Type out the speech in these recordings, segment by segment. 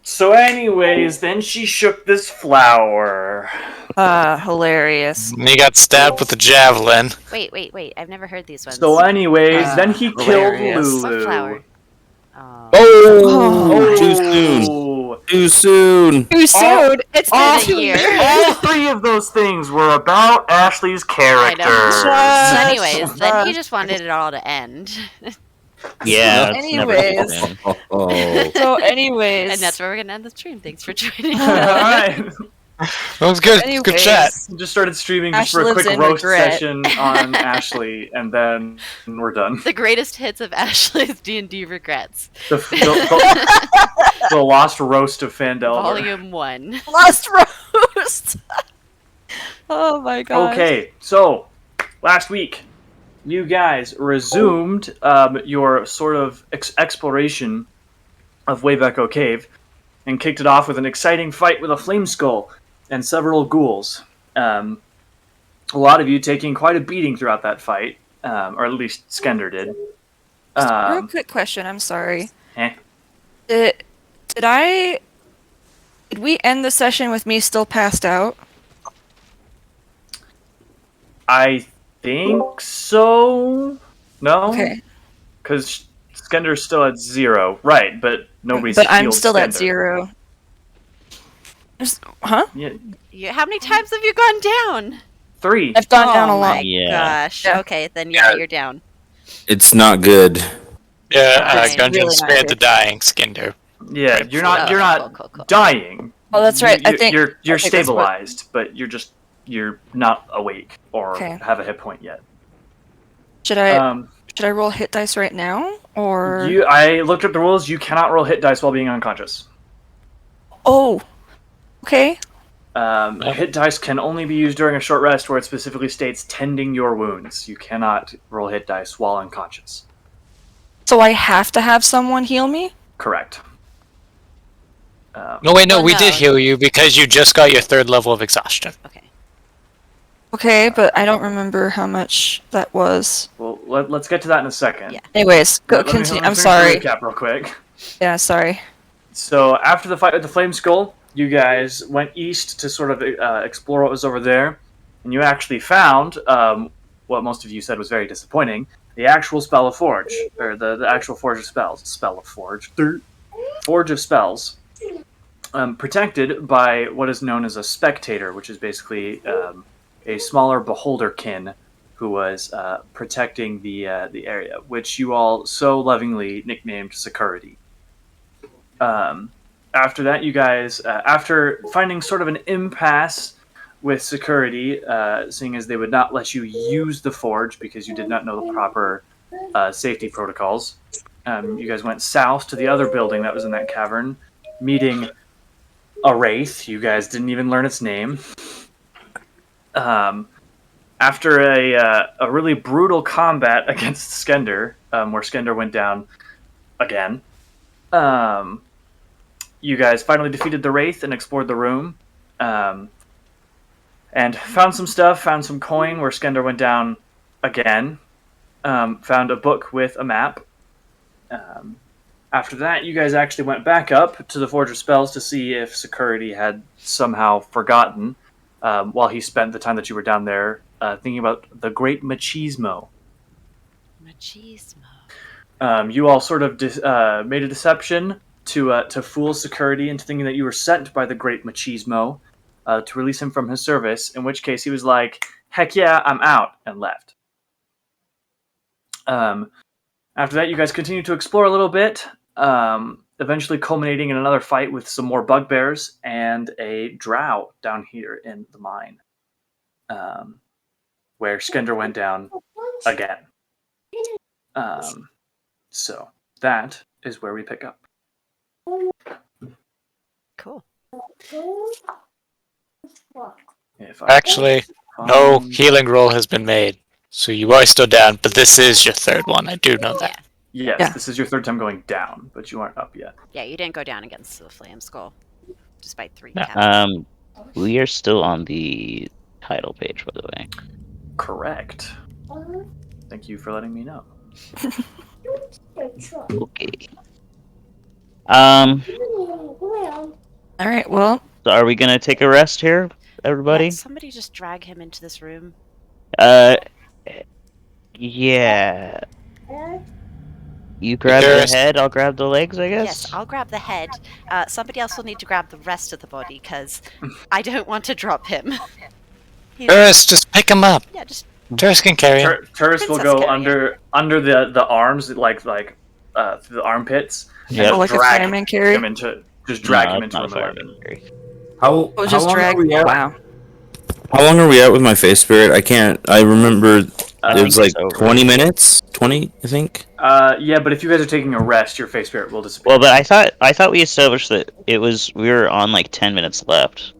So anyways, then she shook this flower. Hilarious. And he got stabbed with a javelin. Wait. I've never heard these ones. So anyways, then he killed Hilarious. What Lulu. flower? Oh, too soon. Oh. Too soon. Too soon. It's all- been a year. All three of those things were about Ashley's character. So anyways, then he just wanted it all to end. Yeah. Anyways. Oh. So, anyways. And that's where we're gonna end the stream. Thanks for joining. Alright. That was good. Anyways. Good chat. Just started streaming just Ash for a lives quick in roast regret. session on Ashley, and then we're done. The greatest hits of Ashley's D&D regrets. The lost roast of Phandelver. Volume 1. Lost roast. Oh my god. Okay, so last week, you guys resumed your sort of exploration of Wave Echo Cave and kicked it off with an exciting fight with a flame skull and several ghouls. A lot of you taking quite a beating throughout that fight, or at least Skender did. Real quick question, I'm sorry. Eh? Did we end the session with me still passed out? I think so. No? Okay. Because Skender's still at 0. Right, but nobody's But I'm healed still at Skender. 0. Huh? Yeah, How many times have you gone down? 3. I've gone down a Oh lot. my Yeah. gosh. Yeah. Okay, then yeah, you're down. It's not good. Yeah, It's Gundren really spared not the dying Skinder. Yeah, you're not Cool. dying. Oh, that's right. I think you're I think that's what- stabilized, but you're not awake or Okay. have a hit point yet. Should I roll hit dice right now, or? I looked at the rules. You cannot roll hit dice while being unconscious. Oh. Okay. Hit dice can only be used during a short rest, where it specifically states tending your wounds. You cannot roll hit dice while unconscious. So I have to have someone heal me? Correct. No, wait, no, Well, we no. did heal you because you just got your 3rd level of exhaustion. Okay. Okay, but I don't remember how much that was. Well, let's get to that in a second. Yeah. Anyways, go Let me continue. I'm finish the sorry. recap real quick. Yeah, sorry. So after the fight with the Flame Skull, you guys went east to sort of explore what was over there, and you actually found what most of you said was very disappointing: the actual Spell of Forge, or the actual Forge of Spells. Spell of Forge. Forge of Spells. Protected by what is known as a spectator, which is basically a smaller beholderkin who was protecting the area, which you all so lovingly nicknamed Security. After that, you guys, after finding sort of an impasse with Security, seeing as they would not let you use the forge because you did not know the proper safety protocols, you guys went south to the other building that was in that cavern, meeting a wraith. You guys didn't even learn its name. After a really brutal combat against Skender, where Skender went down again, you guys finally defeated the wraith and explored the room, and found some stuff. Found some coin where Skender went down again. Found a book with a map. After that, you guys actually went back up to the Forge of Spells to see if Security had somehow forgotten, while he spent the time that you were down there thinking about the Great Machismo. You all sort of made a deception to fool Security into thinking that you were sent by the Great Machismo to release him from his service, in which case he was like, heck yeah, I'm out, and left. After that, you guys continued to explore a little bit, eventually culminating in another fight with some more bugbears and a drow down here in the mine, where Skender went down again. So that is where we pick up. Cool. Actually, no healing roll has been made. So you are still down, but this is your 3rd one. I do know that. Yes, Yeah. This is your 3rd time going down, but you aren't up yet. Yeah, you didn't go down against the Flame Skull. Despite 3 No. taps. We are still on the title page, by the way. Correct. Thank you for letting me know. Okay. All right. Well, So are we gonna take a rest here, everybody? Yeah, somebody just drag him into this room. Yeah. You grab the head, I'll grab the legs, I guess? Yes, I'll grab the head. Somebody else will need to grab the rest of the body, because I don't want to drop him. Turris, just pick him up. Yeah, just... Turris can carry him. Turris will Princess go carry under the arms, like through the armpits. Yep. oh, like a drag fireman carry. him into just drag No, him it's into not a room fireman 11. carry. How Oh, just long drag. are we at? Wow. How long are we at with my face spirit? I can't. I remember it think was like it's over. 20 minutes. 20, I think. Yeah, but if you guys are taking a rest, your face spirit will disappear. Well, but I thought we established that we were on like 10 minutes left.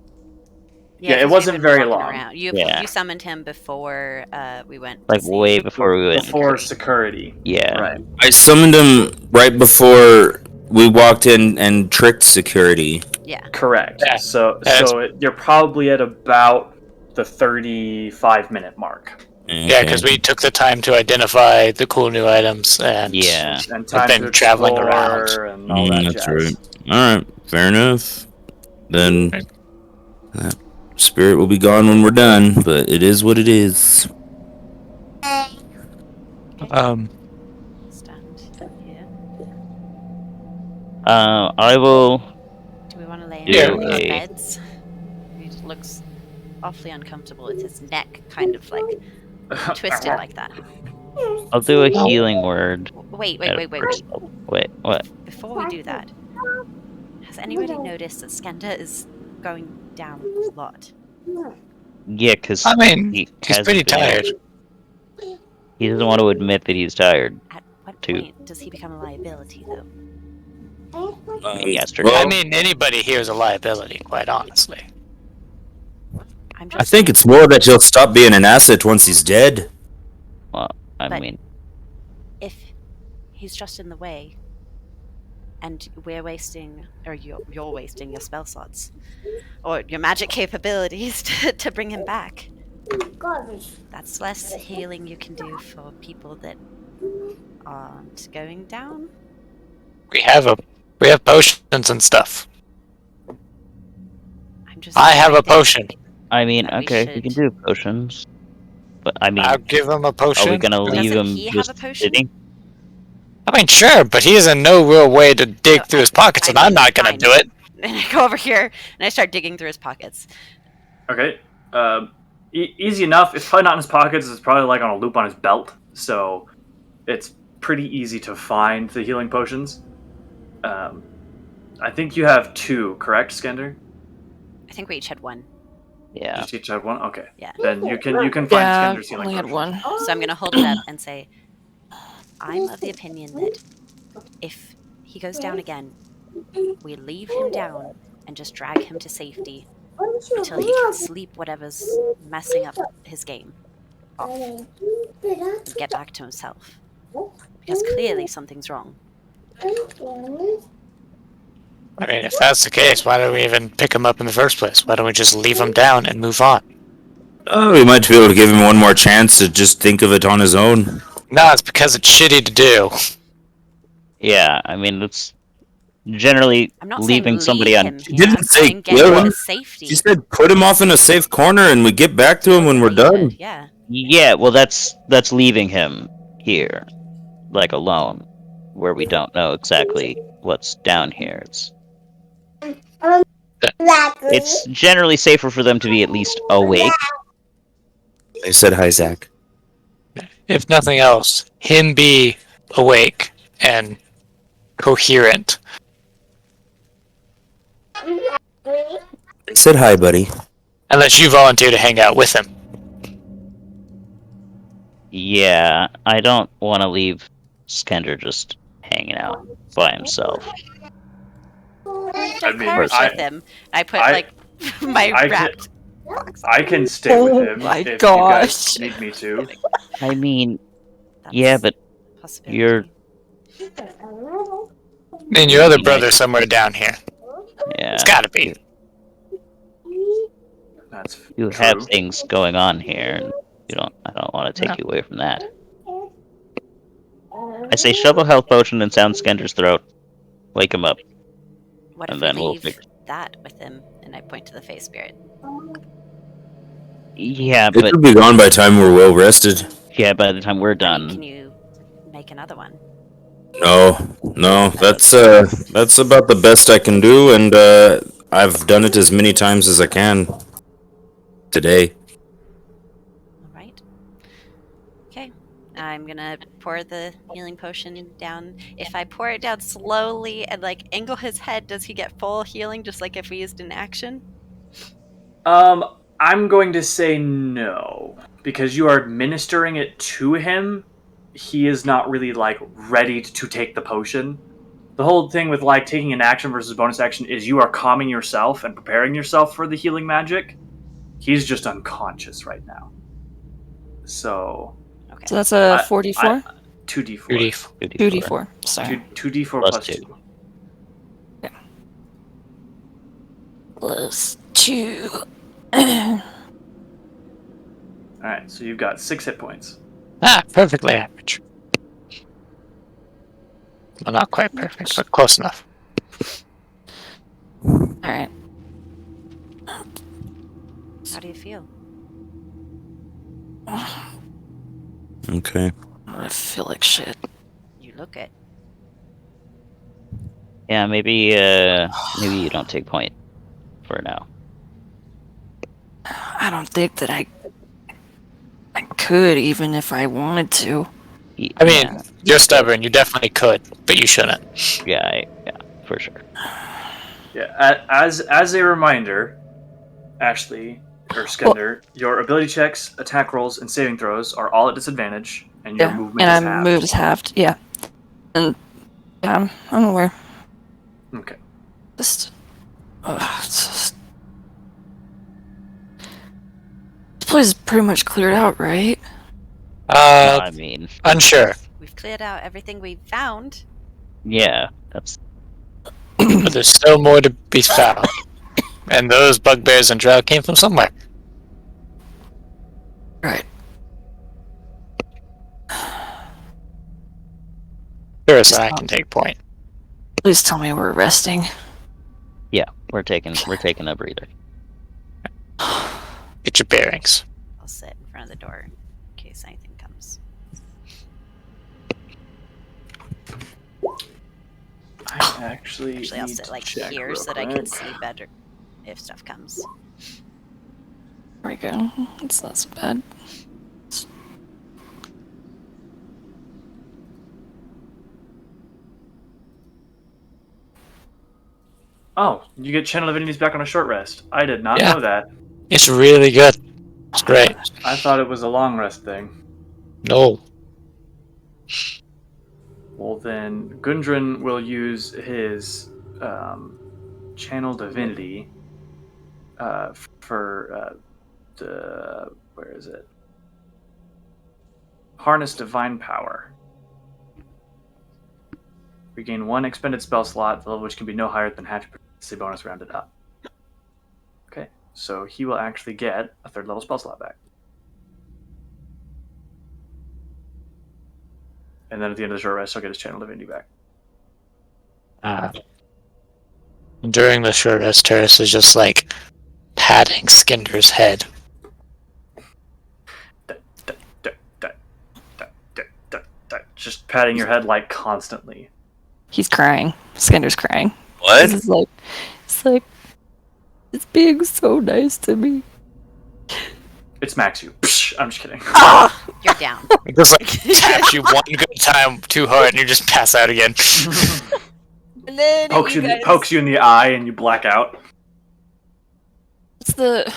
Yeah, it 'cause we've wasn't been very walking long. around. You Yeah. summoned him before we went. Like to see. way before we went. Before security. Yeah. Right. I summoned him right before we walked in and tricked security. Yeah. Correct. Yeah. So That's- you're probably at about the 35-minute mark. Yeah, because we took the time to identify the cool new items and Yeah. And time been to traveling explore around. and all that That's jazz. right. All right, fair enough. Then that spirit will be gone when we're done, but it is what it is. Stand here. I will. Do we want to lay him Yeah. down on the Okay. beds? He looks awfully uncomfortable with his neck kind of like twisted like that. I'll do a healing word. Wait. Wait, what? Before we do that, has anybody noticed that Skenda is going down a lot? Yeah, because I mean, he he's hasn't pretty been- tired. He doesn't want to admit that he's tired. At what Two. point does he become a liability, though? Yesterday. I mean, anybody here is a liability, quite honestly. I'm I just think it's more that he'll stop being an asset once he's dead. I But- mean, if he's just in the way, and we're wasting, or you're wasting your spell slots, or your magic capabilities to bring him back. That's less healing you can do for people that aren't going down. We have potions and stuff. I'm just. I have a I think potion. I mean, that we okay, we can should- do potions. But I mean, I'll give him a potion. are we gonna leave Doesn't him he have just a potion? sitting? I mean, sure, but he has no real way to dig No, through his pockets, I and I'm mean, not gonna fine. do it. And I go over here and I start digging through his pockets. Okay. Easy enough. It's probably not in his pockets. It's probably like on a loop on his belt. So it's pretty easy to find the healing potions. I think you have 2, correct, Skender? I think we each had one. Yeah. Just each have 1. Okay. Yeah. Then you can find Yeah, Skender's healing only had potions. one. So I'm going to hold it up and say, I'm of the opinion that if he goes down again, we leave him down and just drag him to safety until he can sleep whatever's messing up his game off and get back to himself. Because clearly something's wrong. I mean, if that's the case, why don't we even pick him up in the first place? Why don't we just leave him down and move on? Oh, we might be able to give him one more chance to just think of it on his own. No, it's because it's shitty to do. Yeah, I mean, that's generally I'm not leaving saying somebody leave on. him here. didn't I'm say saying get kill him him. to safety. She said put him off in a safe corner and we get back to him when we're What you done. said, yeah. Yeah, well, that's leaving him here, like alone, where we don't know exactly what's down here. It's generally safer for them to be at least awake. They said hi, Zach. If nothing else, him be awake and coherent. They said hi, buddy. Unless you volunteer to hang out with him. Yeah, I don't want to leave Skender just hanging out by himself. I mean, Perish I- with him. I put I- like my I wrapped. I can stay with him my if you gosh. guys need me to. I mean, That's yeah, but a possibility. you're- And your other brother's somewhere down here. yeah, It's gotta be. That's you true. have things going on here. And I don't want to take you away from that. I say shove a health potion in Sound Skender's throat. Wake him up. What and if then we we'll leave fix- that with him, and I point to the face spirit. Yeah, It but could be gone by the time we're well rested. yeah, by the time we're I done, mean, can you make another one? No, that's about the best I can do, and I've done it as many times as I can today. All right. Okay. I'm gonna pour the healing potion down. If I pour it down slowly and like angle his head, does he get full healing just like if we used an action? I'm going to say no because you are administering it to him. He is not really like ready to take the potion. The whole thing with like taking an action versus bonus action is you are calming yourself and preparing yourself for the healing magic. He's just unconscious right now. So Okay. So that's a I- 4d4? 2d4. 2d4. Sorry. 2d4 Plus plus two. 2. Plus 2. Alright, so you've got 6 hit points. Perfectly average. Well, not quite perfect, but close enough. Alright. How do you feel? Okay. I feel like shit. You look it. yeah, maybe you don't take point for now. I don't think that I could, even if I wanted to. I mean, you're stubborn. You definitely could, but you shouldn't. yeah, for sure. Yeah, as a reminder, Ashley or Skender, your ability checks, attack rolls, and saving throws are all at disadvantage, and your movement is and halved. I'm moved is halved. Yeah. And yeah, I'm aware. Okay. Just, it's just... This place is pretty much cleared out, right? I mean, Unsure. We've cleared out everything we found. yeah, that's But there's still more to be found. And those bugbears and drow came from somewhere. Right. Sure, I can take point. Please tell me we're resting. yeah. We're taking a breather. Get your bearings. I'll sit in front of the door in case anything comes. I actually I'll need sit to like check here real so that I can quick. see better if stuff comes. There we go. It's not so bad. Oh, you get Channel Divinities back on a short rest. I did not Yeah. know that. It's really good. It's great. I thought it was a long rest thing. No. Well, then Gundren will use his Channel Divinity for the where is it? Harness Divine Power. Regain 1 expended spell slot, the level which can be no higher than half your proficiency bonus rounded up. Okay, so he will actually get a 3rd level spell slot back. And then at the end of the short rest, he'll get his Channel Divinity back. During the short rest, Terrace is just like patting Skinder's head. Just patting your head like constantly. He's crying. Skinder's crying. What? This is like, it's being so nice to me. It smacks you. Psh, I'm just kidding. You're down. It just like taps you one good time too hard and you just pass out again. And then pokes you in the eye and you black out.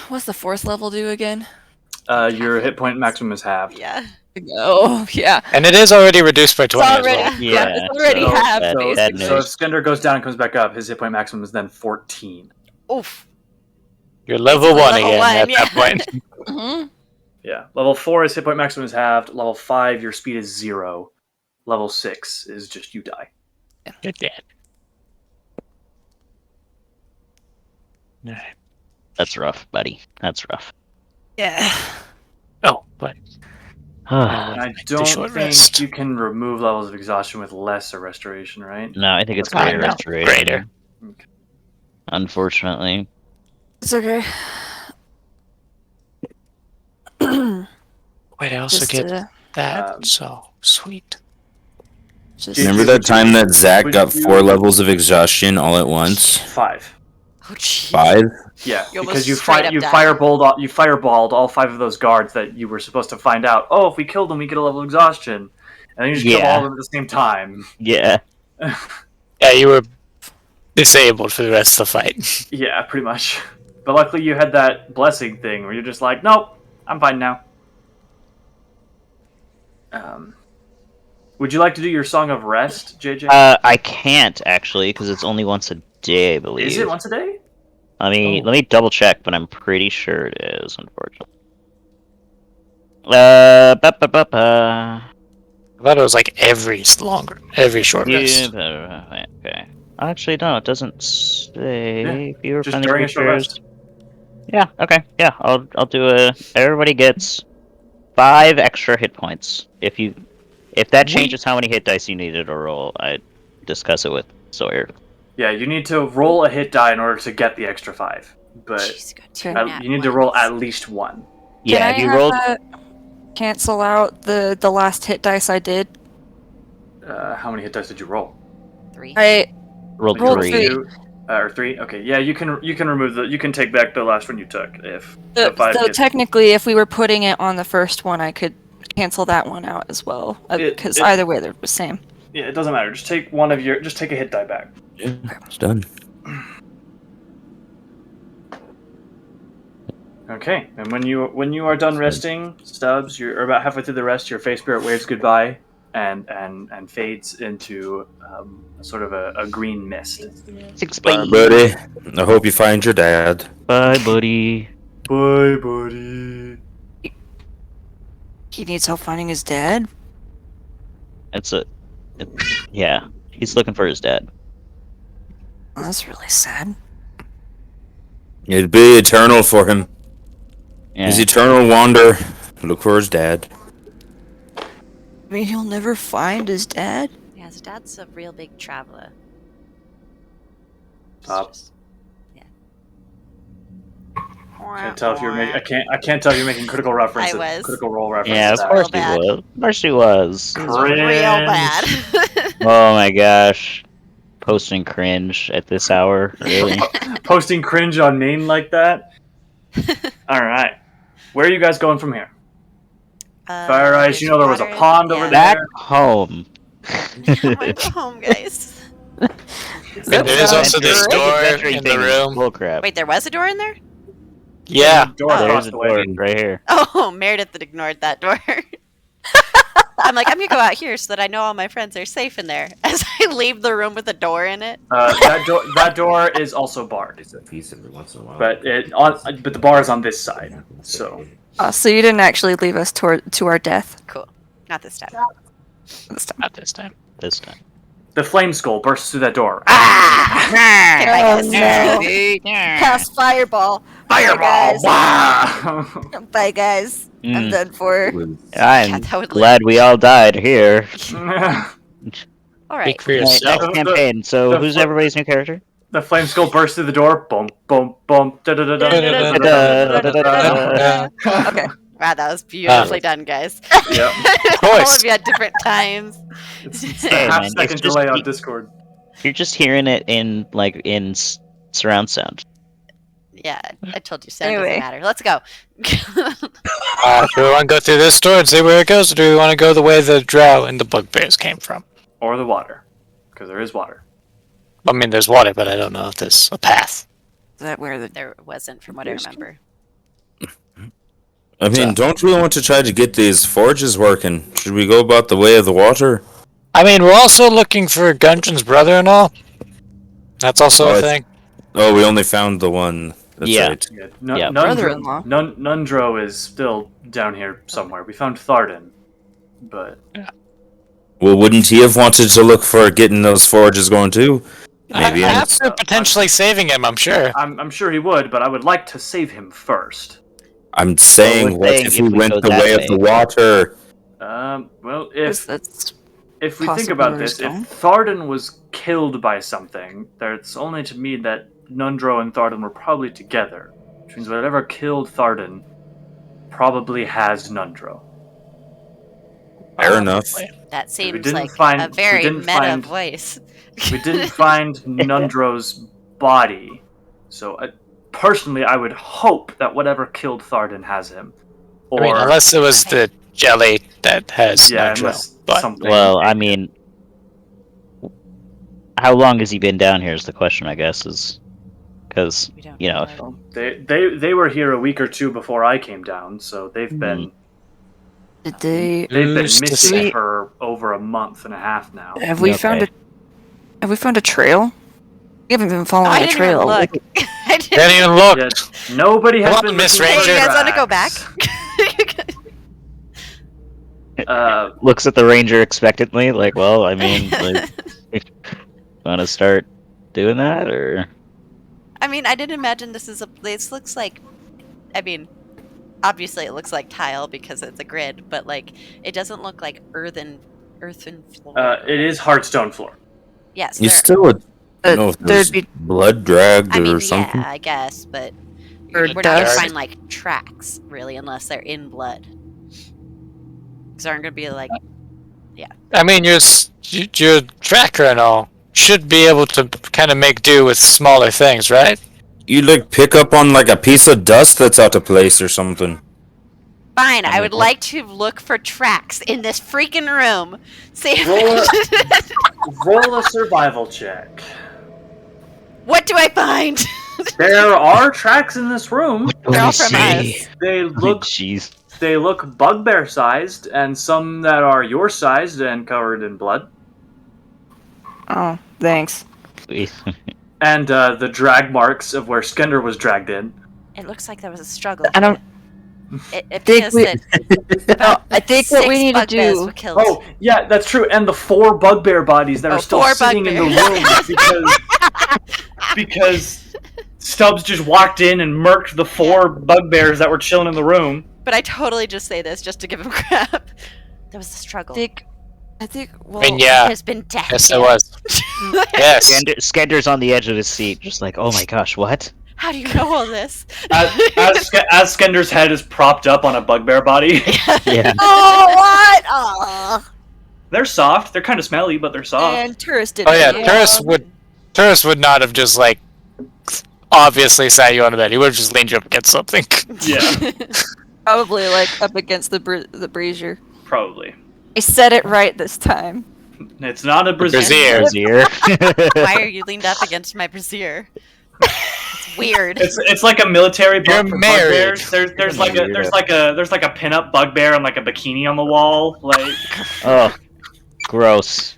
What's the 4th level do again? Your hit point maximum is halved. Yeah. Oh, yeah. And it is already reduced by 20 as already- well. Yeah, it's already so halved, that- basically. that So if news. Skender goes down and comes back up, his hit point maximum is then 14. Oof. You're level 1 Level again one, at yeah. that point. Mm-hmm. Yeah. Level 4, his hit point maximum is halved. Level 5, your speed is 0. Level 6 is just you die. You're dead. Alright. That's rough, buddy. That's rough. Yeah. Oh, but And I the don't short think rest. you can remove levels of exhaustion with lesser restoration, right? No, I think it's I greater know. restoration. Greater. unfortunately. It's okay. Wait, I also Just, get that. Um, So sweet. just JJ, Remember that would you- time that Zach would got 4 you- levels of exhaustion all at once? 5. Oh, jeez. 5? Yeah, You because almost you straight up died. fireballed all 5 of those guards that you were supposed to find out. Oh, if we kill them, we get a level of exhaustion, and then you just killed all of them at the same time. Yeah. Yeah, you were disabled for the rest of the fight. Yeah, pretty much. But luckily, you had that blessing thing where you're just like, nope, I'm fine now. Would you like to do your Song of Rest, JJ? I can't actually because it's only once a day, I believe. Is it once a day? Let me double check, but I'm pretty sure it is. Unfortunately. I thought it was like every short rest. Okay. Actually, no, it doesn't say. Fewer just friendly during a short creatures. rest. Yeah. Okay. Yeah. I'll do a. Everybody gets 5 extra hit points. If that changes how many hit dice you needed to roll, I discuss it with Sawyer. Yeah, you need to roll a hit die in order to get the extra 5. But Jeez, got two Okay. nat you need to roll ones. at least 1. Yeah. Can Have I you have rolled? that cancel out the last hit dice I did? How many hit dice did you roll? 3. I Rolled rolled 3. 3. Or 3? Okay, yeah, you can remove you can take back the last one you took if So, the 5 so hits. technically, if we were putting it on the first one, I could cancel that one out as well, because either way they're the same. Yeah, it doesn't matter. Just take just take a hit die back. Yeah, it's done. Okay, and when you are done resting, Stubbs, you're about halfway through the rest. Your face spirit waves goodbye and fades into sort of a green mist. Bye, buddy. I hope you find your dad. Bye, buddy. Bye, buddy. He needs help finding his dad? Yeah. He's looking for his dad. Oh, that's really sad. It'd be eternal for him. Yeah. His eternal wander. Look for his dad. I mean, he'll never find his dad? Yeah, his dad's a real big traveler. Stop. Can't tell if you're making. I can't tell if you're making critical references. I was. Critical role references. Yeah, of Real course he bad. was. Of course he was. Real bad. Oh my gosh. Posting cringe at this hour. Really? Posting cringe on main like that. All right, where are you guys going from here? Fire Ice, you know there was a pond over Back there. home. I want to go home, guys. And there is also this door in the room. Bullcrap. Wait, there was a door in there? Yeah. Door Oh. There's across a the door way. right here. Oh, Meredith had ignored that door. I'm like, I'm gonna go out here so that I know all my friends are safe in there. As I leave the room with a door in it. That door is also barred, It's a piece every once in a while. but the bar is on this side. So So you didn't actually leave us to our death Cool. Not this time. this time. Not this time. This time. the flame skull bursts through that door. Okay, bye, Oh, guys. no. Cast fireball. Fireball! Wow! Bye, guys. I'm done for. I'm Yeah, that would glad we all died here. All right. Speak for Next yourself. campaign. So the who's fl- everybody's new character? The flame skull bursts through the door. Boom, boom, boom. Da da da da. Okay. Wow, that was beautifully done, guys. Yep. All course. of you at different times. It's the Hey, half man, second it's just delay on keep- Discord. You're just hearing it in surround sound. Yeah, I told you sound Anyway. doesn't matter. Let's go. Do we want to go through this door and see where it goes, or do we want to go the way the drow and the bugbears came from? Or the water. Because there is water. I mean, there's water, but I don't know if there's a path. Is that where the There wasn't, from what I remember. I mean, don't we want to try to get these forges working? Should we go about the way of the water? I mean, we're also looking for Gundren's brother-in-law. That's also Oh, a it's- thing. Oh, we only found the one. That's Yeah. right. Yeah, Yeah. brother-in-law? Nundro is still down here somewhere. We found Tharden. But Well, wouldn't he have wanted to look for getting those forges going too? Maybe. After potentially saving him, I'm sure. I'm sure he would, but I would like to save him first. I'm saying, we're what saying if if we we went go the that way of way. the water? Well, that's if we think possible about or this, if stone? Tharden was killed by something, it's only to me that Nundro and Tharden were probably together, which means whatever killed Tharden probably has Nundro. Fair enough. That seems didn't like find- a we very didn't meta find- voice. We didn't find Nundro's body, so personally, I would hope that whatever killed Tharden has him. Or I mean, unless it was the jelly that has Nundro. unless But something. Well, I mean, how long has he been down here? Is the question, I guess, is because We don't you know. know. They were here a week or two before I came down, so they've been Did they? they've been Who's to missing say? for over a month and a half now. Have we Okay. found a trail? We haven't been following I a didn't trail. even look. I didn't. didn't even look. Yeah, nobody has Come on, been Miss looking for Ranger. Hey, you guys want to go tracks. back? Looks at the ranger expectantly, like, well, I mean, like, want to start doing that, or I mean, I didn't imagine this looks like, I mean, obviously it looks like tile because it's a grid, but like, it doesn't look like earthen floor. It is Hearthstone floor. Yes, You there- still would know if There'd there's be blood dragged I mean, or something. yeah, I guess, but Or we're not gonna dust. find like tracks really unless they're in blood. Because there aren't gonna be like, I mean, your tracker and all should be able to kind of make do with smaller things, right? You like pick up on like a piece of dust that's out of place or something. fine, I mean, would what- like to look for tracks in this freaking room. See if Roll a survival check. what do I find? There are tracks in this room. They're all from us. They look jeez. they look bugbear sized, and some that are your sized and covered in blood. Oh, thanks. And the drag marks of where Skender was dragged in. It looks like there was a struggle. I don't It think appears we. that No, I think what we need to bugbears do. were killed. Oh, yeah, that's true. And the 4 bugbear bodies that Oh, are still 4 sitting in the bugbears. room because Stubbs just walked in and murked the 4 bugbears that were chilling in the room. But I totally just say this just to give him crap. There was a struggle. I think. Well, I mean, yeah. There's been death. Yes, here. there was. Yes. Skender's on the edge of his seat, just like, oh my gosh, what? How do you know all this? As Skender's head is propped up on a bugbear body. Yeah. Oh, what? Oh. They're soft. They're kind of smelly, but they're soft. and tourist did. Oh yeah, it. Turris would not have just like obviously sat you on the bed. He would have just leaned you up against something. Yeah, Probably like up against the brazier. probably. I said it right this time. It's not a brazier. Brazier. Brazier. Why are you leaned up against my brazier? It's weird. It's like a military You're bug for married. bugbears. There's like a pinup bugbear and like a bikini on the wall. Like Oh, gross.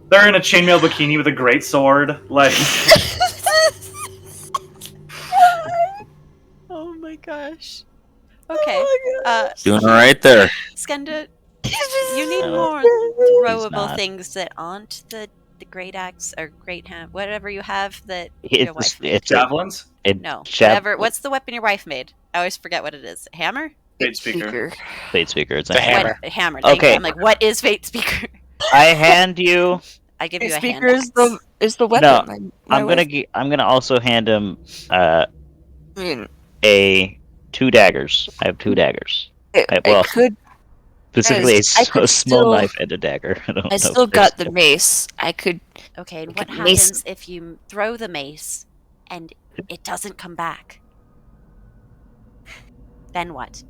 they're in a chainmail bikini with a great sword. Like Oh my gosh. Okay. Doing all right there. Skenda, you need more He's throwable not. things that aren't the great axe or great hand, whatever you have that your It's, wife made. it's a, javelins, it, No, jab- whatever. What's the weapon your wife made? I always forget what it is. Hammer? fate speaker. Fate speaker. It's a The hammer. What? Hammer. Thank Okay. you. I'm like, what is Fate Speaker? I hand you. I give you a Speaker hand axe. is the weapon. No, my I'm gonna. wife- I'm gonna also hand him I mean, a 2 daggers. I have 2 daggers. I well, could. Specifically, Guys, I a could small still- knife and a dagger. I don't know I if still there's- got the mace. I could. Okay, and what Okay, mace- happens if you throw the mace and it doesn't come back? Then what?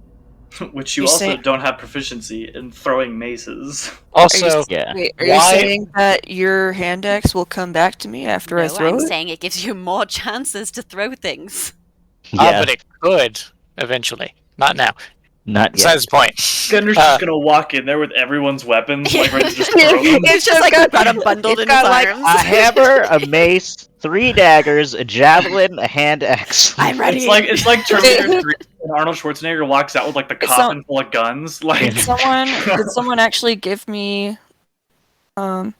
Which you You also say- don't have proficiency in throwing maces. Also, Yeah. Wait, are Why- you saying that your hand axe will come back to me after I No, throw I'm it? saying it gives you more chances to throw things. Yeah. but it could eventually. Not now. Not yet. Besides the point. Skender's Uh, just gonna walk in there with everyone's weapons, like ready to just throw them. It's just like we've got them bundled It's in his got like arms. a hammer, a mace, 3 daggers, a javelin, a hand axe. I'm ready. It's like Terminator 3 and Arnold Schwarzenegger walks out with like the It's coffin full of guns. Like Did someone actually give me? Well,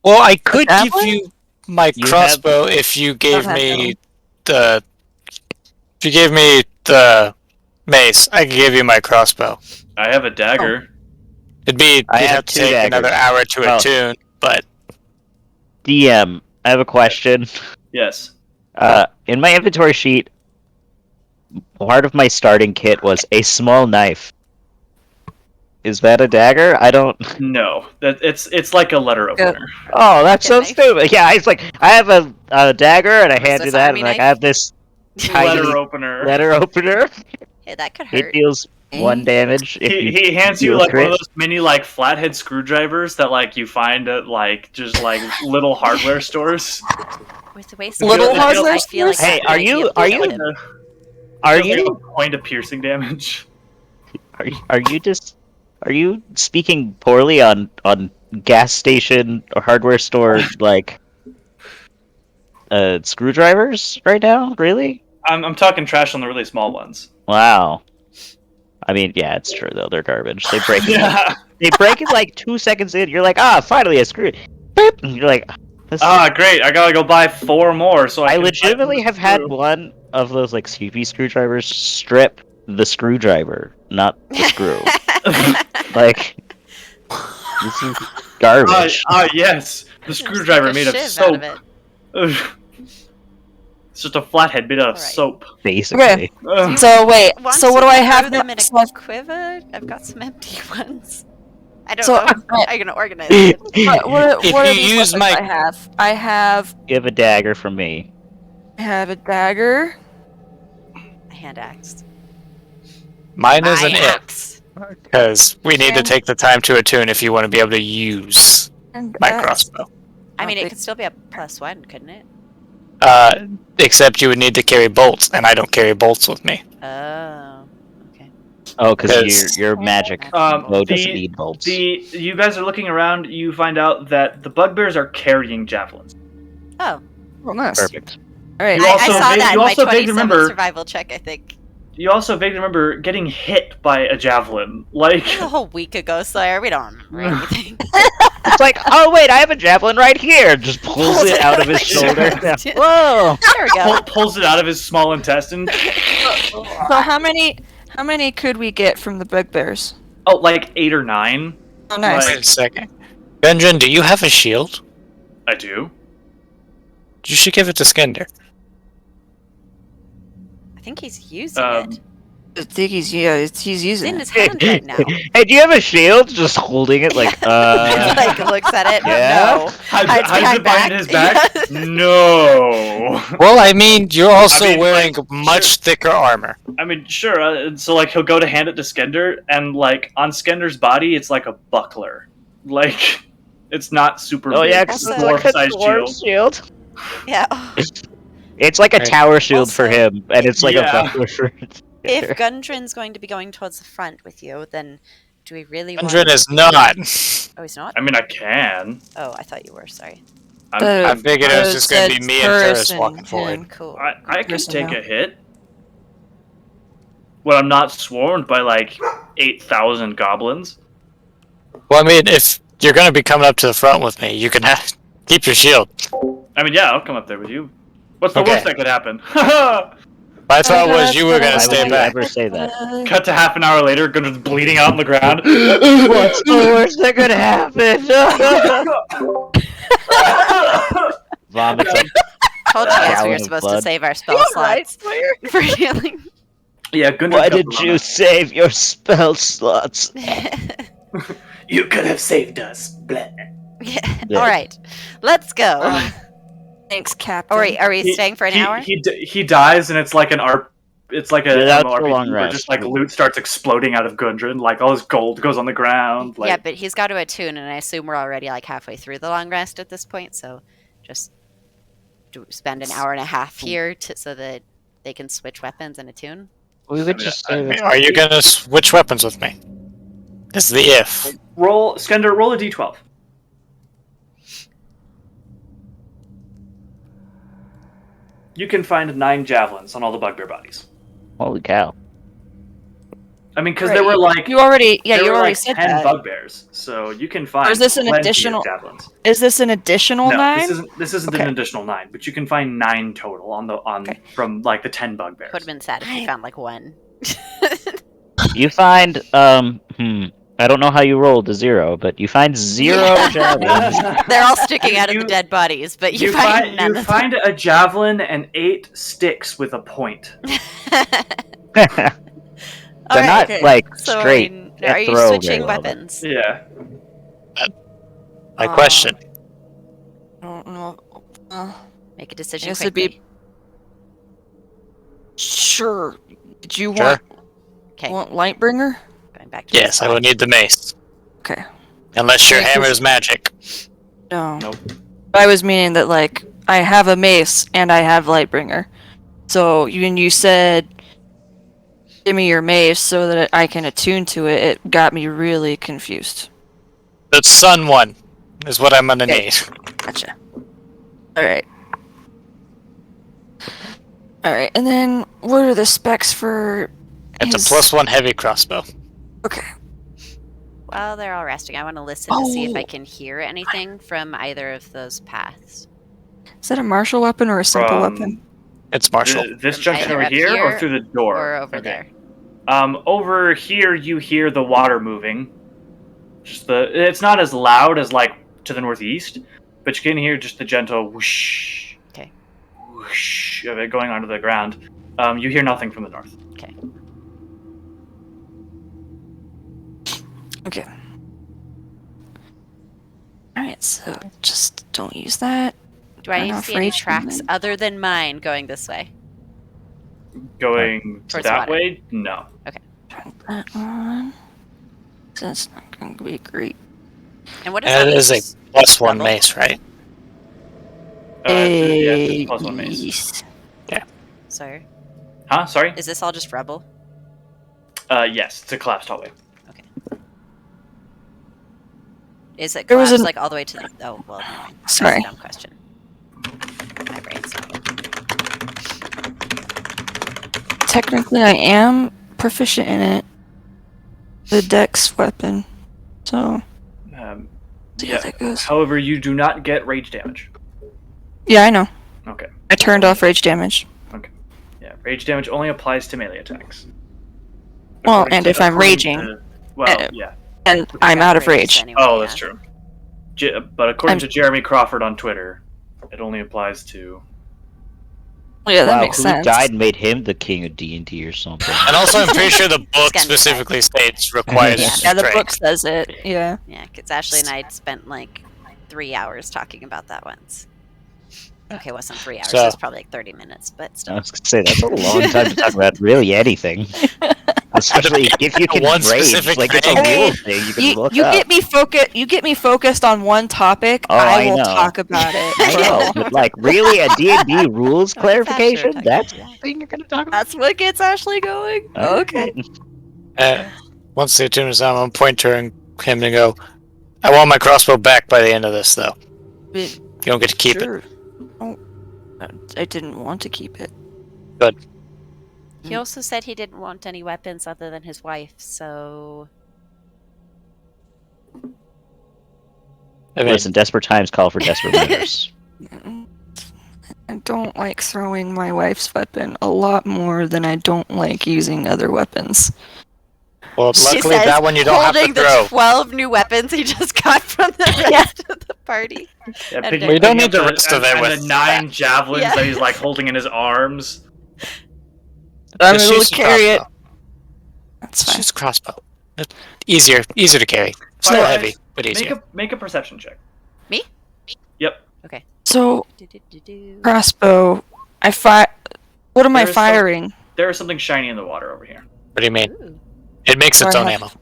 I could give javelin? you my You have- crossbow if you gave have me the. If you gave me the mace, I could give you my crossbow. I have a dagger. It'd be I you'd have have to 2 take daggers. another hour to Oh. attune, but DM, I have a question. Yes. In my inventory sheet, part of my starting kit was a small knife. Is that a dagger? I don't. No, it's like a letter opener. Oh, that's so Knife. stupid. Yeah, it's like I have a dagger, and I Was hand you this that, army and like knife? I have this tiny Letter opener. letter opener. Hey, that could It hurt. deals 1 damage. If He hands you deal like one of crit. those mini like flathead screwdrivers that like you find at like just like little hardware stores. With the way Little hardware I feel like Hey, that are might be you- able to are kill you- him. Are Like you a point of piercing damage? are you speaking poorly on gas station or hardware store like screwdrivers right now? Really? I'm talking trash on the really small ones. Wow. I mean, yeah, it's true though. They're garbage. They break it. Yeah. They break it like 2 seconds in. You're like, finally a screw. Boop! And you're like, this... Great! I gotta go buy 4 more. So I can legitimately tighten have the had screw. one of those like CP screwdrivers strip the screwdriver, not the screw. Like, this is garbage. Yes, the Just screwdriver take a made of shiv out soap. of it. It's just a flathead made out of Alright. soap. Basically. Ugh. So wait, Want so to what do I throw have them now? in a So I've- quiver? I've got some empty ones. I don't So, know how I'm gonna organize it. what If are you these use weapons my- I have You have a dagger from me. a dagger. A hand axe. Mine is an My it, axe. because we need to And- take the time to attune if you want to be able to use And my axe. crossbow. I mean, it big- could still be a +1, couldn't it? Except you would need to carry bolts, and I don't carry bolts with me. Oh, okay. Oh, because Because- your magic Um, bow doesn't the- need bolts. You guys are looking around. You find out that the bugbears are carrying javelins. Oh, Oh, nice. Perfect. All right. You I also saw vague- that you in my also vaguely 27 remember- survival check, I think. You also vaguely remember getting hit by a javelin. Like, It was a whole week ago, Slayer. We don't remember anything. It's like, oh wait, I have a javelin right here. Just pulls it out of his shoulder. Whoa! There we go. pulls it out of his small intestine. So how many could we get from the bugbears? Oh, like 8 or 9. Oh, nice. Right. Wait a second. Gundren, do you have a shield? I do. You should give it to Skinder. I think he's using it. I think he's It's using in it. his hand right now. Hey, do you have a shield? Just holding it like, Like, looks at it. Yeah? No. Hides behind it behind back. his back? Yes. No. Well, I mean, you're also I mean, wearing like, much thicker armor. I mean, sure. So, like, he'll go to hand it to Skender, and, like, on Skender's body, it's like a buckler. Like, it's not super Oh big. yeah, It's because a it's like a dwarf-sized dwarf shield. shield. Yeah. It's like a Right. tower shield for Also- him, and it's like Yeah. a buckler for. If Gundren's going to be going towards the front with you, then do we really want... Gundren is not. Oh, he's not? I mean, I can. Oh, I thought you were. Sorry. I figured it was just going to be me and Ferris Person, walking forward. him. Cool. I can person take now. a hit. When I'm not swarmed by, like, 8,000 goblins. Well, I mean, if you're going to be coming up to the front with me, you can keep your shield. I mean, yeah, I'll come up there with you. What's the Okay. worst that could happen? My thought was you were going Why to would stay you back. ever say that? Cut to half an hour later, Gunner's bleeding out on the ground. What's the worst that could happen? Vomits. Told you guys we Gallon were of supposed to blood. save our spell slots for healing. Yeah, Gunner. Why did you save your spell slots? You could have saved us. Bleh. Yeah. All right, let's go. Thanks, Captain. Are we staying for an hour? He dies, and it's like an art. It's like a Yeah, that's MMORPG a long where rest. just like loot starts exploding out of Gundren, like all his gold goes on the ground. Like, Yeah, but he's got to attune, and I assume we're already like halfway through the long rest at this point. So, just spend an hour and a half here so that they can switch weapons and attune. We would just I say mean, are you going to switch weapons with me? This is the if. roll Skender, roll a d12. You can find 9 javelins on all the bugbear bodies. Holy cow. I mean, because Right, there were like you already there were already like said 10 that. bugbears, so you can find. Or is this an plenty of additional- javelins? Is this an additional No, 9? this isn't Okay. an additional 9, but you can find 9 total on Okay. from like the 10 bugbears. Would have been sad if we found like one. You find I don't know how you rolled a 0, but you find 0 javelins. They're all sticking out of the dead bodies, but you find none of them. find a javelin and 8 sticks with a point. They're not like So, straight. are you throw switching very well, weapons? Yeah. My question. I don't know. Make a decision Guess it'd quickly. be sure. Did you Sure. Okay, want Lightbringer? going back to Yes, I will need the mace. Okay. Unless your Yeah, hammer 'cause- is magic. No. Nope. I was meaning that like I have a mace and I have Lightbringer. So when you said give me your mace so that I can attune to it, it got me really confused. The sun one is what I'm gonna Okay. need. Gotcha. Alright. Alright, and then what are the specs for It's his... a +1 heavy crossbow. Okay. While they're all resting, I want to listen to see if I Oh. can hear anything from either of those paths. Is that a martial weapon or a simple From weapon? It's martial. This From junction either over up here, or here through the door? Or over Okay. there. Over here you hear the water moving. It's not as loud as like to the northeast, but you can hear just the gentle whoosh. Okay. Whoosh of it going onto the ground. You hear nothing from the north. Okay. Okay. Alright, so just don't use that. Do I Turn off see any rage tracks movement. other than mine going this way? Going Towards that water. way? No. Turn that on. That's not going to be great. And what is And that? it is a +1 Rubble? mace, right? It's plus 1 mace. Yes. Sorry. Huh? Sorry? Is this all just rubble? Yes, it's a collapsed hallway. Is it There was collapsed an- like all the way to the... Oh, well, never mind. That's Sorry. a dumb question. My brain's not working. Technically, I am proficient in it. The dex weapon. So, see how Yeah. that goes. However, you do not get rage damage. Yeah, I know. Okay. I turned off rage damage. Yeah, rage damage only applies to melee attacks. Well, According and to- if I'm according raging, to- well, yeah. and I'm out of rage. Anyway, Oh, yeah. that's true. But according I'm- to Jeremy Crawford on Twitter, it only applies to. Yeah, that Wow, makes who sense. died and made him the king of D&D or something? And also, I'm pretty sure the book Scandal specifically states requires Yeah. Yeah, the strength. book says it. Yeah. Yeah, because Ashley and I had spent like 3 hours talking about that once. Okay, it wasn't 3 hours. So- It was probably like 30 minutes, but I still. was gonna say that's a long time to talk about really anything. Especially if you can One rage, specific like it's a thing. rule thing you can You, look you up. get me focused. You get me focused on one topic. Oh, I I will know. talk about it. I know, but like really a D&D rules clarification? Faster, That's yeah. the thing you're gonna talk about? That's what gets Ashley going. Okay. Once the attunement is on, I'm going to point to her and him and go, I want my crossbow back by the end of this, though. But You don't get to keep it. sure. Oh, I didn't want to keep it. He also said he didn't want any weapons other than his wife, so... I mean, Listen, desperate times call for desperate measures. I don't like throwing my wife's weapon a lot more than I don't like using other weapons. well, She luckily says, that one you don't have to holding the throw. 12 new weapons he just got from the rest of the party. Yeah, And picking we don't up need the rest of it and with the 9 javelins Yeah. that he's like holding in his arms. I'm Just able use to the carry it. crossbow. That's Just fine. use a crossbow. It's easier to carry. Still Fire heavy, eyes. but easier. Make a perception check. Me? Yep. So Do-do-do-do. crossbow. What am I There is some- firing? There is something shiny in the water over here. What do you mean? Ooh. It makes its I own have- ammo.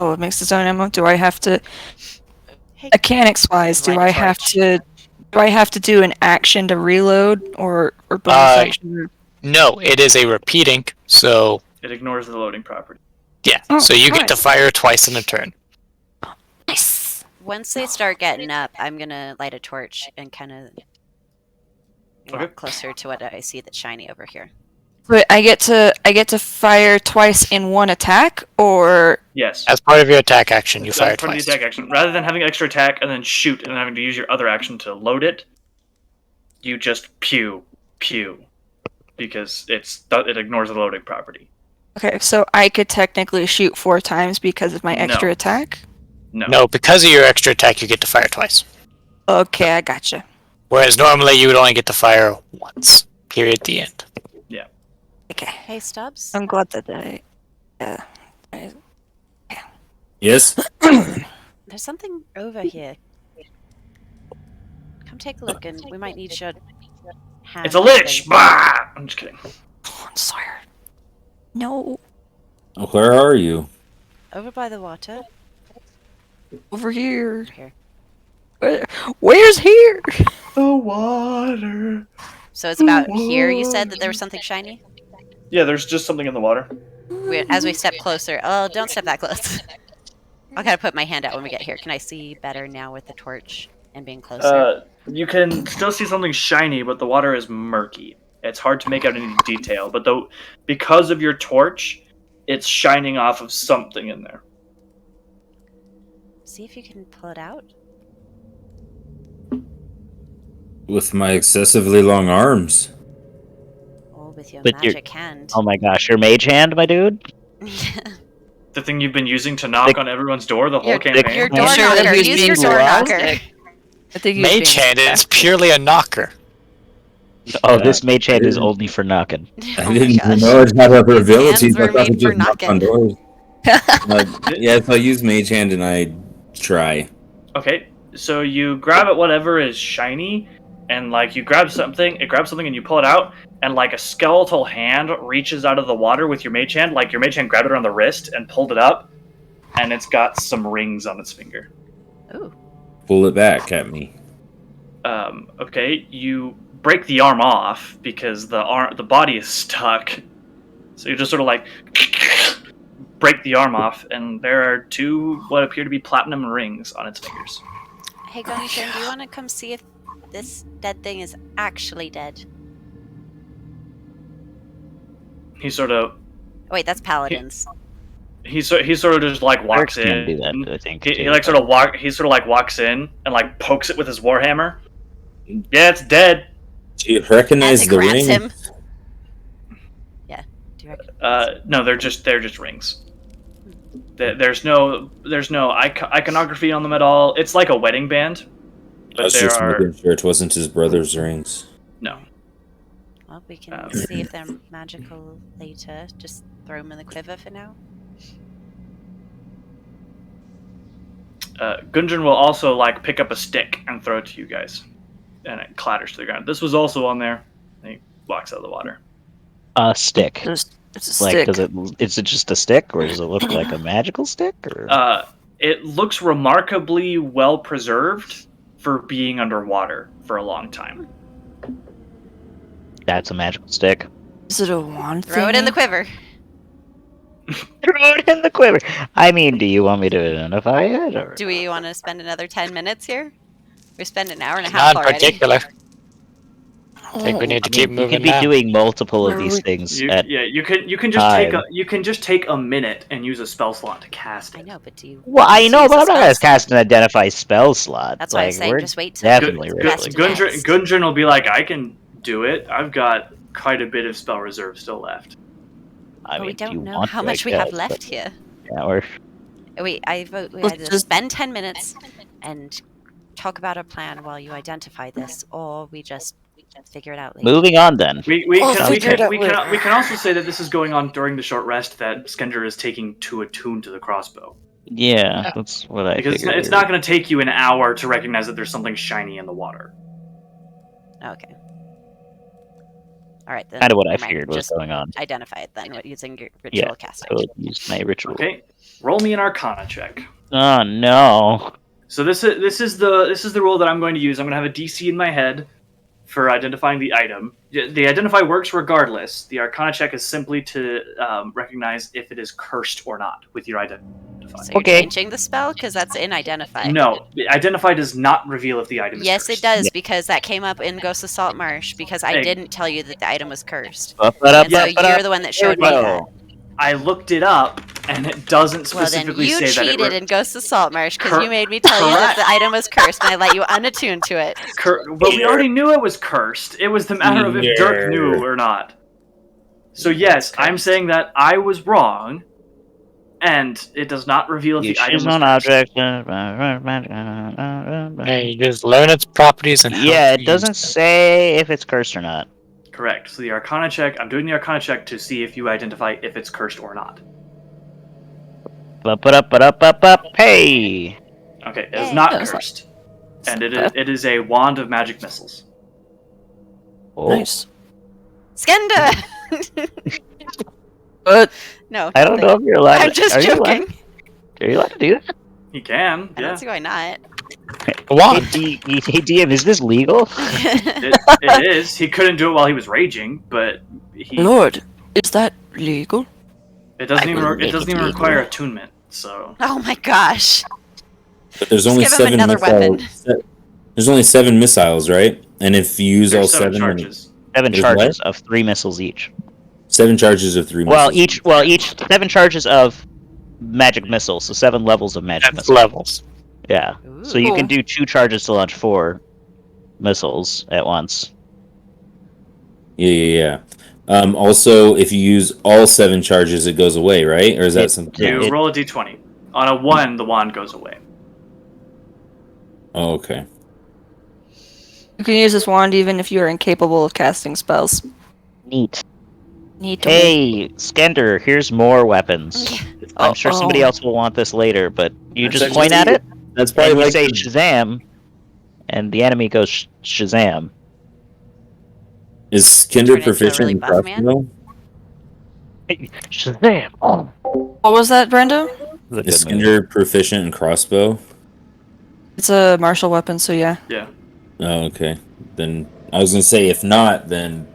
Oh, it makes its own ammo. Do I have to? Hey, Mechanics wise, do Light a I have torch. to? Do I have to do an action to reload or bonus action? No, it is a repeating, so It ignores the loading property. yeah. Oh, so you get to nice. fire twice in a turn. Nice. Once they start getting up, I'm gonna light a torch and kind of Okay. walk closer to what I see that's shiny over here. But I get to fire twice in one attack, or Yes. As part of your attack action, you That's fire part of twice. the attack action. Rather than having extra attack and then shoot and having to use your other action to load it, you just pew, because it ignores the loading property. Okay, so I could technically shoot 4 times because of my extra No. attack? No, because of your extra attack, you get to fire twice. Okay, I gotcha. Whereas normally you would only get to fire once. Period. The end. Okay. Hey, Stubbs. I'm glad that I... Yeah. Yes? There's something over here. Come take a look, and we might need your hand. It's a lich! Bah! I'm just kidding. Oh, I'm sorry. No. Where are you? Over by the water. Over here. Here. Where's here? The water. So it's about here. You said that there was something shiny. Yeah, there's just something in the water. As we step closer. Oh, don't step that close. I gotta put my hand out when we get here. Can I see better now with the torch and being closer? You can still see something shiny, but the water is murky. It's hard to make out any detail, but because of your torch, it's shining off of something in there. See if you can pull it out. With my excessively long arms. Oh, with your With your- magic hand. Oh my gosh, your mage hand, my dude? The thing you've been using to knock on everyone's door the whole Your campaign. door I'm sure that knocker. he's Use your being door loud. knocker. I think he's Mage being- hand is purely a knocker. Oh, Yeah, this mage hand is dude. only for knocking. I Oh my didn't gosh. know it had other His abilities. hands I were thought it made for just knocked on knocking. doors. Yeah, so I use Mage Hand and I try. Okay, so you grab at whatever is shiny, and like you grab something, it grabs something and you pull it out, and like a skeletal hand reaches out of the water with your mage hand, like your mage hand grabbed it on the wrist and pulled it up, and it's got some rings on its finger. Ooh. Pull it back at me. Okay, you break the arm off because the body is stuck. So you just sort of like break the arm off, and there are 2 what appear to be platinum rings on its fingers. Hey, Gundren, do you want to come see if this dead thing is actually dead? He sort of Wait, that's paladins. he sort of just like walks Clerics can in. do that, I think, He too. like sort of walks in and like pokes it with his warhammer. Yeah, it's dead. Do you recognize As it the grabs ring? him. Yeah. Do you reckon? No, they're just rings. There's no iconography on them at all. It's like a wedding band, I but was there just are making sure it wasn't his brother's rings. no. Well, we can see if they're magical later. Just throw them in the quiver for now. Gundren will also like pick up a stick and throw it to you guys, and it clatters to the ground. This was also on there. And he walks out of the water. A stick. It's a Like, stick. is it just a stick, or does it look like a magical stick? Or It looks remarkably well preserved for being underwater for a long time. that's a magical stick? Is it a wand Throw it in the thingy? quiver. Throw it in the quiver. I mean, do you want me to identify it? Or? Do we want to spend another 10 minutes here? We spent an hour and a Not half in already. particular. I think we need to keep You moving could be now. doing multiple of Where these we- things You, at. yeah, you can just take time. you can just take a minute and use a spell slot to cast I it. know, but do you... Well, I use know, a but I'm not spell gonna slot? cast an identify spell slot. That's why I'm Like, saying we're just wait till definitely the really. rest of the next. Gundren will be like, I can do it. I've got quite a bit of spell reserve still left. I But mean, we if you don't know want how to, I much we have guess, left but- here. Yeah, or Wait, I vote we Let's either just- spend 10 minutes and talk about a plan while you identify this, or we just figure it out later. moving on then. We I'll can figure it out later. we can also say that this is going on during the short rest that Skender is taking to attune to the crossbow. Yeah, that's what I Because figured. it's not going to take you an hour to recognize that there's something shiny in the water. Okay. All right, then. Kind of what I never mind. figured was Just going on. identify it then using your ritual Yeah, casting. So use my ritual. Okay, roll me an Arcana check. Oh no. So this is the rule that I'm going to use. I'm going to have a DC in my head for identifying the item. The identify works regardless. The Arcana check is simply to recognize if it is cursed or not with your identify. So you're Okay. changing the spell because that's in identify. No, identify does not reveal if the item is Yes, cursed. it does Yeah. because that came up in Ghost of Salt Marsh because I Hey. didn't tell you that the item was cursed. Up, but up, And so up, but you're up. the one that There showed we me go. that. I looked it up, and it doesn't Well, then specifically you say that it. cheated in Ghost of Salt Marsh because Cor- you made me tell you that correct. the item was cursed and I let you unattune to it. But we already knew it was cursed. It was the matter of if Dirk knew Yeah. or not. So yes, I'm saying that I was wrong, and it does not reveal if You the item choose was an cursed. object. Hey, you just learn its properties and how Yeah, to it doesn't use say if it's cursed or not. Correct. So the Arcana check, I'm doing the Arcana check to see if you identify if it's cursed or not. Up. Hey! Okay, it is Yay. not Yeah, it's cursed. it's And not it is a wand of magic missiles. Oh. Nice. Skenda! But No. I don't know if you're allowed. I'm just are you joking. are you allowed to do that? He can, I yeah. don't see why not. a wand. Hey, DM, is this legal? It is. He couldn't do it while he was raging, but he. Lord, is that legal? It doesn't I even. will It make doesn't it even legal. require attunement. So Oh my gosh. But there's only give him 7 another weapon. missiles. There's only 7 missiles, right? And if you use all there's 7, then charges. 7 There's charges what? of 3 missiles each. 7 charges of 3 Well, missiles. each 7 charges of magic missiles, so 7 levels of magic That's missiles. levels. Yeah. So you Ooh. can do 2 charges to launch 4 missiles at once. Yeah. Also, if you use all 7 charges, it goes away, right? Or is that It- something? You it- roll a d20. On a 1, the wand goes away. Oh, okay. You can use this wand even if you are incapable of casting spells. Neat. Need to. Hey, Skender, here's more weapons. I'm sure somebody Uh-oh. else will want this later, but you That's just point at actually- it, That's and probably you like say the- Shazam, and the enemy goes Shazam. Is Turn Kinder into a proficient really in buff man? crossbow? Shazam! Oh, What was that, Brenda? that's a Is good movie. Kinder proficient in crossbow? It's a martial weapon, so yeah. Yeah. Oh, okay. Then I was gonna say if not, then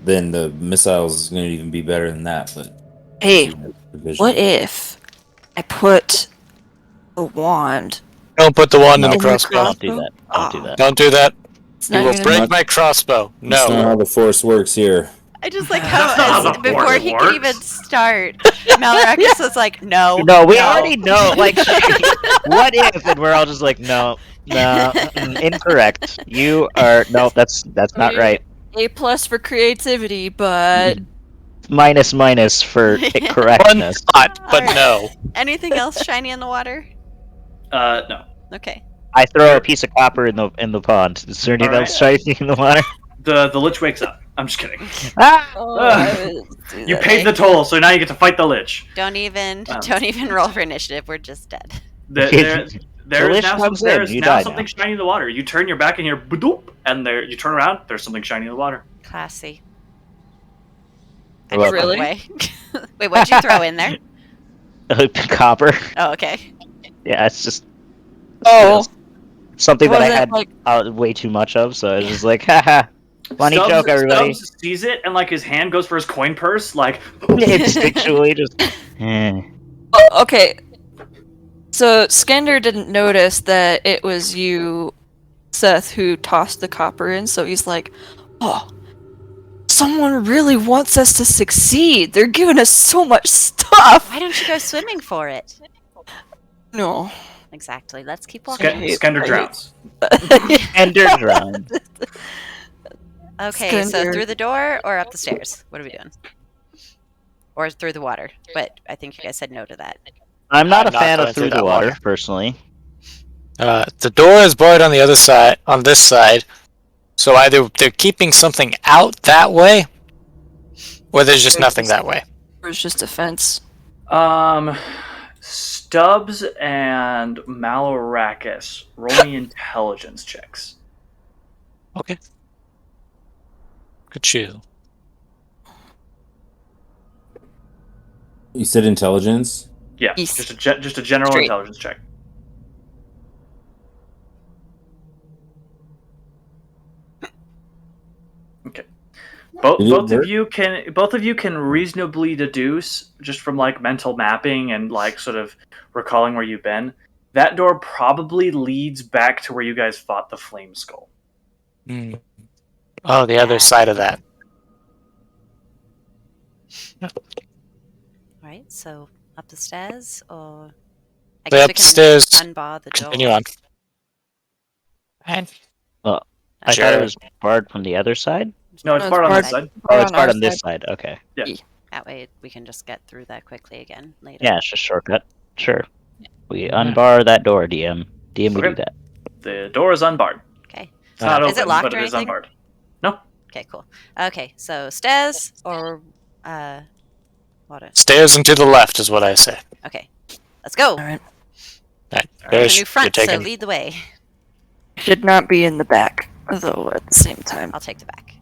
the missiles is gonna even be better than that. But Hey, what if I put a wand? Don't put the wand in No. the crossbow. Don't do that. Don't do that. Don't do that. It's You not will gonna break not- my crossbow. That's not No. how the force works here. I just like That's not how how the before force he works. could even start, Malarakus was like, no. No, we already know. Like, what if? And we're all just like, no, incorrect. You are no. That's not right. A+ for creativity, but Minus for One correctness. spot, but Alright. no. Anything else shiny in the water? No. Okay. I throw a piece of copper in the pond. Is there anything else shiny in the water? The lich wakes up. I'm just kidding. Ah! You paid the toll, so now you get to fight the lich. Don't even Um. roll for initiative. We're just dead. There lich is now, comes there in, is you now die something now. shiny in the water. You turn your back and you're badoop, and there you turn around. There's something shiny in the water. Classy. I love Really? Wait, what'd you throw in there? Copper. Oh, okay. Yeah, it's just Oh, something that was I it had like way too much of. So I was just like, haha, funny joke, everybody. Stubbs sees it and like his hand goes for his coin purse, like Instinctually, just. oh, okay. So Skender didn't notice that it was you, Seth, who tossed the copper in. So he's like, "Oh, someone really wants us to succeed. They're giving us so much stuff." Why don't you go swimming for it? No. Exactly. Let's keep walking. Skender I- drowns. Ender drowned. Okay, so Skender. through the door or up the stairs? What are we doing? Or through the water? But I think you guys said no to that. I'm not I'm a not fan going of through through the that water, water. personally. The door is barred on the other side, on this side. So either they're keeping something out that way, or there's just nothing that way. It was just a fence. Stubbs and Maloracus, roll me intelligence checks. Okay. Good you. You said intelligence. Yeah, Yes. just a general Straight. intelligence check. Okay. Did it Both work? of you can reasonably deduce just from like mental mapping and like sort of recalling where you've been. That door probably leads back to where you guys fought the flame skull. Hmm. Oh, the other side of that. Alright, so up the stairs or I Way guess we upstairs. can unbar the door. Continue on. And I Sure. thought it was barred from the other side. No, it's No, barred on this Side. side. Oh, it's on part our on this side. side. Okay. That way we can just get through that quickly again later. Yeah, it's just shortcut. Sure. We Yeah. unbar that door, DM. DM, we Okay. do that. The door is unbarred. Okay. It's not Is open, it locked but or it is anything? unbarred. No. Okay, cool. Okay, so stairs or water. Stairs and to the left is what I say. Okay, let's go. All right. Right. Alright. We're in a Fish, new front, you're so taking. lead the way. Should not be in the back, though. At the same time. I'll take the back.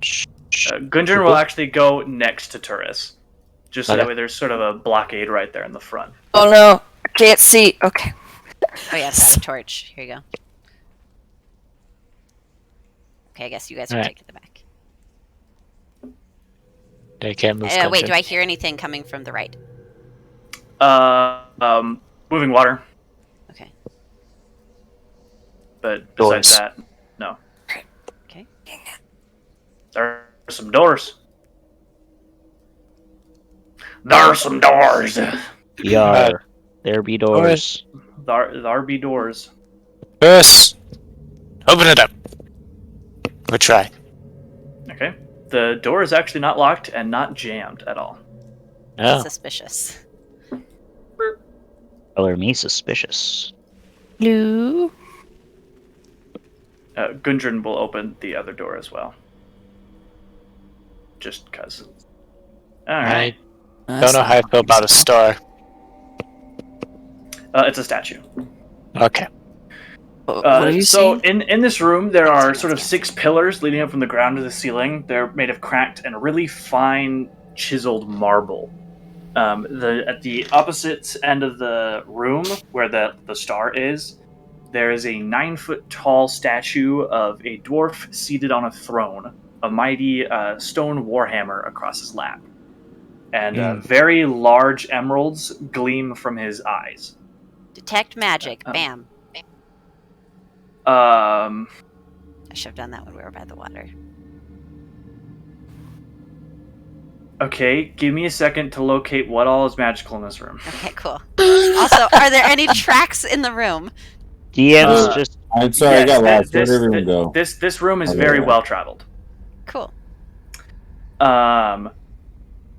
Gundren will actually go next to Turris. Just so that Okay. way there's sort of a blockade right there in the front. Oh no, I can't see. Okay. Oh yeah, I've got a torch. Here you go. Okay, I guess you guys are Alright. taking the back. They can't move. Wait, Gundren. do I hear anything coming from the right? Moving water. Okay. But besides Doors. that, no. Okay. There are some doors. There are some doors. Yar. There be doors. There be doors. Fish, open it up. We'll try. Okay. The door is actually not locked and not jammed at all. Oh. Suspicious. Color me suspicious. Blue. Gundren will open the other door as well. Just cause. Alright. I don't know how I feel about a star. It's a statue. Okay. What are you So seeing? in this room, there are sort of 6 pillars leading up from the ground to the ceiling. They're made of cracked and really fine chiseled marble. At the opposite end of the room, where the star is, there is a 9-foot tall statue of a dwarf seated on a throne, a mighty stone warhammer across his lap, and very large emeralds gleam from his eyes. Detect magic. Bam. Um, I should have done that when we were by the water. Okay, give me a second to locate what all is magical in this room. Okay, cool. Also, are there any tracks in the room? DM's just I'm sorry, I got lost. Where This, did everyone go? this room is Okay, very yeah. well traveled. Cool. Da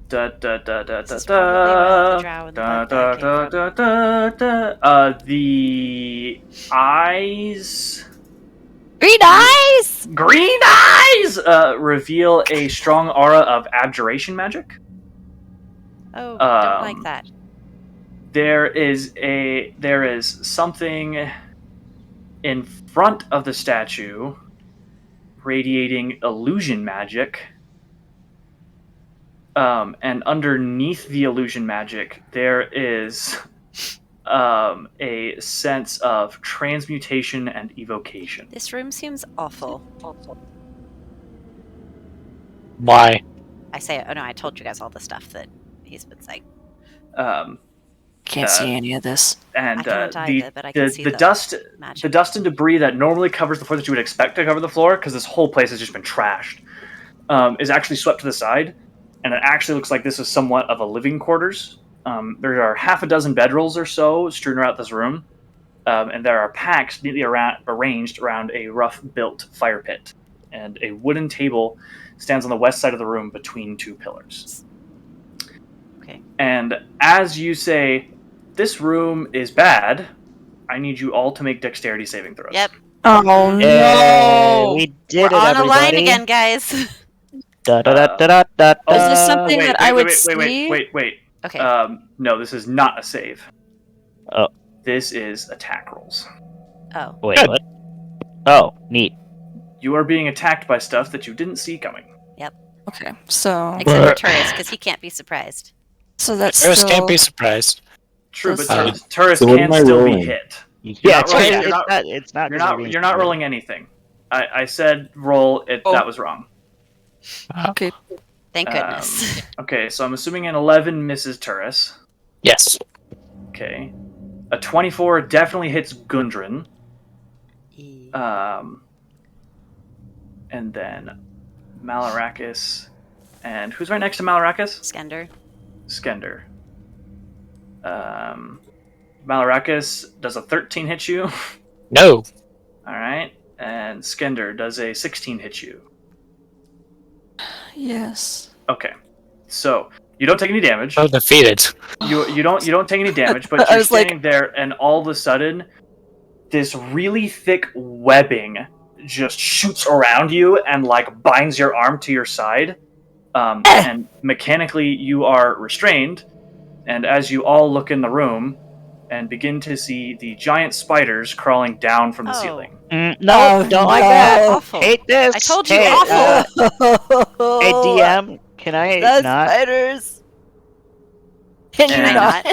da da da da This is probably where the drow and the da bug da guy da came da from. da. The eyes, Green eyes. reveal a strong aura of abjuration magic. Oh, don't like that. There is something in front of the statue radiating illusion magic. And underneath the illusion magic, there is a sense of transmutation and evocation. This room seems awful. Why? I say, oh no, I told you guys all the stuff that he's been saying. Can't see any of this. And I can't either, but I can see the the dust, magic. the dust and debris that normally covers the floor that you would expect to cover the floor, because this whole place has just been trashed, is actually swept to the side, and it actually looks like this is somewhat of a living quarters. There are half a dozen bedrolls or so strewn around this room, and there are packs neatly arranged around a rough-built fire pit, and a wooden table stands on the west side of the room between 2 pillars. Okay. And as you say, this room is bad, I need you all to make dexterity saving throws. Yep. Oh no! Hey, we did We're it, on a line everybody. again, guys. Da, da, da, da, da, da, Oh, Is this da. something that I would see? Wait. Okay. No, this is not a save. Oh. This is attack rolls. Oh. Wait, what? Oh, neat. You are being attacked by stuff that you didn't see coming. Okay, so Except for Turris, because he can't be surprised. that's Turris still. can't be surprised. True, but So- Turris So what can am I still be rolling? hit. Yeah, not rolling- it's you're not. not- It's not. You're not rolling anything. I said roll it. Oh. That was wrong. Okay. Thank goodness. Okay, so I'm assuming an 11 misses Turris. Yes. Okay, a 24 definitely hits Gundren. And then Malarakis, and who's right next to Malarakis? Skender. Skender. Malarakis, does a 13 hit you? No. All right, and Skender, does a 16 hit you? Yes. Okay, so you don't take any damage. Oh, defeated. You don't take any damage, but I you're was like- standing there, and all of a sudden, this really thick webbing just shoots around you and like binds your arm to your side. And mechanically, you are restrained. And as you all look in the room and begin to see the giant spiders crawling down from the Oh. ceiling. No, Oh, don't like no. that. Awful. Hate this. I told you Hey, awful. Hey, DM, can I That's not? spiders. Can you And- not?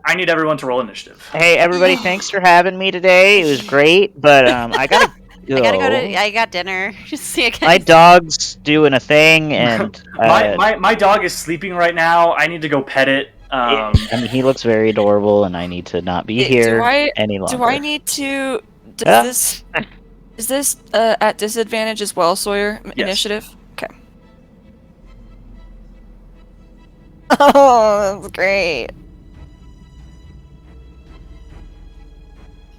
I need everyone to roll initiative. Hey, everybody, thanks for having me today. It was great, but I gotta go. I gotta go to. I got dinner. See you guys. My dog's doing a thing, and My dog is sleeping right now. I need to go pet it. I mean, he looks very adorable, and I need to not be Do here I- any longer. Do I need to? Yeah. Is this at disadvantage as well, Sawyer? Yes. Initiative. Okay. Oh, that's great.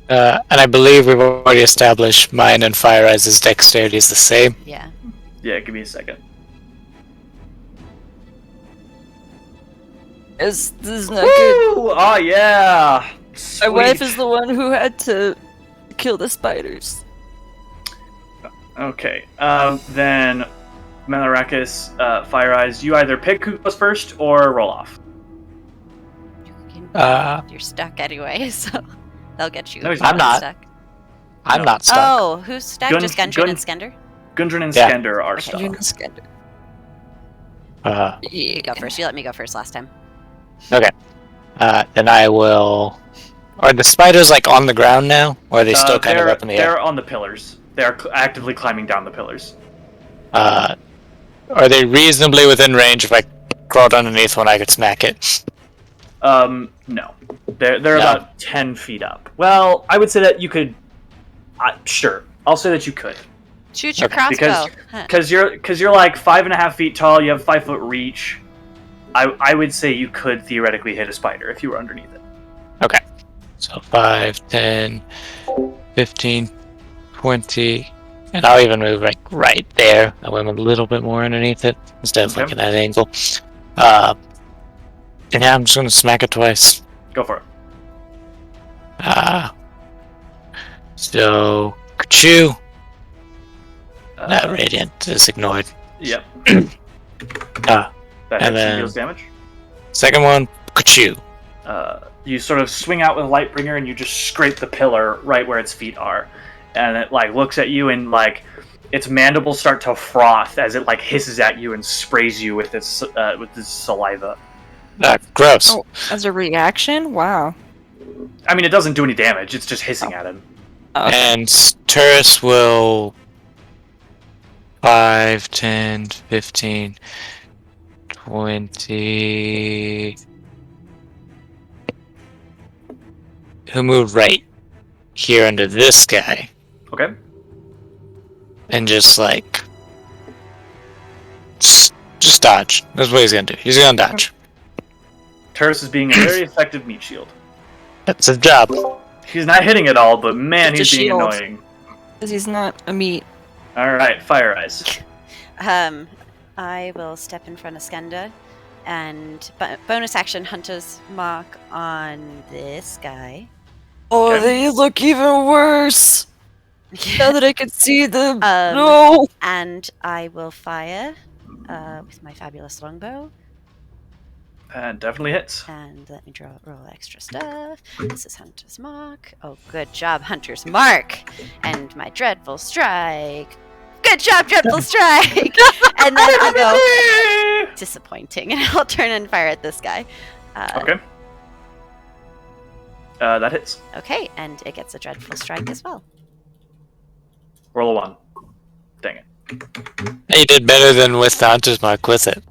And I believe we've already established mine and Fire Eye's dexterity is the same. Yeah. Yeah, give me a second. This is not good. Woo! Oh yeah. My wife Sweet. is the one who had to kill the spiders. Okay. Then Melarakis, Fire Eyes, you either pick who goes first or roll off. You're stuck anyway, so they'll get you. No, he's I'm not. Stuck. I'm No. not stuck. Oh, who's stuck? Just Gundren Gun- and Skender? Gundren and Yeah. Skender are Okay. stuck. You're not scared. You go first. You let me go first last time. Then I will. Are the spiders like on the ground now, or are they still kind of They're- up in the They're air? on the pillars. They're actively climbing down the pillars. Are they reasonably within range? If I crawled underneath one, I could smack it. No. They're No. about 10 feet up. Well, I would say that you could. Sure, I'll say that you could. Shoot your Okay, crossbow. Huh. Because you're like 5.5 feet tall. You have 5 foot reach. I would say you could theoretically hit a spider if you were underneath it. Okay. So 5, 10, 15, 20, and I'll even move like right there. I went a little bit more underneath it instead of Okay. like at that angle. And yeah, I'm just gonna smack it twice. Go for it. So chew. Uh, That radiant is ignored. Yep. Ah, That and hits and then- deals damage. second one, chew. You sort of swing out with Lightbringer and you just scrape the pillar right where its feet are, and it like looks at you and like its mandibles start to froth as it like hisses at you and sprays you with its saliva. Gross. Oh, as a reaction? Wow. I mean, it doesn't do any damage. It's just hissing at him. And Turris will 5, 10, 15, 20. He'll move right here under this guy Okay. and just like just dodge. That's what he's gonna do. He's gonna dodge. Turris is being a very effective meat shield. That's his job. He's not hitting it all, but man, It's a he's being shield. annoying. Because he's not a meat. All right, Fire Eyes. I will step in front of Skenda and bonus action Hunter's Mark on this guy. Oh, Okay. they look even worse. Now that I can see them. Um, No. And I will fire with my fabulous longbow. Definitely hits. And let me roll extra stuff. This is Hunter's Mark. Oh, good job, Hunter's Mark. And my Dreadful Strike. Good job, Dreadful Strike. And then I'll go disappointing, and I'll turn and fire at this guy. Okay. That hits. Okay, and it gets a Dreadful Strike as well. Roll a 1. Dang it. He did better than with the Hunter's Mark with it.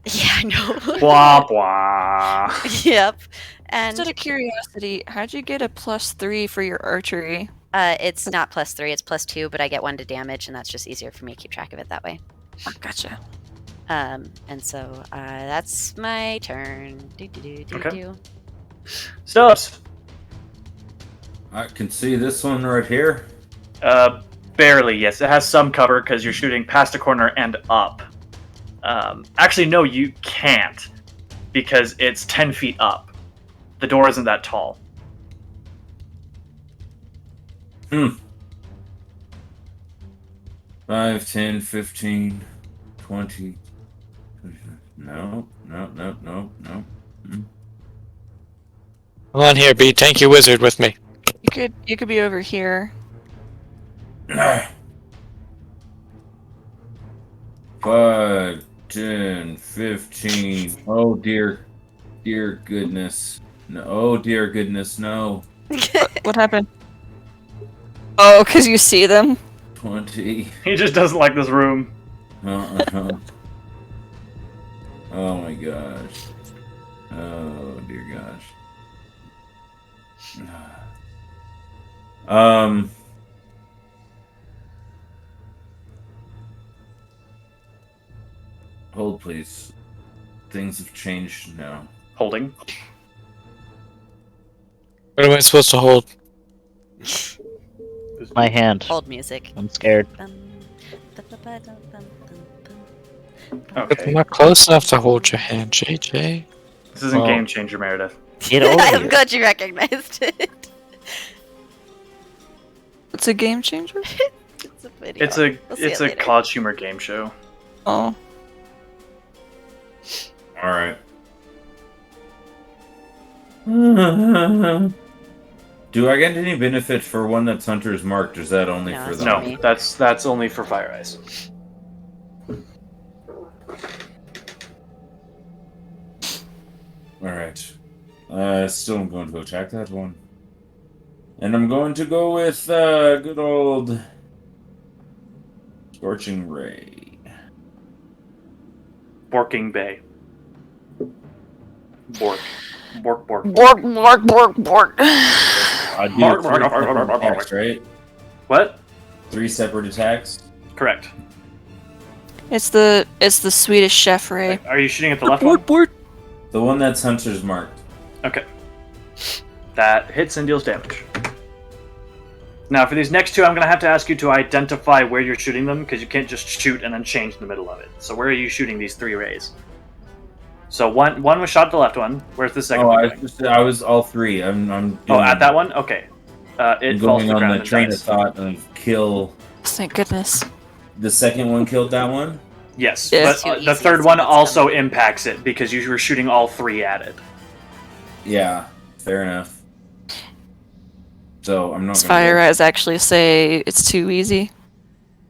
Yeah, I know. Blah blah. Yep. And Just out of curiosity, how'd you get a +3 for your archery? it's not +3, it's +2, but I get 1 to damage, and that's just easier for me to keep track of it that way. Oh, gotcha. And so that's my turn. Okay. Stops. I can see this one right here. Barely, yes. It has some cover because you're shooting past a corner and up. Actually, no, you can't because it's 10 feet up. The door isn't that tall. 5, 10, 15, 20. No. Come on here, be tanky wizard with me. You could be over here. 5, 10, 15. Oh dear goodness. No. Oh dear goodness, no. What happened? Oh, because you see them? 20. He just doesn't like this room. Oh my gosh. Oh dear gosh. Hold please. Things have changed now. Holding. What am I supposed to hold? My hand. Hold music. I'm scared. I'm Okay. not close enough to hold your hand, JJ. This isn't Oh. Game Changer, Meredith. Get over I'm here. glad you recognized it. It's a game changer? It's a video. It's a We'll see it's it a later. college humor game show. Oh. Alright. Do I get any benefit for one that's Hunter's marked, or is that only No, for it's the No, me. that's only for Fire Eyes. Alright. Still I'm going to attack that one. And I'm going to go with good old Scorching Ray. Borking Bay. Bork. Bork. Bork, bork, bork, bork. I do Mark, 3 mark, mark, separate mark, mark, attacks, mark. right? What? 3 separate attacks? Correct. It's the Swedish chef Ray. Are you shooting at the left one? Bork, bork. The one that's Hunter's marked. Okay. That hits and deals damage. Now, for these next two, I'm going to have to ask you to identify where you're shooting them, because you can't just shoot and then change in the middle of it. So where are you shooting these 3 rays? So one was shot at the left one. Where's the second Oh, one going? I was all 3. I'm doing, Oh, at that one? Okay. I'm It falls going to the on ground the and train dies. of thought of kill. Thank goodness. The second one killed that one? Yes, Yeah. but Too easy the third to one see what's also coming. impacts it, because you were shooting all 3 at it. Yeah, fair enough. So I'm not Does gonna Fire go- Eyes actually say it's too easy?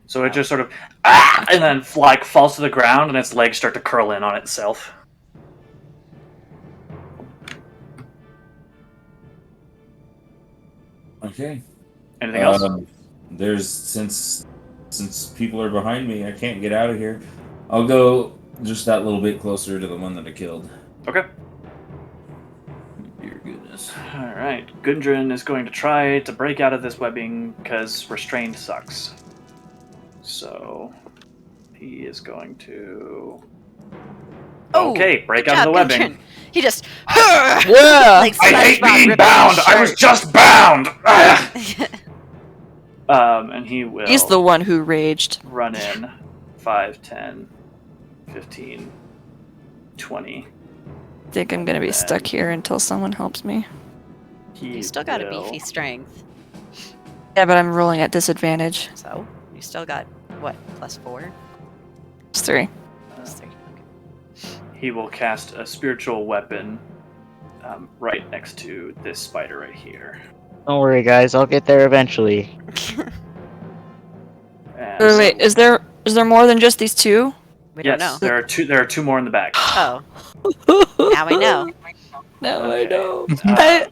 So it just sort of, and then like falls to the ground, and its legs start to curl in on itself. Okay. Anything else? There's since people are behind me, I can't get out of here. I'll go just that little bit closer to the one that I killed. Okay. Dear goodness. All right. Gundren is going to try to break out of this webbing because restrained sucks. So he is going to. Oh, Okay, break good out of the job, webbing. Gundren. He just Yeah. like I hate SpongeBob being ripping bound. his I was shirt. just bound. And he will. He's the one who raged. Run in 5, 10, 15, 20. I think I'm gonna be stuck here until someone helps me. He You still got a will- beefy strength, Yeah, but I'm rolling at disadvantage. so you still got what +4, It's 3. +3. He will cast a spiritual weapon right next to this spider right here. Don't worry, guys. I'll get there eventually. And Wait, is there more than just these 2? We yes, don't know. there are two more in the back. Oh, now we know. Now Okay. I know. Uh,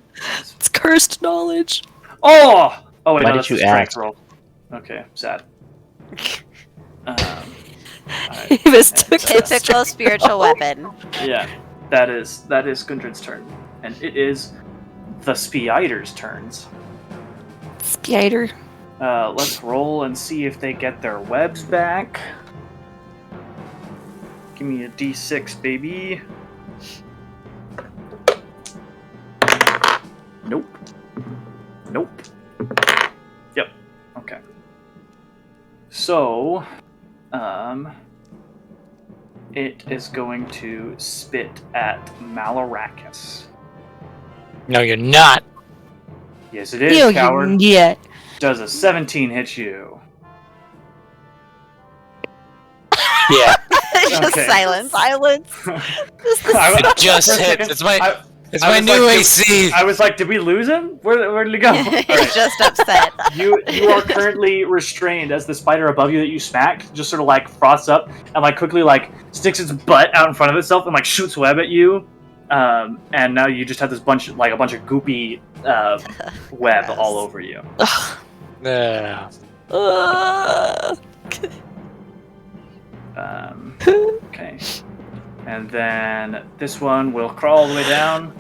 It's cursed knowledge. Oh wait, Why no, did that's you the strength ask? roll. Okay, sad. Alright, He mistook the Typical spiritual weapon. yeah, that is Gundren's turn, and it is the Spider's turns. Spider. Let's roll and see if they get their webs back. Give me a D6, baby. Nope. Yep. Okay. So, it is going to spit at Malarakis. No, you're not. Yes, it is, coward. Yeah. Does a 17 hit you? Yeah, Just Okay. silence. it just hits. It's my I was new like, AC. I was like, did we lose him? Where did he go? All He's right. just upset. You are currently restrained as the spider above you that you smacked just sort of like froths up and like quickly like sticks its butt out in front of itself and like shoots web at you. And now you just have this bunch of goopy web Gross. all over you. Yeah. Okay. And then this one will crawl all the way down.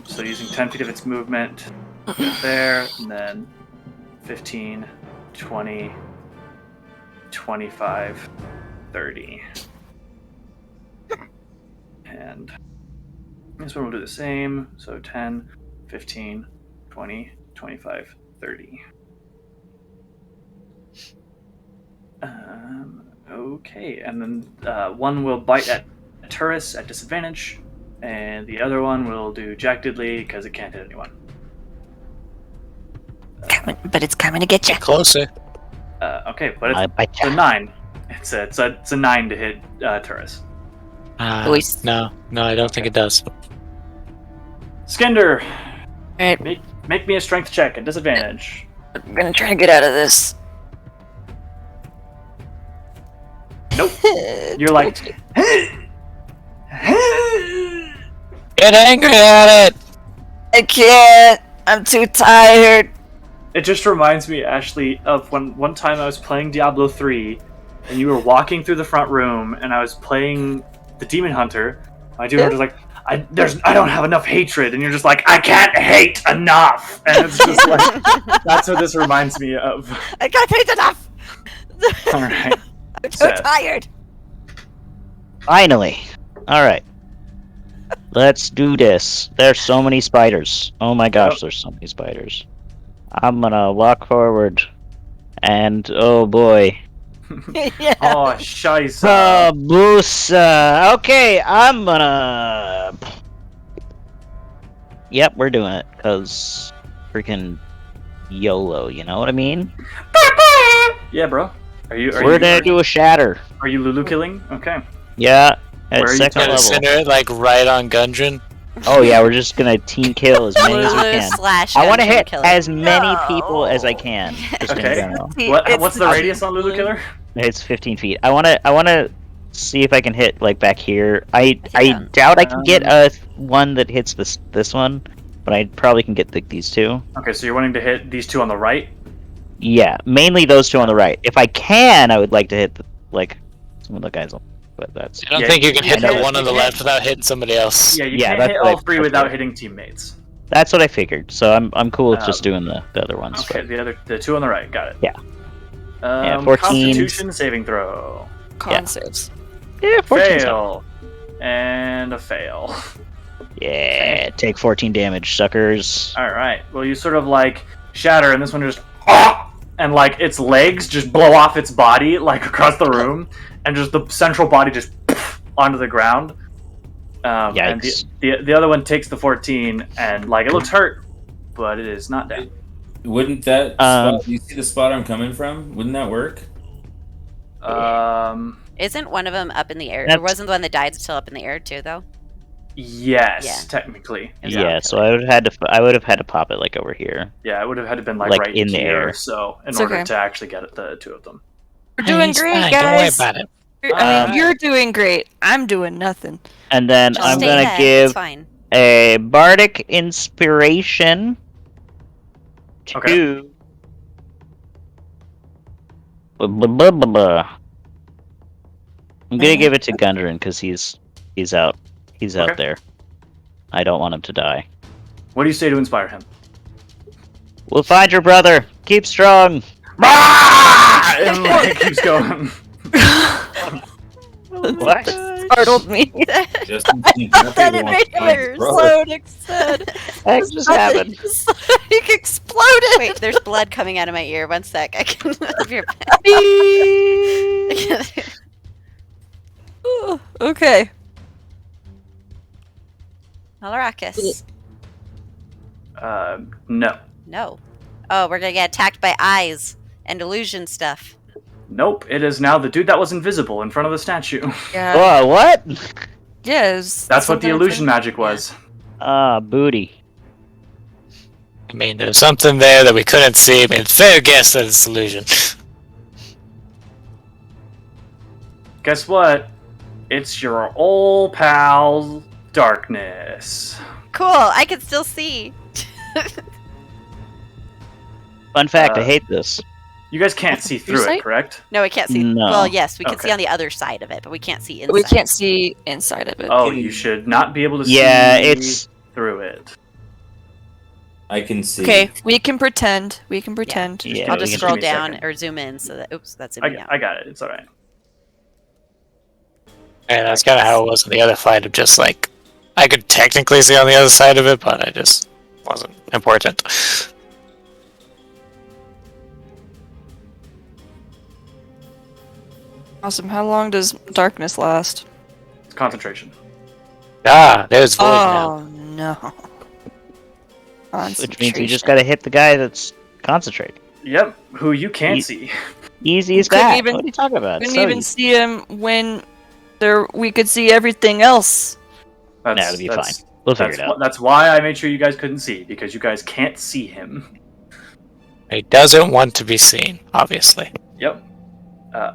So using 10 feet of its movement there, and then 15, 20, 25, 30. And this one will do the same. So 10, 15, 20, 25, 30. Okay, and then one will bite at Turris at disadvantage, and the other one will do Jack Diddley because it can't hit anyone. But it's coming to get you. Get closer. Okay, but it's a 9. It's a 9 to hit Turris. Voice. No, I don't think it does. Skinder, Alright, make me a strength check at disadvantage. I'm gonna try to get out of this. Nope. You're like, Get angry at it. I can't. I'm too tired. it just reminds me, Ashley, of one time I was playing Diablo 3, and you were walking through the front room, and I was playing the Demon Hunter. My Demon Hunter's like, I don't have enough hatred, and you're just like, I can't hate enough, and it's just like, that's what this reminds me of. I can't hate enough. All right. I'm too Seth. tired. Finally. Alright. Let's do this. There's so many spiders. Oh my gosh, Yep. there's so many spiders. I'm gonna walk forward. And, oh boy. Yeah. Oh, scheisse. Boosa. Okay, I'm gonna... Yep, we're doing it. Because freaking YOLO, you know what I mean? Yeah, bro. We're gonna do a shatter. Are you Lulu killing? Okay. Yeah, Where at are you second Got a level. center like right on Gundren. Oh yeah, we're just gonna team kill as many as we can. Slash I want to Gundren hit killer. as many people as I can. Just in Okay. general. What's the radius on Lulu Killer? It's 15 feet. I wanna see if I can hit like back here. I Yeah. doubt I can get a one that hits this one, but I probably can get these two. Okay, so you're wanting to hit these two on the right? Yeah, mainly those two on the right. If I can, I would like to hit some of the guys on. But that's I don't Yeah, think you can you hit the can't- one on the you left can't- without hitting somebody else. Yeah, you Yeah, can't that's hit what all I- three that's without what I- hitting teammates. what I figured. So I'm cool with just doing the other ones. Okay, but- the two on the right, got it. Yeah. Yeah, 14. Constitution saving throw. Con saves. Yeah, 14 's not- Fail. And a fail. Yeah, take 14 damage, suckers. Alright, well you sort of like shatter and this one just and like its legs just blow off its body like across the room and just the central body just onto the ground. And Yikes. the other one takes the 14 and like it looks hurt, but it is not dead. Wouldn't that spot, you see the spot I'm coming from? Wouldn't that work? Isn't one of them up in the air? Or That's- wasn't the one that died still up in the air too, though? Yes, Yeah. technically. Yeah, so I would have had to pop it like over here. Yeah, it would have had to been like, Like, right in the here, air. so in It's order okay. to actually get the two of them. We're doing It's great, fine, Don't worry guys. about it. I mean, you're doing great. I'm doing nothing. And then Just I'm stay gonna ahead, give It's fine. a bardic inspiration to Okay. blah, blah, blah, blah, blah. I'm gonna Uh-huh. give it to Gundren because he's out. He's out Okay. there. I don't want him to die. What do you say to inspire him? We'll find your brother. Keep strong. And like, it keeps going. What? startled me. Just I thought that it made him explode instead. What just happened? He exploded. Wait, there's blood coming out of my ear. One sec. I can have your Okay. Malarakis. No. No. Oh, we're gonna get attacked by eyes and illusion stuff. Nope. It is now the dude that was invisible in front of the statue. Yeah. Oh, what? Yes. That's what the illusion magic was. Ah, booty. I mean, there's something there that we couldn't see. I mean, fair guess that it's illusion. Guess what? It's your old pal, Darkness. Cool. I can still see. Fun fact, I Uh, hate this. You guys can't see through it, sight? correct? No, we can't see. No. Well, yes, we can see Okay. on the other side of it, but we can't see inside. We can't see inside of it. Oh, you should not be able to Yeah, see it's... through it. I can see. Okay, we can pretend. We can pretend. Yeah, I'll we just can- scroll give me a down second. or zoom in so that. Oops, that's zooming out. I got it. It's all right. And that's kind of how it was in the other fight of just like, I could technically see on the other side of it, but I just wasn't important. Awesome. How long does darkness last? It's concentration. Ah, there's void now. Oh no. Which means you just gotta hit the guy that's concentrating. Yep. Who you can't Ye- see. Easy as Couldn't that. even- What are you talking about? Couldn't So even easy. see him when we could see everything else. That's, Nah, it'll be that's- fine. We'll figure That's, it out. that's why I made sure you guys couldn't see, because you guys can't see him. He doesn't want to be seen, obviously. Yep.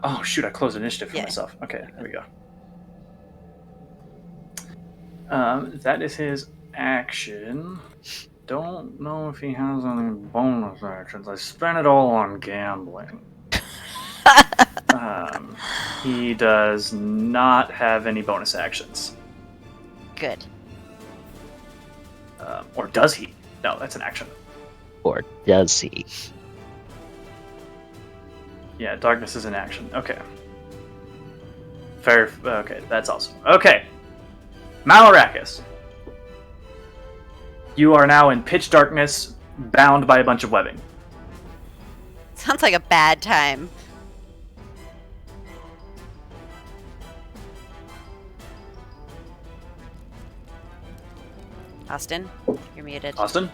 Oh shoot! I closed initiative for Yeah. myself. Okay, there we go. That is his action. Don't know if he has any bonus actions. I spent it all on gambling. He does not have any bonus actions. Good. Or does he? No, that's an action. Or does he? Yeah, darkness is an action. Okay. Fair. Okay, that's awesome. Okay. Malarakis. You are now in pitch darkness, bound by a bunch of webbing. Sounds like a bad time. Austin, you're muted. Austin?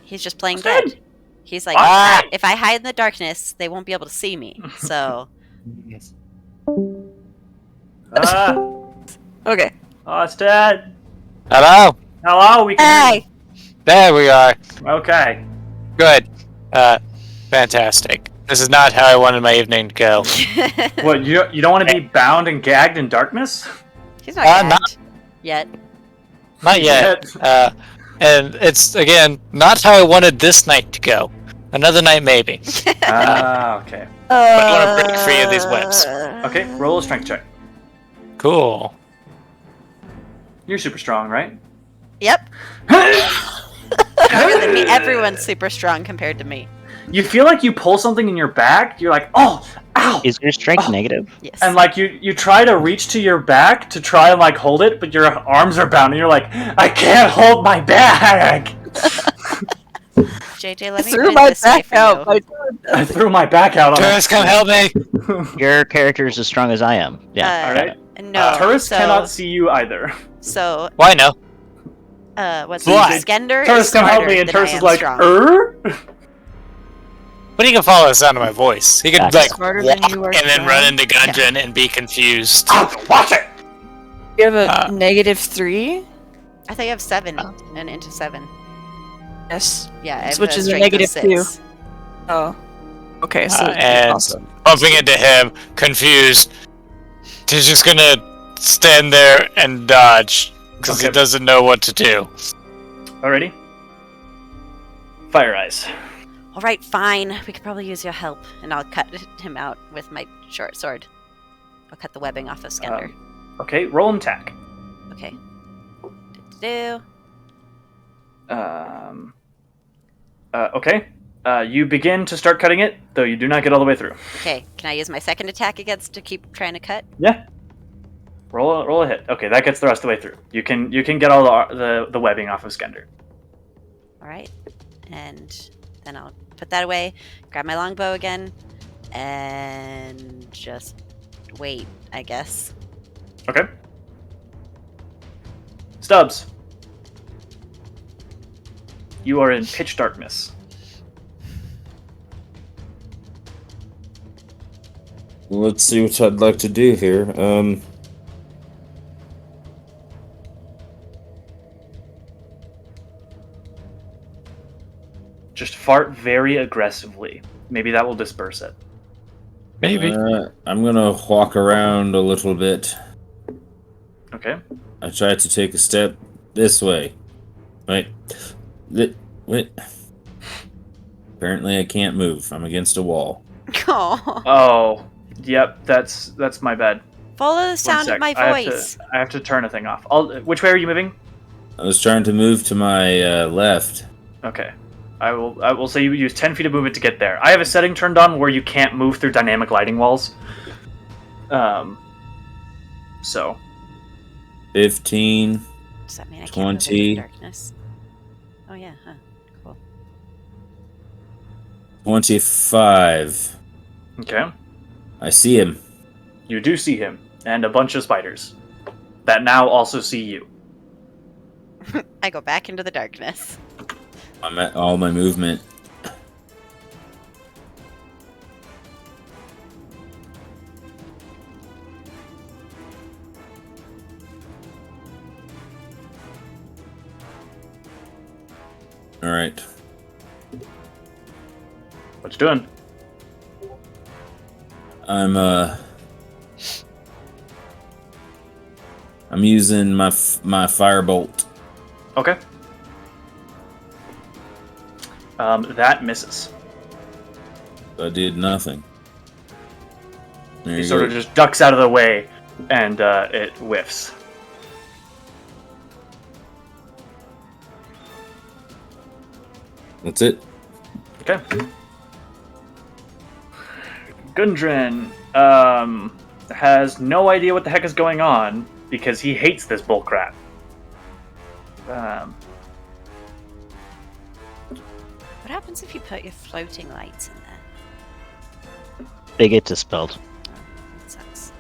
He's just playing Austin! dead. He's like, Ah! if I hide in the darkness, they won't be able to see me. So, Ah! Okay. Austin! Hello? Hello, we can hear Hey. There we are. you. Okay. Good. Fantastic. This is not how I wanted my evening to go. What, you don't want to be bound and gagged in darkness? he's not not- gagged yet. Not yet. And it's, again, not how I wanted this night to go. Another night, maybe. Ah, okay. But I want to break free of these webs. Okay, roll a strength check. Cool. You're super strong, right? Yep. Better than me. Everyone's super strong compared to me. You feel like you pull something in your back, you're like, oh, ow! Is your strength Oh. negative? Yes. And like you try to reach to your back to try and like hold it, but your arms are bound and you're like, I can't hold my bag! JJ, let me Threw put it my this way back for out. you. by doing that. I threw my back out on Tourist, come help me! Your character is as strong as I am. Yeah. Alright. No. Tourists so, cannot see you either. So, Why no? what's What? Skender Tourists is come help smarter me, and than I Tourist is am like, strong. But he can follow the sound of my voice. He could, That's like, smarter walk than you are and then strong. run into Gundren and be confused. Watch it! You have a Uh, -3? I think I have 7 and into 7. Yes. Yeah, I have Which a is a strength of -2. 6. Oh. Okay, so And awesome. bumping into him, confused. He's just gonna stand there and dodge because he Okay. doesn't know what to do. Alrighty. Fire Eyes. All right, fine. We could probably use your help, and I'll cut him out with my short sword. I'll cut the webbing off of Skender. Okay, roll and attack. Okay. Do. Okay. You begin to start cutting it, though you do not get all the way through. Okay, can I use my second attack against to keep trying to cut? Yeah. Roll a hit. Okay, that gets the rest of the way through. You can get all the webbing off of Skender. All right, and then I'll put that away, grab my longbow again, and just wait, I guess. Okay. Stubbs. You are in pitch darkness. Let's see what I'd like to do here. Just fart very aggressively. Maybe that will disperse it. Maybe. I'm gonna walk around a little bit. Okay. I try to take a step this way. Wait. Wait. Apparently I can't move. I'm against a wall. Oh, Oh, yep. That's my bad. follow the One sound sec. of my I voice. have to turn a thing off. Which way are you moving? I was trying to move to my left. Okay. I will say you use 10 feet of movement to get there. I have a setting turned on where you can't move through dynamic lighting walls. So 15. Does that mean I can't move into 20. the darkness? Oh yeah, huh? Cool. 25. okay. I see him. You do see him and a bunch of spiders that now also see you. I go back into the darkness. I'm at all my movement. All right. What you doing? I'm using my firebolt. Okay. That misses. I did nothing. There He you sort go. of just ducks out of the way, and it whiffs. That's it. Okay. Gundren has no idea what the heck is going on because he hates this bullcrap. What happens if you put your floating lights in there? They get dispelled. Oh, that sucks.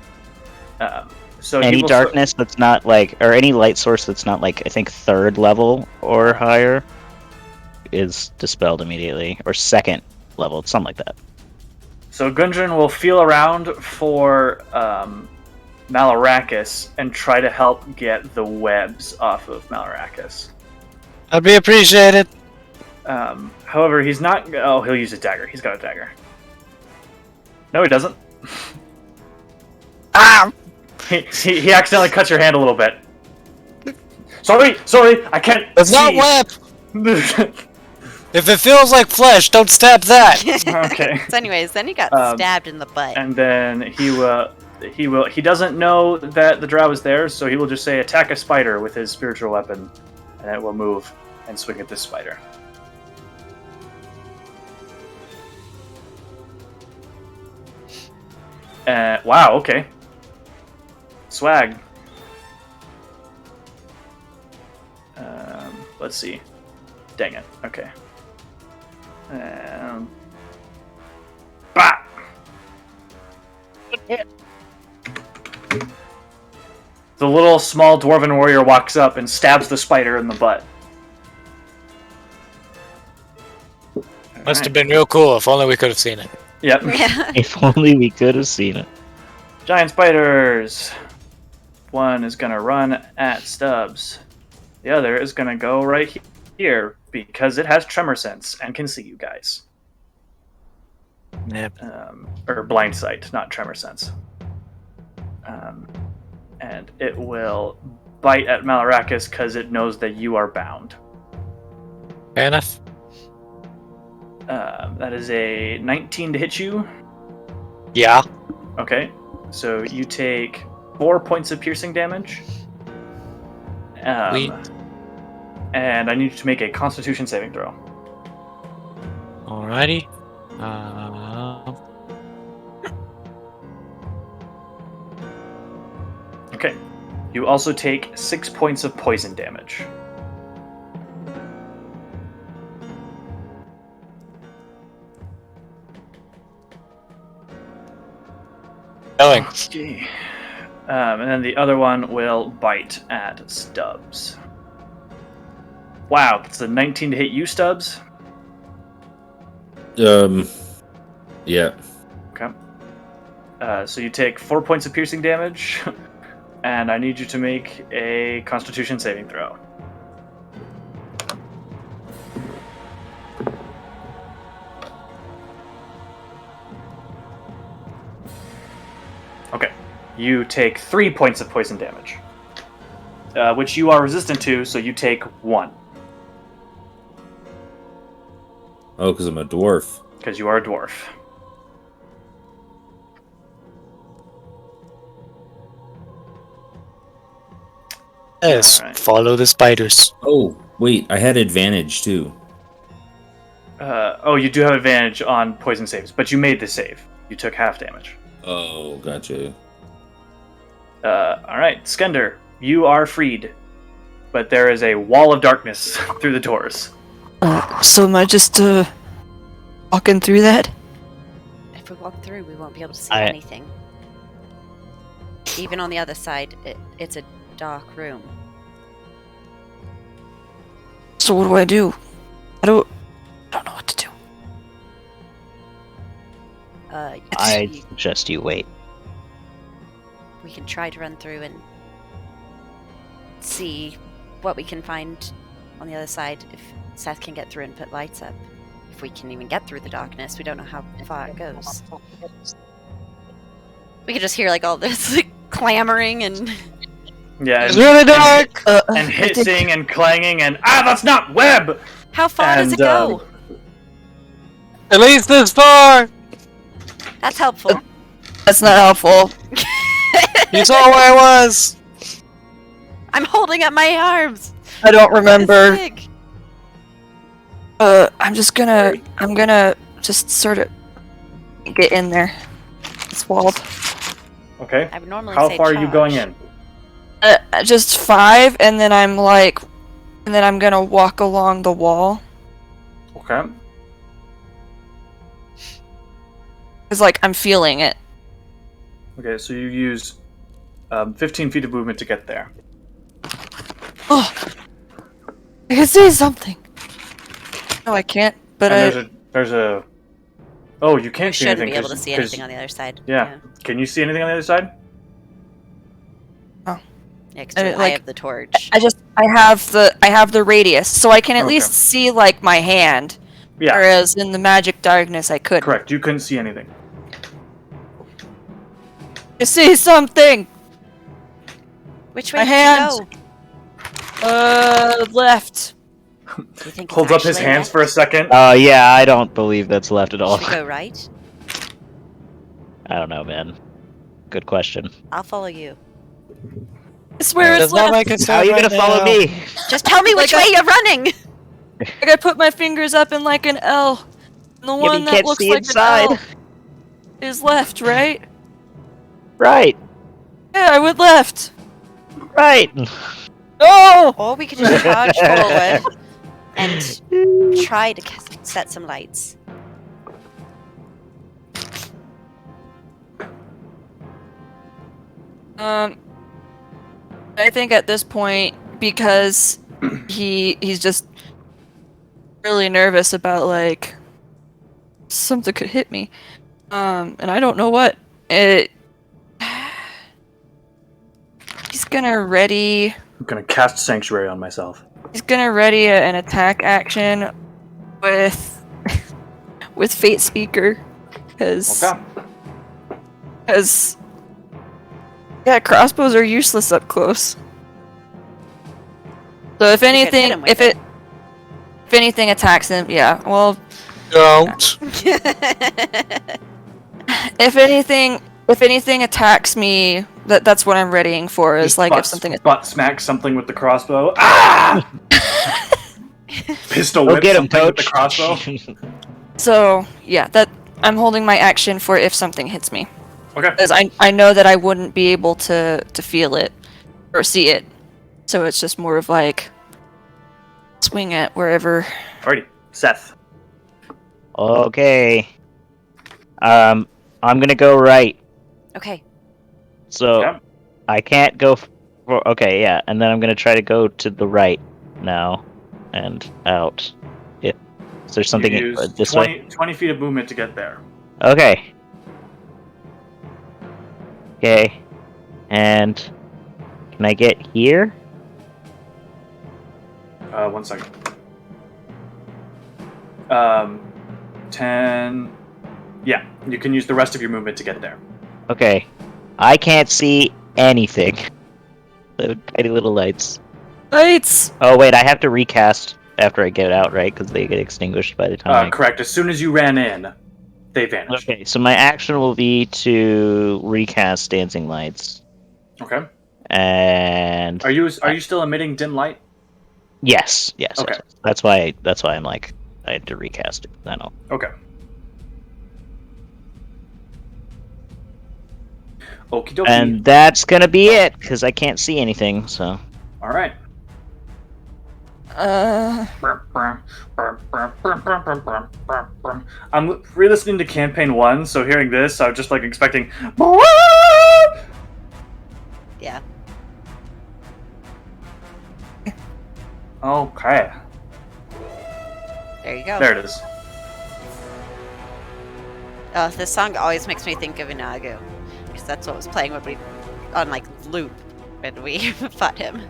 So he Any will darkness that's not like, or any light source that's not like, I think 3rd level or higher is dispelled immediately, or 2nd level, something like that. So Gundren will feel around for Malarakis and try to help get the webs off of Malarakis. That'd be appreciated. However, he's not... Oh, he'll use a dagger. He's got a dagger. No, he doesn't. Ah! He accidentally cuts your hand a little bit. Sorry, I can't It's not see. web! If it feels like flesh, don't stab that! Okay. So anyways, then he got stabbed in the butt. And then he doesn't know that the drow is there, so he will just say attack a spider with his spiritual weapon, and it will move and swing at this spider. Wow, okay. Swag. Let's see. Dang it. Okay. Bah! The little small dwarven warrior walks up and stabs the spider in the butt. Must have been real cool, if only we could have seen it. Yep. Yeah. If only we could have seen it. Giant spiders. One is gonna run at Stubbs. The other is gonna go right here because it has tremor sense and can see you guys. Yep. Or blind sight, not tremor sense. And it will bite at Malarakis because it knows that you are bound. Fair enough. That is a 19 to hit you. Yeah. Okay, so you take 4 points of piercing damage. Sweet. And I need you to make a Constitution saving throw. Alrighty. Okay. You also take 6 points of poison damage. Going. Okay. And then the other one will bite at Stubbs. Wow, it's a 19 to hit you, Stubbs. Yeah. Okay. So you take 4 points of piercing damage, and I need you to make a Constitution saving throw. Okay. You take 3 points of poison damage, which you are resistant to, so you take 1, Oh, because I'm a dwarf. because you are a dwarf. Yes. Alright. Follow the spiders. Oh, wait, I had advantage too. You do have advantage on poison saves, but you made the save. You took half damage. Oh, gotcha. Alright, Skender, you are freed, but there is a wall of darkness through the doors. So am I just walking through that? If we walk through, we won't be able to see I- anything. Even on the other side, it's a dark room. So what do I do? I don't know what to do. I suggest you wait. We can try to run through and see what we can find on the other side. If Seth can get through and put lights up. If we can even get through the darkness, we don't know how far it goes. We could just hear like all this like, clamoring and Yeah, It's and, really dark! and hissing and clanging and that's not web! how far does it And, go? At least this far! That's helpful. That's not helpful. You saw where I was! I'm holding up my arms. I don't It's remember. big. I'm gonna just sort of get in there. It's walled. Okay. I would normally How say far are you going charge. in? Just 5, and then I'm gonna walk along the wall. Okay. Cause like I'm feeling it. Okay, so you use 15 feet of movement to get there. Oh, I can see something. No, I can't. But And there's a. Oh, you can't We see shouldn't anything. be able to 'cause- see 'cause- anything on the other side. Yeah. Can you see anything on the other side? Yeah, 'cause I I like- have the torch. I have the radius, so I can at Okay. least see like my hand. Yeah. Whereas in the magic darkness, I couldn't. Correct. You couldn't see anything. I see something. Which my way did hand. you go? Left. Do you think it's Holds up his actually hands left? for a second. Yeah, I don't believe that's left at all. Should we go right? I don't know, man. Good question. I'll follow you. I swear it's That's not left. my How concern are you right gonna follow now. me? Just tell me which Like way you're running! Like I put my fingers up in like an L. And the but one you that can't looks see like inside. an L is left, right? Right, Yeah, I went left. right. Oh! Or we could just charge forward and try to set some lights. I think at this point, because he's just really nervous about like something could hit me, and I don't know what. He's gonna ready. I'm gonna cast Sanctuary on myself. He's gonna ready an attack action with with Fate Speaker, because Okay. yeah, crossbows are useless up close. So if could hit anything, him with if anything attacks him, yeah. Well, Don't. if anything attacks me, that's what I'm readying for. Is Just like butt, if something. butt smack something with the crossbow. Ah! Pistol Go whip get him, something with the coach. crossbow. So, yeah, that I'm holding my action for if something hits me. Okay. Because I know that I wouldn't be able to feel it or see it. So it's just more of like swing at wherever. Alrighty. Seth. Okay. I'm gonna go right. Okay. So Okay. I can't go for. Okay, yeah, and then I'm gonna try to go to the right now and out. If is there something You use this 20, way? 20 feet of movement to get there. Okay. Okay. And can I get here? 1 second. 10. Yeah, you can use the rest of your movement to get there. Okay. I can't see anything. The tiny little lights. Lights! Oh wait, I have to recast after I get out, right? Because they get extinguished by the time. Correct. As soon as you ran in, they vanished. Okay, so my action will be to recast dancing lights, Okay. and Are you still emitting dim light? yes. Okay. Yes. That's why I'm like I had to recast it. I know. Okay. Okie dokie. And that's gonna be it because I can't see anything. So All right. I'm re-listening to campaign 1, so hearing this, I was just like expecting. Yeah. Okay. There you go. There it is. Oh, this song always makes me think of Inagu, because that's what was playing when we on like loop when we fought him.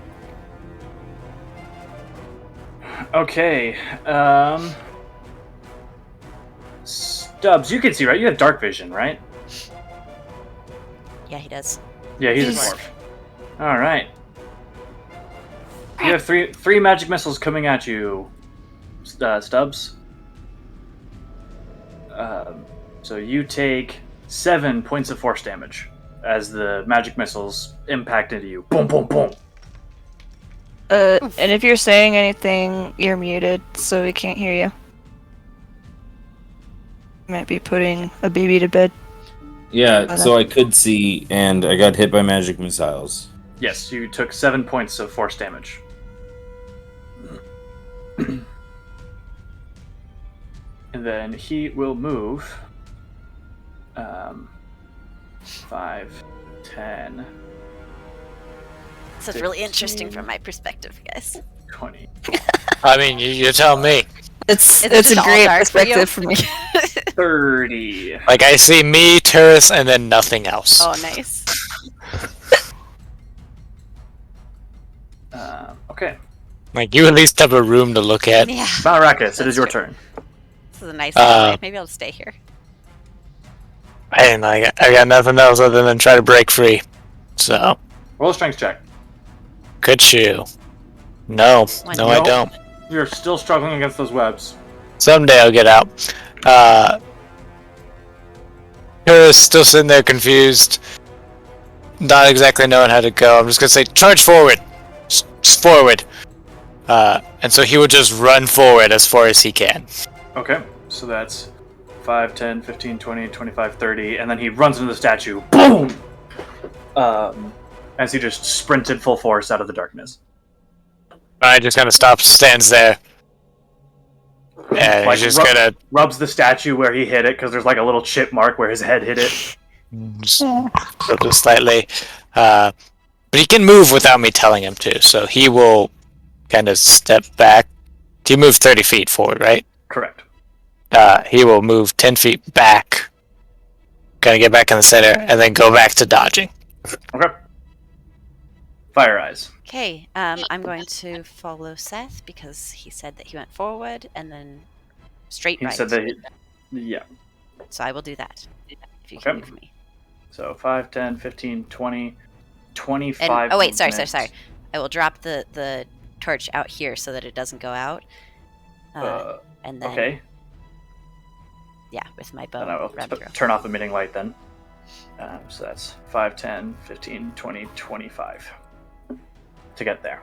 Okay. Stubbs, you can see, right? You have dark vision, right? Yeah, he does. Yeah, he's a He's- dwarf. All right. You have three magic missiles coming at you, Stubbs. So you take 7 points of force damage as the magic missiles impact into you. Boom, boom, boom. And if you're saying anything, you're muted, so we can't hear you. Might be putting a baby to bed. Yeah, so I could see, and I got hit by magic missiles. Yes, you took 7 points of force damage. And then he will move 5, 10, This is really interesting 15. from my perspective, guys. 20. I mean, you tell me. It's Is it a just all great dark for you? perspective for me. 30. Like, I see me, Turris, and then nothing else. Oh, nice. Okay. Like, you at least have a room to look at. Yeah. Balrakis, it is your That's true. turn. This is a nice hallway. Maybe I'll stay here. And I got nothing else other than try to break free. So, Roll a strength check. could you? No, One. no, I Nope. don't. You're still struggling against those webs. Someday I'll get out. Turris still sitting there confused, not exactly knowing how to go. I'm just gonna say, charge forward! Just forward! And so he will just run forward as far as he can. Okay, so that's 5, 10, 15, 20, 25, 30, and then he runs into the statue. Boom! As he just sprinted full force out of the darkness. I just kind of stops, stands there. And Like, he's just gonna rubs the statue where he hit it, because there's like a little chip mark where his head hit it. just slightly. But he can move without me telling him to, so he will kind of step back. He moved 30 feet forward, right? Correct. He will move 10 feet back, kind of get back in the center, and then go back to dodging. Okay. Fire Eyes. Okay, I'm going to follow Seth because he said that he went forward and then straight He right. said that yeah. So I will do that. If you can Okay. move me. So 5, 10, 15, 20, 25. And, oh wait, sorry. movement. I will drop the torch out here so that it doesn't go out. And then Okay. yeah, with my bow. Then I will run through. turn off emitting light then. So that's 5, 10, 15, 20, 25. To get there.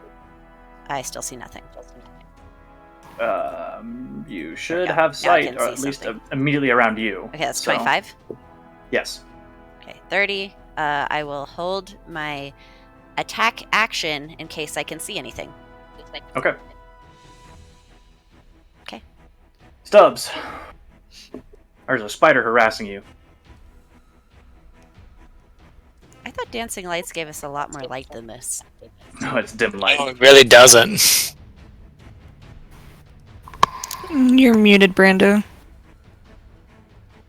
I still see nothing. You should Now- have now I sight, can or see at least something. immediately around you. Okay, that's So- 25. Yes. Okay, 30. I will hold my attack action in case I can see anything. Okay. Okay. Stubbs. There's a spider harassing you. I thought dancing lights gave us a lot more light than this. No, it's dim light. No, it really doesn't. You're muted, Brando.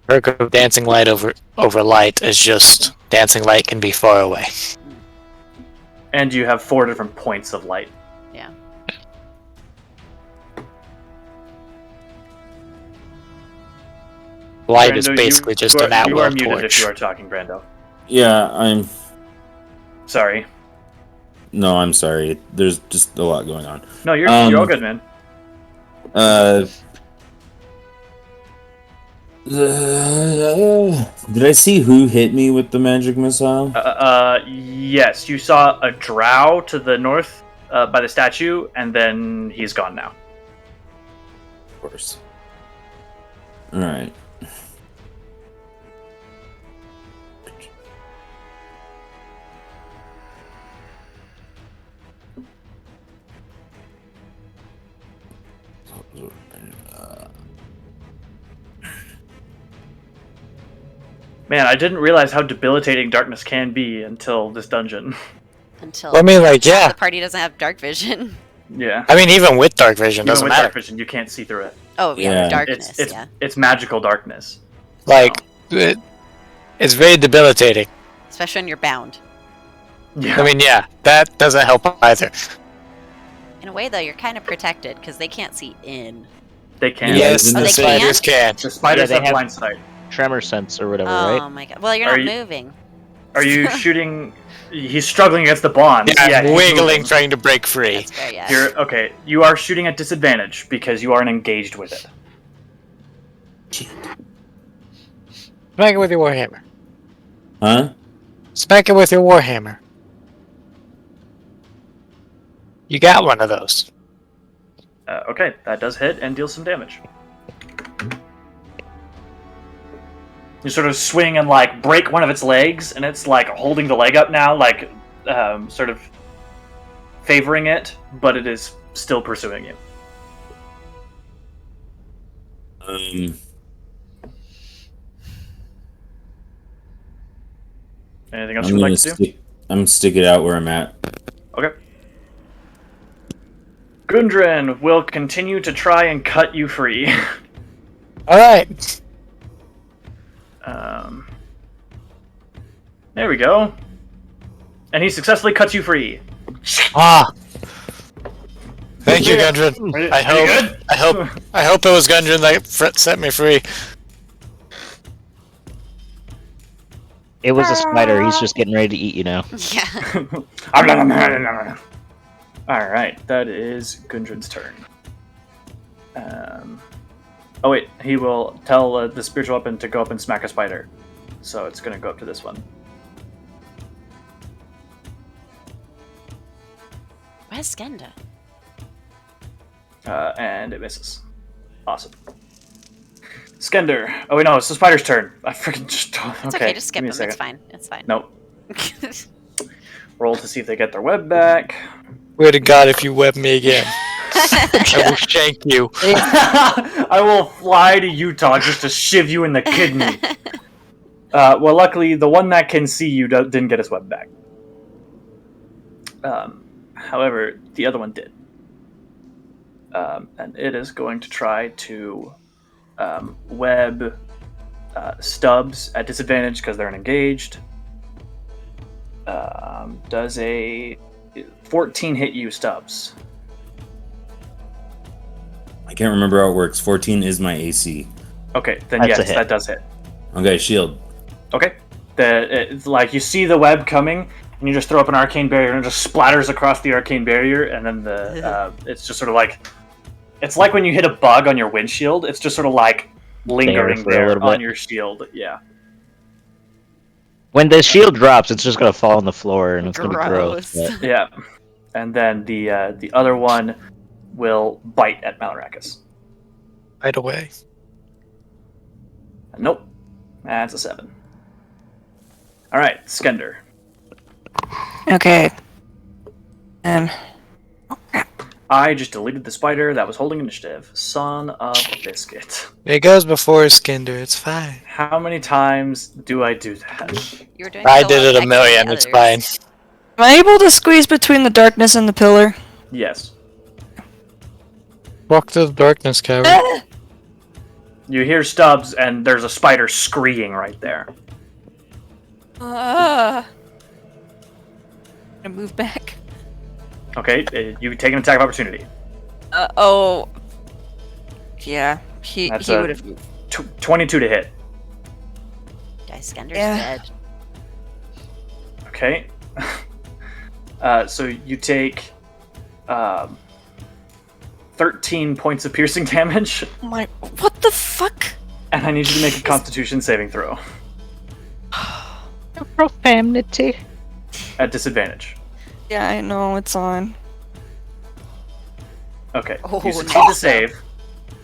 Perk of dancing light over light is just dancing light can be far away. And you have 4 different points of light. Yeah. Light is Brando, basically just you are, an at You will are muted if torch. you are talking, Brando. Yeah, I'm. Sorry. No, I'm sorry. There's just a lot going on. No, you're all good, man. Did I see who hit me with the magic missile? Yes, you saw a drow to the north by the statue, and then he's gone now. Of course. All right. Man, I didn't realize how debilitating darkness can be until this dungeon. Until I mean, like, yeah. the party doesn't have dark vision. Yeah. I mean, even with dark vision, Even doesn't with matter. dark vision, you can't see through it. Oh, yeah, Yeah. the darkness, It's yeah. it's magical darkness. Like, it's very debilitating. Especially when you're bound. Yeah. I mean, yeah, that doesn't help either. In a way, though, you're kind of protected because they can't see in. they can. Yes, Oh, the they spiders can. The spiders Yeah, they have have- blind sight. Tremor sense or whatever, Oh right? my god. Well, you're Are not you- moving. Are you shooting? He's struggling against the bonds. Yeah, he's wiggling, moving. trying to break free. That's fair, yeah. You're okay. You are shooting at disadvantage because you aren't engaged with it. Smack it with your warhammer. Huh? Smack it with your warhammer. You got one of those. Okay, that does hit and deals some damage. You sort of swing and like break one of its legs, and it's like holding the leg up now, like sort of favoring it, but it is still pursuing you. Anything else I'm you would gonna like to do? stick it out where I'm at. Okay. Gundren will continue to try and cut you free. Alright. There we go. And he successfully cuts you free. Ah. Thank you, Gundren. Are you I good? I hope it was Gundren that set me free. It was a spider. He's just getting ready to eat you now. Yeah. Alright, that is Gundren's turn. Oh wait, he will tell the spiritual weapon to go up and smack a spider. So it's going to go up to this one. Where's Skenda? And it misses. Awesome. Skender. Oh wait, no, it's the spider's turn. I freaking just... It's okay, just skip give me them. a It's second. fine. It's fine. Nope. Roll to see if they get their web back. Swear to God, if you web me again, I will shank you. I will fly to Utah just to shiv you in the kidney. Well, luckily, the one that can see you didn't get his web back. However, the other one did. And it is going to try to web Stubbs at disadvantage because they're engaged. Does a 14 hit you, Stubbs? I can't remember how it works. 14 is my AC. Okay, then That's a yes, hit. that does hit. Okay, shield. Okay. It's like you see the web coming, and you just throw up an arcane barrier, and it just splatters across the arcane barrier, and then it's just sort of like it's like when you hit a bug on your windshield. It's just sort of like lingering for a there little on bit. your shield. Yeah. When the shield drops, it's just gonna fall on the floor and it's gonna be gross. Gross. but- Yeah. And then the other one will bite at Malrakis. Right away. Nope. That's a 7. Alright, Skender. Okay. I just deleted the spider that was holding initiative. Son of a biscuit. It goes before Skinder, it's fine. How many times do I do that? You're doing I so did well it a next to the million, it's others. fine. Am I able to squeeze between the darkness and the pillar? Yes. Walk through the darkness, coward. Ah! You hear Stubbs, and there's a spider screeing right there. I'm gonna move back. Okay, you take an attack of opportunity. Oh. Yeah, he That's would have. 22 to hit. Guys, Skender's Yeah. dead. Okay. So you take 13 points of piercing damage, What the fuck? and I need you to make a Constitution saving throw Profanity. at disadvantage. Yeah, I know it's on. Okay, Oh, you succeed no. the save,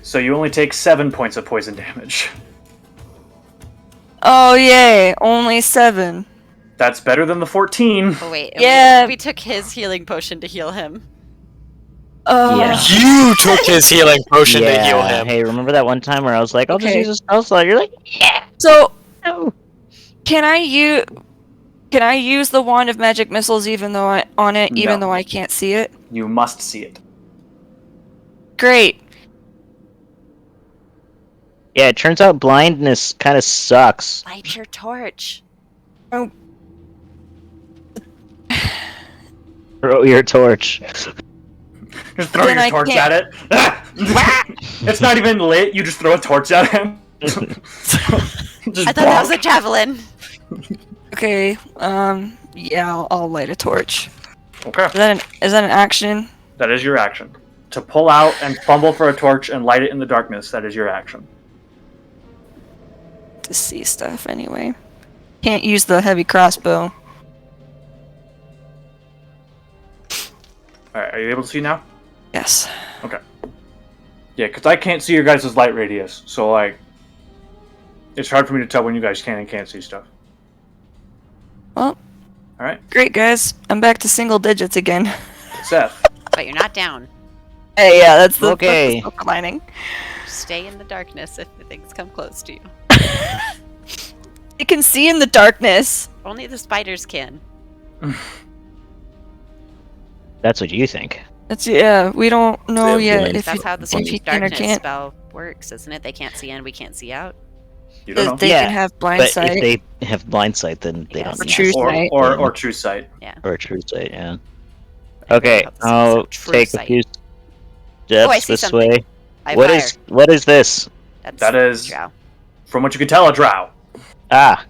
so you only take 7 points of poison damage. Oh yay! Only 7. That's better than the 14. Oh wait, Yeah. we took his healing potion to heal him. Yeah. You took his healing potion to heal him. Hey, remember that one time where I was like, I'll just Okay. use a spell slot? You're like, yeah. So No. can I use the wand of magic missiles even though No. though I can't see it? You must see it. Great. Yeah, it turns out blindness kind of sucks. Light your torch. Throw your torch. Just throw Then your I torch can't- at it. It's not even lit, you just throw a torch at him. Just I thought that was a javelin. Okay. Yeah, I'll light a torch. Okay. Is that an action? That is your action. To pull out and fumble for a torch and light it in the darkness, that is your action. To see stuff anyway. Can't use the heavy crossbow. Alright, are you able to see now? Yes. Okay. Yeah, because I can't see your guys' light radius, so, like, it's hard for me to tell when you guys can and can't see stuff. Well. Alright. Great, guys. I'm back to single digits again. Seth. But you're not down. Hey, yeah, that's the Okay. silver lining. Stay in the darkness if the things come close to you. You can see in the darkness. Only the spiders can. That's what you think. We don't know Yeah, yet blind. if That's you, how the if you sweet can or darkness can't. spell works, isn't it? They can't see in, we can't see out. You don't know. They Yeah, can have blind But sight. if they have blind sight, then they Yeah. don't Or need true to. sight. Or true sight. Or true sight, yeah. I Okay, forgot the I'll specific true take a sight. few Oh, I steps see this something. way. I What fire. what is this? That's That is- drow. From what you can tell, a drow. Ah,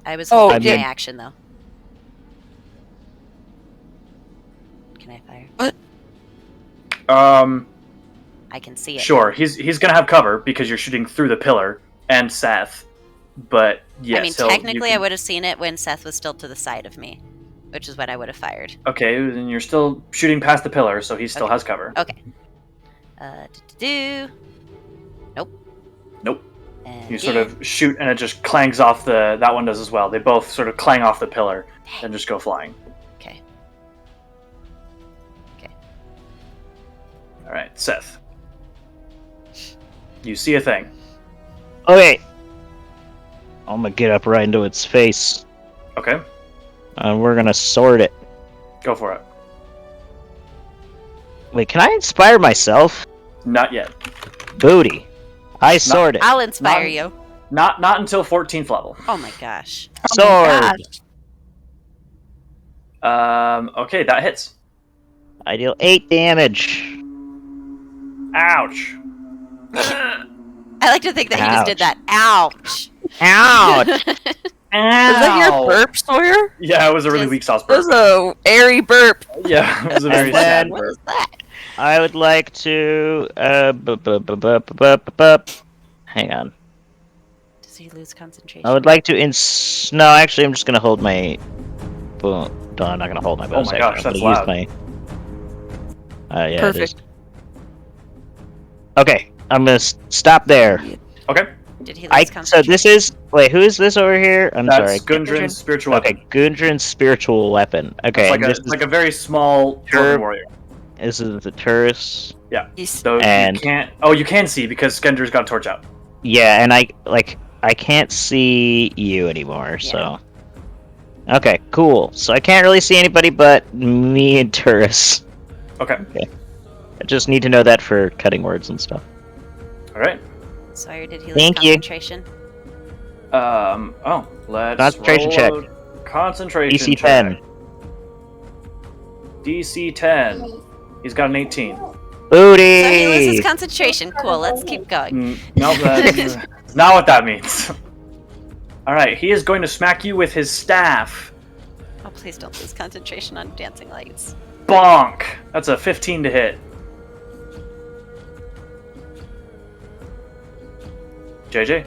I was Oh, holding yeah. my action though. Can I fire? I can see it. Sure. He's gonna have cover because you're shooting through the pillar and Seth. But yes, I mean, technically, I would have seen it when Seth was still to the side of me, which is when I would have fired. Okay, then you're still shooting past the pillar, so he still Okay. has cover. Okay. Nope. And You sort of shoot, and it just clangs off the. That one does as well. They both sort of clang off the pillar and just go flying. Okay. All right, Seth. You see a thing. okay. I'm gonna get up right into its face, Okay, and we're gonna sword it. go for it. Wait, can I inspire myself? Not yet. Booty. I sword it. I'll inspire Not- you. Not until 14th level. Oh my gosh. Sword. Okay, that hits. I deal 8 damage. Ouch. I like to think that he just did that. Ouch. Ouch! Was that your burp, Sawyer? Yeah, it was a really Just- weak sauce That was burp. a airy burp. Yeah, it was a very And then- sad What burp. is that? I would like to. Hang on. Does he lose concentration? I would like to No, actually, I'm just gonna hold my. No, I'm not gonna hold my bonus my action. gosh, I'm that's gonna loud. use Yeah, Perfect. it is. Okay, I'm gonna stop there. Okay, Did he So lose concentration? this is wait, who is this over here? I'm that's sorry. Gundren's spiritual weapon. Okay, Gundren's spiritual weapon. Okay, and It's like a very small dwarven warrior. this is the Turris. So And- you can't. Oh, you can see because Gundren's got a torch out. Yeah, and I can't see you anymore. So. Okay, cool. So I can't really see anybody but me and Turris. Okay. I just need to know that for cutting words and stuff. All right. Sawyer, did he lose Thank you. concentration? Oh, let's Concentration check. roll a concentration DC check. 10. DC 10. He's got an 18. Booty! So he loses concentration. Cool, let's keep going. No, that's not what that means. All right, he is going to smack you with his staff. Oh, please don't lose concentration on dancing lights. Bonk. That's a 15 to hit. JJ,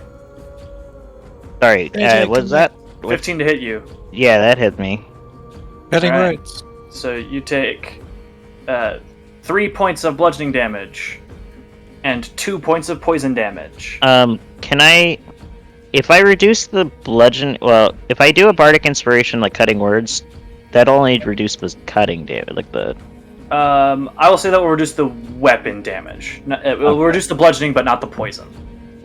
Sorry, what's that? 15 to hit you. Yeah, that hit me. Cutting Alright. words. So you take 3 points of bludgeoning damage and 2 points of poison damage. Can I... If I reduce the bludgeon... Well, if I do a bardic inspiration like cutting words, that'll only reduce the cutting damage, like the... I will say that will reduce the weapon damage. It will reduce the bludgeoning, but not the poison.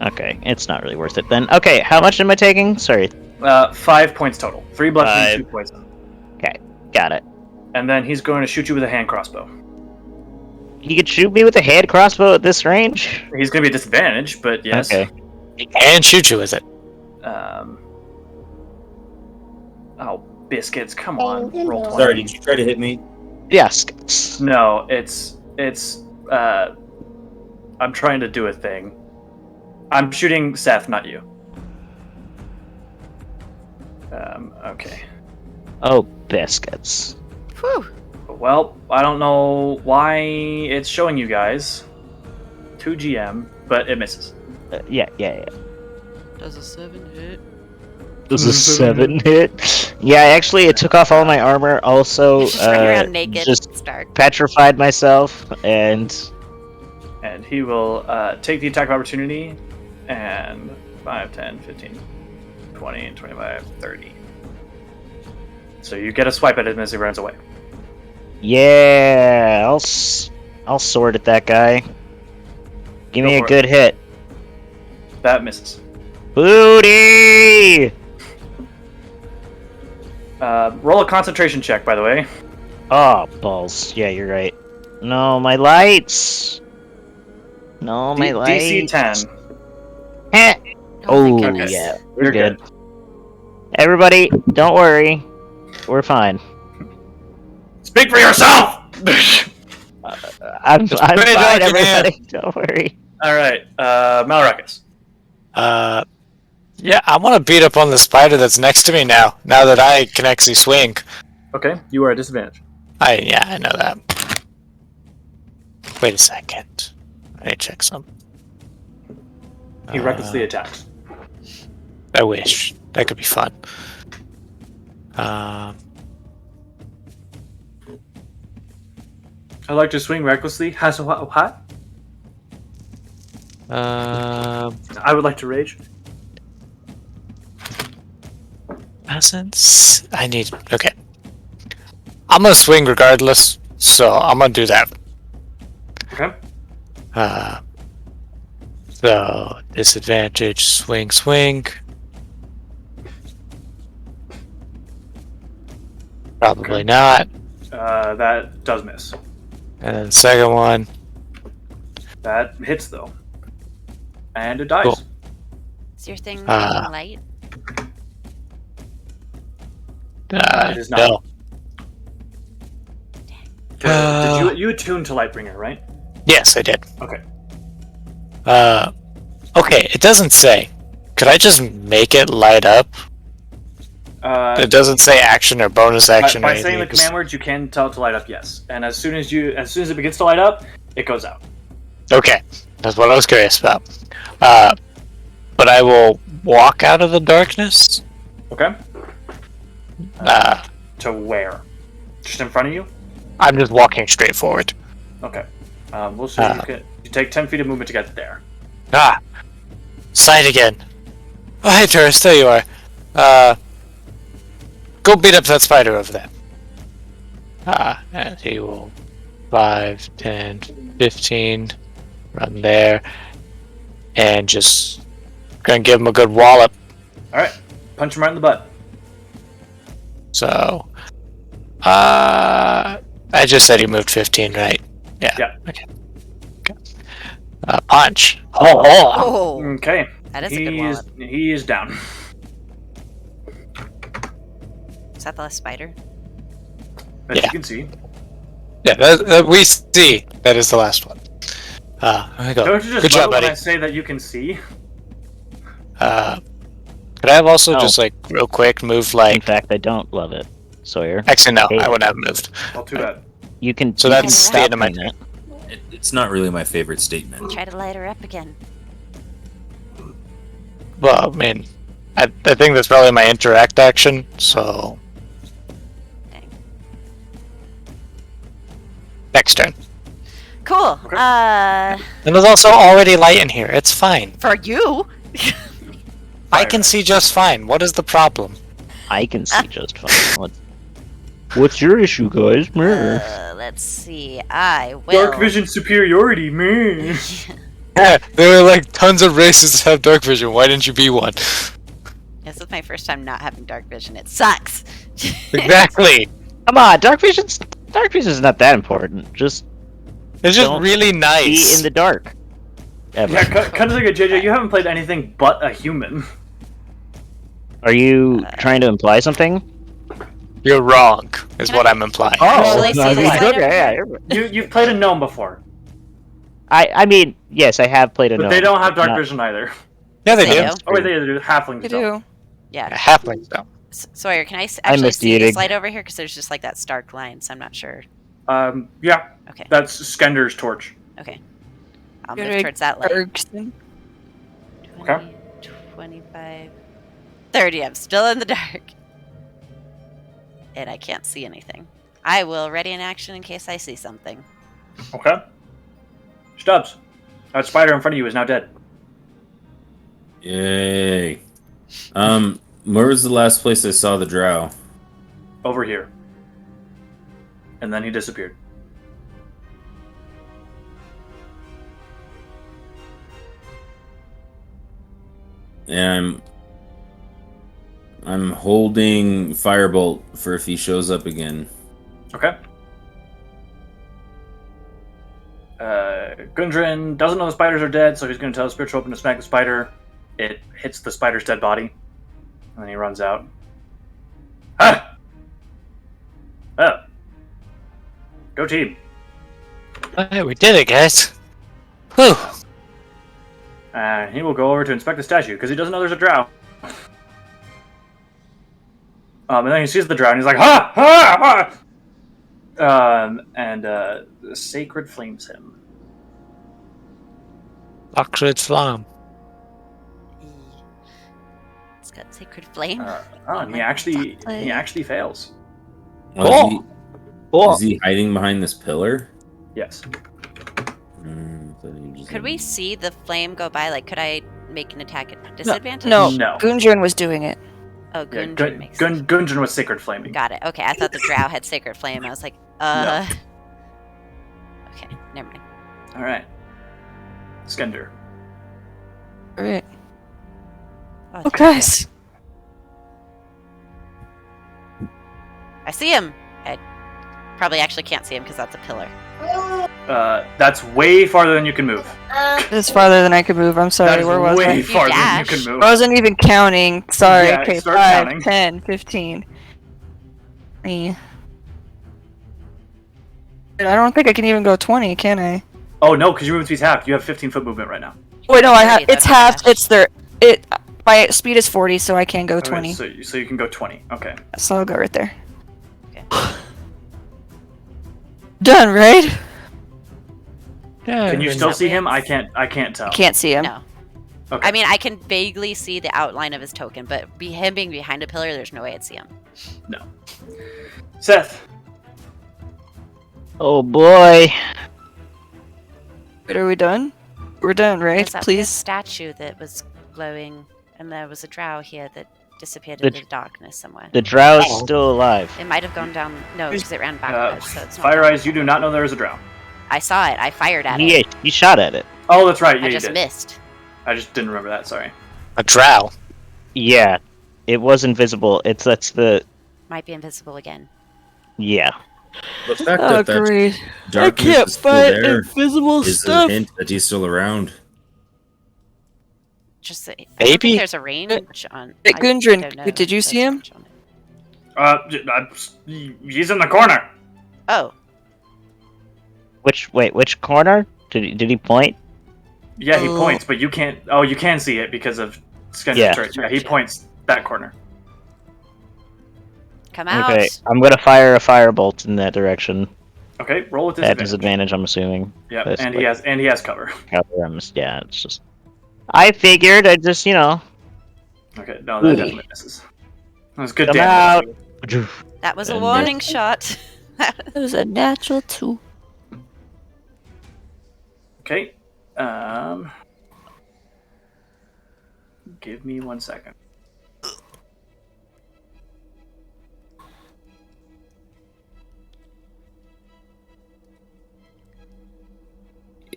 Okay, it's not really worth it then. Okay, how much am I taking? Sorry. 5 points total. 3 bludgeoning, 5. 2 poison. Okay, got it. And then he's going to shoot you with a hand crossbow. He could shoot me with a hand crossbow at this range? He's going to be a disadvantage, but yes. Okay. And shoot you with it. Oh, biscuits! Come on, roll 20. Sorry, did you try to hit me? Yes. No, it's. I'm trying to do a thing. I'm shooting Seth, not you. Okay. Oh, biscuits. Whew. Well, I don't know why it's showing you guys 2 GM, but it misses. Yeah. Does a 7 hit? Does a 7 hit? Yeah, actually, it took off all my armor. Also, Just running around naked. just It's dark. petrified myself, and And he will take the attack of opportunity and 5, 10, 15, 20, 25, 30. So you get a swipe at him as he runs away. yeah, I'll sword at that guy. Give me Go a for it. good hit. That misses. Booty! Roll a concentration check, by the way. Oh, balls. Yeah, you're right. No, my lights. No, my lights. DC 10. Heh. Oh, my Oh, goodness. yeah. You're We're good. Everybody, don't worry. We're fine. Speak for yourself! I'm Just fine, put it like an everybody. Don't worry. Alright, Malrakas. Yeah, I want to beat up on the spider that's next to me now that I can actually swing. Okay, you are at disadvantage. I know that. Wait a second. I need to check something. He recklessly attacks. I wish. That could be fun. I like to swing recklessly. Has what? I would like to rage. Essence. I need. Okay. I'm gonna swing regardless, so I'm gonna do that. Okay. So disadvantage. Swing. Probably not. That does miss. And then second one. That hits though. And it dies. Cool. Is your thing Ah. making light? It is not. No. Did you attune to Lightbringer, right? Yes, I did. Okay. Okay, it doesn't say. Could I just make it light up? It doesn't say action or bonus action. By or saying the anything. command words, you can tell it to light up. Yes, and as soon as it begins to light up, it goes out. Okay, that's what I was curious about. But I will walk out of the darkness. Okay. Uh, To where? Just in front of you? I'm just walking straight forward. Okay. We'll say you take 10 feet of movement to get there. Sight again. Oh, hey, tourist, there you are. Go beat up that spider over there. And he will 5, 10, 15, run there, and just gonna give him a good wallop. Alright. Punch him right in the butt. So, I just said he moved 15, right? Yeah. Okay. Punch. Oh, Okay. that is a good wallop. He is down. Is that the last spider? As you can see. Yeah, we see. That is the last one. There we go. Don't you just Good job, love it when buddy. I say that you can see? Could I have also just, like, real quick move, In like... fact, I don't love it, Sawyer. Actually, no, Hate I it. wouldn't have moved. Well, too bad. You can. So you that's can the end stop of my doing that. It's not really my favorite statement. Try to light her up again. Well, I mean, I think that's probably my interact action, so... Dang. Next turn. Cool. Okay. And there's also already light in here. It's fine. For you. I can see just fine. What is the problem? I can see just fine. What's your issue, guys? Let's see. I will. Dark vision superiority, man. Yeah, there are like tons of races that have dark vision. Why didn't you be one? This is my first time not having dark vision. It sucks. Exactly. Come on, dark vision's not that important. Just It's just Don't really be nice. in the dark. Ever. Yeah, kind of like a JJ. You haven't played anything but a human. Are you trying to imply something? You're wrong, is Can what I- I'm implying. Actually, see this later? okay, yeah. You've played a gnome before, I mean, yes, I have played a but gnome. they don't have dark not- vision either. Yeah, they They do. do. Oh wait, they do. Halflings You don't. do. Yeah. Halflings don't. Sawyer, can I I actually missed see eating. this light over here? Because there's just like that stark line, so I'm not sure. Yeah, Okay. that's Skender's torch. Okay. I'll Good move towards that light. Bergson. 20, 25, 30. I'm still in the dark. And I can't see anything. I will ready an action in case I see something. Okay. Stubbs, that spider in front of you is now dead. Yay. Where was the last place I saw the drow? Over here. And then he disappeared. And I'm holding Firebolt for if he shows up again. Okay. Gundren doesn't know the spiders are dead, so he's going to tell the spiritual weapon to smack the spider. It hits the spider's dead body, and then he runs out. Ah! Oh. Go team. Hey, we did it, guys. Whew. And he will go over to inspect the statue, because he doesn't know there's a drow. And then he sees the drow, and he's like, ha! Ha! Ha! The sacred flames him. Sacred Flam. It's got sacred flame. And he actually fails. Oh, Cool. is he hiding behind this pillar? Yes. Could we see the flame go by? Like, could I make an attack at disadvantage? No, No. Gundren was doing it. Oh, Yeah, Gundren makes sense. Gundren was sacred flaming. Got it. Okay, I thought the drow had sacred flame. I was like, No. Okay, never mind. All right. Skender. Alright. Oh, Oh, guys. I see him. I probably actually can't see him because that's a pillar. That's way farther than you can move. It's farther than I could move. I'm sorry. That is Where was way I? farther than you dash. can move. I wasn't even counting. Sorry. Yeah, Okay, start 5, counting. 10, 15. Me. I don't think I can even go 20, can I? Oh no, because you moved to half. You have 15-foot movement right now. Wait, no, I have. 30, It's that's half. dash. It's my speed is 40, so I can go 20. Okay, so you can go 20. Okay. So I'll go right there. Okay. Done, right? Can you Is still that see him? weird? I can't tell. Can't see him. No. Okay. I mean, I can vaguely see the outline of his token, but him being behind a pillar, there's no way I'd see him. No. Seth. Oh boy. Wait, are we done? We're done, right? There's that weird Please. statue that was glowing, and there was a drow here that disappeared The- into the darkness somewhere. The drow is still alive. It might have gone down. No, because it ran backwards, so it's not. Fire down. Eyes, you do not know there is a drow. I saw it. I fired at Yeah, it. he shot at it. Oh, that's right. Yeah, I you just did. missed. I just didn't remember that. Sorry. A drow. Yeah, it was invisible. That's the Might be invisible again. yeah. The fact Oh, that great. I darkness can't is still fight there invisible is a stuff. hint that he's still around. Just I don't Maybe? think there's a range on. Hey, I Gundren, don't know did you if see there's a him? range on it. He's in the corner. Oh, Which corner? Did he point? Yeah, he Oh. points, but you can't. Oh, you can see it because of Skinner's Yeah. church. Yeah, he points that corner. come out. Okay, I'm gonna fire a firebolt in that direction. Okay, roll with At disadvantage. disadvantage, I'm assuming. Yeah, That's and like- he has cover. Yeah, it's just. I figured I just Okay, no, that definitely misses. That was good Come damage. out. That was a And warning shot. It was a natural 2. Okay. Give me 1 second.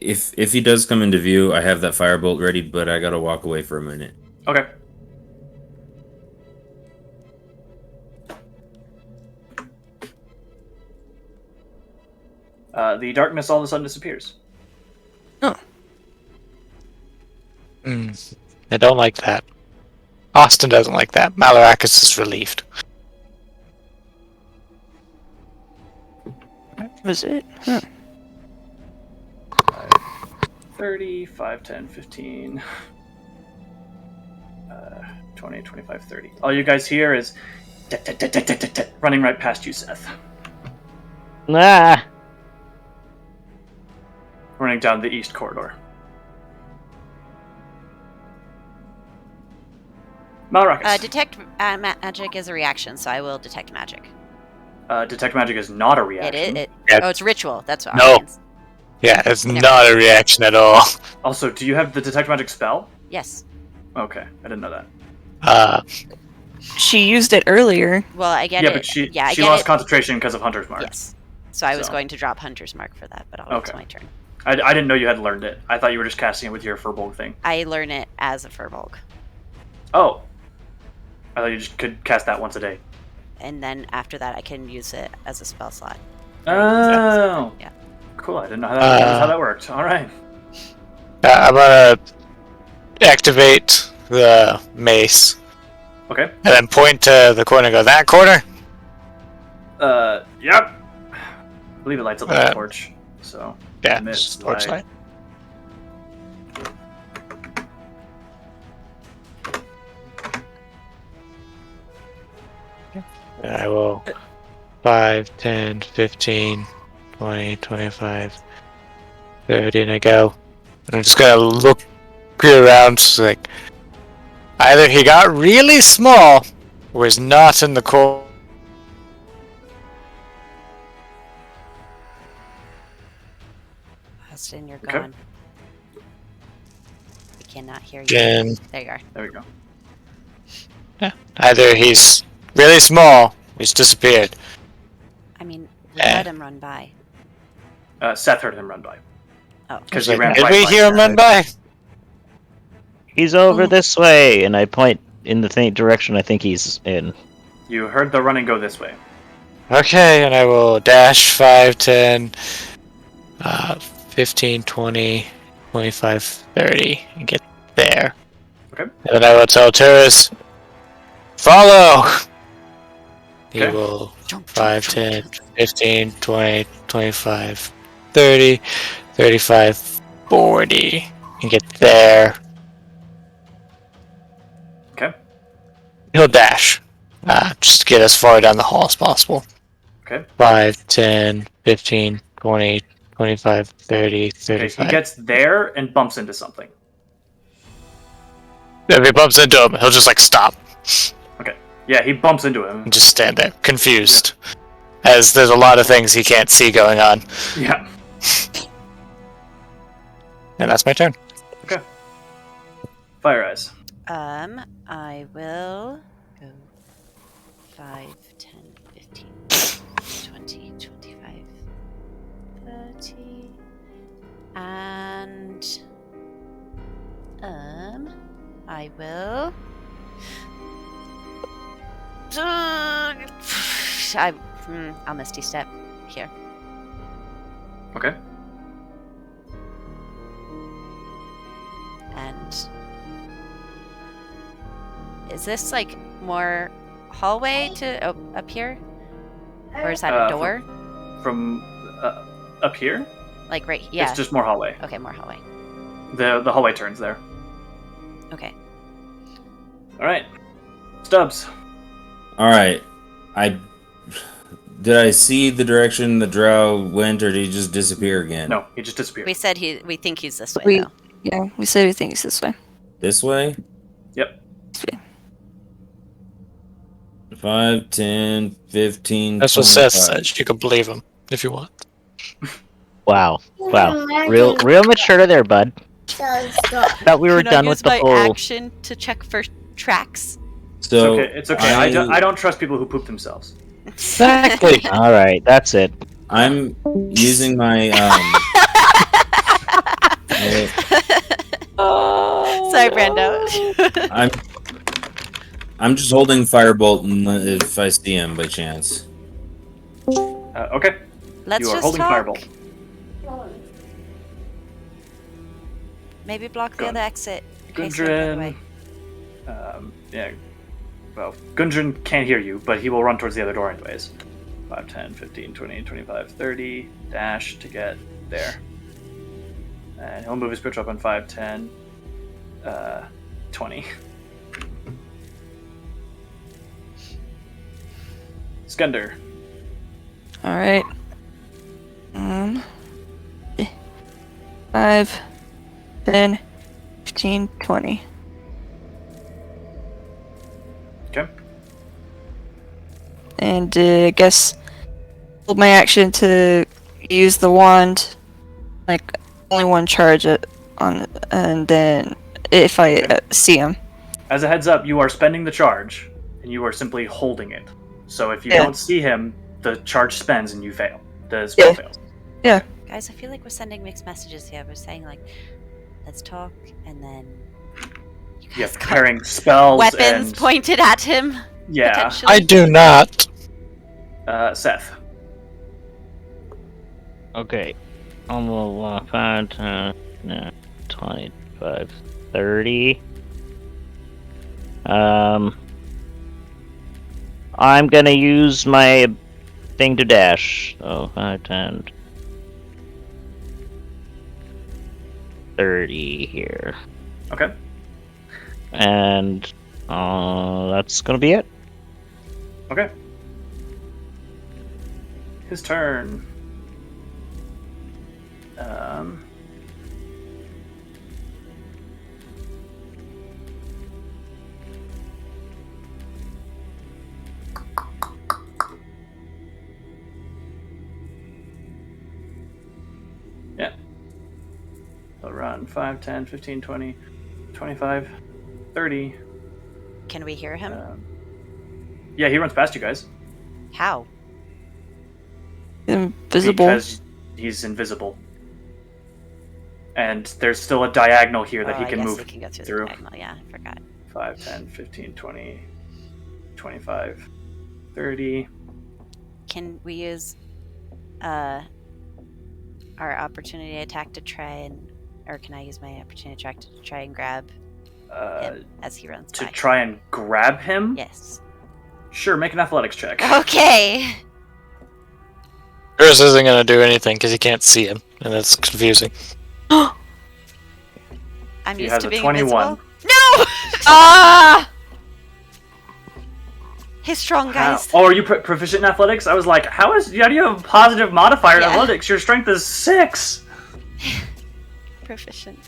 If he does come into view, I have that firebolt ready, but I gotta walk away for a minute. Okay. The darkness all of a sudden disappears. I don't like that. Austin doesn't like that. Malarakis is relieved. That was it? Huh. 30, 5, 10, 15, 20, 25, 30. All you guys hear is running right past you, Seth. Ah, Running down the east corridor. Malrakis. Detect magic is a reaction, so I will detect magic. Detect magic is not a It reaction. is. Yeah. Oh, it's ritual. That's what. No. Means. Yeah, it's Never not a reaction at all. Also, do you have the detect magic spell? Yes. Okay, I didn't know that. She used it earlier. Well, I get Yeah, it. but she I she get lost it. concentration because of Hunter's Mark. Yes. So I was So. going to drop Hunter's Mark for that, but I'll wait Okay. till my turn. I didn't know you had learned it. I thought you were just casting it with your Furbolg thing. I learn it as a Furbolg, Oh. I thought you just could cast that once a day. and then after that, I can use it as a spell slot. Oh. Yeah. Cool, I didn't know how that worked. Alright. I'm gonna activate the mace Okay. and then point to the corner and go, that corner? Yep. I believe it lights up like a Uh, torch. So, Yeah, Miss just torchlight. And I will 5, 10, 15, 20, 25, 30, and I go. And I'm just gonna look around, just like, either he got really small, or he's not in the core. Austin, you're Okay. gone. We cannot hear you. Again. There you are. there we go. Either he's really small, he's disappeared. I mean, we let him run by. Seth heard him run by. Oh, Because Like, he ran did right we by hear him Seth. run by? he's over this way, and I point in the direction I think he's in. You heard the running go this way. Okay, and I will dash 5, 10, 15, 20, 25, 30, and get there. Okay. And then I will tell Terrace, follow! He Okay. will 5, 10, 15, 20, 25, 30, 35, 40, and get there. Okay. He'll dash. Just to get as far down the hall as possible. Okay. 5, 10, 15, 20, 25, 30, Okay, 35. he gets there and bumps into something. If he bumps into him, he'll just like stop Yeah, he bumps into him. and just stand there, confused. As there's a lot of things he can't see going on. Yeah. And that's my turn. Fire Eyes. I will go 5, 10, 15, 20, 25, 30. And I will I'll Misty Step here. Okay. And is this like more hallway to up here? Or is that a door? From up here? Like right, yeah. It's just more hallway. Okay, more hallway. The hallway turns there. Okay. All right. Stubbs. All right. Did I see the direction the drow went, or did he just disappear again? No, he just disappeared. We said we think he's this way though. Yeah, we said we think it's this way. This way? Yep. This way. 5, 10, 15, That's what 25. Seth said. You can believe him if you want. Wow. Real mature there, bud. Thought we were done with the whole. Action to check for tracks. So It's okay. I don't trust people who poop themselves. Exactly. All right, that's it. I'm using my Sorry, Brando. I'm just holding firebolt if I see him by chance. Okay. Let's You are just holding talk. Firebolt. Maybe block the Go. other exit. in case they run away. Gundren. Yeah. Well, Gundren can't hear you, but he will run towards the other door anyways. 5, 10, 15, 20, 25, 30. Dash to get there. And he'll move his pitch up on 5, 10, 20. Skunder. All right. 5, 10, 15, 20. Okay. And I guess hold my action to use the wand, like only one charge it on, and then if I see him. As a heads up, you are spending the charge, and you are simply holding it. So if you Yeah. don't see him, the charge spends and you fail. The spell fails. Guys, I feel like we're sending mixed messages here. We're saying like, let's talk, and then you Yeah, guys got preparing spells weapons and pointed at him. yeah. Potentially. I do not. Seth. Okay. Almost 5, 10, 25, 30. I'm gonna use my thing to dash. So 5, 10, 30 here. Okay. And that's gonna be it. Okay. His turn. Yeah. He'll run 5, 10, 15, 20, 25, 30. Can we hear him? Yeah, he runs past you guys. How? Invisible. Because he's invisible. And there's still a diagonal here that Oh, he I can guess move he can go through through. the diagonal. Yeah, I forgot. 5, 10, 15, 20, 25, 30. Can we use our opportunity attack to try and, or can I use my opportunity attack to try and grab him as he runs To by? try and grab him? Yes. Sure, make an athletics check. Okay. Chris isn't gonna do anything because he can't see him, and that's confusing. I'm He used has to a being 21. invisible. No! Ah! He's strong, How? guys. Oh, are you proficient in athletics? I was like, how do you have a positive modifier in Yeah. athletics? Your strength is 6. Proficient.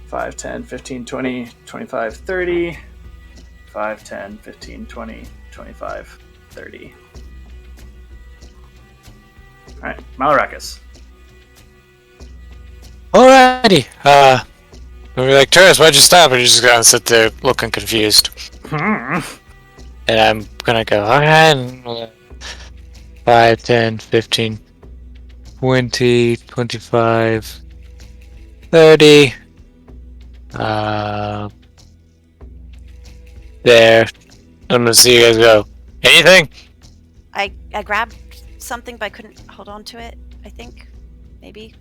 5, 10, 15, 20, 25, 30. 5, 10, 15, 20, 25, 30. Alright, Malarakis. Alright! Alrighty. We'll be like, Turris, why'd you stop? And you're just gonna sit there looking confused. And I'm gonna go, alright. 5, 10, 15, 20, 25, 30. There. I'm gonna see you guys go. Anything? I grabbed something, but I couldn't hold on to it. I think, maybe,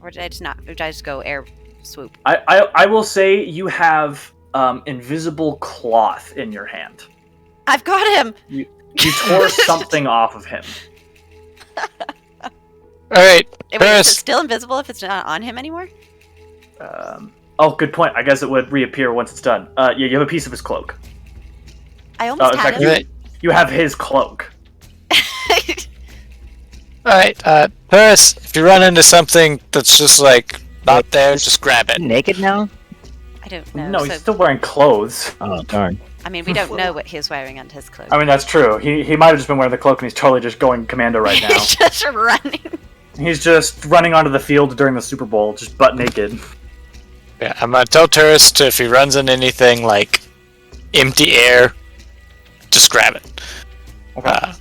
or did I just not? Or did I just go air swoop? I will say you have invisible cloth in your hand. I've got him. You tore something off of him. Alright, Wait, is it Turris. still invisible if it's not on him anymore? Oh, good point. I guess it would reappear once it's done. Yeah, you have a piece of his cloak. I almost in had fact, him. you have his cloak. Alright, Turris, if you run into something that's just like not there, just grab it. Naked now? I don't know. No, he's still wearing clothes. Oh, darn. I mean, we don't know what he's wearing under his clothes. I mean, that's true. He might have just been wearing the cloak and he's totally just going commando right now. He's just running. He's just running onto the field during the Super Bowl, just butt naked. Yeah, I'm gonna tell Turris to, if he runs into anything like empty air, just grab it. Okay.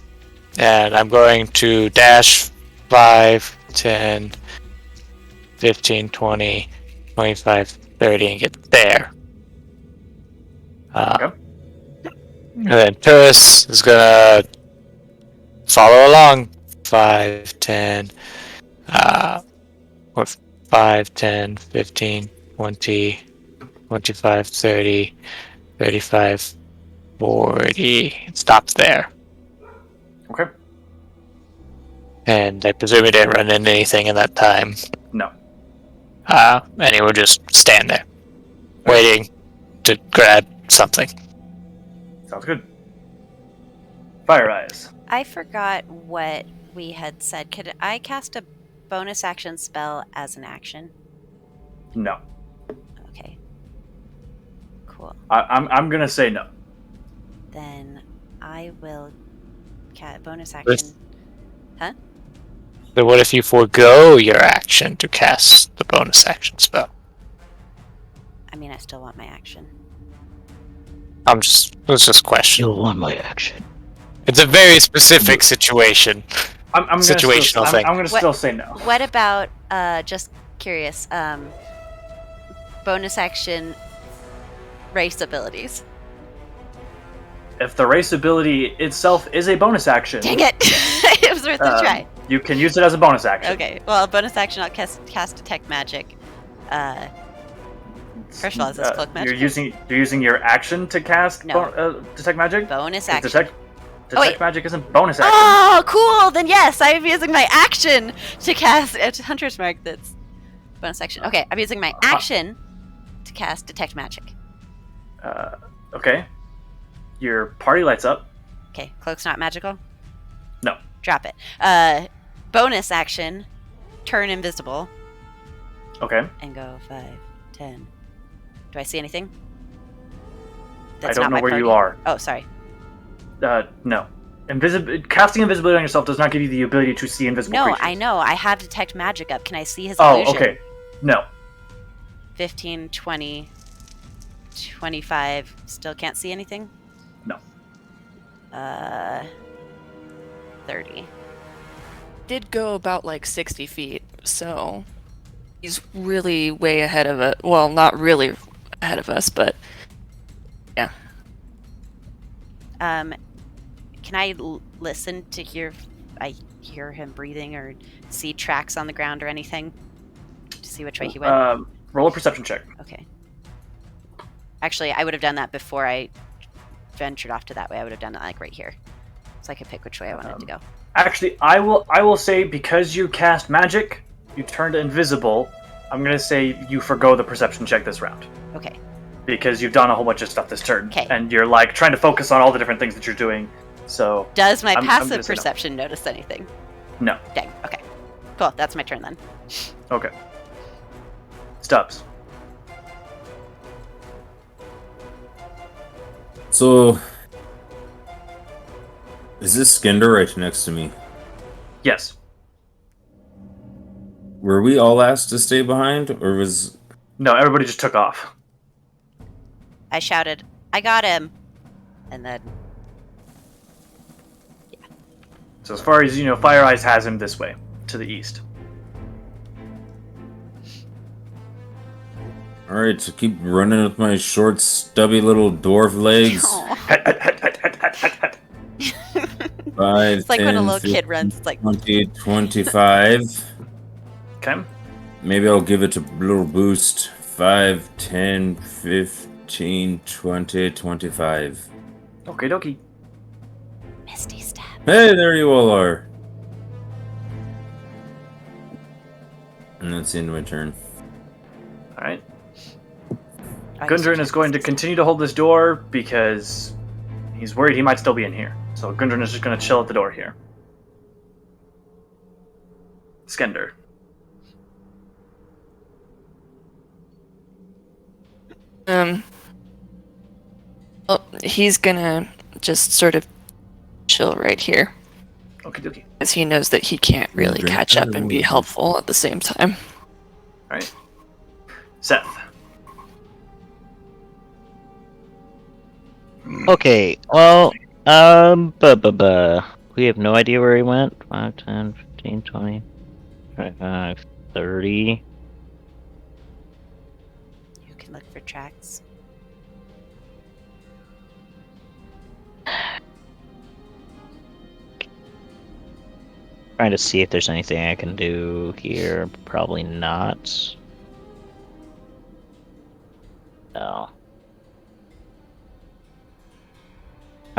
And I'm going to dash 5, 10, 15, 20, 25, 30 and get there. Okay. And then Turris is gonna follow along. 5, 10, or 5, 10, 15, 20, 25, 30, 35, 40. It stops there. Okay. And I presume he didn't run into anything in that time. No. And he would just stand there, waiting to grab something. Sounds good. Fire Eyes. I forgot what we had said. Could I cast a bonus action spell as an action? No. Okay. Cool. I'm gonna say no. Then I will bonus action. Huh? So what if you forego your action to cast the bonus action spell? I mean, I still want my action. It's just a question. You'll want my action. It's a very specific situation. I'm Situational gonna thing. I'm gonna What- still say no. What about, just curious, bonus action race abilities? If the race ability itself is a bonus action, Dang it! It was worth a try. you can use it as a bonus action. Okay, well, bonus action, I'll cast Detect Magic. First of all, is this cloak magic? You're using your action to cast No. detect magic. Bonus 'Cause action. Detect wait. magic isn't bonus action. Oh, cool! Then yes, I'm using my action to cast Hunter's Mark. That's bonus action. Okay, I'm using my action to cast Detect Magic. Okay. Your party lights up. Okay, cloak's not magical. No. Drop it. Bonus action, turn invisible, Okay. and go 5, 10. Do I see anything? I don't know my where party? you are. Oh, sorry. No. Casting invisibility on yourself does not give you the ability to see invisible No, creatures. I know. I have Detect Magic up. Can I see his Oh, illusion? okay. No. 15, 20, 25. Still can't see anything? No. 30. Did go about like 60 feet, so he's really way ahead of it. Well, not really ahead of us, but yeah. Can I listen to hear? I hear him breathing or see tracks on the ground or anything to see which way he went. Roll a perception check. Okay. Actually, I would have done that before I ventured off to that way. I would have done it like right here, so I could pick which way I wanted to go. Actually, I will say because you cast magic, you turned invisible. I'm gonna say you forgo the perception check this round Okay. because you've done a whole bunch of stuff this turn, Okay. and you're like trying to focus on all the different things that you're doing. So Does my I'm passive gonna say no. perception notice anything? no. Dang. Okay. Cool. That's my turn then. Okay. Stubbs. So, is this Skinder right next to me? Yes. Were we all asked to stay behind, or was... No, everybody just took off. I shouted, "I got him!" And then So as far as you know, Fire Eyes has him this way, to the east. Alright, so keep running with my short, stubby little dwarf legs. Aw. 5, It's like 10, when a little 15, kid runs. It's like 20, 25. Okay. Maybe I'll give it a little boost. 5, 10, 15, 20, 25. Okie dokie. Misty step. Hey, there you all are. And that's the end of my turn. All right. Oh, I guess Gundren you is going to continue to hold this door because he's worried he might still be in here. So Gundren is just going to chill at the door here. Skender. Well, he's gonna just sort of chill right here, Okie dokie. as he knows that he can't really catch up and be helpful at the same time. All right. Seth. Okay, well, we have no idea where he went. 5, 10, 15, 20, 25, 30. You can look for tracks. Trying to see if there's anything I can do here. Probably not. No.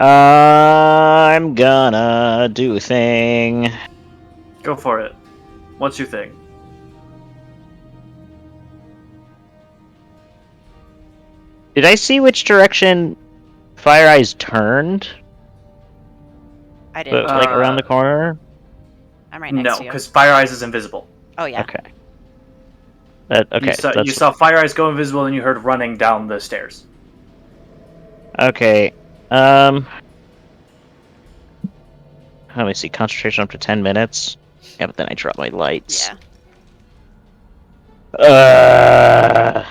I'm gonna do a thing. Go for it. What's your thing? Did I see which direction Fire Eyes turned? I didn't. Like around the corner? I'm right next No, to you. because Fire Eyes is invisible. Oh yeah. Okay. Okay. You saw Fire Eyes go invisible and you heard running down the stairs. Okay. Let me see. Concentration up to 10 minutes. Yeah, but then I drop my lights. Yeah.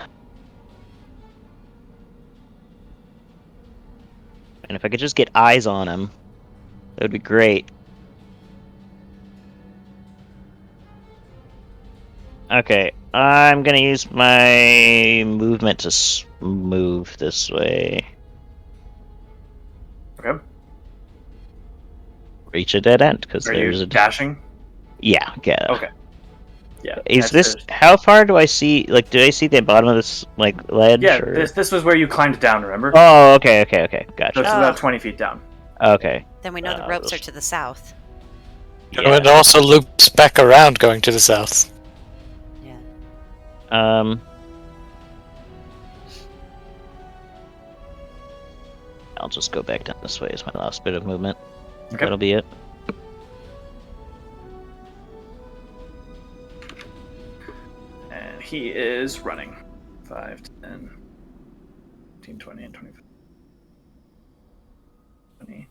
And if I could just get eyes on him, that would be great. Okay, I'm gonna use my movement to move this way. Okay. Reach a dead end, because Are there's you a... dashing? Yeah, yeah. Okay. Yeah. Is this... How far do I see... Like, do I see the bottom of this, like, ledge? Yeah, or... this was where you climbed down, remember? Oh, okay. So Gotcha. it's about 20 feet down. Okay. Then we know the ropes are to the south. And it also loops back around going to the south. Yeah. I'll just go back down this way as my last bit of movement. Okay. That'll be it. And he is running. 5, 10, 15, 20, and 25. 20,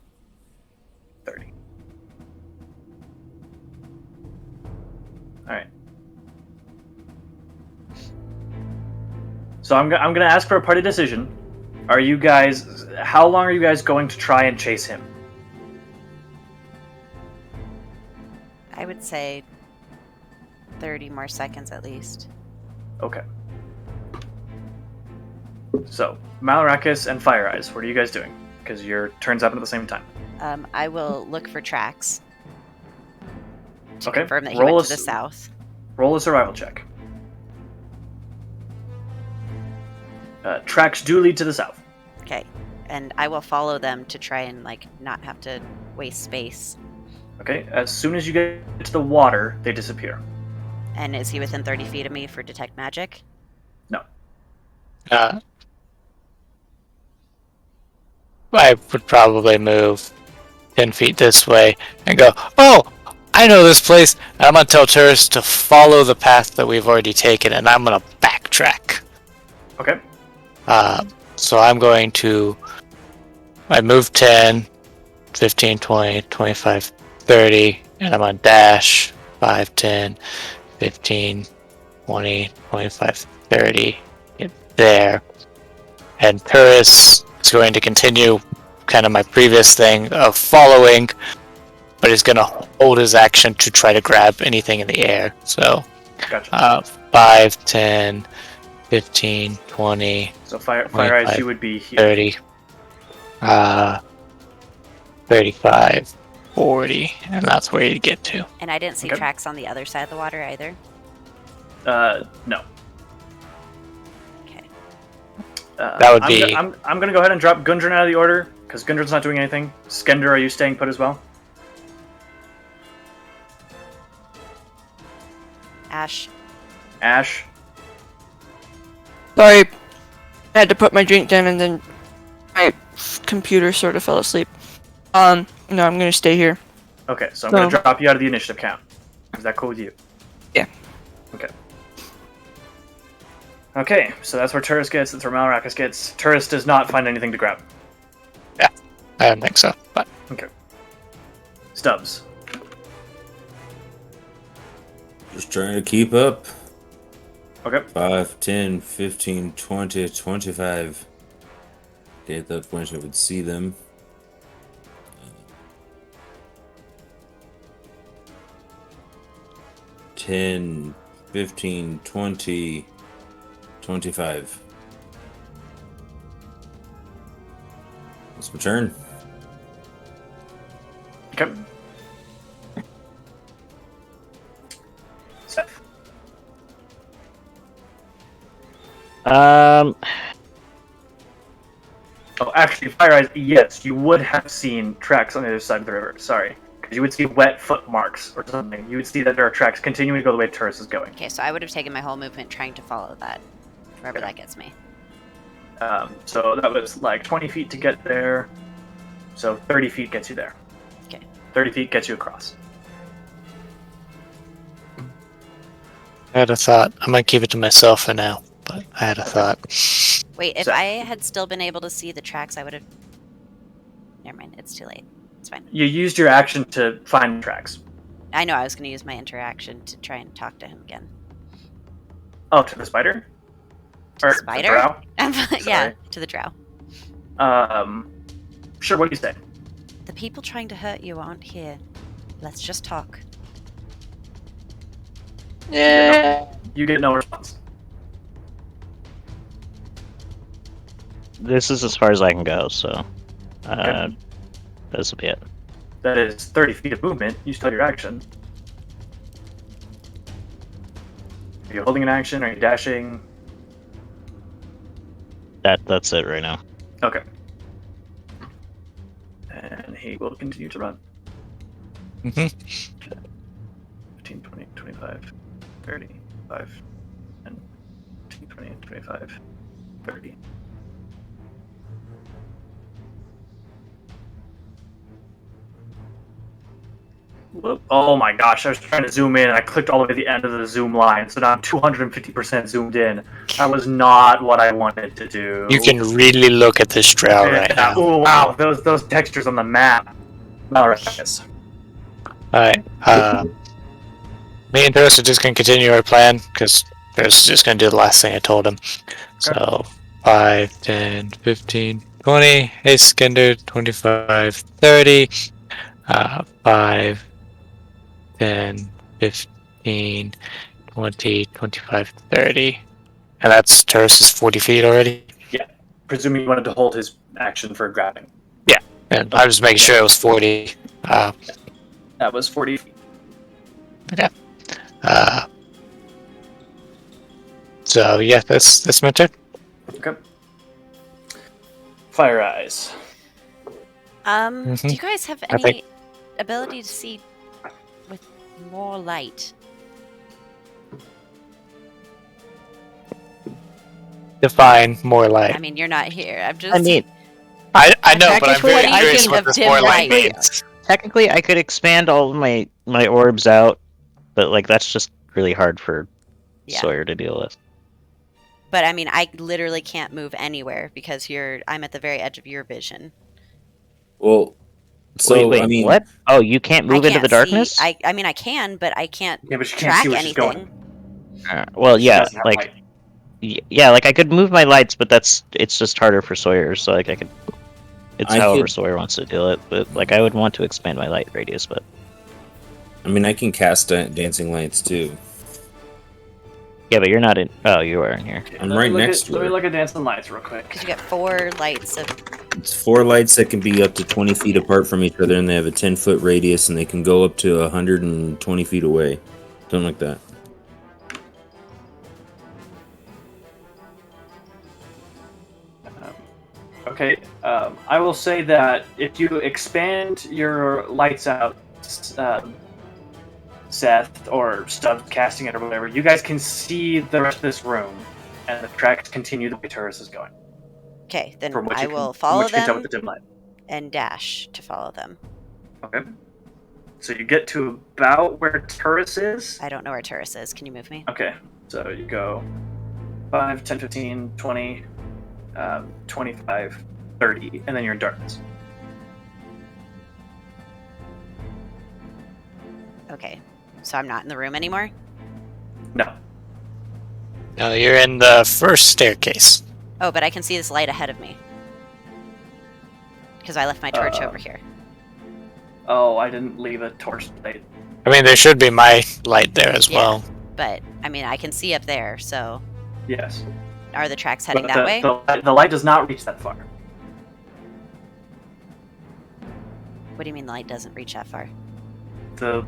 30. Alright. So I'm going to ask for a party decision. Are you guys... How long are you guys going to try and chase him? I would say 30 more seconds at least. Okay. So, Malarakis and Fire Eyes, what are you guys doing? Because your turns happen at the same time. I will look for tracks to Okay. confirm that he Roll went a to the s- south. Roll a survival check. Tracks do lead to the south. Okay. And I will follow them to try and like not have to waste space. Okay, as soon as you get to the water, they disappear. And is he within 30 feet of me for detect magic? No. I would probably move 10 feet this way and go, oh, I know this place. And I'm going to tell tourists to follow the path that we've already taken, and I'm going to backtrack. Okay. So I'm going to... I move 10, 15, 20, 25, 30, and I'm on dash 5, 10, 15, 20, 25, 30. Get there. And Pyrrhus is going to continue kind of my previous thing of following, but he's going to hold his action to try to grab anything in the air. So, Gotcha. 5, 10, 15, 20, So Fire Eyes, 25, you would be here. 30, 35, 40, and that's where you get to. And I didn't see Okay. tracks on the other side of the water either. No. Okay. That would be- I'm going to go ahead and drop Gundren out of the order, because Gundren's not doing anything. Skender, are you staying put as well? Ash. Ash? Sorry, I had to put my drink down and then my computer sort of fell asleep. No, I'm gonna stay here. Okay, so I'm going No. to drop you out of the initiative count. Is that cool with you? Yeah. Okay. Okay, so that's where Turris gets, that's where Malrakis gets. Turris does not find anything to grab. I don't think so, but Okay. Stubbs. Just trying to keep up. Okay. 5, 10, 15, 20, 25. Okay, at that point I would see them. 10, 15, 20, 25. It's my turn. Okay. Seth. Oh, actually, Fire Eyes, yes, you would have seen tracks on the other side of the river. Sorry. Because you would see wet foot marks or something. You would see that there are tracks continuing to go the way Turris is going. Okay, so I would have taken my whole movement trying to follow that, wherever that gets me. So that was like 20 feet to get there. So 30 feet gets you there. Okay. 30 feet gets you across. I had a thought. I might keep it to myself for now, but I had a thought. Wait, if So- I had still been able to see the tracks, I would have... Never mind, it's too late. It's fine. You used your action to find the tracks. I know I was going to use my interaction to try and talk to him again. Oh, to the spider? Or to the Spider? drow? Yeah, Sorry. to the drow. Sure, what do you say? The people trying to hurt you aren't here. Let's just talk. Yeah. You get no response. This is as far as I can go, so Okay. this will be it. That is 30 feet of movement. You still have your action. Are you holding an action? Are you dashing? That's it right now. Okay. And he will continue to run. Mhm. 15, 20, 25, 30, 5, 10, 15, 20, 25, 30. Whoop. Oh my gosh, I was trying to zoom in and I clicked all the way to the end of the zoom line, so now I'm 250% zoomed in. That was not what I wanted to do. You can really look at this drow right now. Oh wow, those textures on the map. Malrakis. Alright, me and Pyrrhus are just gonna continue our plan, because Pyrrhus is just gonna do the last thing I told him. So, 5, 10, 15, 20, hey Skender, 25, 30, 5, 10, 15, 20, 25, 30. And that's Pyrrhus' 40 feet already? Presuming you wanted to hold his action for grabbing. And I was making sure it was 40. That was 40 feet. So yeah, that's my turn. Okay. Fire Eyes. Do you guys have I any think- ability to see with more light? Define more light. I mean, you're not here. I'm just... I mean, I know, but I'm Technically, very I curious can what have this dim more light light. means. technically, I could expand all of my orbs out, but like that's just really hard for Yeah. Sawyer to deal with. But I mean, I literally can't move anywhere because I'm at the very edge of your vision. Well, So wait, I mean, what? Oh, you can't move I into the can't darkness? See, I mean, I can, but I can't Yeah, but you can't track see where she's anything. going. Well, She yeah, doesn't have like light. yeah, like I could move my lights, but it's just harder for Sawyer. So like I could, it's I however could- Sawyer wants to do it. But like I would want to expand my light radius, but I mean, I can cast dancing lights too. yeah, but you're not in. Oh, you are in here. I'm Let me right look next at, to Let me her. look at dancing lights real quick. Because you get 4 lights of. It's 4 lights that can be up to 20 feet apart from each other, and they have a 10-foot radius, and they can go up to 120 feet away, something like that. Okay, I will say that if you expand your lights out, Seth, or Stubbs casting it or whatever, you guys can see the rest of this room, and the tracks continue the way Turris is going. Okay, then From what I you will can, follow from what you can tell them with the dim light. and dash to follow them. Okay. So you get to about where Turris is. I don't know where Turris is. Can you move me? Okay, so you go 5, 10, 15, 20, 25, 30, and then you're in darkness. Okay, so I'm not in the room anymore? No. No, you're in the first staircase. Oh, but I can see this light ahead of me. Because I left my torch over here. Oh, I didn't leave a torch light. I mean, there should be my light there as Yeah. well. But, I mean, I can see up there, so Yes. are the tracks heading But that way? the light does not reach that far. What do you mean the light doesn't reach that far? The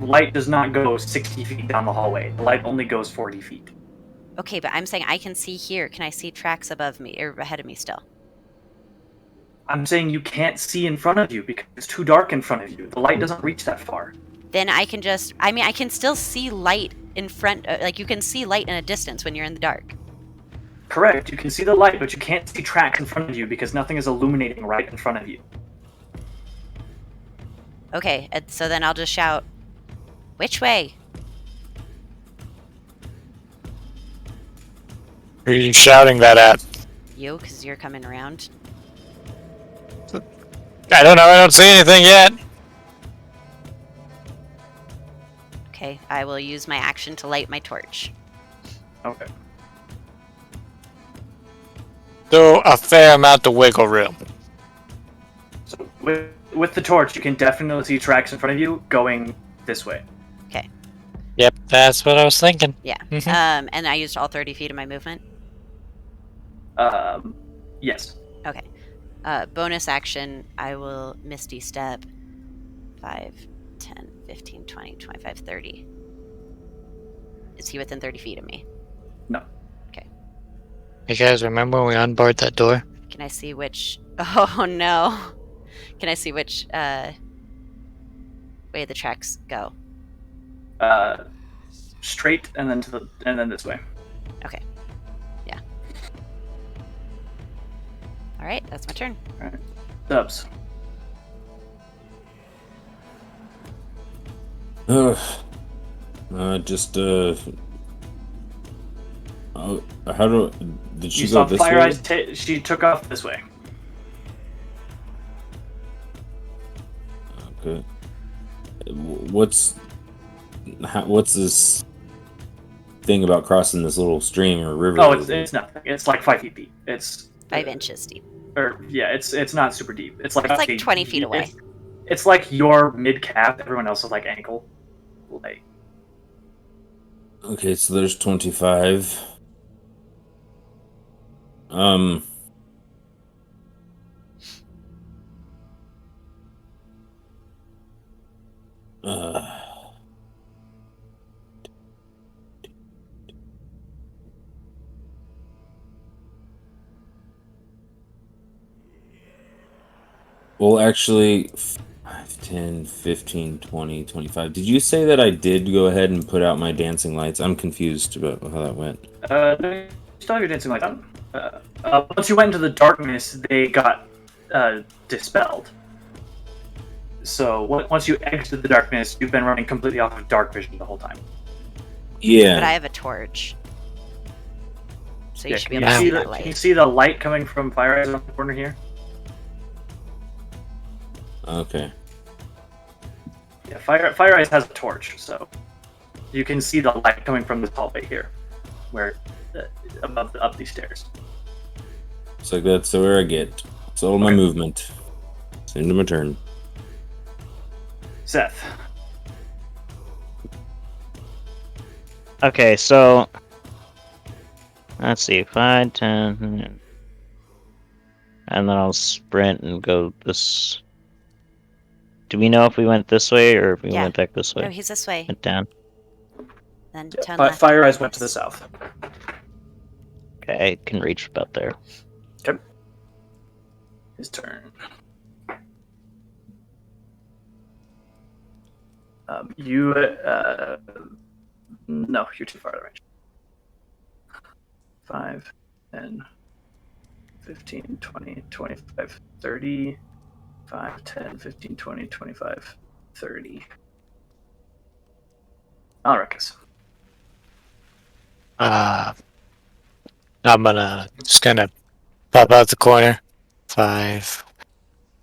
light does not go 60 feet down the hallway. The light only goes 40 feet. Okay, but I'm saying I can see here. Can I see tracks above me, or ahead of me still? I'm saying you can't see in front of you because it's too dark in front of you. The light doesn't reach that far. Then I can just, I mean, I can still see light in front, like you can see light in a distance when you're in the dark. Correct. You can see the light, but you can't see tracks in front of you because nothing is illuminating right in front of you. Okay, so then I'll just shout, which way? Who are you shouting that at? You, because you're coming around. I don't know, I don't see anything yet. Okay, I will use my action to light my torch. Okay. So a fair amount of wiggle room. So with the torch, you can definitely see tracks in front of you going this way. Okay. Yep, that's what I was thinking. Yeah. Mhm. And I used all 30 feet of my movement. Yes. Okay. Bonus action, I will Misty Step 5, 10, 15, 20, 25, 30. Is he within 30 feet of me? No. You guys remember when we unbarred that door? Can I see which... Oh, no. Can I see which way the tracks go? Straight and then and then this way. Okay. Yeah. All right, that's my turn. All right. Dubs. How do did she You go saw this Fire way? Eyes. She took off this way. Okay. What's this thing about crossing this little stream or river? Oh, it's nothing. It's like 5 feet deep. It's 5 inches deep. Or yeah, it's not super deep. It's like 20 feet away. It's like your mid calf. Everyone else is like ankle. Like Okay, so there's 25. Well, actually, 5, 10, 15, 20, 25. Did you say that I did go ahead and put out my dancing lights? I'm confused about how that went. no, you still have your dancing lights on. Once you went into the darkness, they got dispelled. So once you exited the darkness, you've been running completely off of dark vision the whole time. Yeah. But I have a torch. So you should be able to can see you that Can you light. see the light coming from Fire Eyes on the corner here? Okay. Yeah, Fire Eyes has a torch, so you can see the light coming from this hallway here, where up these stairs. It's like that's where I get. It's all my movement. It's into my turn. Seth. Okay, so let's see, 5, 10, and then I'll sprint and go this. Do we know if we went this way or if we Yeah. went back this way? No, he's this way. Went down. Then turn left. Fire Eyes went to the south. Okay, I can reach about there. Okay. His turn. No, you're too far out of range. 5, 10, 15, 20, 25, 30. 5, 10, 15, 20, 25, 30. Alricus. I'm just gonna pop out the corner. 5,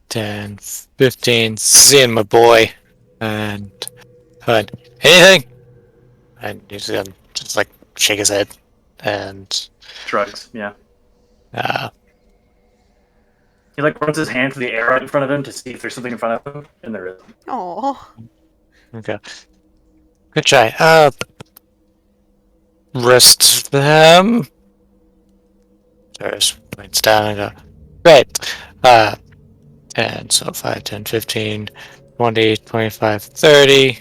10, 15. Seeing my boy, and anything. And he's gonna just like shake his head, and Shrugs, yeah. uh, He like runs his hand through the air right in front of him to see if there's something in front of him, and there isn't. Oh. okay. Good try. Rest them. There's points down and go. Great. 10, so 5, 10, 15, 20, 25, 30.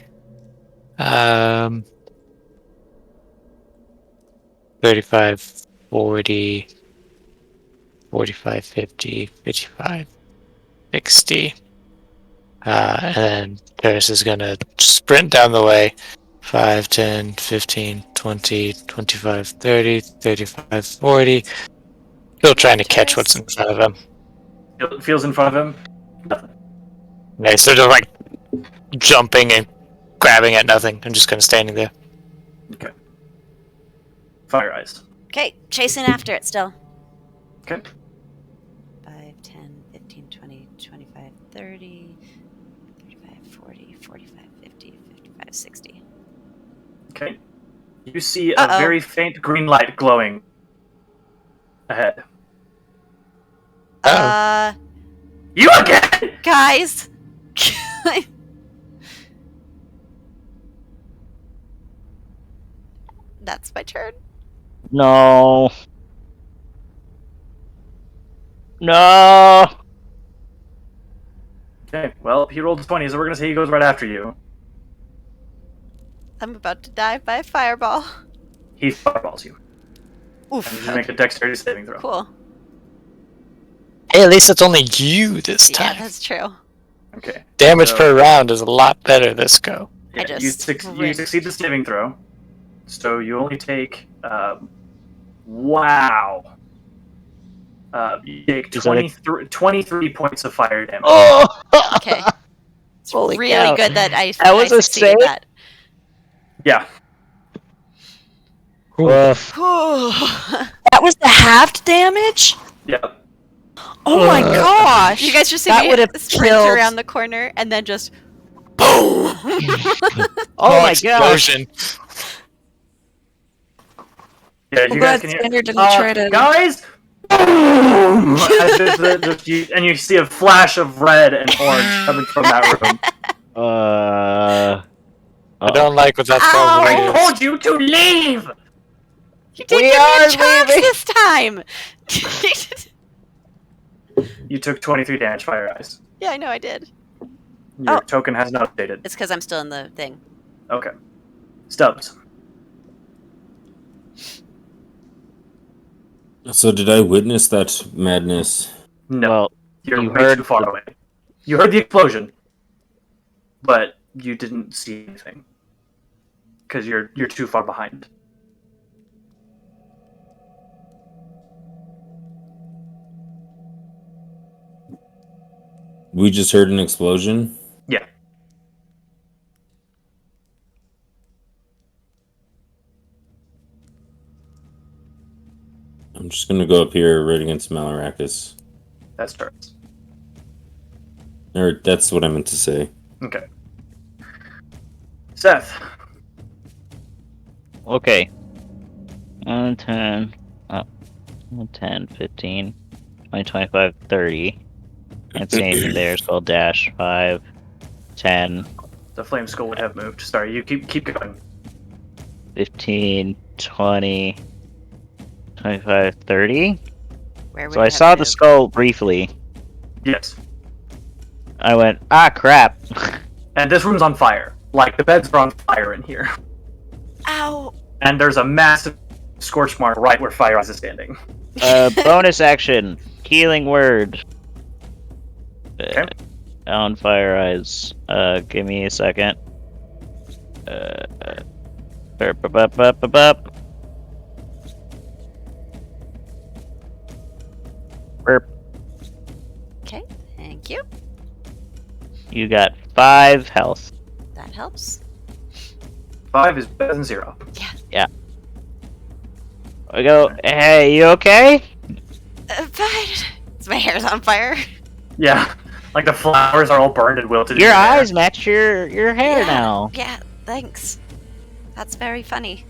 35, 40, 45, 50, 55, 60. And then Paris is gonna sprint down the way. 5, 10, 15, 20, 25, 30, 35, 40. Still trying to catch what's in front of him. Feels in front of him. Nothing. Yeah, so just like jumping and grabbing at nothing. I'm just kind of standing there. Okay. Fire Eyes. Okay, chasing after it still. Okay. 5, 10, 15, 20, 25, 30, 35, 40, 45, 50, 55, 60. Okay. You see a Uh-oh. very faint green light glowing ahead. You again! Guys! That's my turn. No. No. Okay, well, he rolled a 20, so we're gonna say he goes right after you. I'm about to die by a fireball. He fireballs you. Oof. And you make a dexterity saving throw. Cool. Hey, at least it's only you this Yeah, time. that's true. Okay. Damage so- per round is a lot better this go. I Yeah, just you succeed the saving throw, so you only take wow. You take Is that a- 23 points of fire damage. Oh. Okay. It's Holy really cow. good that I was a succeeded save? that. Yeah. Woof. That was the halved damage? Yeah. Oh my gosh! You guys just see that me would have sprint killed. around the corner and then just Oh my gosh. Explosion. Yeah, I'm you glad guys can hear. Xander didn't try to. Guys! Boom! And you see a flash of red and orange coming from that room. I don't like what that's Ow! I called. told you to leave! You didn't We give me are a chance leaving. this time! You took 23 damage, Fire Eyes. Yeah, I know I did. Your Oh. token has not updated. It's because I'm still in the thing. Okay. Stubbs. So did I witness that madness? No. Well, You're you way heard too far away. You heard the explosion, but you didn't see anything because you're too far behind. We just heard an explosion. Yeah. I'm just gonna go up here right against Malarakis. That starts. Or that's what I meant to say. Okay. Seth. Okay. 1, 10, 10, 15, 20, 25, 30. Can't see anything there, so I'll dash 5, 10, The flame skull would have moved. Sorry, you keep going. 15, 20, 25, 30. Where would So it I have saw the moved? skull briefly. Yes. I went, ah, crap. And this room's on fire. Like, the beds are on fire in here. Ow! And there's a massive scorch mark right where Fire Eyes is standing. Bonus action. Healing word. Okay. On Fire Eyes. Give me a second. Burp, burp, burp, burp, burp, burp. Burp. Okay, thank you. You got 5 health. That helps. 5 is better than 0. I go, hey, you okay? Fine. My hair's on fire. Yeah. Like, the flowers are all burned and wilted. Your in the air. eyes match your hair Yeah, now. Yeah, thanks. That's very funny.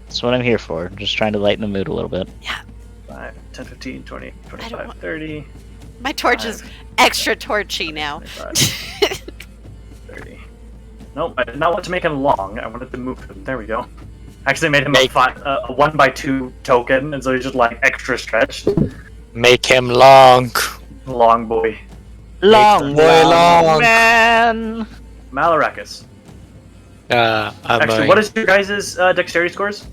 That's what I'm here for. Just trying to lighten the mood a little bit. 5, 10, 15, 20, I don't 25, want- 30, My torch is extra torchy now. 25, 30. Nope, I did not want to make him long. I wanted to move him. There we go. Actually made him a 1x2 token, and so he's just, like, extra stretched. Make him long. Long boy. Long, boy, long. man. Malarakis. I'm Actually, going- what is your guys' dexterity scores?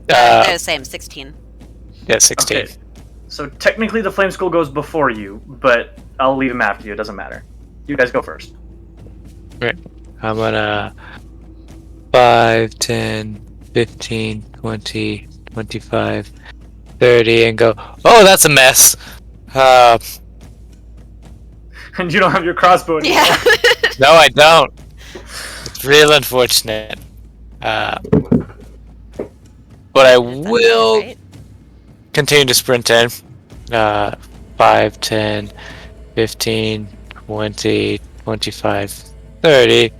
They're the same, 16. Yeah, 16. Okay. So technically the flame skull goes before you, but I'll leave him after you. It doesn't matter. You guys go first. I'm gonna 5, 10, 15, 20, 25, 30, and go, oh, that's a mess. And you don't have your crossbow anymore. Yeah. No, I don't. It's real unfortunate. But I will Right? continue to sprint in. 5, 10, 15, 20, 25, 30.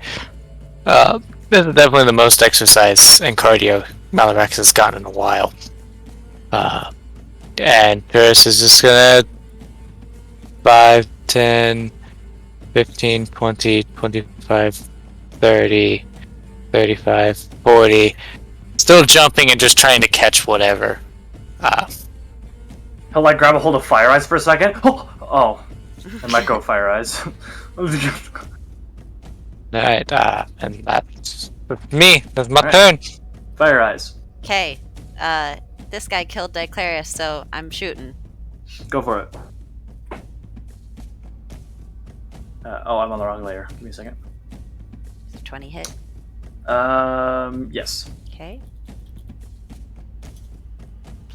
This is definitely the most exercise and cardio Malarax has gotten in a while. And Paris is just gonna 5, 10, 15, 20, 25, 30, 35, 40. Still jumping and just trying to catch whatever. He'll like grab a hold of Fire Eyes for a second. Oh, and let go of Fire Eyes. Alright, and that's me. That's my Alright. turn. Fire Eyes, Okay, this guy killed Diclarius, so I'm shooting. go for it. I'm on the wrong layer. Give me a second. 20 hit. Yes. Okay.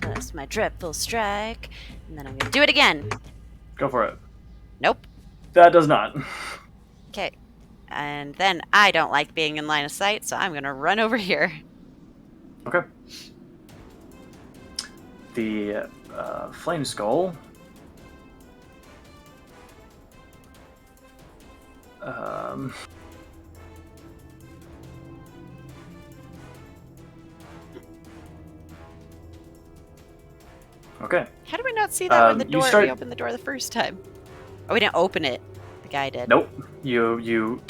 Plus my triple strike, and then I'm gonna do it again. Go for it. Nope. That does not. Okay. And then I don't like being in line of sight, so I'm gonna run over here. Okay. The flame skull. Okay. How do we not see that when the you door start- we opened the door the first time? Oh, we didn't open it. The guy did. Nope. You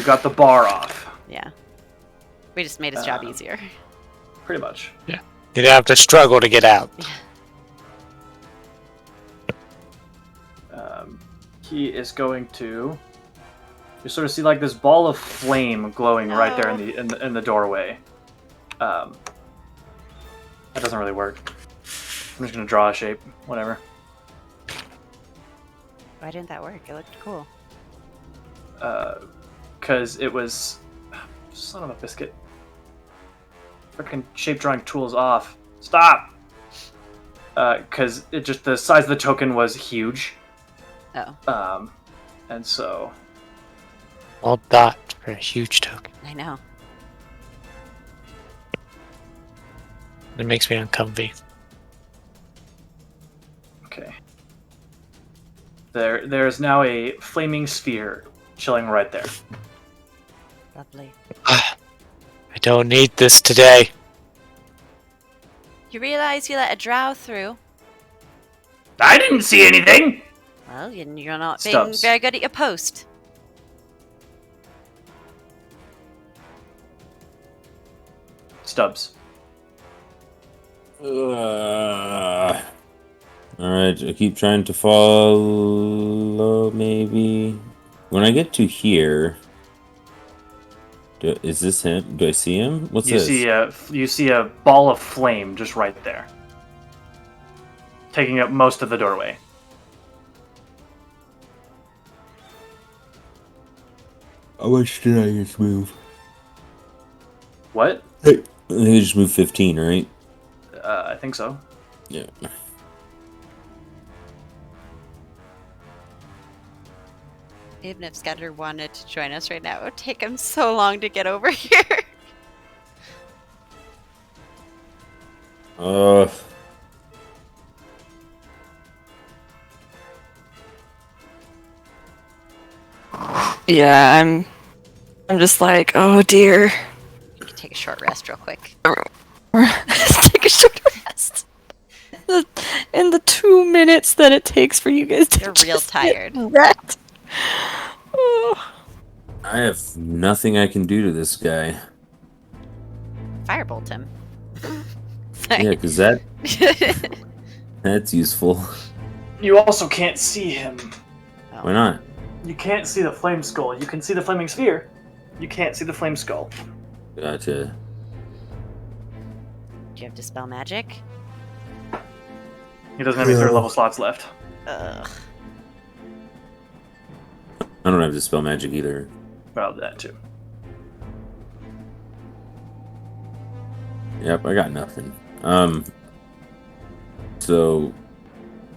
got the bar off. Yeah. We just made his job easier. Pretty much. You don't have to struggle to get out. He is going to. You sort of see like this ball of flame glowing right there in the doorway. That doesn't really work. I'm just gonna draw a shape. Whatever. Why didn't that work? It looked cool. Because it was. Son of a biscuit. Freaking shape drawing tools off. Stop! Because it just. The size of the token was huge. Oh, And so. Well, dot for a huge token. I know. It makes me uncomfy. Okay. There is now a flaming sphere chilling right there. Lovely. I don't need this today. You realize you let a drow through? I didn't see anything! Well, you're not being Stubbs. very good at your post. Stubbs. Alright, I keep trying to follow, maybe. When I get to here... is this him? Do I see him? What's You this? you see a ball of flame just right there. Taking up most of the doorway. How much did I just move? What? Hey. I think I just moved 15, right? I think so. Yeah. Even if Scudder wanted to join us right now, it would take him so long to get over here. Yeah, I'm just like, oh dear. You can take a short rest real quick. Take a short rest. In the 2 minutes that it takes for you guys to You're real just tired. get wrecked. Oh. I have nothing I can do to this guy. Firebolt him. Yeah, because that's useful. You also can't see him. Why not? You can't see the flame skull. You can see the flaming sphere. You can't see the flame skull. Gotcha. Do you have Dispel Magic? He doesn't have any third level slots left. Ugh. I don't have Dispel Magic either. Well, that too. Yep, I got nothing. So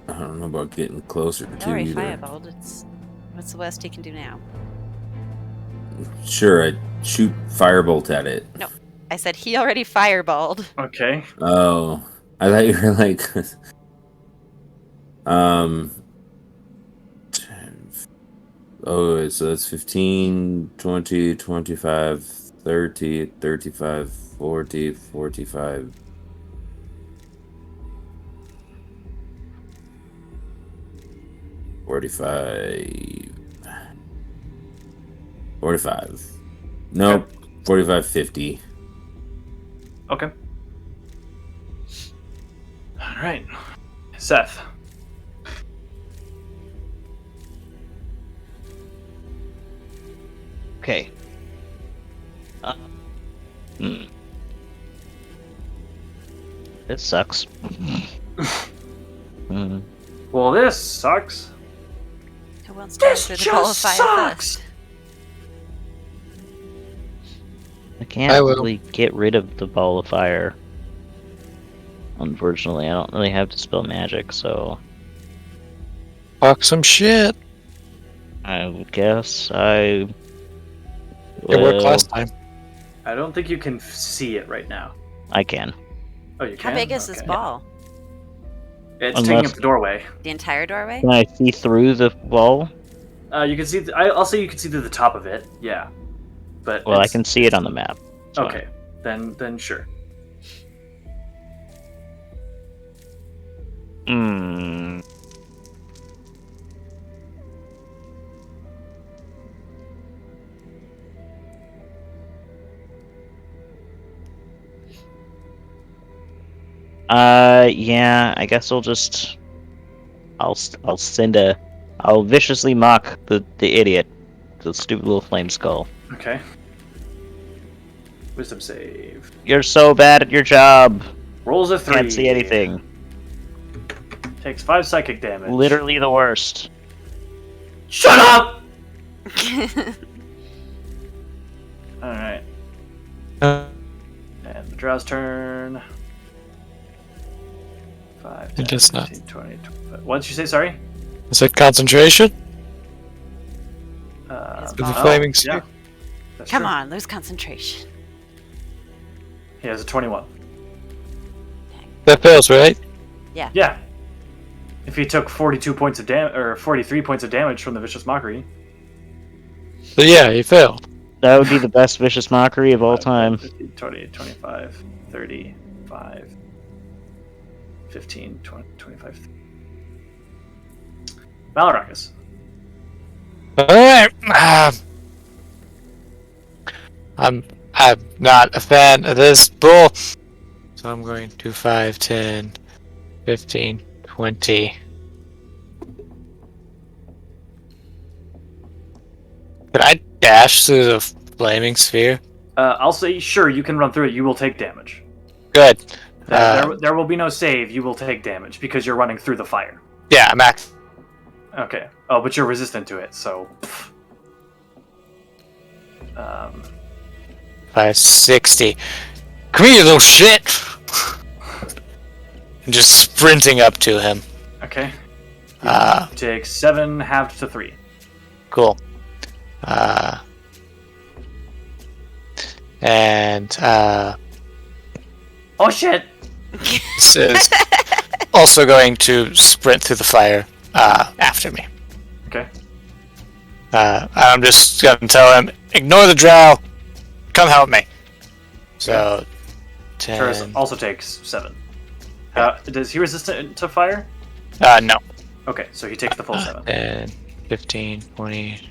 I don't know about getting closer You to already either. Firebolt. What's the worst he can do now? Sure, I shoot Firebolt at it. No. I said he already Fireballed. Okay. Oh, I thought you were like, 10, oh, so that's 15, 20, 25, 30, 35, 40, 45. 45. 45. Nope. 45, 50. Okay. All right. Seth. Okay. This sucks. Well, this sucks. Who wants to This enter the ball of just fire sucks! first? I can't I will. really get rid of the ball of fire. Unfortunately, I don't really have Dispel Magic, so Talk some shit. I guess I It worked will. last time. I don't think you can see it right now. I can. Oh, you can? How big is this Okay. ball? It's taking Unless- up the doorway. The entire doorway? Can I see through the wall? You can see. I'll say you can see through the top of it. Yeah. But Well, I it's- can see it on the map. so- Okay. Then sure. Hmm. Yeah. I guess I'll viciously mock the idiot, the stupid little flame skull. Okay. Wisdom save. You're so bad at your job. Rolls a 3. Can't see anything. Takes 5 psychic damage. Literally the worst. Shut up! Alright. Uh, And the drow's turn. 5, It 10, does not. 15, 20, 25. What did you say? Sorry? Is it concentration? His With the ball. flaming Yeah. sphere? That's Come true. on, lose concentration. He has a 21. That fails, right? Yeah. If he took 42 points of damage, or 43 points of damage from the Vicious Mockery. So yeah, he failed. That would be the best vicious mockery of all time. 15, 20, 25, 30, 5, 15, 20, 25. Malarakas. Alright. I'm not a fan of this bull. So I'm going to 5, 10, 15, 20. Can I dash through the flaming sphere? I'll say, sure, you can run through it. You will take damage. Good. There will be no save. You will take damage because you're running through the fire. Yeah, I'm at. Okay. Oh, but you're resistant to it, so... 560. Come here, you little shit! I'm just sprinting up to him. Okay. Uh, Take 7 halved to 3. Cool. Oh shit! This is also going to sprint through the fire after me. Okay. I'm just going to tell him, ignore the drow, come help me. So, 10... Turris also takes 7. Does he resist to fire? No. Okay, so he takes the full 7. 10, 15, 20,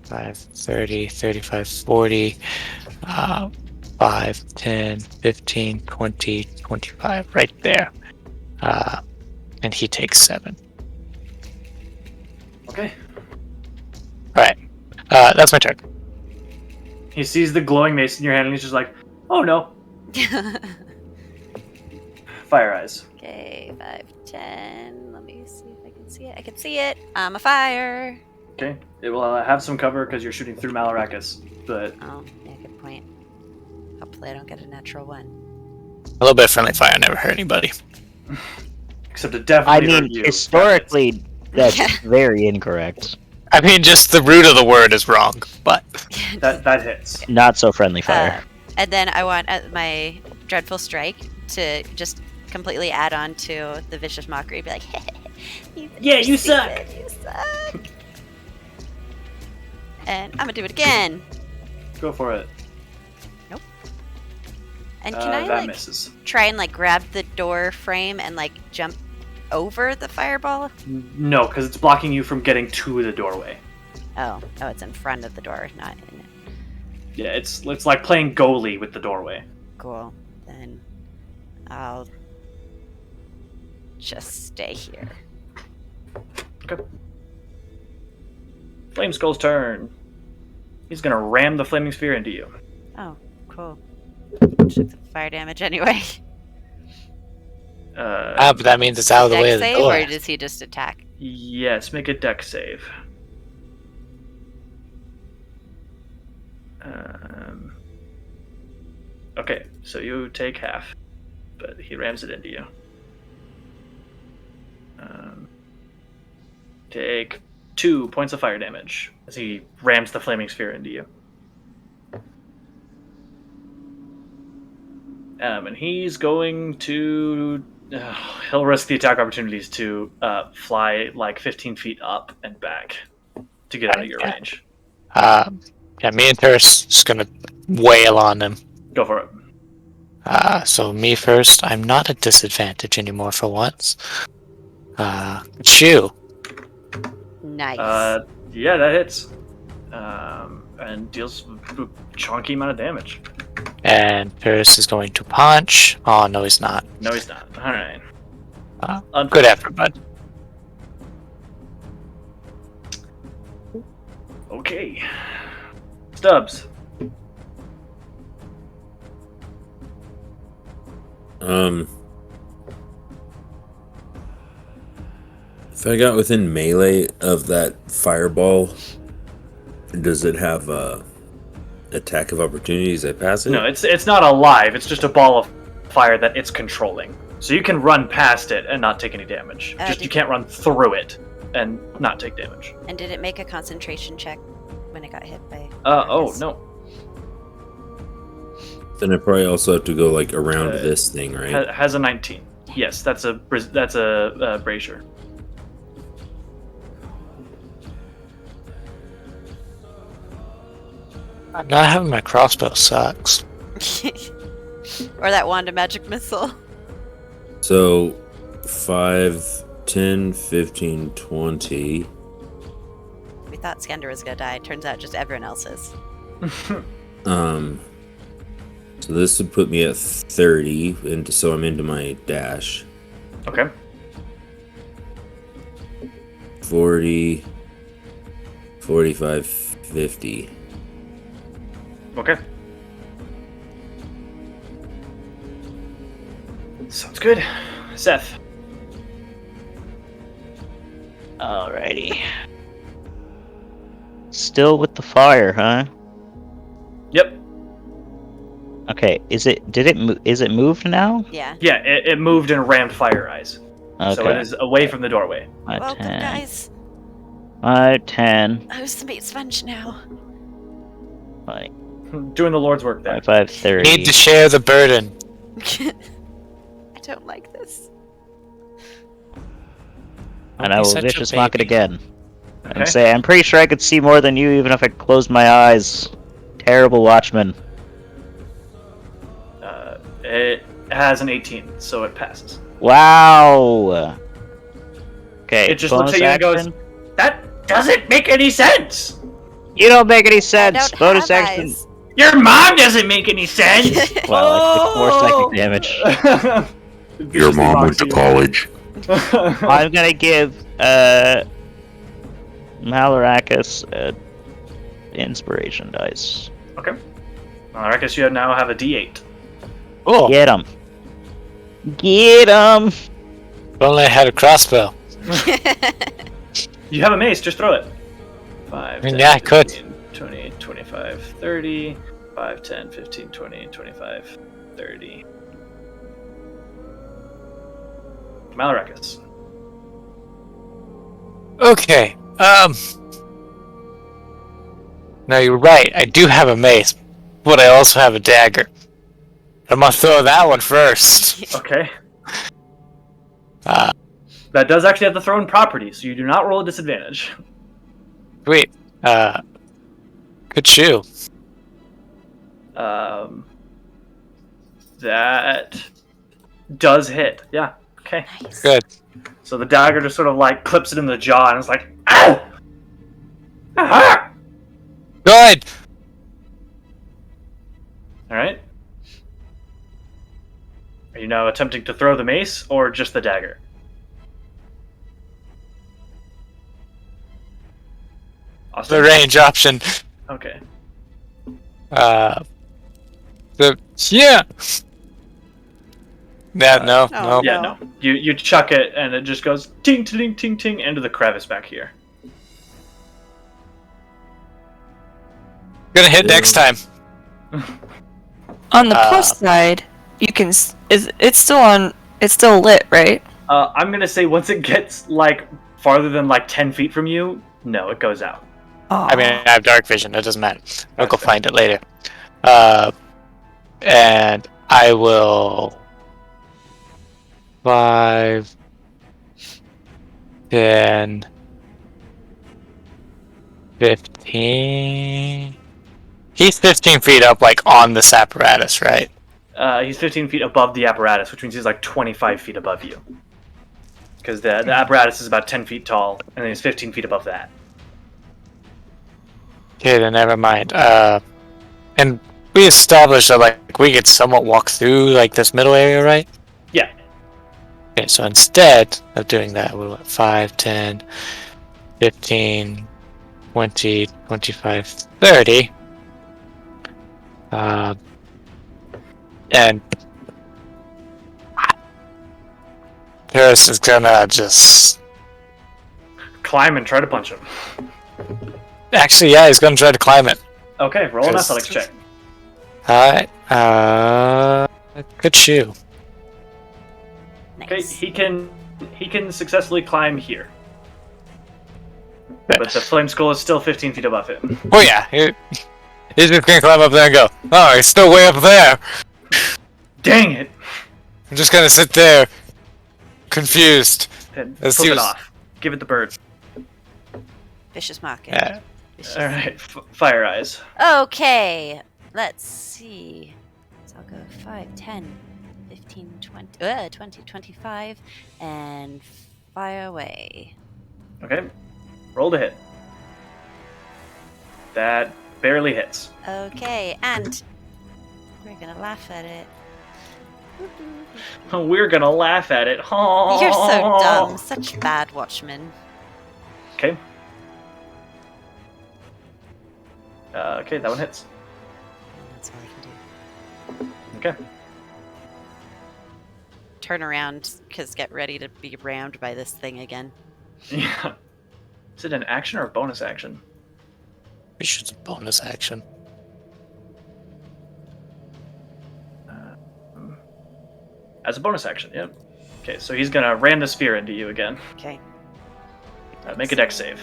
5, 30, 35, 40, 5, 10, 15, 20, 25, right there. And he takes 7. Okay. Alright. That's my turn. He sees the glowing mace in your hand and he's just like, oh no. Fire eyes. Okay, 5, 10. Let me see if I can see it. I can see it. I'm a fire. Okay. It will have some cover because you're shooting through Malarakas, but... Oh, yeah, good point. Hopefully I don't get a natural 1. A little bit of friendly fire never hurt anybody. Except it definitely I hurt mean, you. historically, that's very incorrect. I mean, just the root of the word is wrong, but... That hits. Not so friendly fire. And then I want my Dreadful Strike to just completely add on to the Vicious Mockery. Be like, Yeah, you suck! You suck! And I'm gonna do it again. Go for it. Nope. And can I, that like, misses. try and, like, grab the door frame and, like, jump over the fireball? No, because it's blocking you from getting to the doorway. Oh, it's in front of the door, not in it. Yeah, it's like playing goalie with the doorway. Cool. Then I'll just stay here. Okay. Flame Skull's turn. He's gonna ram the flaming sphere into you. Oh, cool. Took the fire damage anyway. but that means it's out of the way of the Dex door. save, or does he just attack? Yes, make a dex save. Okay, so you take half, but he rams it into you. Take 2 points of fire damage as he rams the flaming sphere into you. And he's going to... he'll risk the attack opportunities to fly like 15 feet up and back to get out of your range. Yeah, me and Terrace is gonna wail on him. Go for it. So me first. I'm not at disadvantage anymore for once. Chew. Nice. Yeah, that hits. And deals a chunky amount of damage. And Terrace is going to punch. Oh, no, he's not. No, he's not. Alright. Good effort, bud. Okay. Stubbs. If I got within melee of that fireball, does it have attack of opportunities? I pass it? No, it's not alive. It's just a ball of fire that it's controlling. So you can run past it and not take any damage. Just you can't run through it and not take damage. And did it make a concentration check when it got hit by... No. Then I probably also have to go like around this thing, right? Has a 19. Dang Yes, that's a brazier. Not having my crossbow sucks. Or that wand of magic missile. So 5, 10, 15, 20. We thought Skender was gonna die. Turns out just everyone else is. So this would put me at 30, and so I'm into my dash. Okay. 40, 45, 50. Okay. Sounds good. Seth. Alrighty. Still with the fire, huh? Yep. Okay, is it moved now? Yeah. Yeah, it moved and rammed Fire Eyes. Okay. So it is away from the doorway. 5, Welcome, 10. guys. 5, 10. Who's the meat sponge now? 5, Doing the Lord's work there. 5, 30. Need to share the burden. I don't like this. And Don't I be will such a vicious mock it baby. again. Okay. And say, I'm pretty sure I could see more than you even if I closed my eyes. Terrible watchman. It has an 18, so it passes. Wow! Okay, It just looks bonus at you and action. goes, "That doesn't make any sense! You don't make any I sense! don't Bonus have action! eyes. Your mom doesn't make any sense!" Well, like 4 psychic damage. Your mom went to college. I'm gonna give, Malarakis inspiration dice. Okay. Well, I guess you now have a D8. Oh, Get him! Get him! if only I had a crossbow. You have a mace, just throw it. 5, mean, 10, yeah, I could. 15, 20, 25, 30. 5, 10, 15, 20, 25, 30. Malarakis. Okay. No, you're right. I do have a mace, but I also have a dagger. I'm gonna throw that one first. Okay. Uh, That does actually have the thrown property, so you do not roll a disadvantage. Sweet. Good shoe. That does hit. Yeah. Okay. Nice. Good. So the dagger just sort of like clips it in the jaw, and it's like, ow! Ah! Good. All right. Are you now attempting to throw the mace or just the dagger? The Austin? range option. Okay. Yeah. No. Oh, Yeah, no. You chuck it, and it just goes ting, ting, ting, ting into the crevice back here. Gonna hit next time. On the plus side, you can. It's still lit, right? I'm gonna say once it gets like farther than like 10 feet from you, no, it goes out. Oh. I mean, I have dark vision. It doesn't matter. I'll go find it later. And I will 5, 10, 15. He's 15 feet up, like on this apparatus, right? He's 15 feet above the apparatus, which means he's like 25 feet above you. Because the apparatus is about 10 feet tall, and then he's 15 feet above that. Okay, then never mind. And we established that like we could somewhat walk through like this middle area, right? Yeah. Okay, so instead of doing that, we went 5, 10, 15, 20, 25, 30. And Paris is gonna just... Climb and try to punch him. Actually, yeah, he's gonna try to climb it. Okay, roll an Because- athletics check. Alright, good shoe. Okay, Nice. he can successfully climb here. But the flame skull is still 15 feet above him. Oh yeah, he's just gonna climb up there and go, oh, he's still way up there. Dang it! I'm just gonna sit there confused. Then As flip he it was- off. Give it the bird. Vicious market. Yeah. Vicious. All right, fire eyes. Okay, let's see. So I'll go 5, 10, 15, 20, 20, 25, and fire away. Okay, roll to hit. That barely hits. Okay, and we're gonna laugh at it. We're gonna laugh at it. You're so dumb. Such bad watchmen. Okay. Okay, that one hits. That's all I can do. Okay. Turn around, because get ready to be rammed by this thing again. Yeah. Is it an action or a bonus action? We should do bonus action. As a bonus action, yep. Okay, so he's gonna ram the spear into you again. Okay. Make a dex save.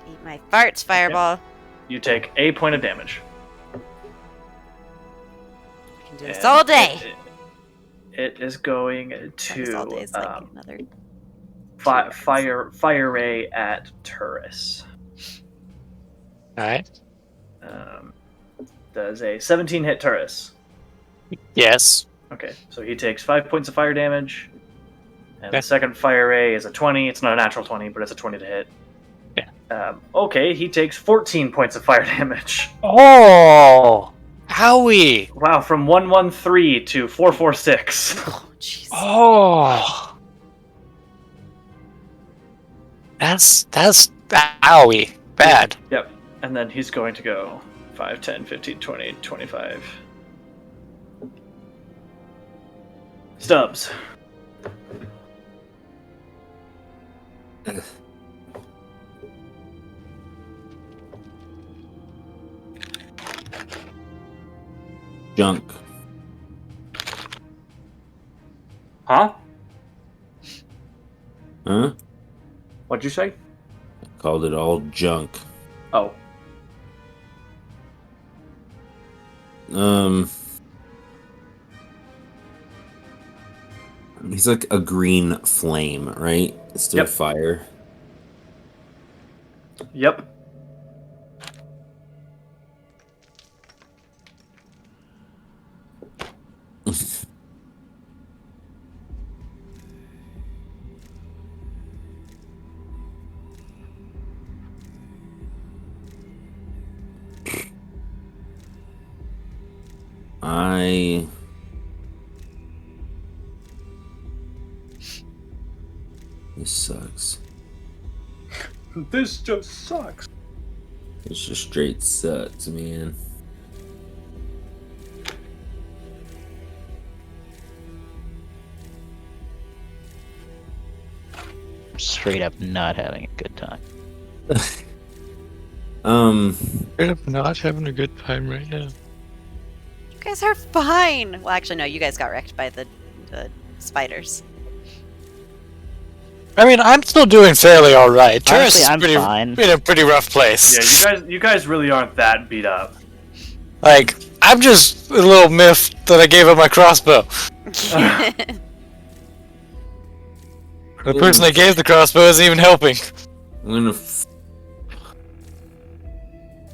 Eat my farts, fireball. You take a point of damage. I can do this And all day. It is going This all day is to like another. fire ray at Turris. Alright. Does a 17 hit Turris? Yes. Okay, so he takes 5 points of fire damage. And Okay. the second fire ray is a 20. It's not a natural 20, but it's a 20 to hit. Yeah. Okay, he takes 14 points of fire damage. Oh! Howie! Wow, from 113 to 446. Oh, jeez. Oh! That's owie. Bad. Yep. And then he's going to go 5, 10, 15, 20, 25. Stubbs. Junk. Huh? Huh? What'd you say? Called it all junk. Oh. He's like a green flame, right? It's still Yep. fire. Yep. This sucks. This just sucks. This just straight sucks, man. Straight up not having a good time. I'm not having a good time right now. You guys are fine. Well, actually, no. You guys got wrecked by the spiders. I mean, I'm still doing fairly alright. Turris Honestly, is I'm pretty, fine. in a pretty rough place. Yeah, you guys really aren't that beat up. Like, I'm just a little miffed that I gave up my crossbow. The person I gave the crossbow isn't even helping. I'm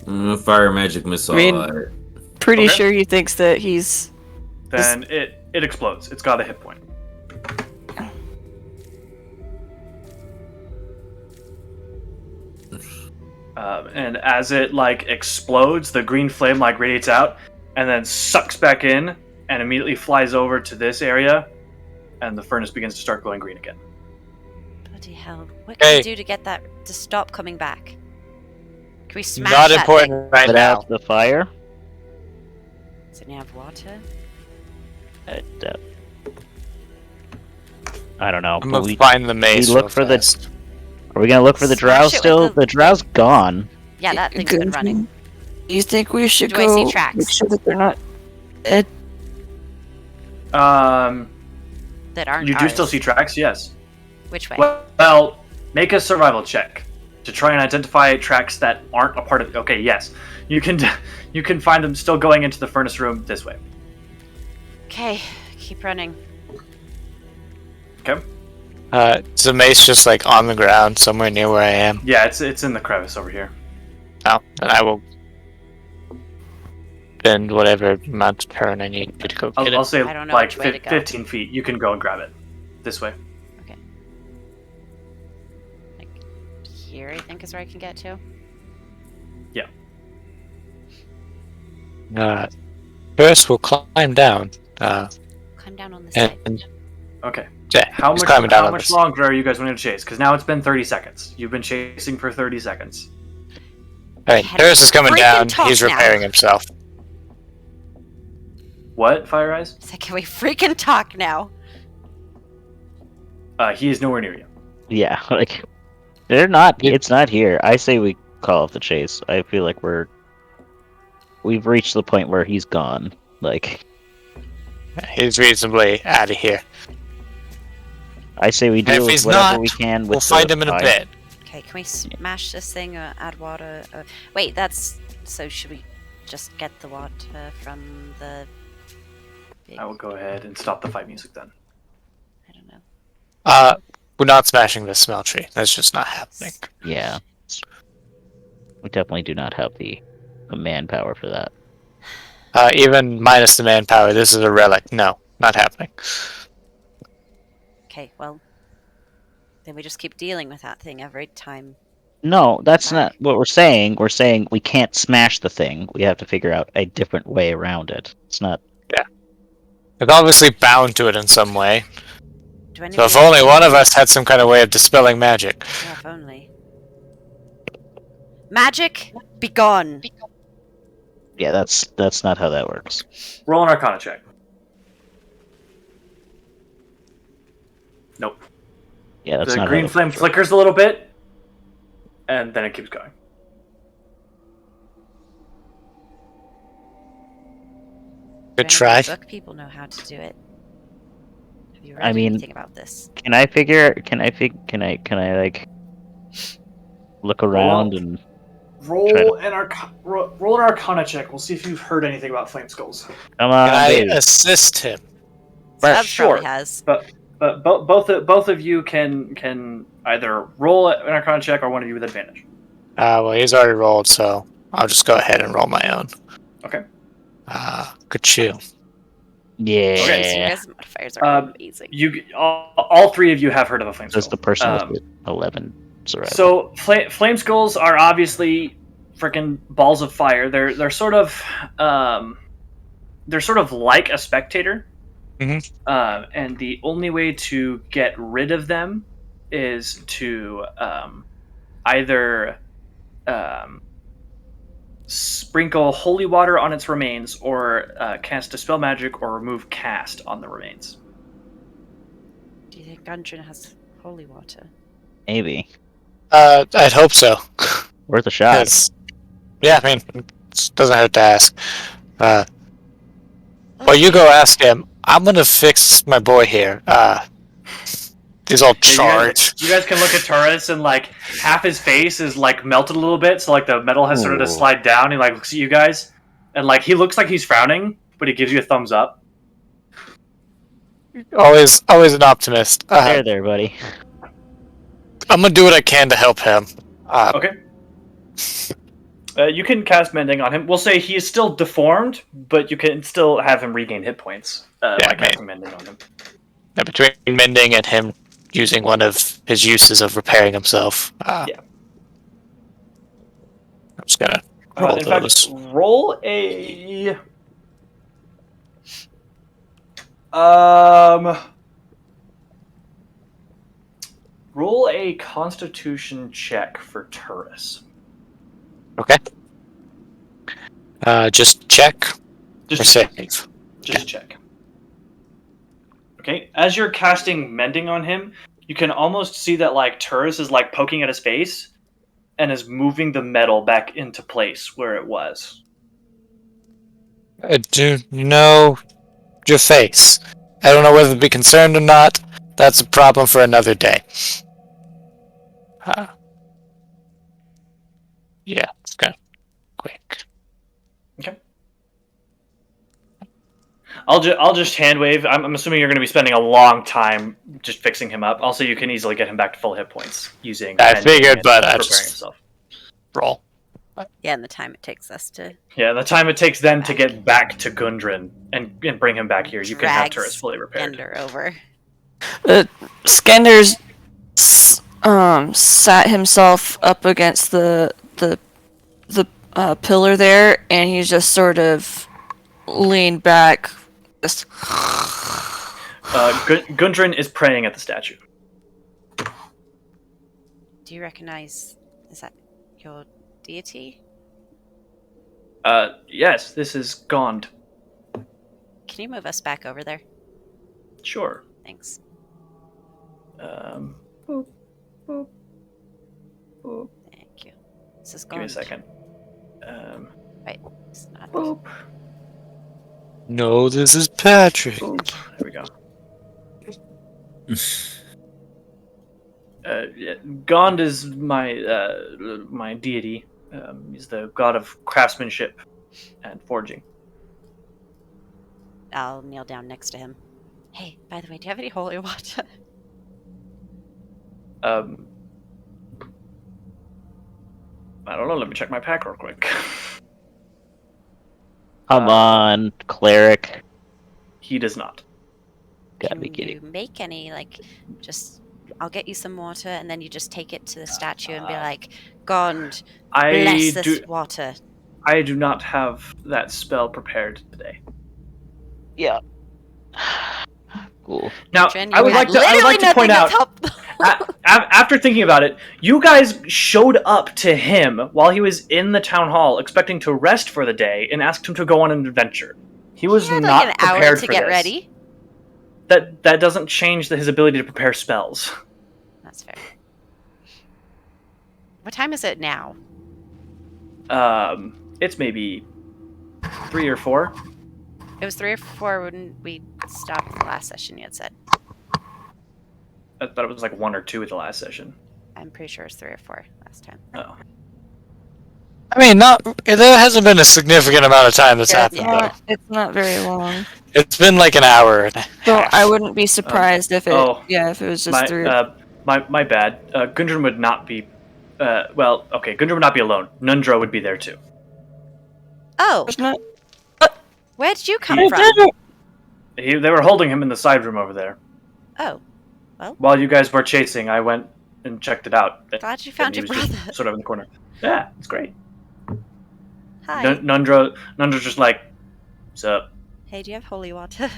gonna fire a magic missile I mean- at it. Pretty Okay. sure he thinks that he's. Then it explodes. It's got a hit point. And as it explodes, the green flame radiates out, and then sucks back in, and immediately flies over to this area, and the furnace begins to start glowing green again. Bloody hell! What can Hey. we do to get that to stop coming back? Can we smash Not that important thing? right Put now. out the fire. Does it have water? I don't know. I'm But gonna find the mace. look real for the- fast. Are we gonna look for the drow Smash it with still? the- The drow's gone. Yeah, that thing's been running. Do you think we should Do I go see tracks? make sure that they're not dead? That aren't. You do ours. still see tracks, yes. Which way? Well, make a survival check to try and identify tracks that aren't a part of. Okay, yes, you can find them still going into the furnace room this way. Okay, keep running. Okay. Is the mace just like on the ground somewhere near where I am? Yeah, it's in the crevice over here. Oh, then I will spend whatever amount of turn I need to go get I'll it. say I don't know like which way to go. 15 feet. You can go and grab it. This way. Okay. Like here, I think is where I can get to. First, we'll climb down. Climb down on this side. And Okay. yeah, How he's much climbing down on much this. longer are you guys wanting to chase? Because now it's been 30 seconds. You've been chasing for 30 seconds. Alright, Had Paris is coming freaking down. talk He's now. repairing himself. What, Fire Eyes? So can we freaking talk now? He is nowhere near you. Yeah, like they're not. Yeah. It's not here. I say we call off the chase. I feel like we've reached the point where he's gone. Like He's reasonably out of here. I say we And do if he's whatever not, we can with We'll find him in a fire. bit. Okay, can we smash this thing or add water? Wait, that's... So should we just get the water from the... Big... I will go ahead and stop the fight music then. I don't know. We're not smashing the smell tree. That's just not happening. Yeah, we definitely do not have the manpower for that. Even minus the manpower, this is a relic. No, not happening. Okay, well... Then we just keep dealing with that thing every time. No, that's Why? not what we're saying. We're saying we can't smash the thing. We have to figure out a different way around it. It's not. It's obviously bound to it in some way. Do any So if only one of us had some kind of way of dispelling magic. Yeah, if only. Magic, be gone! Yeah, that's not how that works. Roll an Arcana check. Nope. Yeah, that's The not green how flame flickers a little bit, and then it keeps going. Good Do any of try. the book people know how to do it? Have you read I mean- anything about this? Can I like look around and Roll an Arcana check. We'll see if you've heard anything about flame skulls. come on, Can I baby. assist him? Seb sure. probably has. But both of you can either roll an Arcana check or one of you with advantage. Well, he's already rolled, so I'll just go ahead and roll my own. Okay. Good chew. Yeah. Okay, so you guys' modifiers are amazing. You all three of you have heard of a flame skull. Just the person with 11 survival. So flame skulls are obviously freaking balls of fire. They're sort of like a spectator. Mhm. And the only way to get rid of them is to either sprinkle holy water on its remains, or cast Dispel Magic, or remove cast on the remains. Do you think Gundren has holy water? Maybe I'd hope so. worth a shot. 'Cause- yeah, I mean, it doesn't hurt to ask. Well, you go ask him. I'm gonna fix my boy here. He's all charged. You guys can look at Taurus, and like half his face is like melted a little bit, so like the metal has started to Ooh. slide down. He like looks at you guys, and like he looks like he's frowning, but he gives you a thumbs up. Always an optimist. There, buddy. I'm gonna do what I can to help him. Okay. You can cast Mending on him. We'll say he is still deformed, but you can still have him regain hit points by casting Mending on him. Between mending and him using one of his uses of repairing himself. Yeah. I'm just gonna roll In fact, those. roll a roll a Constitution check for Taurus. Okay. Just check or Just save. Just check. Okay, as you're casting Mending on him, you can almost see that like Taurus is like poking at his face and is moving the metal back into place where it was. Do you know your face? I don't know whether to be concerned or not. That's a problem for another day. Yeah, it's kind of quick. Okay. I'll just hand wave. I'm assuming you're going to be spending a long time just fixing him up. Also, you can easily get him back to full hit points using. I mending figured, and but I preparing just himself. roll. Yeah, and the time it takes us to Yeah, the time it takes them to get back to Gundren and bring him back here, you can have drag turrets fully repaired. Skender over. Skender's sat himself up against the pillar there, and he's just sort of leaned back. Just Gundren is praying at the statue. Do you recognize? Is that your deity? Yes, this is Gond. Can you move us back over there? Sure. Thanks. Boop, boop, boop. Thank you. This is Give me a Gond. second. Wait, it's not. Boop, No, this is Patrick. boop. There we go. Yeah, Gond is my deity. He's the god of craftsmanship and forging. I'll kneel down next to him. Hey, by the way, do you have any holy water? I don't know. Let me check my pack real quick. Come on, cleric. He does not. Gotta Can be kidding. you make any, like, just... I'll get you some water, and then you just take it to the statue and be like, Gond, bless this water. I do not have that spell prepared today. Yeah. Cool. Now, Jen, I would like to point out, after thinking about it, you guys showed up to him while he was in the town hall, expecting to rest for the day, and asked him to go on an adventure. He was had, not like, an hour prepared to for get this. ready. That doesn't change his ability to prepare spells. That's fair. What time is it now? It's maybe 3 or 4. It was 3 or 4 when we stopped the last session, you had said. I thought it was like 1 or 2 at the last session. I'm pretty sure it was 3 or 4 last time. Oh. I mean, there hasn't been a significant amount of time that's happened, though. it's not very long. It's been like an hour and a So half. I wouldn't be surprised if it if it was just my, 3. my bad. Gundren would not be... Gundren would not be alone. Nundro would be there too. Oh, There's not. where did you come from? They were holding him in the side room over there. Oh, While you guys were chasing, I went and checked it out. glad you found And your he was brother. just sort of in the corner. Yeah, it's great. Hi. Nundro's just like, what's up? Hey, do you have holy water?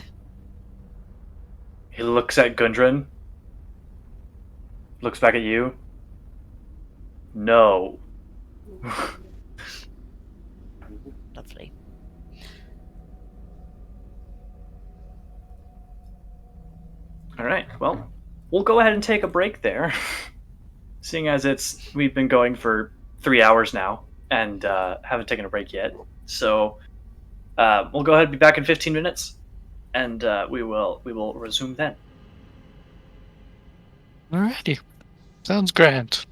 He looks at Gundren. Looks back at you. No. Lovely. All right. Well, we'll go ahead and take a break there, seeing as we've been going for 3 hours now and haven't taken a break yet. So we'll go ahead and be back in 15 minutes, and we will resume then. Alrighty. Sounds grand.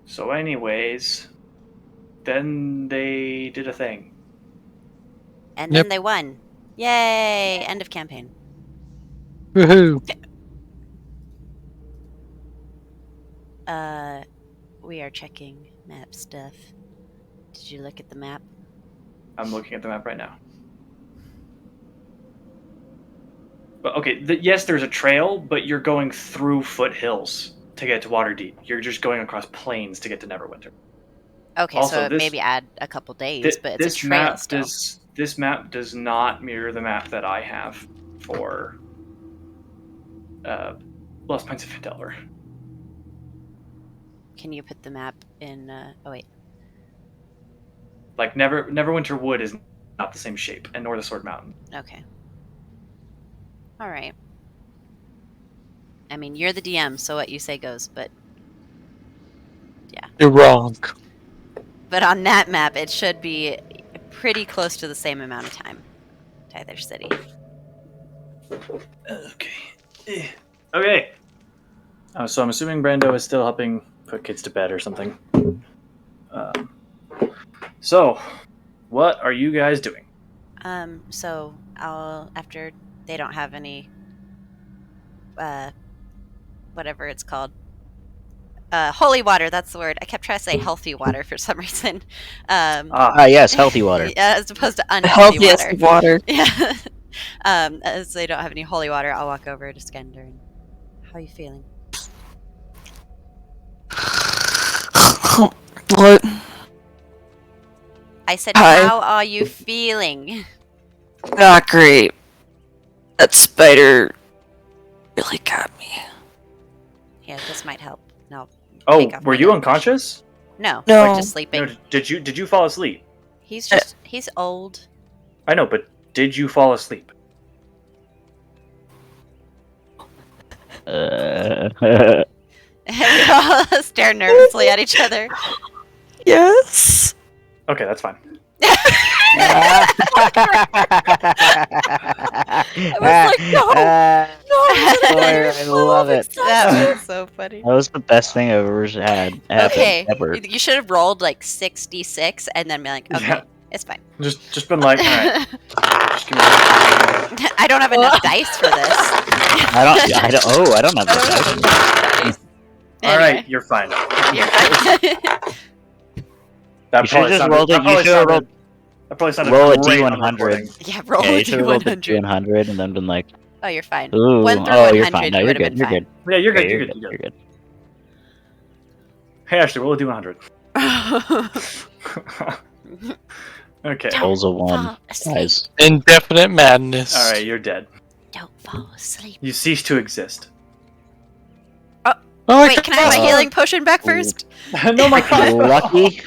So, anyways, then they did a thing. And Yep. then they won. Yay! End of campaign. Woohoo! We are checking map stuff. Did you look at the map? I'm looking at the map right now. But okay, yes, there's a trail, but you're going through foothills to get to Waterdeep. You're just going across plains to get to Neverwinter. Okay, Also, so this- maybe add a couple days, but it's a trail still. This map does not mirror the map that I have for Lost Pines of Phandelver. Can you put the map in? Oh wait. Like Neverwinter Wood is not the same shape, and nor the Sword Mountain. Okay. All right. I mean, you're the DM, so what you say goes. But You're wrong. on that map, it should be pretty close to the same amount of time to either city. Okay. Okay. So I'm assuming Brando is still helping put kids to bed or something. So, what are you guys doing? So I'll after they don't have any, whatever it's called, holy water. That's the word. I kept trying to say healthy water for some reason. Yes, healthy water. As opposed to unhealthy Healthiest water. water. Yeah. As they don't have any holy water, I'll walk over to Skender. And how are you feeling? What? I said, Hi. how are you feeling? Not great. That spider really got me. Yeah, this might help. No. Oh, take off were my you healing unconscious? No, No. we're just sleeping. No, did you fall asleep? He's old. I know, but did you fall asleep? We all stare nervously at each other. Yes. Okay, that's fine. I was like, no, I love it. That was so funny. That was the best thing I've ever had. Okay, Ever. you should have rolled like 66 and then be like, okay, Yeah. it's fine. Just been like, all right. Just give me I don't have enough dice for this. I don't have that. all right, you're fine. You're fine. That You should've just rolled it. You should've rolled. That probably sounded Roll a great on the D100. recording. Yeah, roll Yeah, a you should have rolled a D100. D100 and then been like, Oh, you're fine. ooh, 1 through oh, 100, you're fine. No, you you're would have good. been You're good. Yeah, you're good. Yeah, You're good. You're good. Hey, Ashley, roll a D100. Okay. Rolls a 1. Fall asleep. Guys. Indefinite madness. All right, you're dead. Don't fall asleep. You cease to exist. Oh my Wait, can I have my God. healing potion back first? No, my God. Lucky.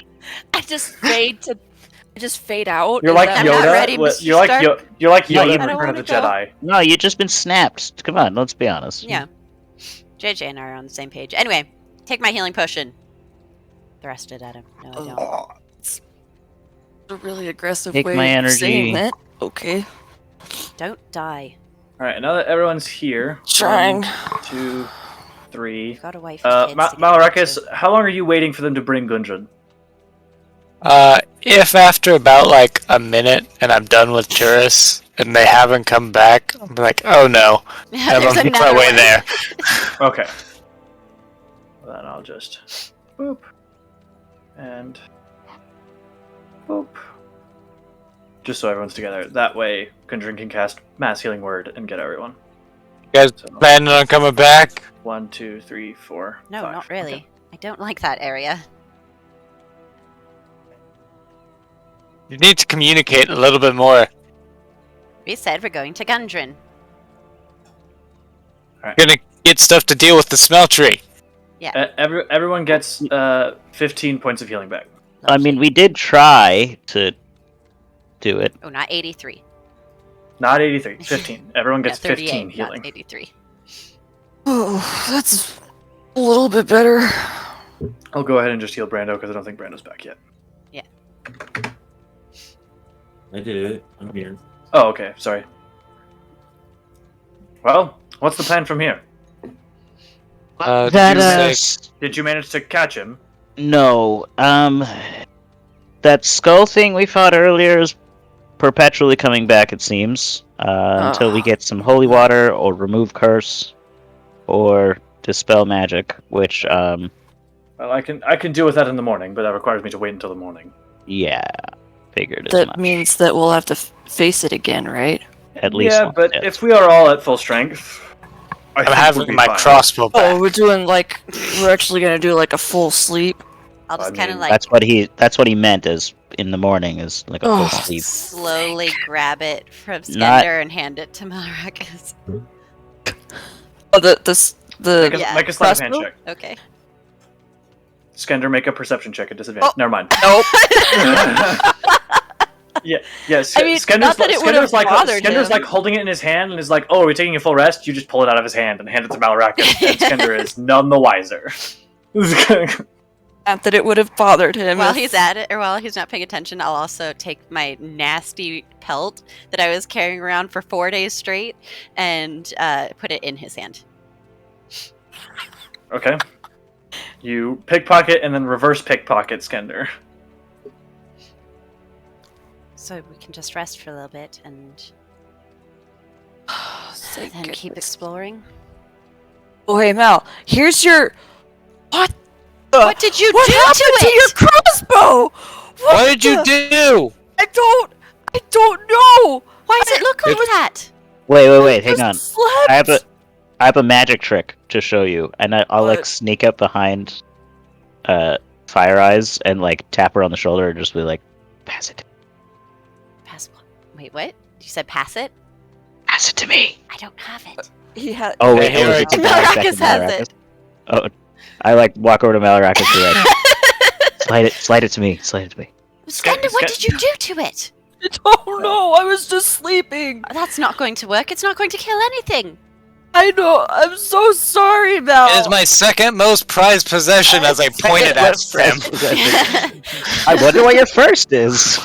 I just fade out. You're Is like that I'm Yoda. not ready, Mr. You're like Stark. You're like No, Yoda you in don't Return of the wanna go. Jedi. No, you just been snapped. Come on, let's be honest. Yeah. JJ and I are on the same page. Anyway, take my healing potion. Thrust it at him. No, I don't. a really aggressive Take way my of saying energy. that? Okay. Don't die. All right, now that everyone's here, Trying. 1, 2, 3. You've got a wife and kids. to get Malarakis, back to. how long are you waiting for them to bring Gundren? If after about like a minute and I'm done with tourists and they haven't come back, I'm like, oh no, I'm There's on my another way one. there. Okay. Well, then I'll just boop and boop. Just so everyone's together. That way, Gundren can cast Mass Healing Word and get everyone. You guys So, planning on coming back? 1, 2, 3, 4. No, 5. not really. Okay. I don't like that area. You need to communicate a little bit more. We said we're going to Gundren. You're gonna get stuff to deal with the smell tree. Everyone gets 15 points of healing back. I mean, we did try to do it. Oh, not 83. Not 83, 15. Everyone gets 38, 15 not healing. 83. Oh, that's a little bit better. I'll go ahead and just heal Brando because I don't think Brando's back yet. I did it. I'm here. Oh, okay. Sorry. Well, what's the plan from here? Did That you say- us. Did you manage to catch him? No. That skull thing we fought earlier is perpetually coming back, it seems. Until we get some holy water, or remove curse, or dispel magic, which, Well, I can deal with that in the morning, but that requires me to wait until the morning. yeah, figured as That much. means that we'll have to face it again, right? At least Yeah, once, but yes. if we are all at full strength, I I'm think we'll having be my fine. crossbow back. Oh, we're actually gonna do like a full sleep. I'll just I kind of mean, like That's what he meant as in the morning is like a full Oh, sleep. slowly grab it from Not- Skender and hand it to Malrakas. Oh, the Make a, Yeah. make a sleight of hand crossbow? check. Okay. Skender, make a perception check at disadvantage. Oh. Never mind. Nope. Yeah. I mean, not that it would have bothered Skender's him. like holding it in his hand and is like, "Oh, are we taking a full rest?" You just pull it out of his hand and hand it to Malrakas, and Skender is none the wiser. Not that it would have bothered him. While if- he's at it, or while he's not paying attention, I'll also take my nasty pelt that I was carrying around for 4 days straight and put it in his hand. Okay. You pickpocket and then reverse pickpocket Skender. So we can just rest for a little bit and Thank then keep goodness. exploring. Oh, hey Mal, here's your. What? What did you What do happened to to your it? crossbow? What did you the- do? I don't know. Why does it look like that? Wait, hang on. Slept. I have a magic trick to show you, and I'll like What? sneak up behind Fire Eyes and like tap her on the shoulder and just be like, pass it. Pass what? Wait, what? You said pass it? Pass it to me. I don't have it. He had. Oh Hey, wait, here was I it go. Malrakas has it. Oh, I like walk over to Malrakas and like, slide it to me. Skender, what did you do to it? I don't know. I was just sleeping. That's not going to work. It's not going to kill anything. I know. I'm so sorry, Mal. It is my second most prized possession as I pointed at him. I wonder what your first is.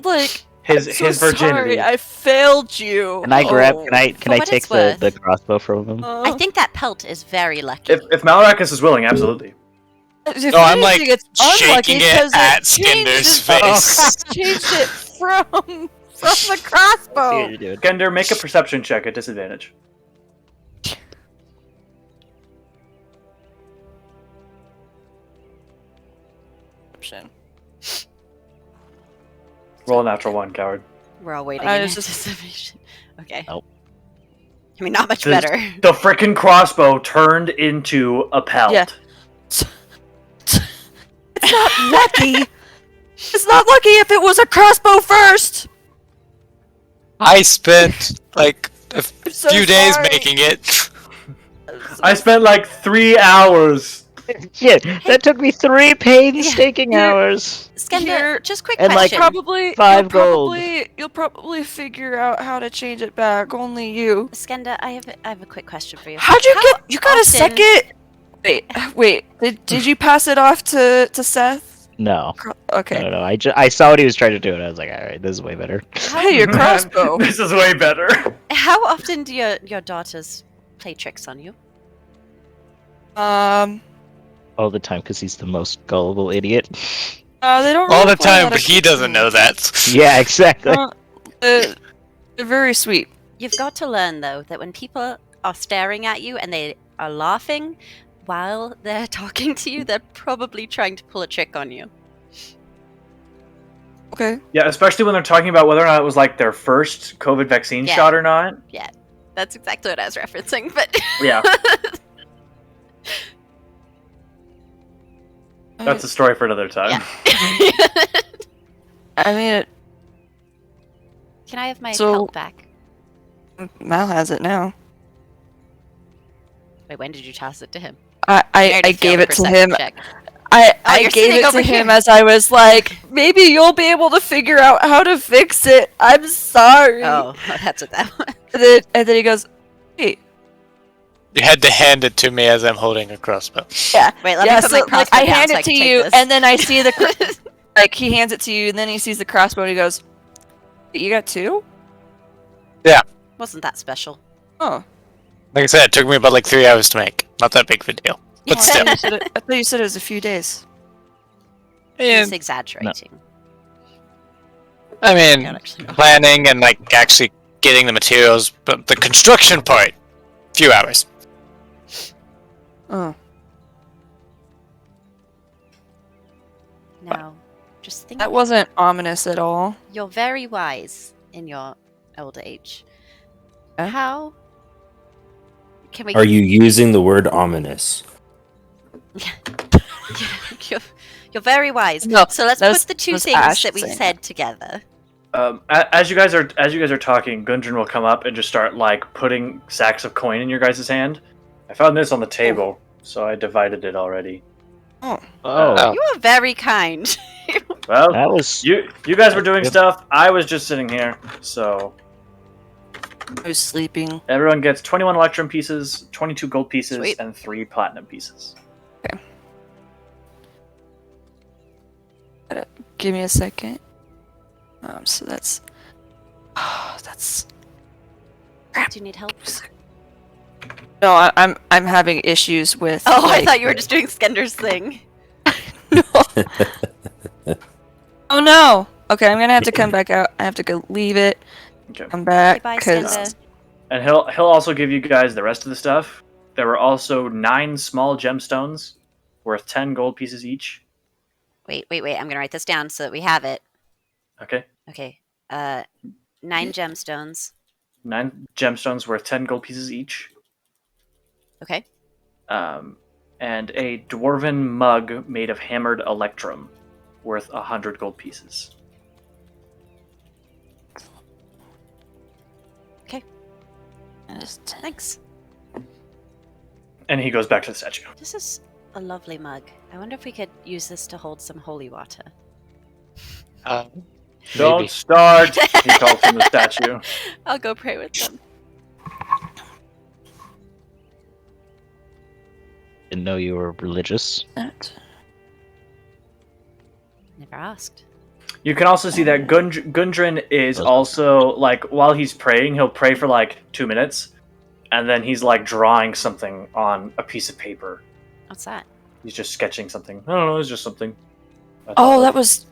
Like his I'm so virginity. Sorry, I failed you. Can I grab? Oh. Can I For what take it's worth. the crossbow from him? I think that pelt is very lucky. If Malrakas is willing, absolutely. If No, I'm like anything, it's unlucky shaking it because at changed Skinder's it- face. changed it from the crossbow. Dude. Skender, make a perception check at disadvantage. Roll a natural one, coward. We're all waiting I in was just- anticipation. Okay. Nope. I mean, not much The- better. The frickin' crossbow turned into a pelt. Yeah. It's not lucky. It's not lucky if it was a crossbow first. I spent like a I'm so few days sorry. making it. I spent like 3 hours. Shit, that took me 3 painstaking Yeah. hours. Skender, Here- just quick and, like, question. Probably 5 gold. You'll probably figure out how to change it back. Only you. Skender, I have a quick question for you. How'd you How get? You got a often- second? Wait. Did you pass it off to Seth? No, Okay. no. I saw what he was trying to do, and I was like, all right, this is way better. Hey, your crossbow. This is way better. How often do your daughters play tricks on you? All the time, because he's the most gullible idiot. They don't. All really the play a time, lot but of he doesn't know that. Yeah, exactly. They're very sweet. You've got to learn though that when people are staring at you and they are laughing while they're talking to you, they're probably trying to pull a trick on you. Okay. Yeah, especially when they're talking about whether or not it was like their first COVID vaccine Yeah. shot or not. That's exactly what I was referencing, but Yeah, that's a story for another time. Yeah. I mean, Can I have my So- pelt back? Mal has it now. Wait, when did you toss it to him? I already gave failed it the to perception him. check. I you're gave sitting it to over him here. as I was like, maybe you'll be able to figure out how to fix it. I'm sorry. Oh, that's what that was. And then he goes, wait. You had to hand it to me as I'm holding a crossbow. Yeah. Wait, let Yeah, me put so, my like, crossbow I down hand so it I to can take you, this. and then I see the like he hands it to you, and then he sees the crossbow, and he goes, "You got 2? Wasn't that special? Oh, Like I said, it took me about like 3 hours to make. Not that big of a deal. But still. I thought you said it was a few days. He's And, exaggerating. I God, mean, actually, no. planning and like actually getting the materials, but the construction part, few hours. Oh. Now, just think. That wasn't ominous at all. You're very wise in your old age. Huh? How can we? Are you using the word ominous? You're very wise. No, So let's that put was- the two was things Ash that we saying said together. As you guys are talking, Gundren will come up and just start like putting sacks of coin in your guys' hand. I found this on the table, so I divided it already. Oh, You are very kind. Well, that was you guys were doing Yep. stuff. I was just sitting here. So I was sleeping. everyone gets 21 electrum pieces, 22 gold pieces, Sweet. and 3 platinum pieces. Give me a second. So that's. That's. Do you need help? No, I'm having issues with. Oh, I like- thought you were just doing Skender's thing. Oh no! Okay, I'm gonna have to come back out. I have to go leave it. Okay. Come back Goodbye, because Skender. And he'll also give you guys the rest of the stuff. There were also 9 small gemstones worth 10 gold pieces each. Wait. I'm gonna write this down so that we have it. Okay. Okay. 9 gemstones. 9 gemstones worth 10 gold pieces each. Okay. And a dwarven mug made of hammered electrum worth 100 gold pieces. Thanks. And he goes back to the statue. This is a lovely mug. I wonder if we could use this to hold some holy water. Don't Maybe. start, he calls from the statue. I'll go pray with them. didn't know you were religious. Never asked. You can also see that Gundren is also, like, while he's praying, he'll pray for, like, 2 minutes, and then he's, like, drawing something on a piece of paper. What's that? He's just sketching something. I don't know, it's just something. Oh, that was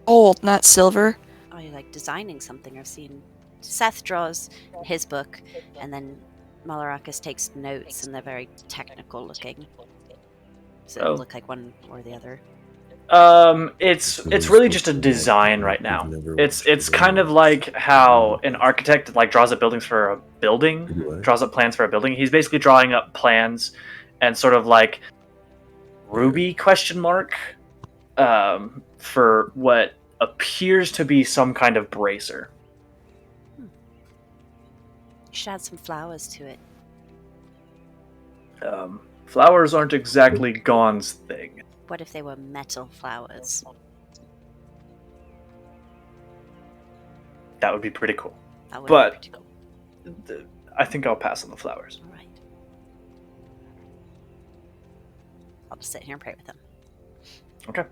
gold, not silver. Oh, you're like designing something. I've seen Seth draws his book, and then Malarakis takes notes, and they're very technical looking. Does it Oh. look like one or the other? It's really just a design right now. It's kind of like how an architect like draws up buildings for a building, draws up plans for a building. He's basically drawing up plans and sort of like Ruby question mark for what appears to be some kind of bracer. You should add some flowers to it. Flowers aren't exactly Gon's thing. What if they were metal flowers? That would be pretty cool. That would But- be pretty cool. I think I'll pass on the flowers. All right. I'll just sit here and pray with them. Okay.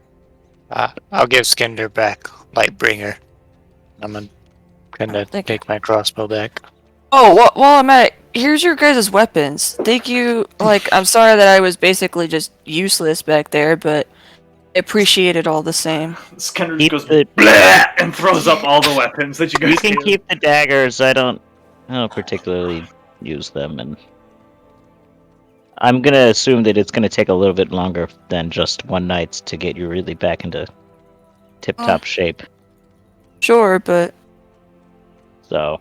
I'll give Skinder back Lightbringer. I'm gonna Thank take my crossbow back. Oh, well, I'm at it. Here's your guys' weapons. Thank you. Like, I'm sorry that I was basically just useless back there, but I appreciate it all the same. Skinner Keep just goes the- "Bleh," and throws up all the weapons that you guys You can gave. keep the daggers. I don't particularly use them, and I'm gonna assume that it's gonna take a little bit longer than just one night to get you really back into tip-top shape. Sure, but So,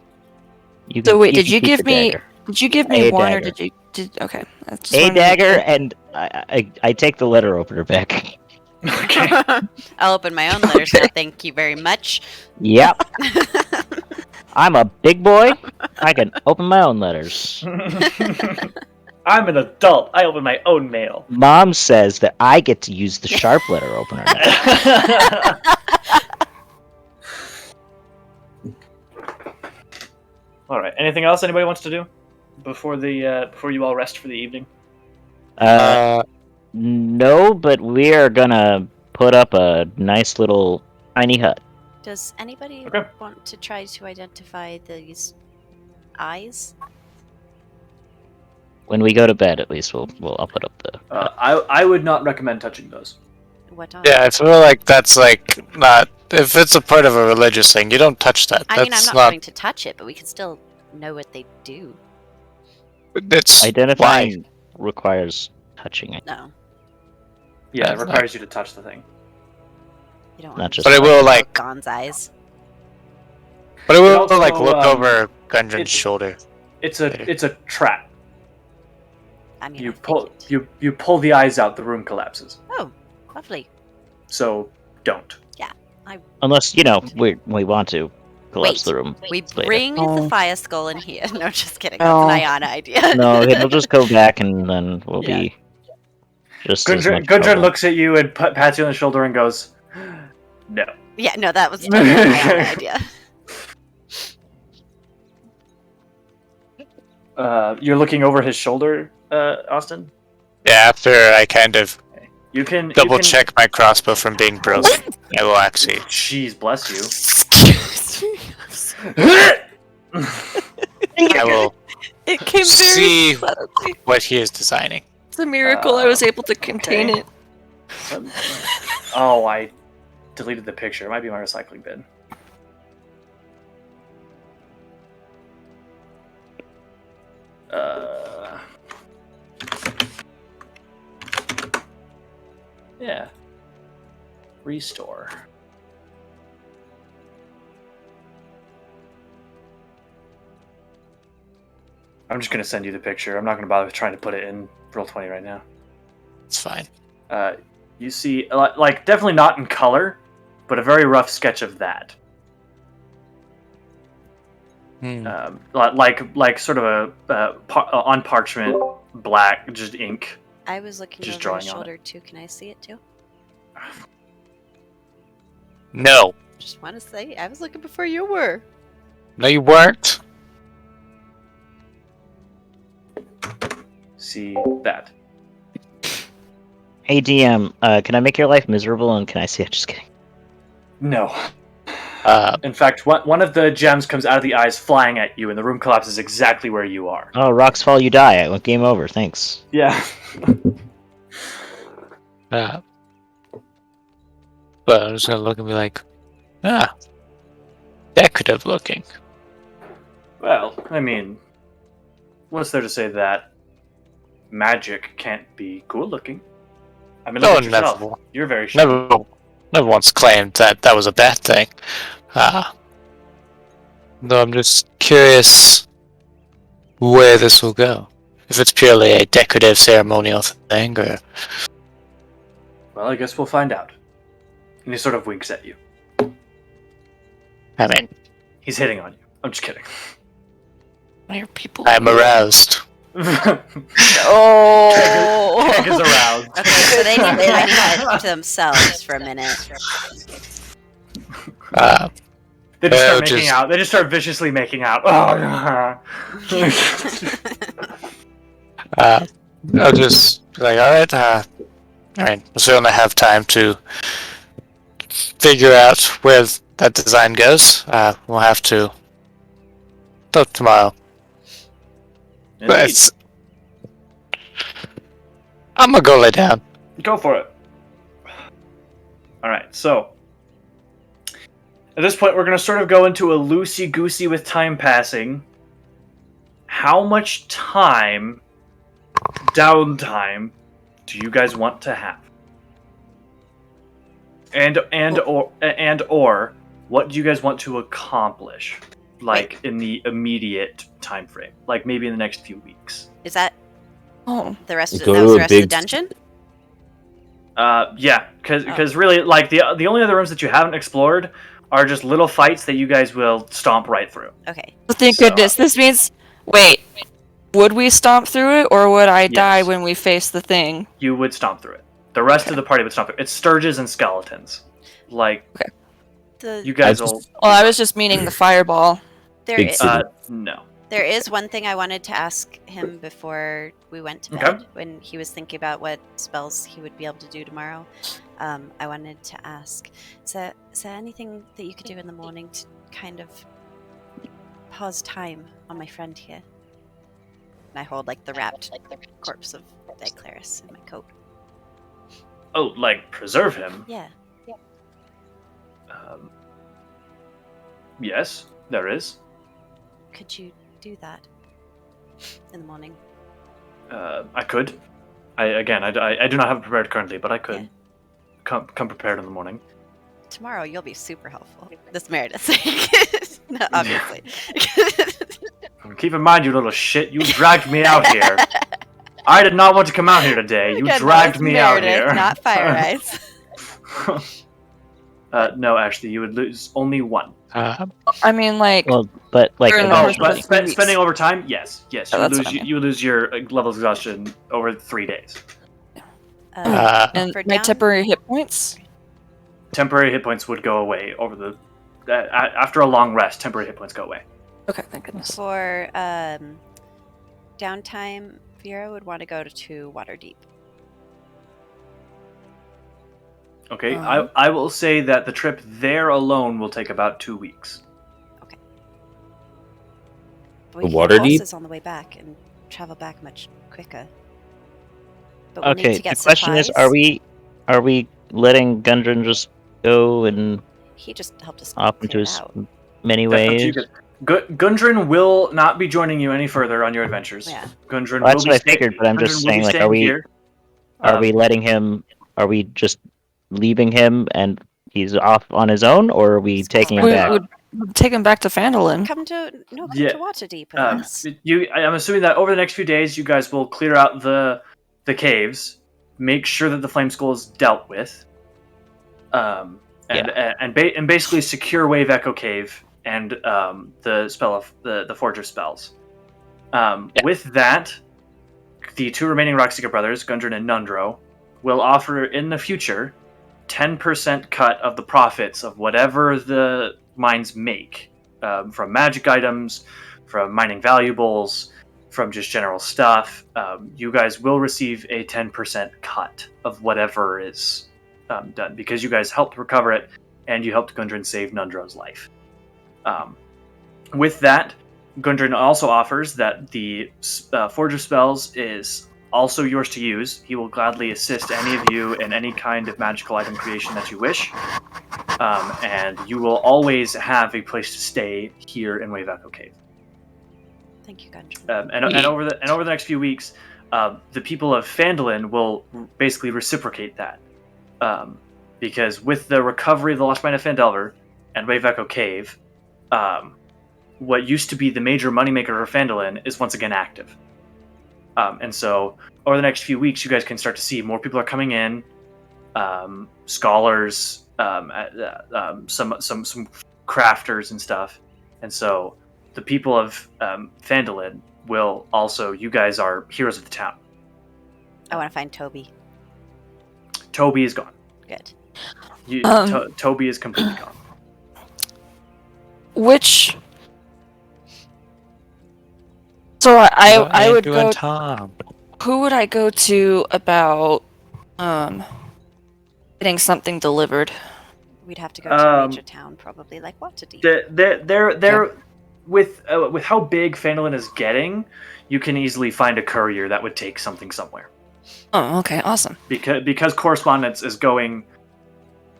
you So wait, did can you keep give the me- dagger. did you give me A one, or dagger. did okay? I just A wanted to- dagger, and I take the letter opener back. Okay. I'll open my own letters now. Thank you very much. Yep, I'm a big boy. I can open my own letters. I'm an adult. I open my own mail. Mom says that I get to use the sharp letter opener now. All right. Anything else anybody wants to do before you all rest for the evening? No, but we are gonna put up a nice little tiny hut. Does anybody Okay. want to try to identify these eyes? when we go to bed, at least I'll put up the. I would not recommend touching those. What on? Yeah, I feel like that's like not. If it's a part of a religious thing, you don't touch that. I mean, I'm That's not not. going to touch it, but we can still know what they do. It's Identifying requires touching it. No, Yeah, it That's requires you to touch the thing. you don't Not want to just- But it destroy will, the like- Gon's eyes. But it will also, like look over Gundren's it's- shoulder. It's Later. a trap. I mean, You I pull figured. you pull the eyes out, the room collapses. Oh, lovely. So don't. Unless we want to collapse Wait. the room. We later. bring the Oh. fire skull in here. No, just kidding. Oh. That's an Ayana idea. No, it'll just go back, and then we'll Yeah. be just as much Gundren trouble. looks at you and pats you on the shoulder and goes, "No." Yeah, no, that was totally an Ayana idea. You're looking over his shoulder, Austin. Yeah, after I kind of You can double check my crossbow from being broken, I will actually. Jeez, bless you. Excuse me. I will It came very see suddenly. what he is designing. It's a miracle I was able to contain okay. it. Oh, I deleted the picture. It might be my recycling bin. Yeah. Restore. I'm just gonna send you the picture. I'm not gonna bother trying to put it in Roll20 right now. It's fine. You see, like, definitely not in color, but a very rough sketch of that. Like sort of on parchment, black, just ink. I was looking Just over drawing his on shoulder too. Can I see it too? No. Just want to say, I was looking before you were. No, you weren't. See that. Hey DM, can I make your life miserable and can I see it? Just kidding. No. Uh, In fact, one of the gems comes out of the eyes, flying at you, and the room collapses exactly where you are. Oh, rocks fall, you die. I went game over. Thanks. Yeah. but I'm just gonna look and be like, decorative looking. Well, I mean, what's there to say that magic can't be cool looking? I mean, look at yourself. Never, You're very sure. never once claimed that was a bad thing. Though I'm just curious where this will go. If it's purely a decorative ceremonial thing, or Well, I guess we'll find out. And he sort of winks at you. I mean, He's hitting on you. I'm just kidding. Why are people? I'm aroused. Oh. Keg is aroused. Okay, so they need that to themselves for a minute. They just start Oh, making just- out. They just start viciously making out. Oh, I'll just be like, alright, I mean, we'll certainly have time to figure out where that design goes. We'll have to talk tomorrow. But it's... I'm gonna go lay down. Go for it. Alright, so at this point we're gonna sort of go into a loosey-goosey with time passing. How much time, downtime, do you guys want to have? And or what do you guys want to accomplish? Like in the immediate time frame. Like maybe in the next few weeks. Is that Oh. the rest? Of, Go that to was a the rest of the big- dungeon? Yeah, because really, like the only other rooms that you haven't explored are just little fights that you guys will stomp right through. Okay. Well, thank So- goodness. This means. Wait. Would we stomp through it, or would I die Yes. when we face the thing? You would stomp through it. The rest of the party would stomp through it. It's sturges and skeletons. Like The, you guys I will. Well, I was just meaning the fireball. there, Big is, city. No. there is one thing I wanted to ask him before we went to Okay. bed. When he was thinking about what spells he would be able to do tomorrow, I wanted to ask: is there anything that you could do in the morning to kind of pause time on my friend here? And I hold like the wrapped corpse of Claris in my coat. Oh, like preserve him? Yeah. Yes, there is. Could you do that in the morning? I could. I do not have it prepared currently, but I could. Yeah. Come prepared in the morning. Tomorrow you'll be super helpful. This Meredith. No, obviously. Keep in mind, you little shit, you dragged me out here. I did not want to come out here today. You Again, dragged that was me out Meredith, here. not Fire Eyes. No, actually, you would lose only one. I mean, like, Well, but like During the course Oh, of eventually. but 3 weeks. spending overtime? Yes. Oh, You would that's lose. what I mean. You would lose your level of exhaustion over 3 days. and for my down- temporary hit points. Temporary hit points would go away over the after a long rest. Temporary hit points go away. Okay, thank goodness. For downtime, Vera would want to go to Waterdeep. Okay, Um, I will say that the trip there alone will take about 2 weeks. But we can Waterdeep? get horses on the way back and travel back much quicker. But we need Okay, to get the question is, supplies. are we letting Gundren just go and He just helped us off clear into it his out. many That's up to you ways? guys. Gundren will not be joining you any further on your adventures. Yeah. Gundren Well, that's will what be I figured, but I'm just Gundren will be saying, like, staying here. are we letting him? Are we just leaving him and he's off on his own, or are we He's taking him We back? would take him back to Phandelver. Come to Yeah. Waterdeep with us. I'm assuming that over the next few days, you guys will clear out the caves, make sure that the flame skull is dealt with, and basically secure Wave Echo Cave and the spell of the Forge of Spells. With that, the 2 remaining Rockseeker brothers, Gundren and Nundro, will offer in the future 10% cut of the profits of whatever the mines make, from magic items, from mining valuables, from just general stuff. You guys will receive a 10% cut of whatever is done, because you guys helped recover it and you helped Gundren save Nundro's life. With that, Gundren also offers that the Forge of Spells is also yours to use. He will gladly assist any of you in any kind of magical item creation that you wish. And you will always have a place to stay here in Wave Echo Cave. Thank you, Gundren. And over the next few weeks, the people of Phandelver will basically reciprocate that. Because with the recovery of the Lost Mine of Phandelver and Wave Echo Cave, what used to be the major moneymaker for Phandelver is once again active. And so over the next few weeks, you guys can start to see more people are coming in, scholars, some crafters and stuff. And so the people of Phandelver will also, you guys are heroes of the town. I want to find Toby. Toby is gone. Good. Toby is completely gone. Which. So I would Andrew go. and Tom. Who would I go to about getting something delivered? We'd have to go to a major town, probably like Waterdeep. They're with how big Phandelver is getting, you can easily find a courier that would take something somewhere. Oh, okay, awesome. Because correspondence is going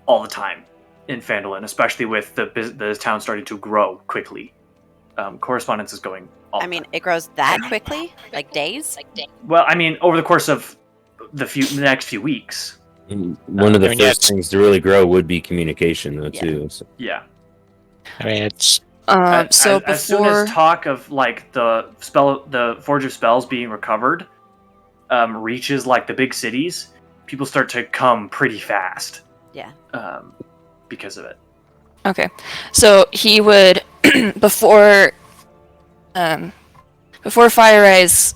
all the time in Phandelver, especially with the town starting to grow quickly. Correspondence is going all the time. It grows that quickly? Like days? Well, I mean, over the course of the next few weeks. One of the I mean, first things to really grow would be communication, though, Yeah. too. So. Yeah. I mean, it's As soon before as talk of like the Forge of Spells being recovered reaches like the big cities, people start to come pretty fast. Yeah. Because of it. Okay, so he would before Fire Eyes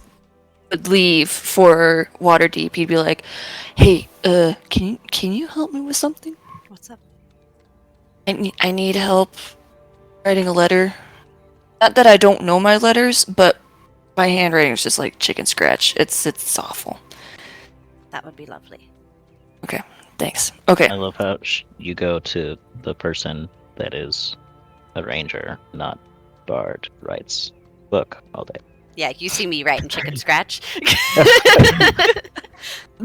would leave for Waterdeep. He'd be like, "Hey, can you help me with something? What's up? I need help writing a letter. Not that I don't know my letters, but my handwriting is just like chicken scratch. It's awful. That would be lovely. Okay, thanks. Okay, I love how you go to the person that is a ranger, not bard, writes book all day. Yeah, you see me writing chicken scratch.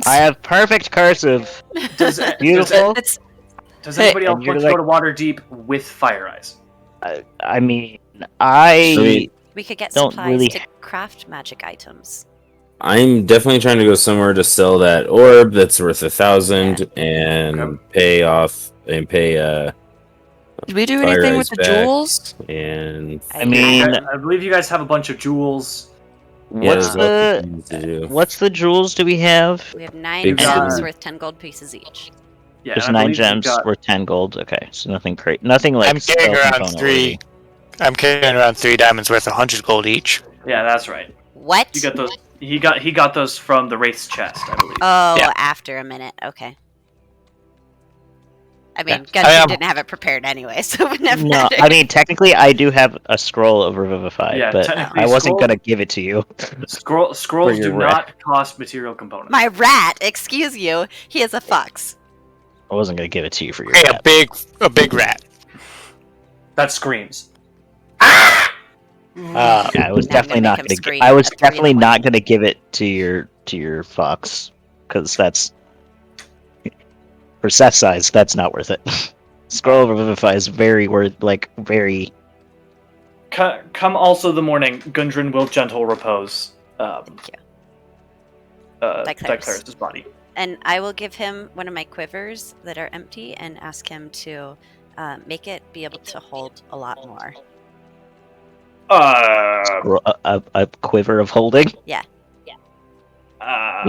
I have perfect cursive. Beautiful. Beautiful. Does anybody else And you're want to go to Waterdeep with Fire Eyes? I mean, I We could get Don't supplies really- to craft magic items. I'm definitely trying to go somewhere to sell that orb that's worth 1,000 and pay off and pay Did we do Fire anything Eyes with the back. jewels? And I mean, I believe you guys have a bunch of jewels. what's there's lots the of things to do. what's the jewels do we have? We have 9 Big gems shit. worth 10 gold pieces each. Yeah, There's and I 9 believe you've gems got- worth 10 gold. Okay, so nothing great. Nothing like I'm carrying spell around component 3. worthy. I'm carrying around 3 diamonds worth 100 gold each. Yeah, that's right. What? You got those. He got those from the Wraith's chest, I believe. Oh, Yeah. after a minute. Okay. I mean, Yeah. Gundren I am- didn't have it prepared anyway, so it would never No, matter. I mean technically I do have a scroll of Revivify, Yeah, but technically I wasn't scroll- gonna give it to you. Scrolls your do rat. not cost material components. My rat, excuse you, he is a fox. I wasn't gonna give it to you for your Hey, rat. a big rat. That screams. Yeah, I was Now I'm definitely gonna not make him gonna. scream I was at 3 in the definitely not morning. gonna give it to your fox, because that's for Seth's size. That's not worth it. Scroll of Revivify is very very. Come also the morning, Gundren will gentle repose. Thank you. Diclaris' body. And I will give him one of my quivers that are empty and ask him to make it be able to hold a lot more. A quiver of holding. You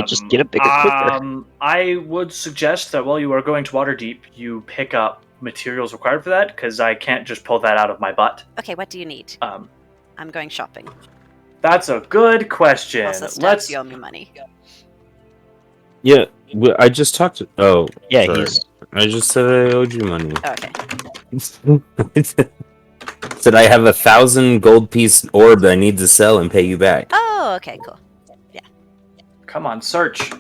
just get a bigger quiver. I would suggest that while you are going to Waterdeep, you pick up materials required for that, because I can't just pull that out of my butt. Okay, what do you need? I'm going shopping. That's a good question. Also, Stats, Let's. you owe me money. Yeah, I just talked to. Oh, Yeah, sorry. I just said I owed you money. Oh, okay. Said I have 1,000 gold piece orb that I need to sell and pay you back. Oh, okay, cool. Come on, search.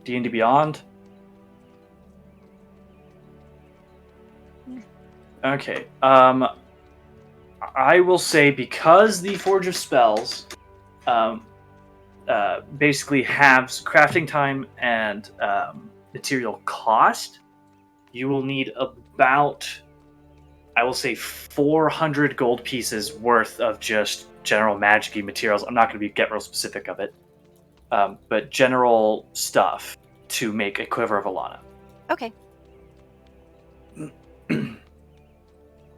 D&D Beyond. Okay. I will say, because the Forge of Spells basically halves crafting time and material cost, you will need about, I will say, 400 gold pieces worth of just general magic-y materials. I'm not going to get real specific of it. But general stuff to make a Quiver of Alana. Okay.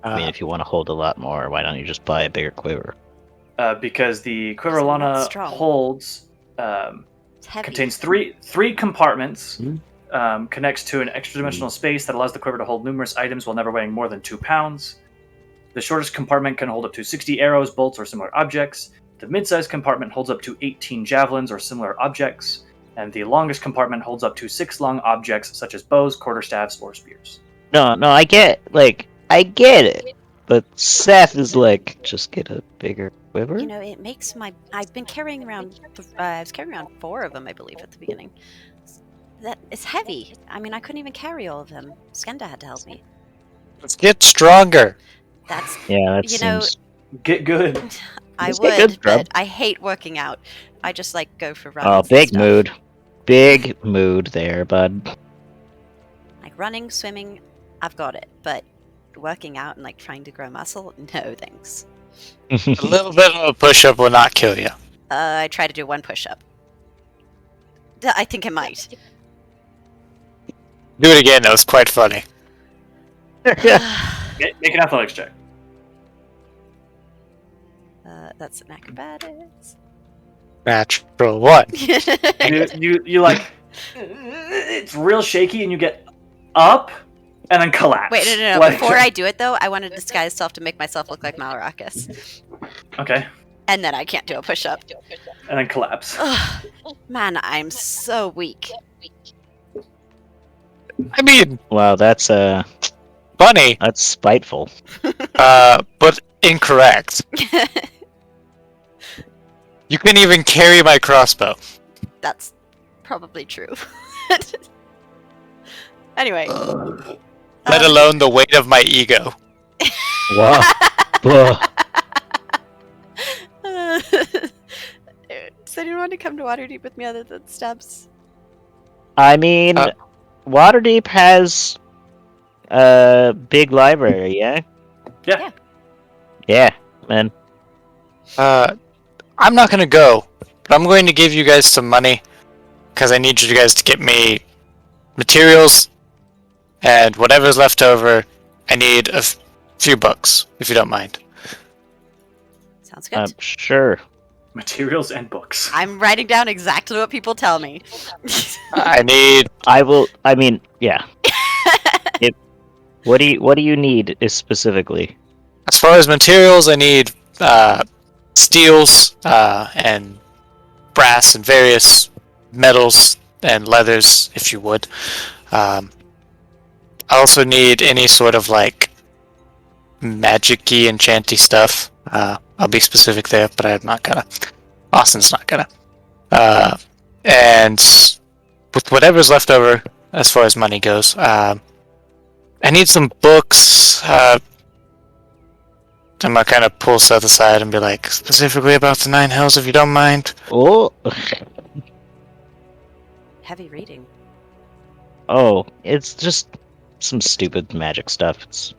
I mean, if you want to hold a lot more, why don't you just buy a bigger quiver? Because the Quiver It's not Alana strong. holds It's heavy. contains three compartments. Hmm. Connects to an extra dimensional space that allows the quiver to hold numerous items while never weighing more than 2 pounds. The shortest compartment can hold up to 60 arrows, bolts, or similar objects. The mid-sized compartment holds up to 18 javelins or similar objects, and the longest compartment holds up to 6 long objects such as bows, quarterstaffs, or spears. No, I get it, but Seth is like, just get a bigger quiver. You know, it makes my. I've been carrying around. I was carrying around 4 of them, I believe, at the beginning. That is heavy. I mean, I couldn't even carry all of them. Skenda had to help me. Let's get stronger. That's. Yeah, that You know, seems. Get good. I Let's get would, good, Grub. but I hate working out. I just like go for runs. Oh, and big stuff. mood. Big mood there, bud. Like running, swimming, I've got it. But working out and like trying to grow muscle, no thanks. A little bit of a push-up will not kill you. I try to do 1 push-up. I think it might. Do it again, that was quite funny. Make an athletics check. That's an acrobatics. Natural 1. You like, it's real shaky, and you get up and then collapse. Wait, no. Like- Before I do it, though, I want to disguise self to make myself look like Malarakas. Okay, And then I can't do a push-up. and then collapse. Ugh, man, I'm so weak. I mean, Wow, that's funny, that's spiteful. but incorrect. You can even carry my crossbow. That's probably true. Anyway. Let alone the weight of my ego. Wow. Ugh. Does anyone want to come to Waterdeep with me other than Stubbs? I mean, Waterdeep has a big library, yeah? Yeah. Yeah, man. I'm not gonna go, but I'm going to give you guys some money because I need you guys to get me materials and whatever's left over. I need a few books, if you don't mind. Sounds good. Sure. Materials and books. I'm writing down exactly what people tell me. I need. I will. I mean, yeah. What do you need specifically? As far as materials, I need steels and brass and various metals and leathers, if you would. I also need any sort of like magic-y, enchanty stuff. I'll be specific there, but I'm not gonna. Austin's not gonna. And with whatever's left over, as far as money goes, I need some books. I'm gonna kind of pull stuff aside and be like, specifically about the Nine Hells, if you don't mind. Oh. Heavy reading. Oh, it's just some stupid magic stuff. It's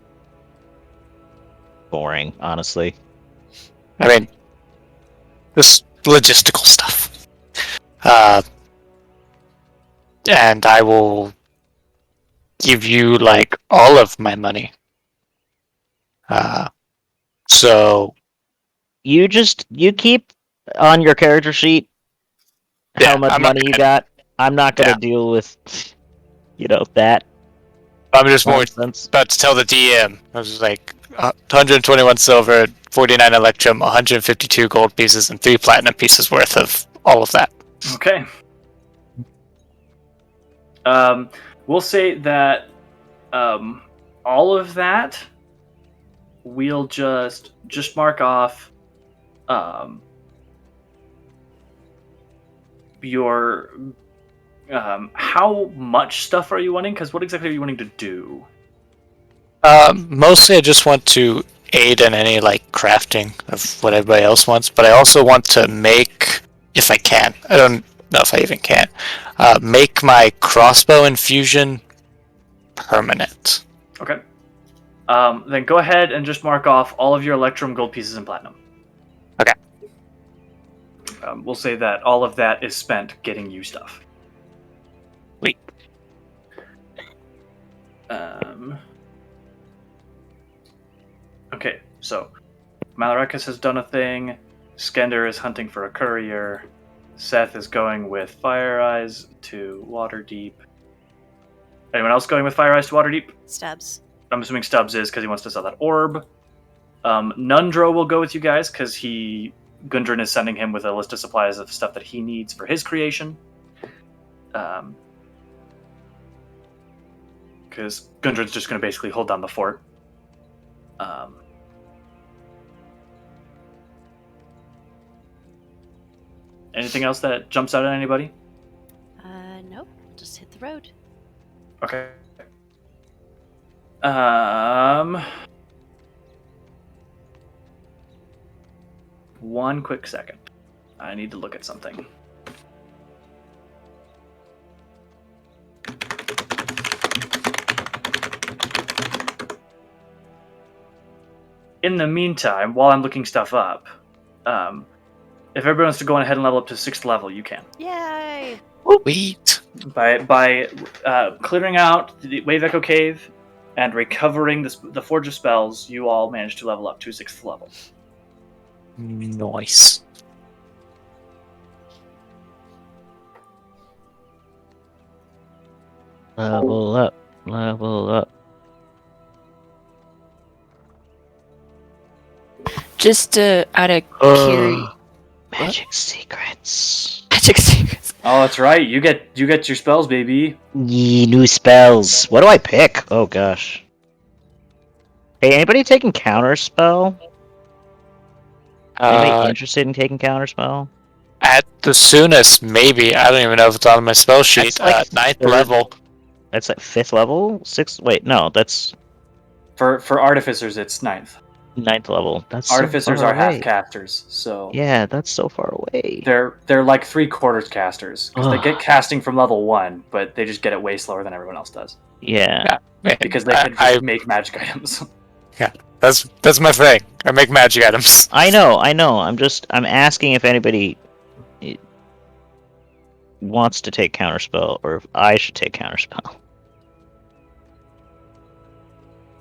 boring, honestly. I mean, this logistical stuff. And I will give you like all of my money. So You keep on your character sheet how much money you got. I'm not gonna deal with, that. I'm just more nonsense. about to tell the DM. I was like, 121 silver, 49 electrum, 152 gold pieces, and 3 platinum pieces worth of all of that. Okay. We'll say that all of that we'll just mark off your how much stuff are you wanting? Because what exactly are you wanting to do? Mostly I just want to aid in any like crafting of what everybody else wants, but I also want to make, if I can, I don't know if I even can, make my crossbow infusion permanent. Okay. Then go ahead and just mark off all of your electrum, gold pieces, and platinum. Okay. We'll say that all of that is spent getting you stuff. Wait. Okay, so Malarakas has done a thing. Skender is hunting for a courier. Seth is going with Fire Eyes to Waterdeep. Anyone else going with Fire Eyes to Waterdeep? Stubbs. I'm assuming Stubbs is because he wants to sell that orb. Nundro will go with you guys because Gundren is sending him with a list of supplies of stuff that he needs for his creation. Because Gundren's just going to basically hold down the fort. Anything else that jumps out at anybody? Nope. Just hit the road. Okay. One quick second. I need to look at something. In the meantime, while I'm looking stuff up, if everybody wants to go on ahead and level up to 6th level, you can. Yay! Sweet. By clearing out the Wave Echo Cave and recovering the Forge of Spells, you all managed to level up to 6th level. Nice. Level up. Level up. Just out of curiosity. Magic secrets. Magic secrets. Oh, that's right. You get your spells, baby. Yee, new spells. What do I pick? Oh gosh. Hey, anybody taking counterspell? Anybody interested in taking counterspell? At the soonest, maybe. I don't even know if it's on my spell sheet. That's like 9th level. That's like 5th level? 6th? Wait, no, that's... For artificers, it's 9th. 9th level. That's Artificers so far are half away. casters, so Yeah, that's so far away. they're like 3/4 casters because they Ugh. get casting from level 1, but they just get it way slower than everyone else does Yeah. Man, because they can I just make magic items. that's my thing. I make magic items. I know. I'm asking if anybody wants to take counterspell or if I should take counterspell.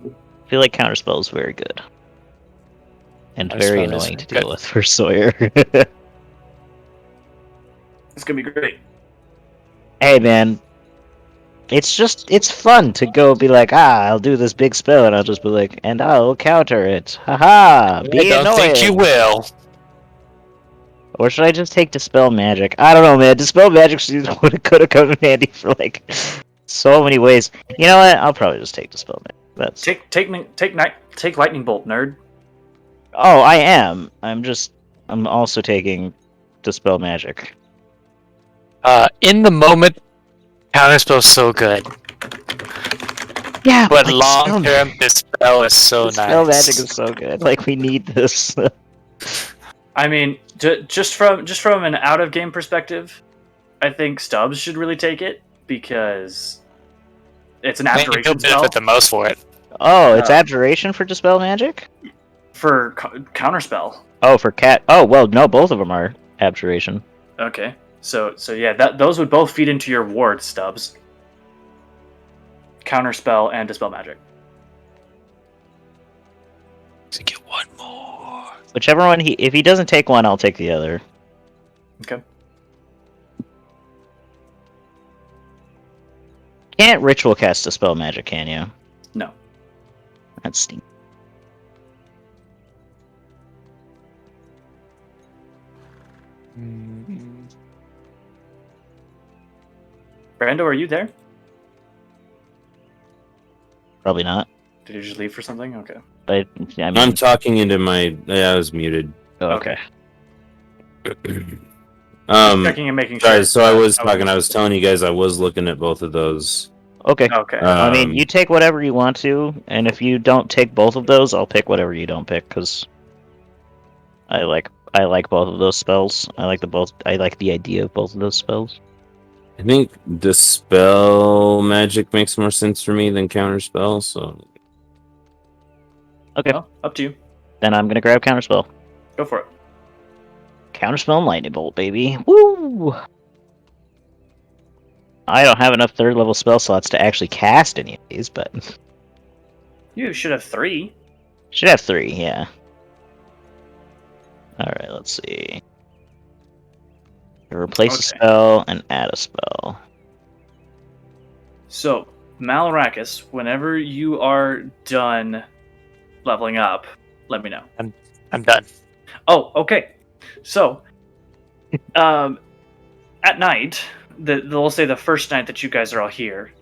I feel like counterspell is very good. And very Counterspell is annoying to good. deal with for Sawyer. It's gonna be great. Hey man, it's fun to go be like, I'll do this big spell and I'll just be like, and I'll counter it. Haha, I be don't annoying. think you will. Or should I just take Dispel Magic? I don't know, man. Dispel Magic could have come in handy for like so many ways. You know what? I'll probably just take Dispel Magic. That's Take lightning bolt, nerd. Oh, I am. I'm also taking Dispel Magic. In the moment, counterspell's so good, Yeah, but like, long term, this spell is so Dispel nice. Magic is so good. Like we need this. I mean, just from an out of game perspective, I think Stubbs should really take it because it's an I think you'll abjuration spell benefit the most for it. Oh, it's Abjuration for Dispel Magic? for counterspell. Oh, for Cat. Oh, well, no, both of them are Abjuration. Okay, so yeah, those would both feed into your ward, Stubbs. Counterspell and dispel magic. To get one more. Whichever one if he doesn't take one, I'll take the other. Okay. Can't ritual cast Dispel Magic, can you? No. That's stinky. Brando, are you there? Probably not. Did you just leave for something? Okay. But I mean, I'm talking into my. Yeah, I was muted. oh, okay. Checking and making sure. Sorry, so I was talking. I was telling you guys I was looking at both of those. Okay. Okay. I mean, you take whatever you want to, and if you don't take both of those, I'll pick whatever you don't pick because I like both of those spells. I like the idea of both of those spells. I think Dispel Magic makes more sense for me than Counterspell. So Okay. Well, up to you. Then I'm gonna grab Counterspell. Go for it. Counterspell and Lightning Bolt, baby. Woo! I don't have enough 3rd level spell slots to actually cast any of these, but You should have 3. should have 3, yeah. Alright, let's see. Replace a Okay. spell and add a spell. So, Malrakis, whenever you are done leveling up, let me know. I'm done. Oh, okay. So, at night, they'll say the first night that you guys are all here.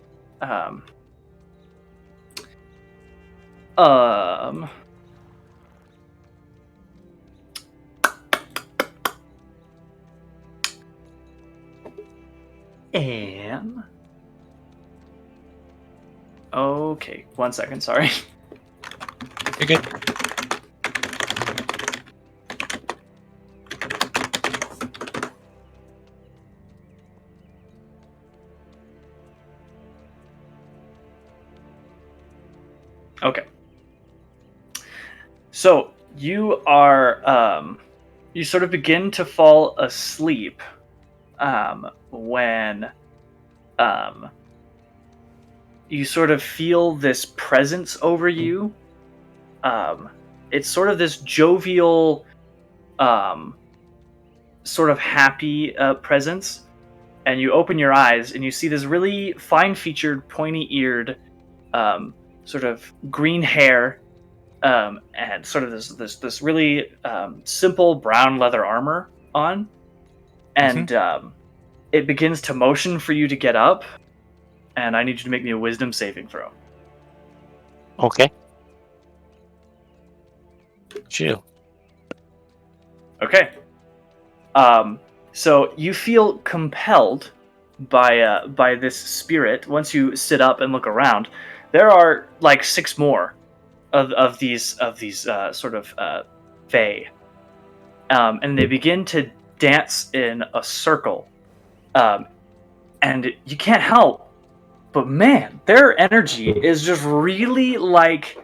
And okay, 1 second. Sorry. You're good. Okay. So you are you sort of begin to fall asleep when you sort of feel this presence over you. It's sort of this jovial, sort of happy presence, and you open your eyes and you see this really fine-featured, pointy-eared, sort of green hair, and sort of this really simple brown leather armor on, and it begins to motion for you to get up, and I need you to make me a wisdom saving throw. Okay. Chill. Okay. So you feel compelled by this spirit. Once you sit up and look around, there are like 6 more of these sort of fae, and they begin to dance in a circle, and you can't help but man, their energy is just really like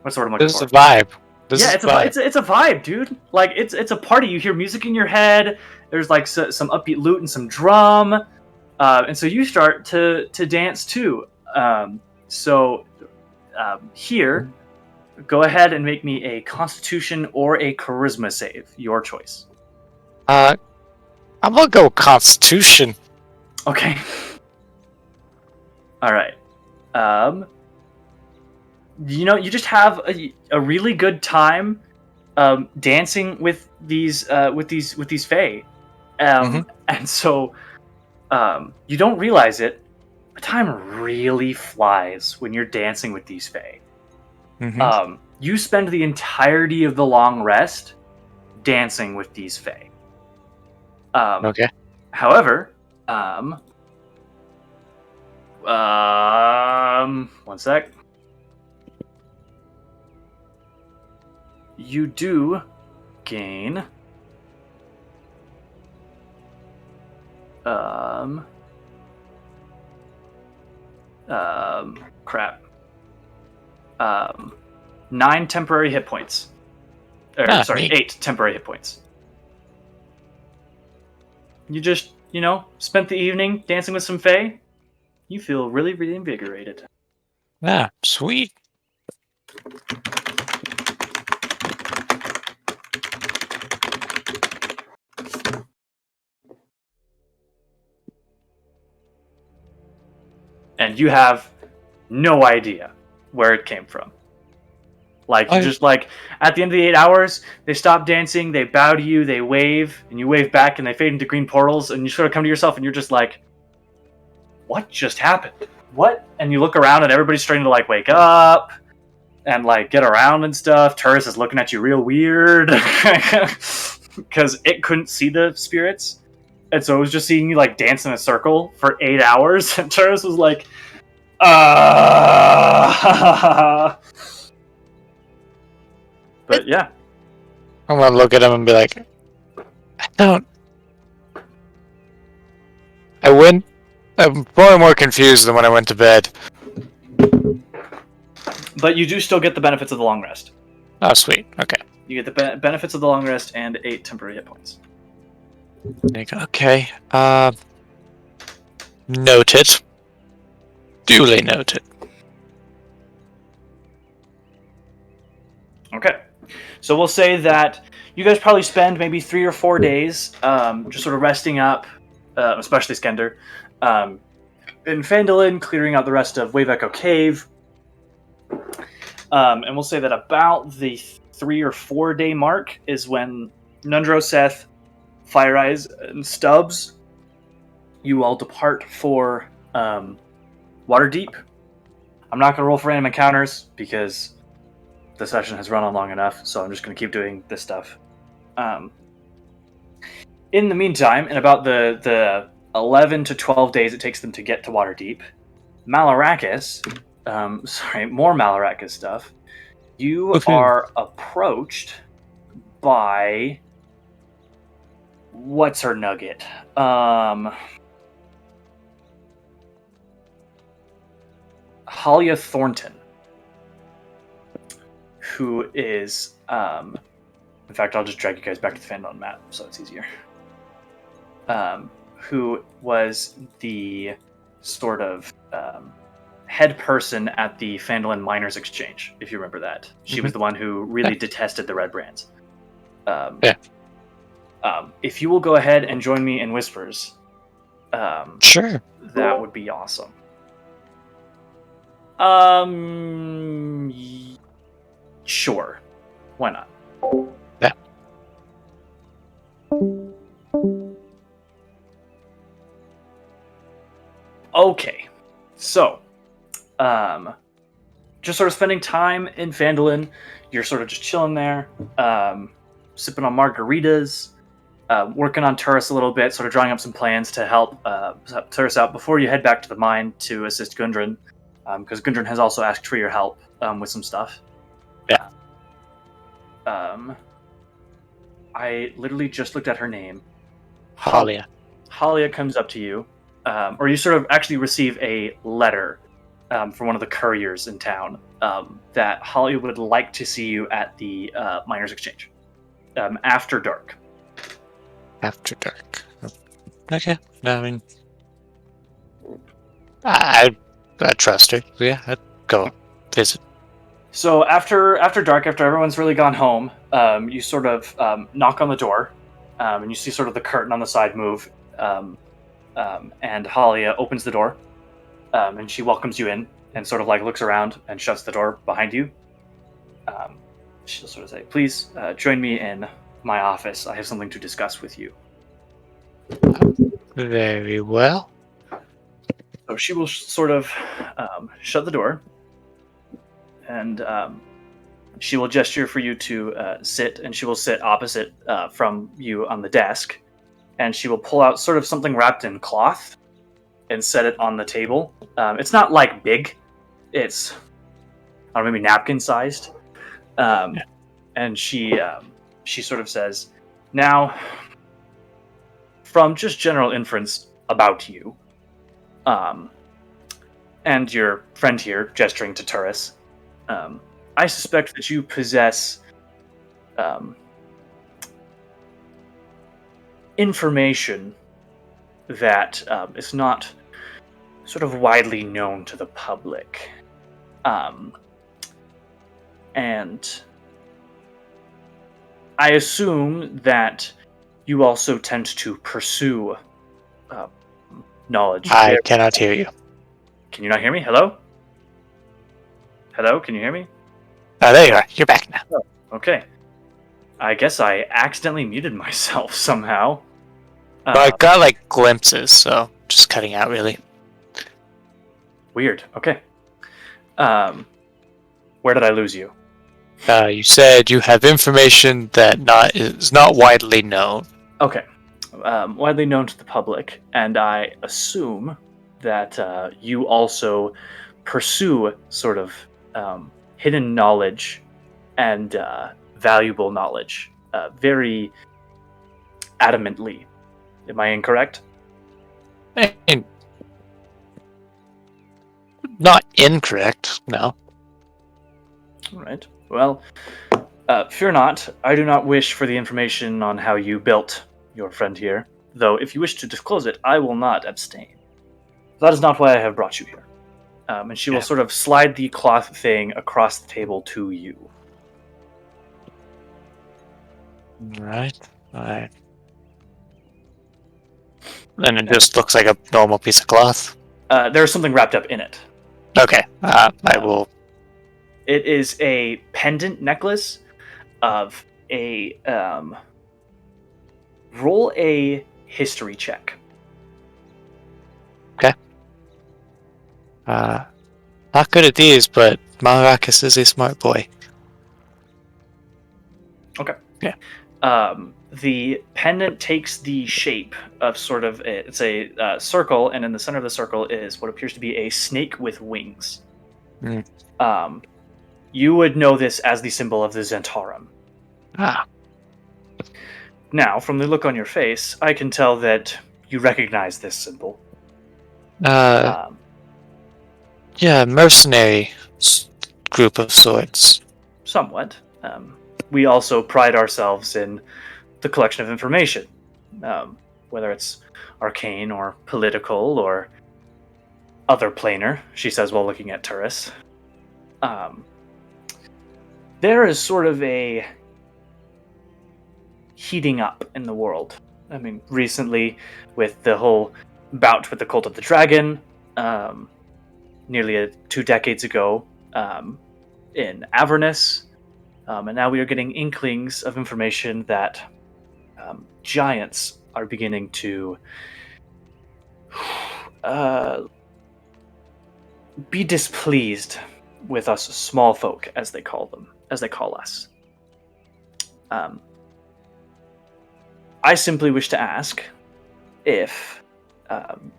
what's the word I'm looking This is for? a vibe. This is It's a vibe. it's a vibe, dude. Like it's a party. You hear music in your head. There's like some upbeat lute and some drum, and so you start to dance too. Here, go ahead and make me a Constitution or a Charisma save, your choice. I'm gonna go Constitution. Okay. All right. You just have a really good time dancing with these fae, and so you don't realize it, but time really flies when you're dancing with these fae. You spend the entirety of the long rest dancing with these fae. Okay. However, one sec. You do gain crap. 9 temporary hit points. Sorry, neat. 8 temporary hit points. You just, spent the evening dancing with some fae. You feel really, really invigorated. Yeah, sweet. And you have no idea where it came from. Like, you just, like, at the end of the 8 hours, they stop dancing, they bow to you, they wave, and you wave back, and they fade into green portals, and you sort of come to yourself, and you're just like, what just happened? What? And you look around, and everybody's starting to, like, wake up, and, like, get around and stuff. Turris is looking at you real weird, because it couldn't see the spirits, and so it was just seeing you, like, dance in a circle for 8 hours, and Turris was like, But yeah. I'm gonna look at him and be like, I'm far more confused than when I went to bed. But you do still get the benefits of the long rest. Oh, sweet. Okay. You get the benefits of the long rest and 8 temporary hit points. Okay. Noted. Duly noted. Okay. So we'll say that you guys probably spend maybe 3 or 4 days just sort of resting up, especially Skender, in Phandelver, clearing out the rest of Wave Echo Cave. And we'll say that about the 3 or 4 day mark is when Nundro, Seth, Fire Eyes, and Stubbs, you all depart for Waterdeep. I'm not going to roll for random encounters because the session has run on long enough, so I'm just going to keep doing this stuff. In the meantime, in about the 11 to 12 days it takes them to get to Waterdeep, more Malarakis stuff. You are approached by what's her nugget? Halia Thornton, who is, in fact, I'll just drag you guys back to the Phandelver map so it's easier. Who was the sort of head person at the Phandelver Miners Exchange, if you remember that. She was the one who really detested the Red Brands. If you will go ahead and join me in Whispers, sure, that would be awesome. Sure. Why not? Yeah. Okay. So, just sort of spending time in Phandelver. You're sort of just chilling there, sipping on margaritas, working on Turris a little bit, sort of drawing up some plans to help Turris out before you head back to the mine to assist Gundren because Gundren has also asked for your help with some stuff. Yeah. I literally just looked at her name. Halia. Halia comes up to you, or you sort of actually receive a letter from one of the couriers in town that Halia would like to see you at the Miners' Exchange after dark. After dark. Okay. No, I mean, I trust her. Yeah, I'd go visit. So after dark, after everyone's really gone home, you sort of knock on the door, and you see sort of the curtain on the side move, and Halia opens the door, and she welcomes you in, and sort of like looks around and shuts the door behind you. She'll sort of say, "Please join me in my office. I have something to discuss with you." Very well. So she will sort of shut the door, and she will gesture for you to sit, and she will sit opposite from you on the desk, and she will pull out sort of something wrapped in cloth and set it on the table. It's not like big; it's I don't know, maybe napkin sized. And she sort of says, "Now, from just general inference about you, and your friend here, gesturing to Turris, I suspect that you possess information that is not sort of widely known to the public. And I assume that you also tend to pursue knowledge. I cannot hear you. Can you not hear me? Hello? Hello? Can you hear me? There you are. You're back now. Okay. I guess I accidentally muted myself somehow. But I got like glimpses, so just cutting out really. Weird. Okay. Where did I lose you? You said you have information that is not widely known. Okay. Widely known to the public, and I assume that you also pursue sort of hidden knowledge and valuable knowledge very adamantly. Am I incorrect? I mean, not incorrect, no. All right. Well, fear not. I do not wish for the information on how you built your friend here, though if you wish to disclose it, I will not abstain. That is not why I have brought you here. And she will sort of slide the cloth thing across the table to you. Right. And it just looks like a normal piece of cloth. There's something wrapped up in it. Okay. I will. It is a pendant necklace of a roll a history check. Okay. Not good at these, but Malrakis is a smart boy. Okay. Yeah. The pendant takes the shape of sort of it's a circle, and in the center of the circle is what appears to be a snake with wings. Mm. You would know this as the symbol of the Zentarum. Ah. Now, from the look on your face, I can tell that you recognize this symbol. Yeah, mercenary group of sorts. Somewhat. We also pride ourselves in the collection of information, whether it's arcane or political or other planar, she says while looking at Turris. There is sort of a heating up in the world. I mean, recently with the whole bout with the Cult of the Dragon, nearly 2 decades ago in Avernus, and now we are getting inklings of information that giants are beginning to be displeased with us small folk, as they call us. I simply wish to ask if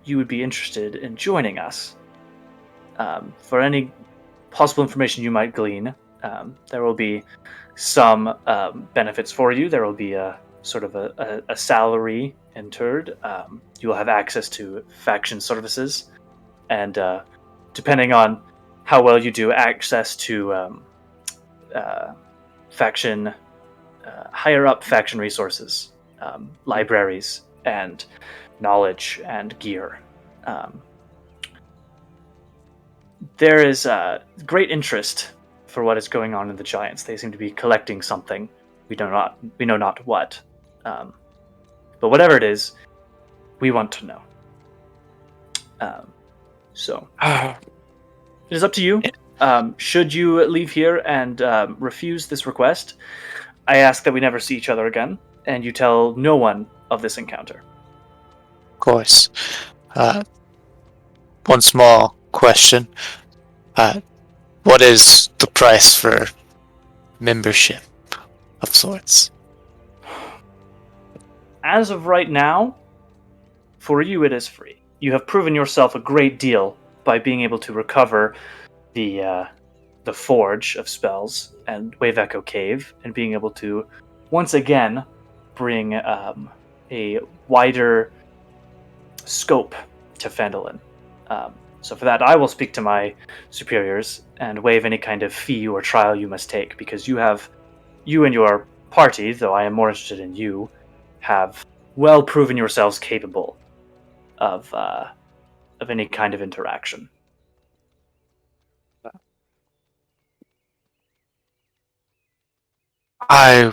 you would be interested in joining us for any possible information you might glean. There will be some benefits for you. There will be a sort of a salary entered. You will have access to faction services, and depending on how well you do, access to faction higher up faction resources, libraries, and knowledge and gear. There is great interest for what is going on in the Giants. They seem to be collecting something. We know not what. But whatever it is, we want to know. So it is up to you. Should you leave here and refuse this request, I ask that we never see each other again, and you tell no one of this encounter. Of course. One small question. What is the price for membership of sorts? As of right now, for you it is free. You have proven yourself a great deal by being able to recover the Forge of Spells and Wave Echo Cave, and being able to once again bring a wider scope to Phandelver. So for that, I will speak to my superiors and waive any kind of fee or trial you must take, because you and your party, though I am more interested in you, have well proven yourselves capable of any kind of interaction. I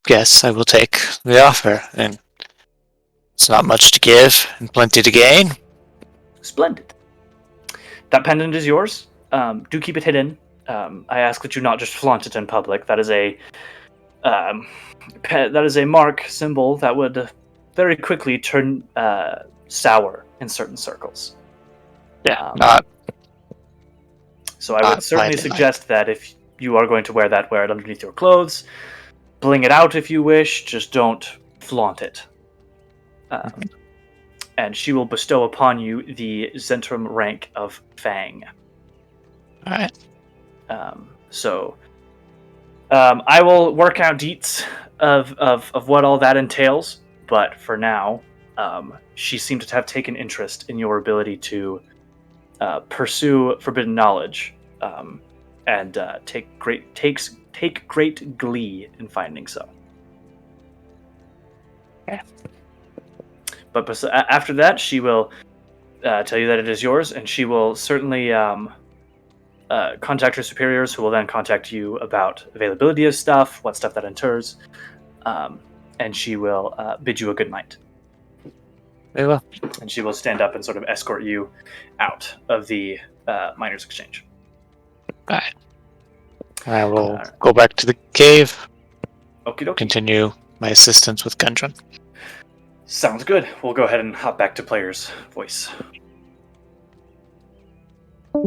guess I will take the offer, and it's not much to give and plenty to gain. Splendid. That pendant is yours. Do keep it hidden. I ask that you not just flaunt it in public. That is a mark symbol that would very quickly turn sour in certain circles. Not So I would certainly suggest that if you are going to wear that, wear it underneath your clothes. Bling it out if you wish. Just don't flaunt it. And she will bestow upon you the Zentrum rank of Fang. all right. I will work out deets of what all that entails, but for now, she seemed to have taken interest in your ability to pursue forbidden knowledge, and take great glee in finding so. Okay. But after that, she will tell you that it is yours, and she will certainly contact her superiors, who will then contact you about availability of stuff, what stuff that enters, and she will bid you a good night. Very well. And she will stand up and sort of escort you out of the Miners' Exchange. All right. I will go back to the cave, Okie dokie. continue my assistance with Gundren. Sounds good. We'll go ahead and hop back to player's voice. I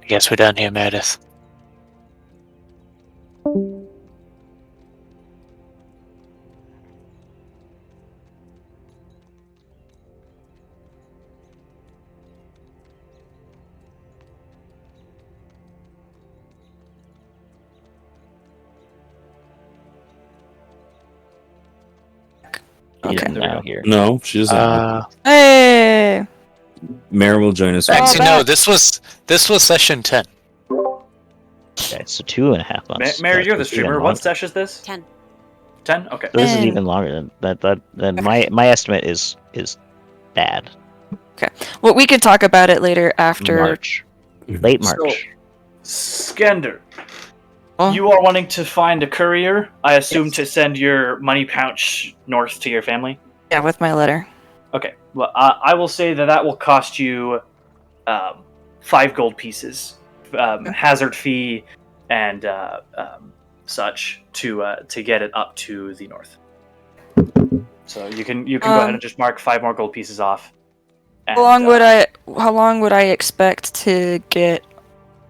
guess we're done here, Meredith. Okay. Now here. No, she doesn't. Hey! Mare will join us. Actually, back. no. This was session 10. Okay, so 2.5 months. Mary, you're the That's even streamer. longer. What sesh is this? 10. 10? Okay. So this is Man. even longer than that. Then my estimate is bad. Well, we can talk about it later after. March, late March. Skender, Oh. you are wanting to find a courier, I assume, Yes. to send your money pouch north to your family? Yeah, with my letter. Okay. Well, I will say that will cost you 5 gold pieces, hazard fee, and such to get it up to the north. So you can go ahead and just mark 5 more gold pieces off. And, How long would I expect to get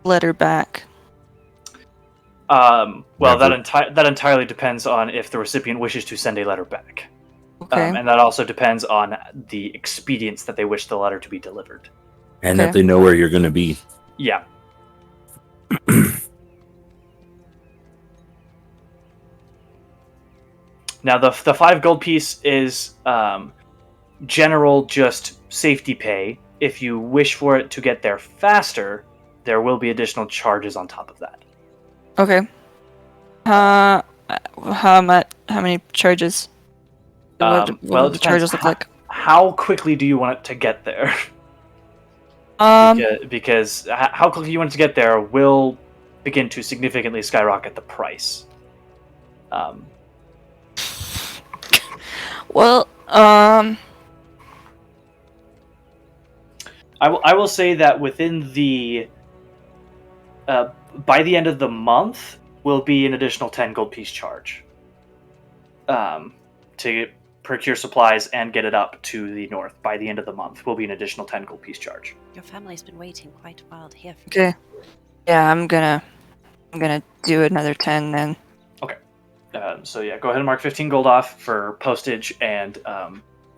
letter back? Well, Never. that entirely depends on if the recipient wishes to send a letter back. Okay. And that also depends on the expedience that they wish the letter to be delivered. And Okay. that they know where you're going to be. Yeah. Now, the 5 gold piece is general just safety pay. If you wish for it to get there faster, there will be additional charges on top of that. Okay. How much? How many charges? What Well, do it the depends. charges look like? How quickly do you want it to get there? Um. because how quickly you want it to get there will begin to significantly skyrocket the price. Well. I will say that within the by the end of the month will be an additional 10 gold piece charge to procure supplies and get it up to the north. By the end of the month will be an additional 10 gold piece charge. Your family's been waiting quite a while to hear from you. Okay. Yeah, I'm gonna do another 10 then. Okay. So yeah, go ahead and mark 15 gold off for postage and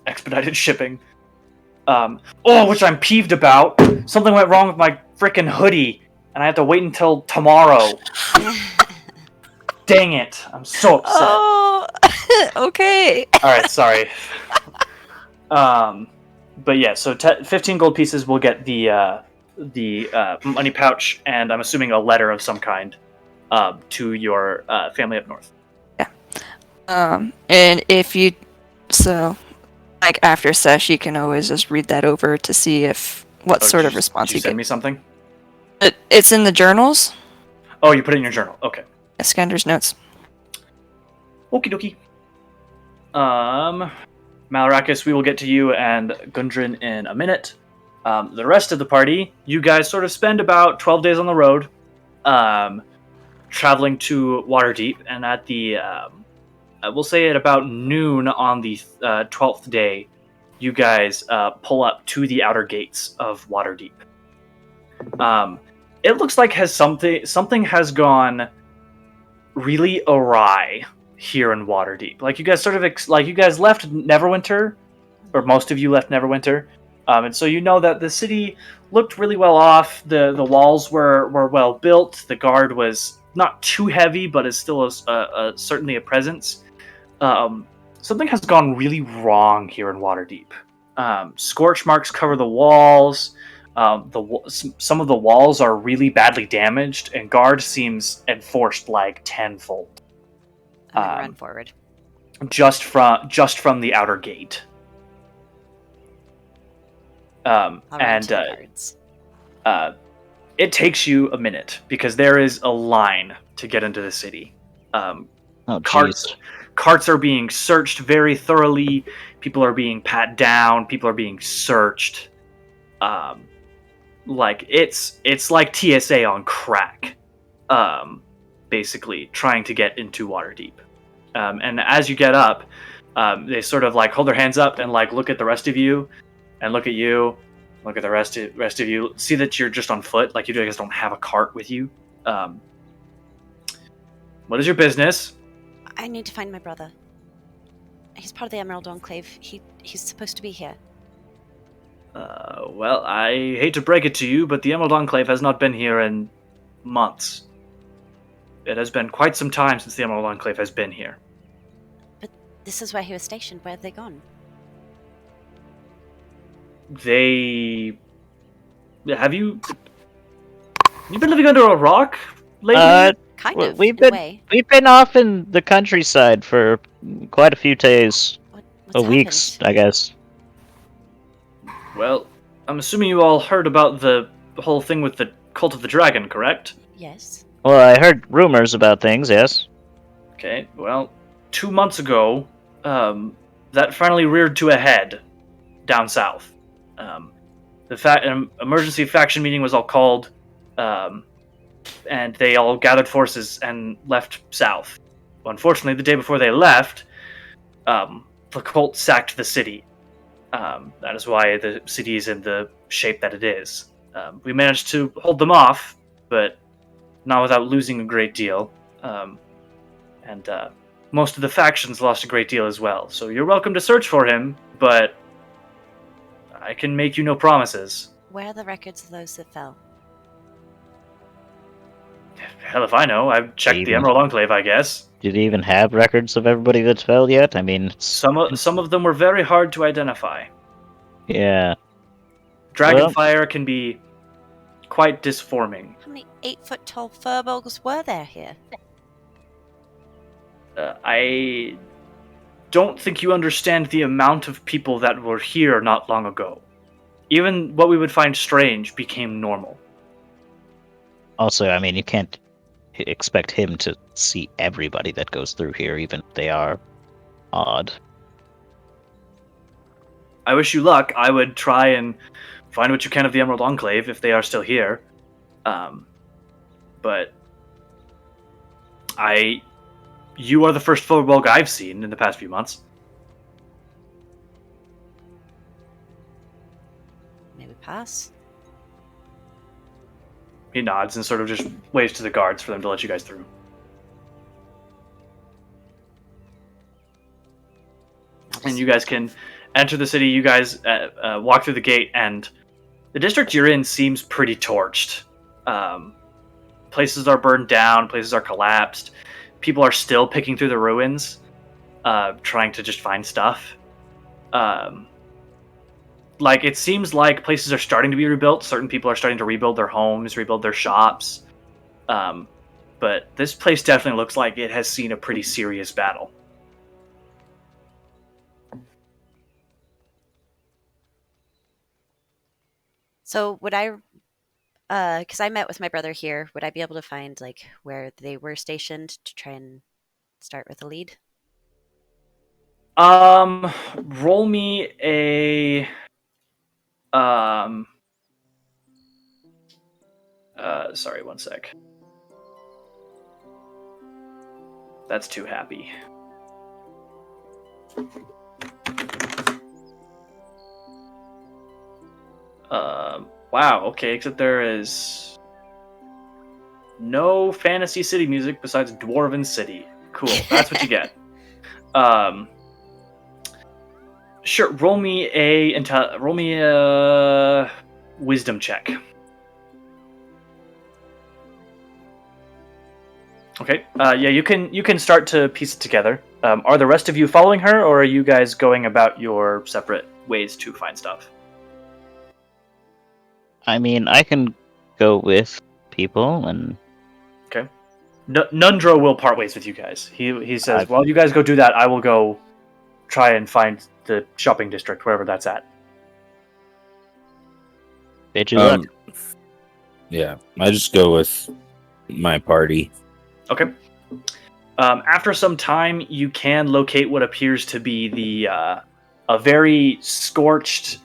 expedited shipping. Which I'm peeved about. Something went wrong with my freaking hoodie, and I have to wait until tomorrow. Dang it! I'm so upset. Oh. Okay. All right, sorry. But yeah, so 15 gold pieces will get the money pouch, and I'm assuming a letter of some kind to your family up north. And if you, like after sesh, you can always just read that over to see if what sort of response Did you you send get. me something? It's in the journals. Oh, you put it in your journal. Okay. Iskander's notes. Okie dokie. Malarakis, we will get to you and Gundren in a minute. The rest of the party, you guys sort of spend about 12 days on the road, traveling to Waterdeep, and at the, we'll say at about noon on the 12th day, you guys pull up to the outer gates of Waterdeep. It looks like something has gone really awry here in Waterdeep. Like you guys sort of you guys left Neverwinter, or most of you left Neverwinter, and so you know that the city looked really well off. The walls were well built. The guard was not too heavy, but is still certainly a presence. Something has gone really wrong here in Waterdeep. Scorch marks cover the walls. Some of the walls are really badly damaged, and guard seems enforced like tenfold. I'm gonna run forward. Just from the outer gate. I'll run to the guards. It takes you a minute because there is a line to get into the city. Carts are being searched very thoroughly. People are being pat down. People are being searched. Like it's like TSA on crack. Basically trying to get into Waterdeep. And as you get up, they sort of like hold their hands up and like look at the rest of you, and look at you, look at the rest of you. See that you're just on foot, like you guys don't have a cart with you. What is your business? I need to find my brother. He's part of the Emerald Enclave. He's supposed to be here. Well, I hate to break it to you, but the Emerald Enclave has not been here in months. It has been quite some time since the Emerald Enclave has been here. But this is where he was stationed. Where have they gone? Have you been living under a rock lately? Kind of. We've in a been way. off in the countryside for quite a few days, What's weeks, happened? I guess. Well, I'm assuming you all heard about the whole thing with the Cult of the Dragon, correct? Yes. Well, I heard rumors about things. Yes. Okay, well, 2 months ago, that finally reared to a head down south. An emergency faction meeting was all called, and they all gathered forces and left south. Unfortunately, the day before they left, the cult sacked the city. That is why the city is in the shape that it is. We managed to hold them off, but not without losing a great deal. And most of the factions lost a great deal as well. So you're welcome to search for him, but I can make you no promises. Where are the records of those that fell? Hell if I know. I've checked the Even- Emerald Enclave, I guess. Did he even have records of everybody that's fell yet? I mean, Some of them were very hard to identify. yeah. Dragonfire can be quite disforming. How many 8-foot tall furbolgs were there here? I don't think you understand the amount of people that were here not long ago. Even what we would find strange became normal. Also, I mean, you can't expect him to see everybody that goes through here, even if they are odd. I wish you luck. I would try and find what you can of the Emerald Enclave if they are still here. But you are the first Furbolg I've seen in the past few months. Maybe pass. He nods and sort of just waves to the guards for them to let you guys through. And you guys can enter the city. You guys walk through the gate, and the district you're in seems pretty torched. Places are burned down. Places are collapsed. People are still picking through the ruins, trying to just find stuff. Like, it seems like places are starting to be rebuilt. Certain people are starting to rebuild their homes, rebuild their shops. But this place definitely looks like it has seen a pretty serious battle. So would I, because I met with my brother here, would I be able to find like where they were stationed to try and start with a lead? Roll me a sorry, one sec. That's too happy. Wow, okay, except there is no Fantasy City music besides Dwarven City. Cool, that's what you get. Sure, roll me a wisdom check. Okay. Yeah, you can start to piece it together. Are the rest of you following her, or are you guys going about your separate ways to find stuff? I mean, I can go with people, and Okay. Nundro will part ways with you guys. He says, I've- "Well, you guys go do that. I will go try and find the shopping district, wherever that's at." bid you luck. Yeah, I just go with my party. Okay. After some time, you can locate what appears to be a very scorched,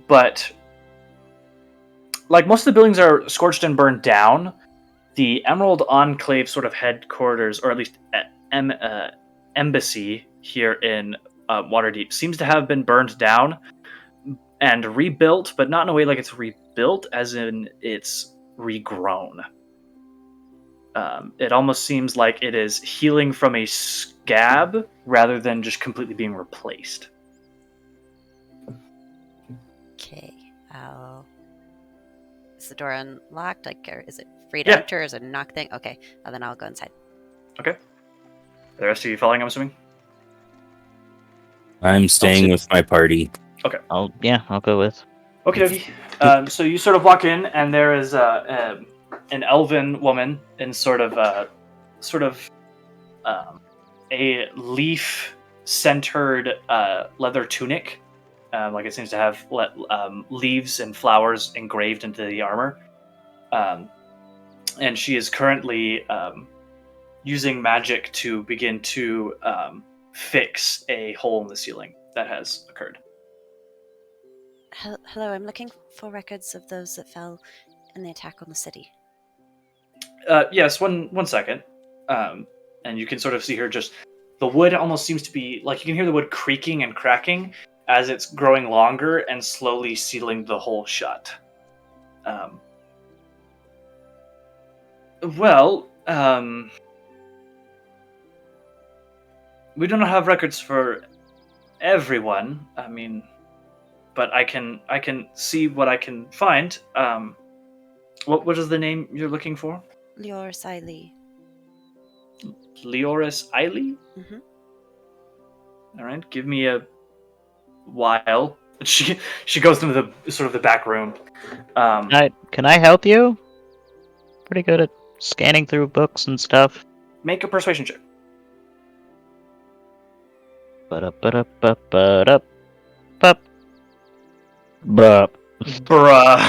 but like most of the buildings are scorched and burned down. The Emerald Enclave sort of headquarters, or at least embassy here in Waterdeep, seems to have been burned down and rebuilt, but not in a way like it's rebuilt, as in it's regrown. It almost seems like it is healing from a scab rather than just completely being replaced. Okay. Is the door unlocked? Like, or is it free to Yeah. enter? Is it a knock thing? Okay. And then I'll go inside. Okay. The rest of you following, I'm assuming? I'm staying with my party. I'll go with. Okay, dokie. So you sort of walk in, and there is an elven woman in sort of a leaf-centered leather tunic. Like it seems to have leaves and flowers engraved into the armor. And she is currently using magic to begin to fix a hole in the ceiling that has occurred. Hello, I'm looking for records of those that fell in the attack on the city. Yes, one second. And you can sort of see her just... The wood almost seems to be... Like, you can hear the wood creaking and cracking as it's growing longer and slowly sealing the hole shut. We do not have records for everyone. I mean, but I can see what I can find. What is the name you're looking for? Lior Siley. Leoris Eiley? Mhm. All right, give me a while. She goes into the sort of the back room. Can I help you? Pretty good at scanning through books and stuff. Make a persuasion check. Ba-da-ba-da-ba-ba-da. Bup. Bup. Bruh.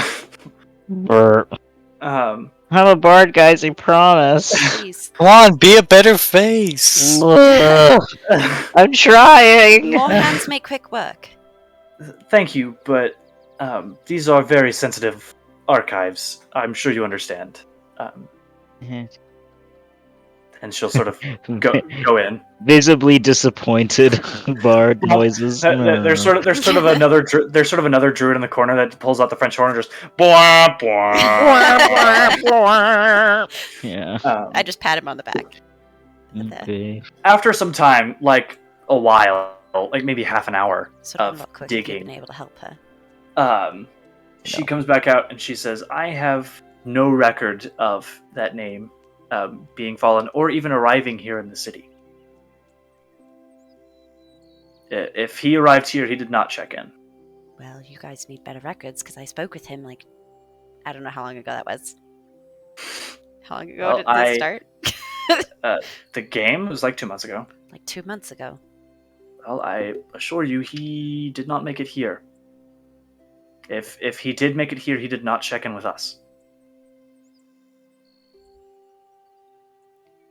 Burp. Um, I'm a bard, guys, I promise. Jeez. Come on, be a better face. I'm trying! More hands make quick work. thank you, but these are very sensitive archives. I'm sure you understand. And she'll sort of go in. Visibly disappointed bard noises. There's sort of another druid in the corner that pulls out the French horn and just blah blah. Yeah. I just pat him on the back. Okay. After some time, like a while, like maybe half an hour Sort of of not quick if you've digging, been able to help her. she comes back out and she says, "I have no record of that name being fallen or even arriving here in the city. If he arrived here, he did not check in." Well, you guys need better records because I spoke with him like I don't know how long ago that was. How long ago Well, did this start? The game was like 2 months ago. Like 2 months ago. Well, I assure you, he did not make it here. If he did make it here, he did not check in with us.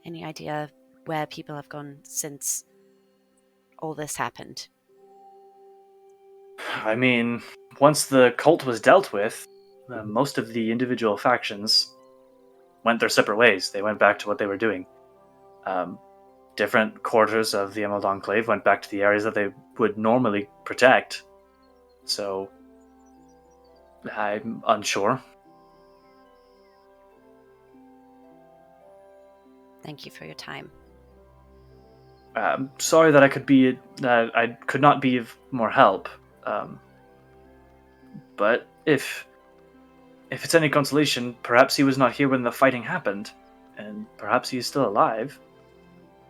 Any idea where people have gone since all this happened? I mean, once the cult was dealt with, most of the individual factions went their separate ways. They went back to what they were doing. Different quarters of the Emerald Enclave went back to the areas that they would normally protect. So, I'm unsure. Thank you for your time. Sorry that I could not be of more help. But if it's any consolation, perhaps he was not here when the fighting happened, and perhaps he is still alive.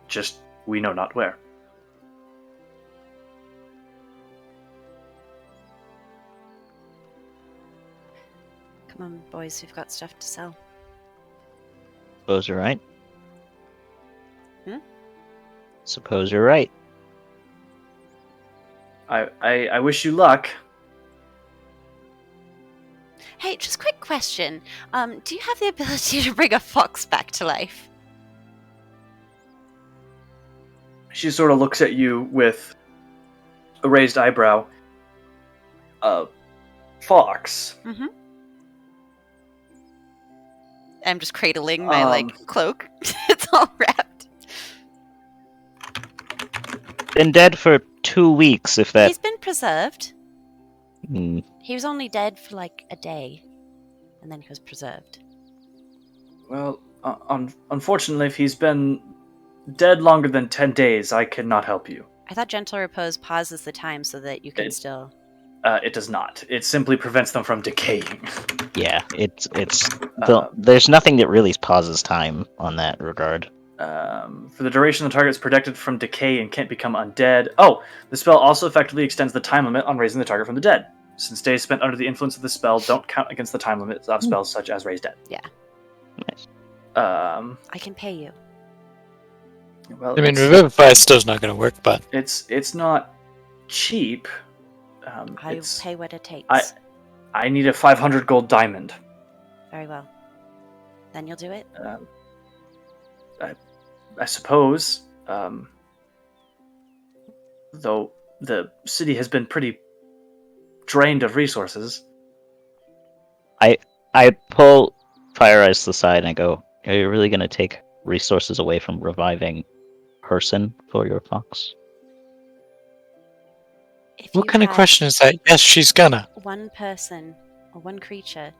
Just we know not where. Come on, boys, we've got stuff to sell. Suppose you're right. Hmm? Suppose you're right. I wish you luck. Hey, just quick question. Do you have the ability to bring a fox back to life? She sort of looks at you with a raised eyebrow. Fox. Mm-hmm. I'm just cradling my cloak. It's all wrapped. Been dead for 2 weeks, if that. He's been preserved. Hmm. He was only dead for like a day, and then he was preserved. Well, unfortunately, if he's been dead longer than 10 days, I cannot help you. I thought gentle repose pauses the time so that you can still. It does not. It simply prevents them from decaying. Yeah, there's nothing that really pauses time on that regard. For the duration, the target is protected from decay and can't become undead. Oh, the spell also effectively extends the time limit on raising the target from the dead. Since days spent under the influence of the spell don't count against the time limits of spells such as Raise Dead. Yeah. Nice. I can pay you. Well, I mean, Revivify still's not going to work, but it's not cheap. I'll pay what it takes. I need a 500 gold diamond. Very well. Then you'll do it? I suppose. Though the city has been pretty drained of resources. I pull Fire Ice to the side and I go, "Are you really going to take resources away from reviving person for your fox?" If what you kind of had question is that? Yes, she's gonna. one person or one creature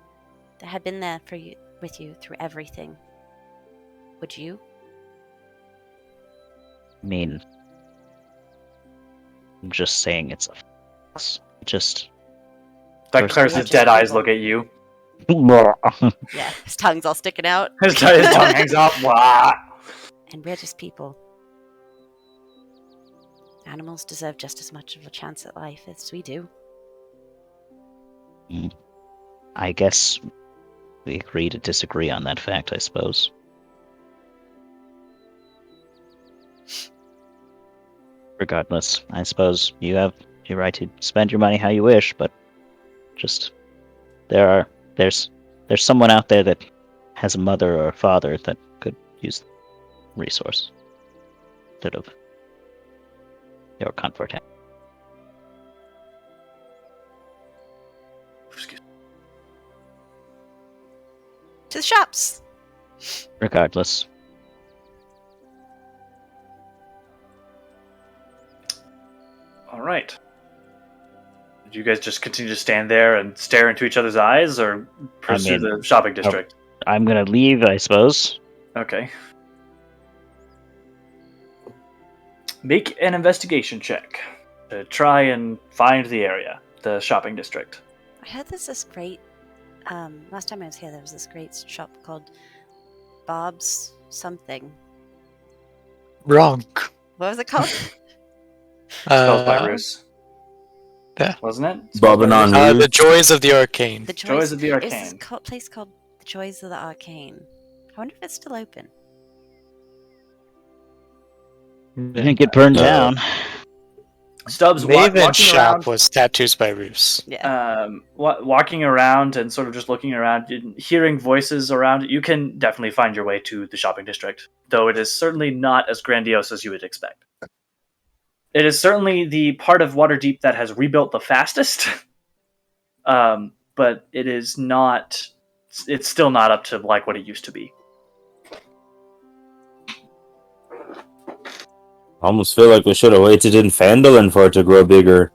that had been there for you, with you through everything, would you? I mean, I'm just saying it's a fox. Just Darkler's dead eyes look at you. Yeah, his tongue's all sticking out. His tongue hangs off. Wah. And we're just people. Animals deserve just as much of a chance at life as we do. I guess we agree to disagree on that fact, I suppose. Regardless, I suppose you have your right to spend your money how you wish, but just there's someone out there that has a mother or a father that could use the resource instead of your comfort. To the shops! Regardless. All right. Did you guys just continue to stand there and stare into each other's eyes, or pursue the shopping district? I'm gonna leave, I suppose. Okay. Make an investigation check to try and find the area, the shopping district. I heard there's this great... last time I was here, there was this great shop called Bob's something. Wrong. What was it called? Spells by Roos. Yeah. Wasn't it? Bob and on The Joys of the Arcane. The Joys of the It's Arcane. this place called the Joys of the Arcane. I wonder if it's still open. Didn't get burned down. Stubbs Maven's walking shop around, was Tattoos by Roos. Yeah. walking around and sort of just looking around, hearing voices around. You can definitely find your way to the shopping district, though it is certainly not as grandiose as you would expect. It is certainly the part of Waterdeep that has rebuilt the fastest, but it is not. It's still not up to like what it used to be. Almost feel like we should have waited in Phandelver for it to grow bigger.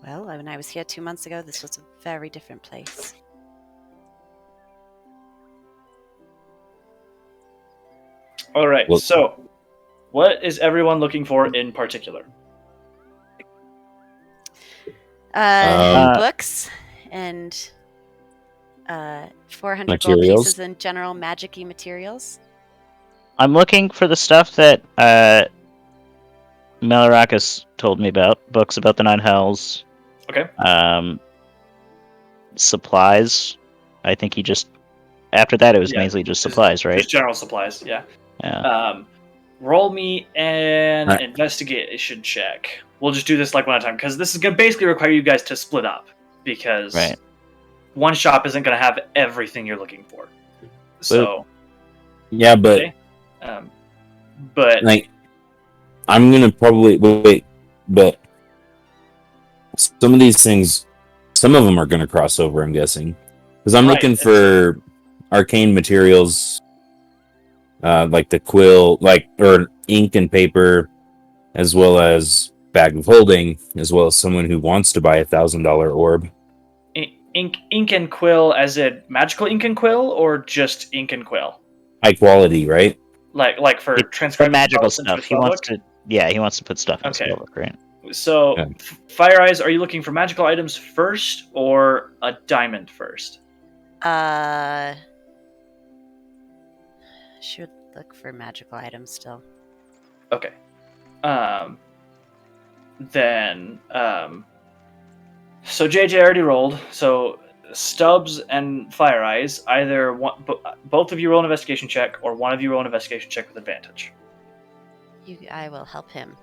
Well, when I was here 2 months ago, this was a very different place. All right, Well- so what is everyone looking for in particular? Books and 400 gold Materials. pieces in general magic-y materials. I'm looking for the stuff that Malarakas told me about. Books about the Nine Hells. Okay. Supplies. I think he just... After that, it was Yeah, mainly just supplies, right? Just general supplies, yeah. Yeah. Roll me an Alright. investigation check. We'll just do this like one at a time, because this is going to basically require you guys to split up, because Right. one shop isn't going to have everything you're looking for. So, Yeah, but okay. But like, I'm gonna probably wait, but some of these things, some of them are gonna cross over. I'm guessing because I'm Right, looking for arcane materials, like the quill, or ink and paper, as well as bag of holding, as well as someone who wants to buy $1,000 orb. ink and quill, as in magical ink and quill, or just ink and quill? High quality, right? Like for For transcribing magical spells into stuff. a He wants spellbook? to... Yeah, he wants to put stuff in Okay. the spellbook, right? So, Yeah. Fire Eyes, are you looking for magical items first or a diamond first? Should look for magical items still. Okay. Then, so JJ already rolled. So Stubbs and Fire Eyes, either one, both of you roll an investigation check, or one of you roll an investigation check with advantage. I will help him.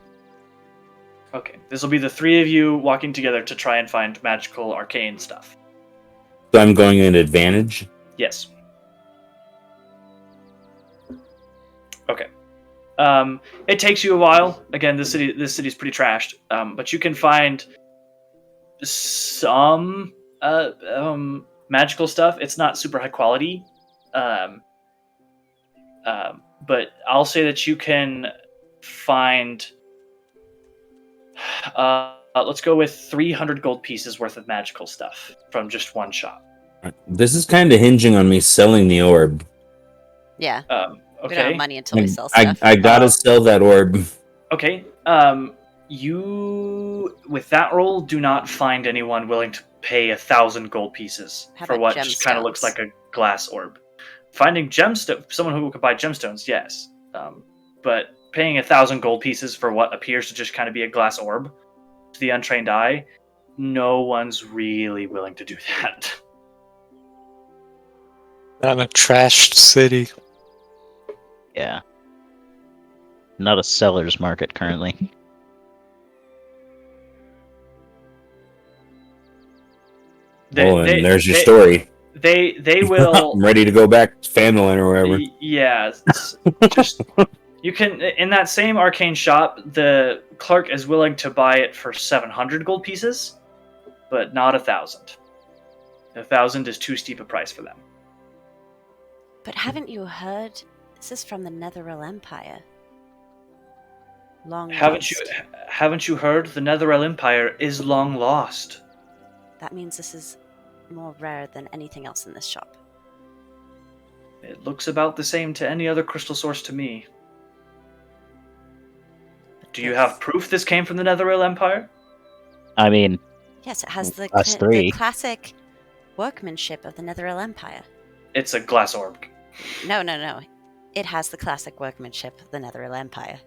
Okay. This will be the three of you walking together to try and find magical arcane stuff. So I'm going in advantage. Yes. Okay. It takes you a while. Again, this city's pretty trashed. But you can find some magical stuff. It's not super high quality. But I'll say that you can find. Let's go with 300 gold pieces worth of magical stuff from just one shop. This is kind of hinging on me selling the orb. Yeah. We don't Okay. have money until we sell stuff. I gotta sell that orb. Okay. You, with that roll, do not find anyone willing to pay 1,000 gold pieces How for about what just kind of looks gemstones? like a glass orb. Finding someone who could buy gemstones, yes, but paying 1,000 gold pieces for what appears to just kind of be a glass orb to the untrained eye, no one's really willing to do that. Not in a trashed city. Yeah. Not a seller's market currently. And there's your story. They will. I'm ready to go back to Phandelver or wherever. Yeah, just you can in that same arcane shop. The clerk is willing to buy it for 700 gold pieces, but not 1,000. 1,000 is too steep a price for them. But haven't you heard? This is from the Netherrealm Empire. Long Haven't lost. you heard? The Netherrealm Empire is long lost. That means this is more rare than anything else in this shop. It looks about the same to any other crystal source to me. But Do you have proof this came from the Netherrealm Empire? I mean, Yes, it has the Us three. classic workmanship of the Netherrealm Empire. It's a glass orb. No. It has the classic workmanship of the Netherrealm Empire.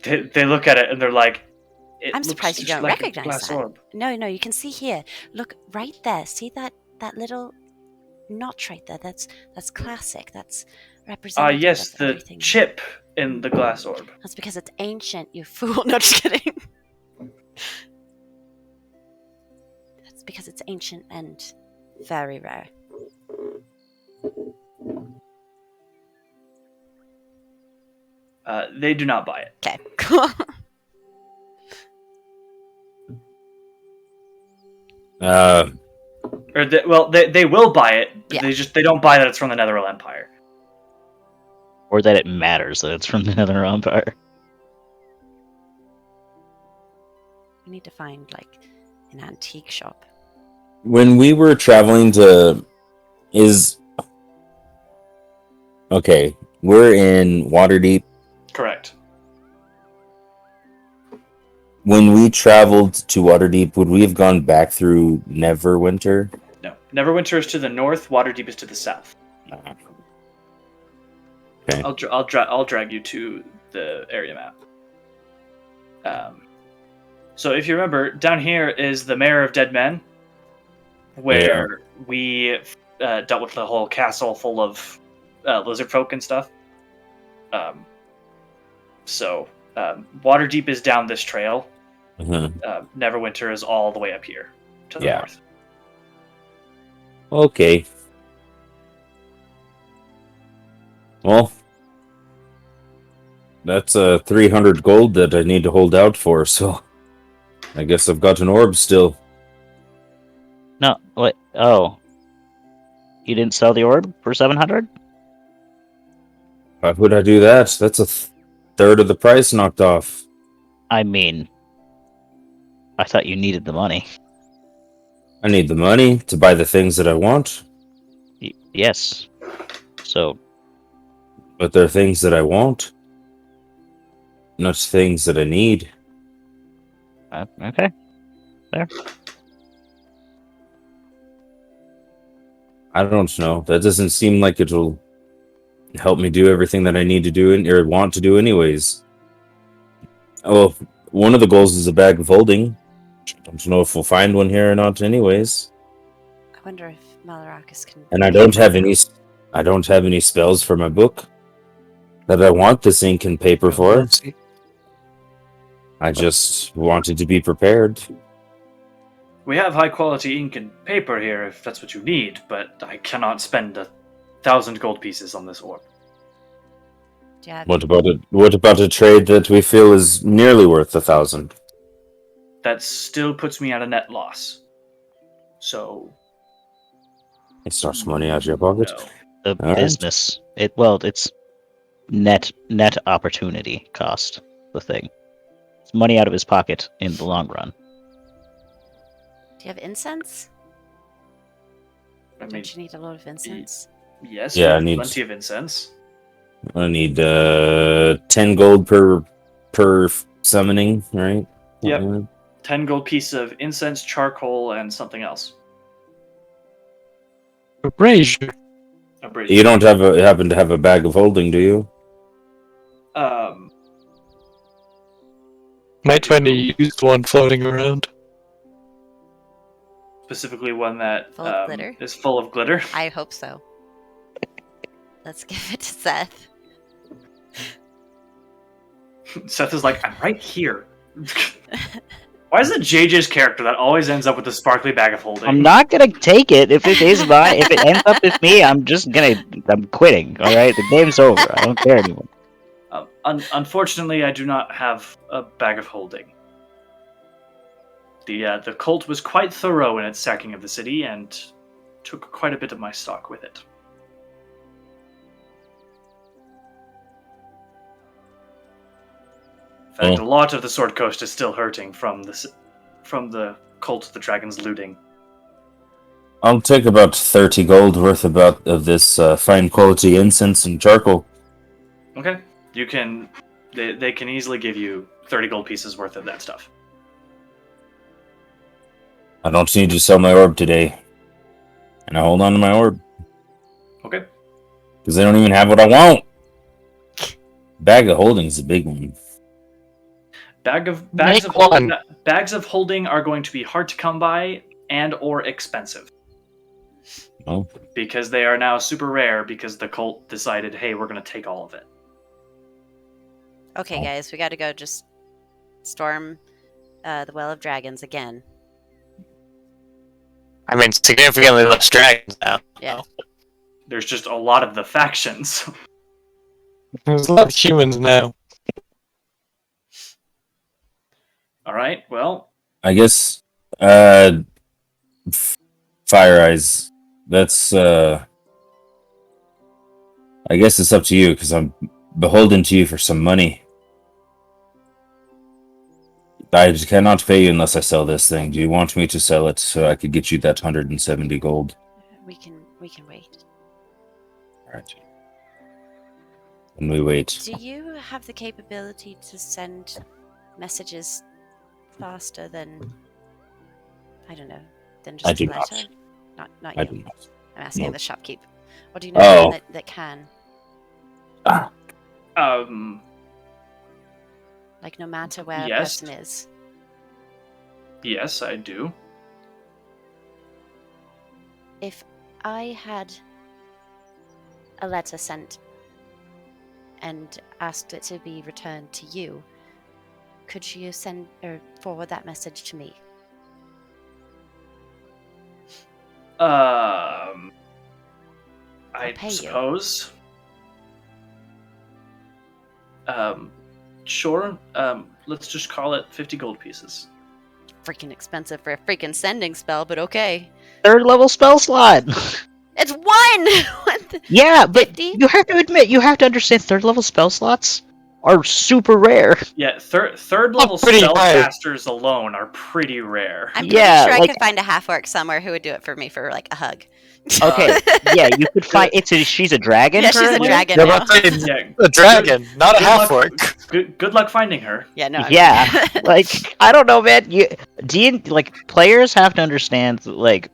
They look at it and they're like, I'm surprised you don't like a recognize glass that. orb. No, you can see here. Look right there. See that little notch right there? That's classic. That's representative Yes, of the everything. chip in the glass orb. That's because it's ancient, you fool. No, just kidding. That's because it's ancient and very rare. They do not buy it. Okay, cool. Or they will buy it. But Yeah. they don't buy that it's from the Netherrealm Empire. or that it matters that it's from the Netherrealm Empire. We need to find like an antique shop. When we were traveling to, okay, we're in Waterdeep. Correct. When we traveled to Waterdeep, would we have gone back through Neverwinter? No. Neverwinter is to the north. Waterdeep is to the south. Okay. I'll drag you to the area map. So if you remember, down here is the Mayor of Dead Men, where we dealt with the whole castle full of lizard folk and stuff. So Waterdeep is down this trail. Neverwinter is all the way up here to the north. Okay. Well, that's 300 gold that I need to hold out for, so I guess I've got an orb still. No, what? Oh. You didn't sell the orb for 700? Why would I do that? That's a third of the price knocked off. I mean, I thought you needed the money. I need the money to buy the things that I want, Yes. So, but they're things that I want, not things that I need. okay. There. I don't know. That doesn't seem like it'll help me do everything that I need to do or want to do anyways. Oh, one of the goals is a bag of holding. I don't know if we'll find one here or not anyways. I wonder if Malarakis can. And I don't have any spells for my book that I want this ink and paper for. I just wanted to be prepared. We have high quality ink and paper here if that's what you need, but I cannot spend 1,000 gold pieces on this orb. Do you have What about a trade that we feel is nearly worth 1,000? That still puts me at a net loss. So It's not some money out of your pocket. no. The All right. business. It's net opportunity cost, the thing. It's money out of his pocket in the long run. Do you have incense? I mean, Don't you need a lot of incense? yes, Yeah, we I have need- plenty of incense. I need 10 gold per summoning, right? Yep. 10 gold piece of incense, charcoal, and something else. Brazier. A brazier. You don't happen to have a bag of holding, do you? Might find a used one floating around. Specifically one that Full of glitter? is full of glitter. I hope so. Let's give it to Seth. Seth is like, I'm right here. Why is it JJ's character that always ends up with the sparkly bag of holding? I'm not gonna take it if it is mine. If it ends up with me, I'm quitting. All right, the game's over. I don't care anymore. Unfortunately, I do not have a bag of holding. The cult was quite thorough in its sacking of the city and took quite a bit of my stock with it. In fact, a lot of the Sword Coast is still hurting from the cult of the dragons looting. I'll take about 30 gold worth of this fine quality incense and charcoal. Okay, you can. They can easily give you 30 gold pieces worth of that stuff. I don't need to sell my orb today. And I hold on to my orb. Okay. Because they don't even have what I want. Bag of holding is a big one. Bags of holding are going to be hard to come by and or expensive. Oh. Because they are now super rare because the cult decided, hey, we're going to take all of it. Okay, guys, we got to go just storm the Well of Dragons again. I mean, significantly less dragons now. Yeah. There's just a lot of the factions. There's a lot of humans now. All right, well. I guess, Fire Eyes, that's, I guess it's up to you, because I'm beholden to you for some money. I cannot pay you unless I sell this thing. Do you want me to sell it so I could get you that 170 gold? We can wait. Alright. And we wait. Do you have the capability to send messages faster than, I don't know, than just I a do letter? not. Not I you. do not. I'm asking No. the shopkeep. Or do you know Oh. anyone that can? Like, no matter where Yes. a person is. Yes, I do. If I had a letter sent and asked it to be returned to you, could you send or forward that message to me? I pay you. suppose. Sure. Let's just call it 50 gold pieces. Freaking expensive for a freaking sending spell, but okay. 3rd level spell slot. It's one! What the- Yeah, but 50? you have to admit, you have to understand 3rd level spell slots are super rare. Yeah, third level pretty high. spellcasters alone are pretty rare. I'm pretty Yeah, sure I like- could find a half orc somewhere who would do it for me for like a hug. Okay, yeah, you could find she's a dragon. Yeah, she's a currently? dragon Yeah, now. but Yeah, a dragon, not a good half luck- orc. Good luck finding her. Yeah, no. Yeah, like I don't know, man. Players have to understand like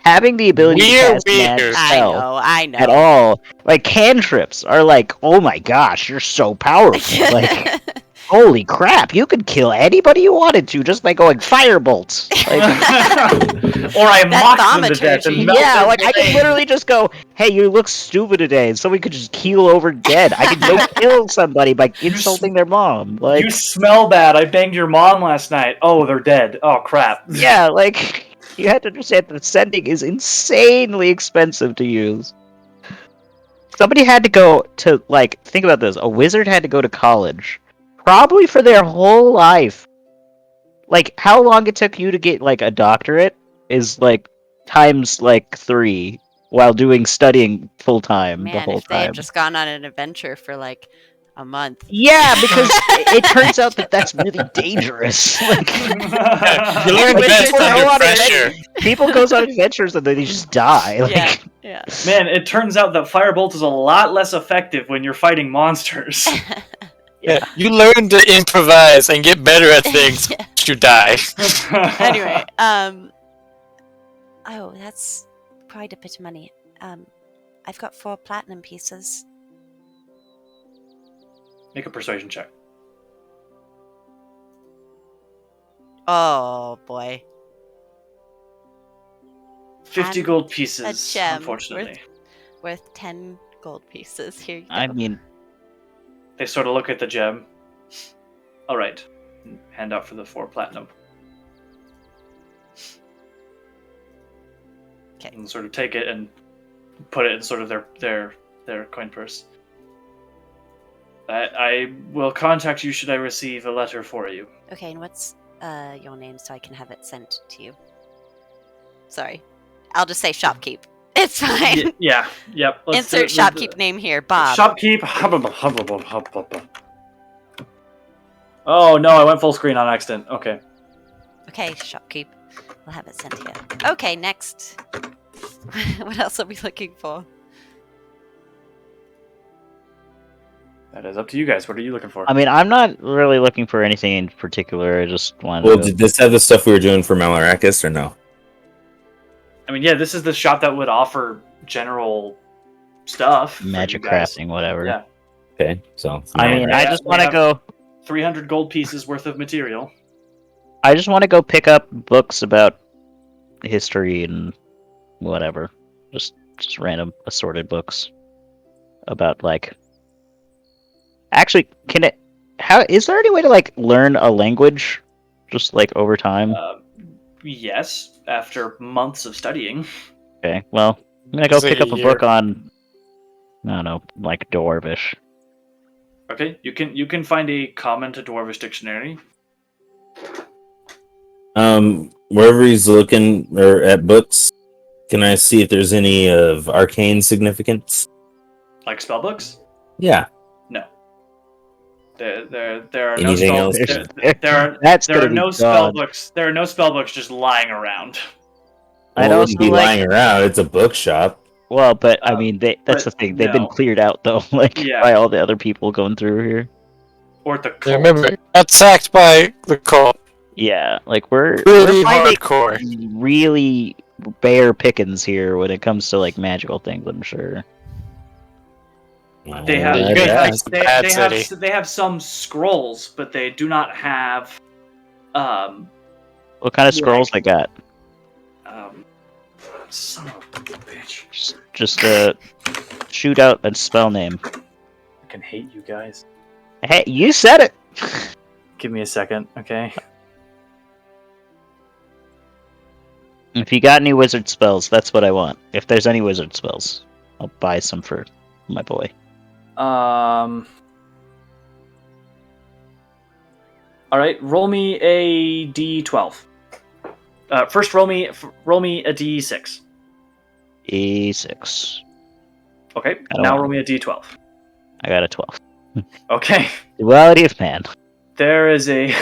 having the ability to cast magic spell I know. at all. Like cantrips are like, oh my gosh, you're so powerful. Like holy crap, you could kill anybody you wanted to just by going firebolts. Like, Or I That mocked them to death. thaumaturgy. And melt yeah, their like I could brain. literally just go, "Hey, you look stupid today," and somebody could just keel over dead. I could go kill somebody by insulting their mom. Like, You smell bad. I banged your mom last night. Oh, they're dead. Oh, crap. yeah, like you have to understand that sending is insanely expensive to use. Somebody had to go to like think about this. A wizard had to go to college, probably for their whole life. Like how long it took you to get like a doctorate is like times like 3 while studying full time the Man, whole if they had time. just gone on an adventure for like A month. Yeah, because it turns out that that's really dangerous. Like, You learn When best people under go on pressure. people goes on adventures and then they just die. Like, Yeah, yeah. Man, it turns out that Firebolt is a lot less effective when you're fighting monsters. Yeah, you learn to improvise and get better at things. Yeah. You die. Anyway, oh, that's quite a bit of money. I've got 4 platinum pieces. Make a persuasion check. Oh boy. 50 And gold a pieces, gem unfortunately. worth 10 gold pieces. Here you go. I mean, They sort of look at the gem. All right. Hand out for the 4 platinum. Okay. And sort of take it and put it in sort of their coin purse. I will contact you should I receive a letter for you. Okay, and what's your name so I can have it sent to you? Sorry. I'll just say shopkeep. It's fine. Yeah. Yep. let's do Insert it. shopkeep name here, Bob. Shopkeep. Oh no, I went full screen on accident. Okay. Okay, shopkeep. We'll have it sent here. Okay, next. What else are we looking for? That is up to you guys. What are you looking for? I mean, I'm not really looking for anything in particular. I just wanted Well, to. did this have the stuff we were doing for Malarakis or no? I mean, yeah, this is the shop that would offer general stuff. for Magic you guys. crafting, whatever. Yeah. Okay, so I mean, I just want to go. 300 gold pieces worth of material. I just want to go pick up books about history and whatever. Just random assorted books about like. Actually, can it? How is there any way to like learn a language, just like over time? Yes, after months of studying. Okay, well, I'm gonna go Say pick up a year. book on. I don't know, like Dwarvish. Okay, you can find a common to Dwarvish dictionary. Wherever he's looking or at books, can I see if there's any of arcane significance? Like spell books? Yeah. No. There are Anything no else? spell, there That's are gonna be no spell gone. books. There are no spell books just lying around. I'd Well, it also wouldn't be like- lying around. It's a bookshop. Well, but I mean, that's but the thing. They've been no. cleared out though, like Yeah. by all the other people going through here. Or the Yeah, cult. remember, got sacked by the cult. Yeah, like we're Pretty finding hardcore. really bare pickings here when it comes to like magical things. I'm sure. They have, You they, guys have, think it's a bad city. they have some scrolls, but they do not have What kind of Yeah. scrolls I got? son of a bitch. Just shoot out a spell name. I can hate you guys. Hey, you said it. Give me a second, okay? If you got any wizard spells, that's what I want. If there's any wizard spells, I'll buy some for my boy. All right, roll me a d12. First, roll me a d6. E6. Okay, I don't now want- roll me a d12. I got a 12. Okay, Duality of man. there is a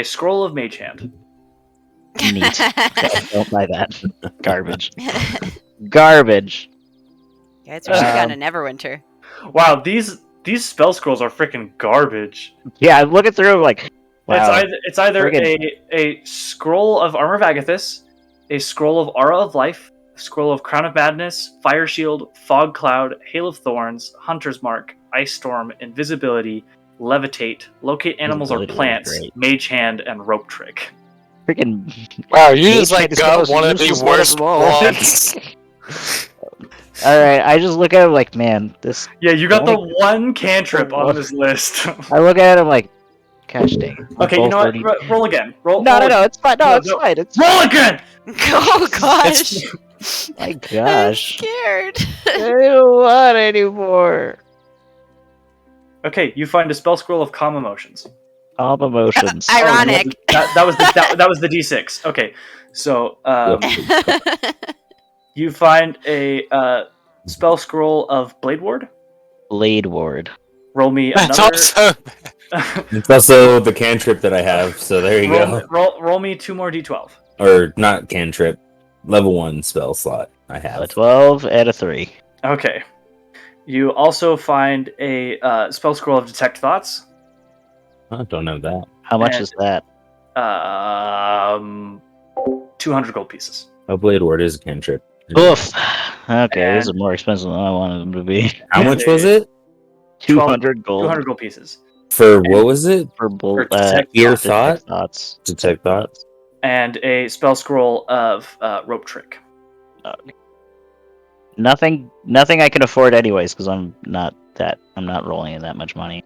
scroll of Mage Hand. Neat. Don't buy that. Garbage. Garbage. Yeah, it's what you got in Neverwinter. Wow, these spell scrolls are freaking garbage. Yeah, I'm looking through like, wow. It's either Friggin- a scroll of Armor of Agathis, a scroll of Aura of Life, a scroll of Crown of Madness, Fire Shield, Fog Cloud, Hail of Thorns, Hunter's Mark, Ice Storm, Invisibility, Levitate, Locate Animals or Invisibility would be Plants, great. Mage Hand, and Rope Trick. Freaking. Wow, you Mage just like Hand is the got most one of the useless one worst of all. ones. Alright, I just look at him like, man, this. Yeah, you got the Only- one cantrip on this list. I look at him like, gosh dang. it. Okay, you know what? Both already- Roll again. Roll. No, roll it's fine. No, No, it's no. fine. It's Roll again. Oh gosh. my I'm gosh. scared. I don't want anymore. Okay, you find a spell scroll of Calm Emotions. Calm emotions. Ironic. That was the D6. Okay, so you find a spell scroll of Blade Ward, Blade Ward. roll me That's another. also It's also the cantrip that I have, so there you go. Roll me 2 more d12. Or not cantrip, level 1 spell slot I a have. 12 and a 3. Okay. You also find a spell scroll of detect thoughts. I don't know that. How much And- is that? 200 gold pieces. Hopefully it is a cantrip. Oof. Okay, this is And- more expensive than I wanted them to be. How much was it? 200 gold 200 gold pieces. For what was it? for For detect detect Ear thoughts. thought? thoughts. Detect thoughts. And a spell scroll of rope trick. Nothing I can afford anyways, because I'm not rolling in that much money.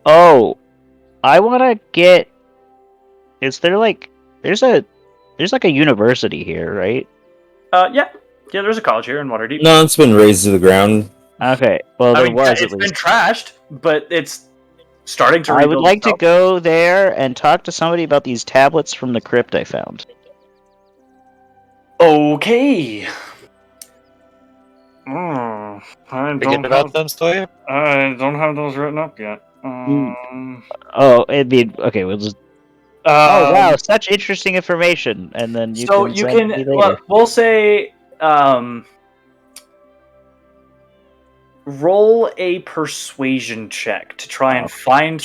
Oh, I want to get. Is there like there's like a university here, right? Yeah, there's a college here in Waterdeep. No, it's been raised to the ground. Okay, well I there mean, was it's at been least. trashed, but it's starting to I rebuild would like to itself. go there and talk to somebody about these tablets from the crypt I found. Okay. forget about them still. I don't have those written up yet. Oh, it'd be okay. We'll just. Oh wow, such interesting information, and then you So can you send can. me later. We'll say. Roll a persuasion check to try and find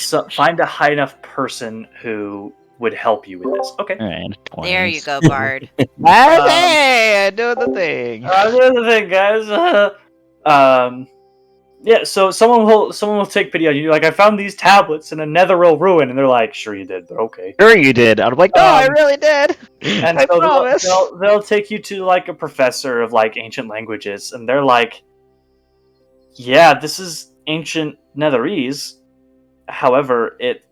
a high enough person who would help you with this. Okay. All right, There 20s. you go, Bard. Hey, I do the thing. Here's the thing, guys. Yeah. So someone will take pity on you. Like, I found these tablets in a netheril ruin, and they're like, "Sure you did, but okay." Sure you did. I'm like, no, I really did. And I so promise. they'll take you to like a professor of like ancient languages, and they're like, "Yeah, this is ancient Netherese. However, it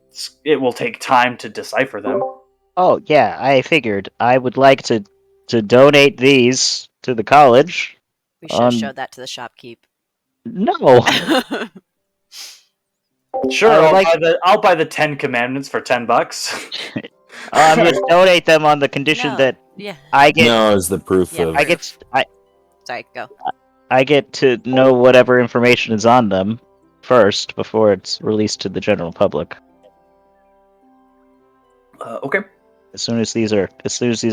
will take time to decipher them." Oh yeah, I figured I would like to donate these to the college. We should have showed that to the shopkeep. No, Sure, I would I'll buy the 10 Commandments for $10. I'm gonna donate them on the condition No. that Yeah. I get No, is the proof Yeah, of. Sorry, go. I get to know whatever information is on them first before it's released to the general public. Okay. As soon as these are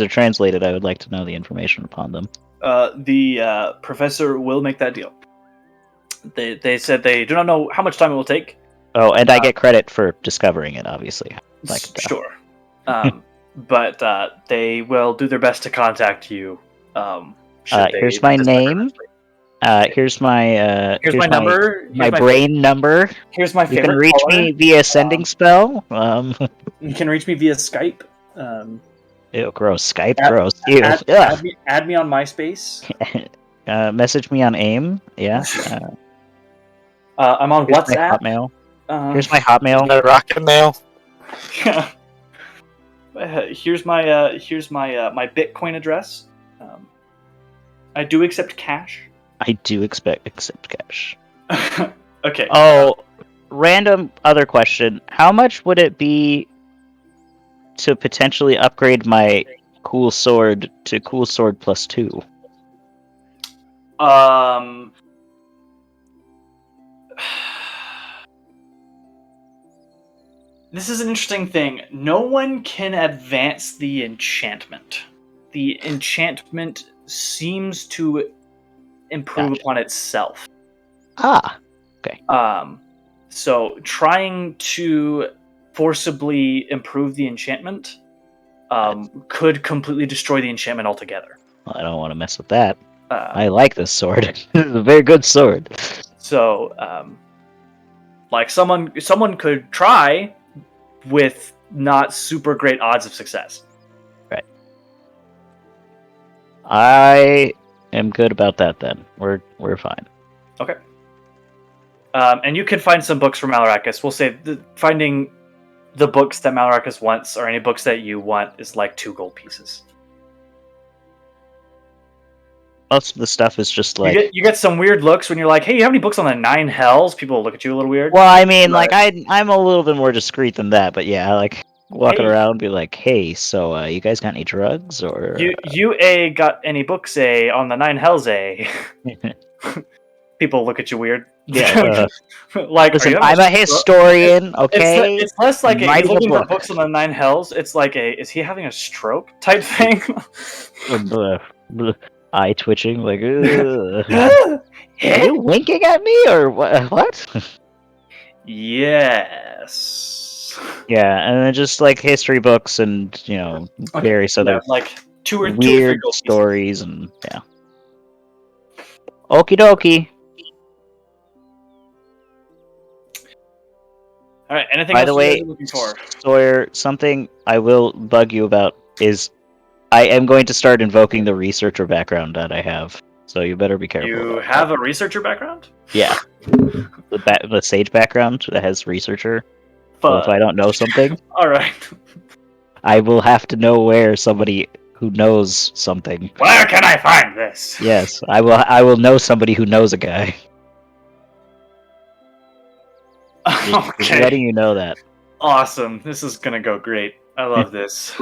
translated, I would like to know the information upon them. The professor will make that deal. They said they do not know how much time it will take. Oh, and I get credit for discovering it, obviously. Sure. But they will do their best to contact you. Here's my name. Here's my Here's my number. My brain number. Here's my You favorite can reach color. me via sending spell. You can reach me via Skype. Ew, gross. Skype, Add- gross. Ew. Add me on MySpace. Message me on AIM. Yeah. I'm on Here's my WhatsApp. Hotmail. Here's my Hotmail. No rocket mail. Here's my my Bitcoin address. I do accept cash. I do accept cash. Okay. Oh, random other question. How much would it be to potentially upgrade my cool sword to cool sword +2? This is an interesting thing. No one can advance the enchantment. The enchantment seems to improve upon itself. Ah. So trying to forcibly improve the enchantment could completely destroy the enchantment altogether. Well, I don't want to mess with that. I like this sword. This is a very good sword. So, like someone could try with not super great odds of success. Right. I am good about that then. We're fine. Okay. And you can find some books from Malarakis. We'll say finding the books that Malarakis wants, or any books that you want, is like 2 gold pieces. Most of the stuff is just like you get some weird looks when you're like, "Hey, you have any books on the 9 hells?" People look at you a little weird. Well, I mean, But- like I'm a little bit more discreet than that, but yeah, like walking Hey. around, be like, "Hey, so you guys got any drugs or?" You a got any books a on the nine hells a? People look at you weird. Yeah. Like, are Listen, you having I'm a stroke? historian. Okay. It's less like I'm a, he's writing a looking for book. books on the nine hells. It's like a, is he having a stroke type thing? Blah, blah, eye twitching, like, are you winking at me or what? What? Yes. Yeah, and then just like history books and various other like two or three weird gold pieces. stories and yeah. Okie dokie. All right. Anything By else the you guys way, are looking for? Sawyer, something I will bug you about is I am going to start invoking the researcher background that I have. So you better be careful. You about have that. a researcher background? Yeah. The sage background that has researcher. So if I don't know something, All right. I will have to know where somebody who knows something. Where can I find this? Yes, I will know somebody who knows a guy. Just Okay. letting you know that. Awesome. This is gonna go great. I love this.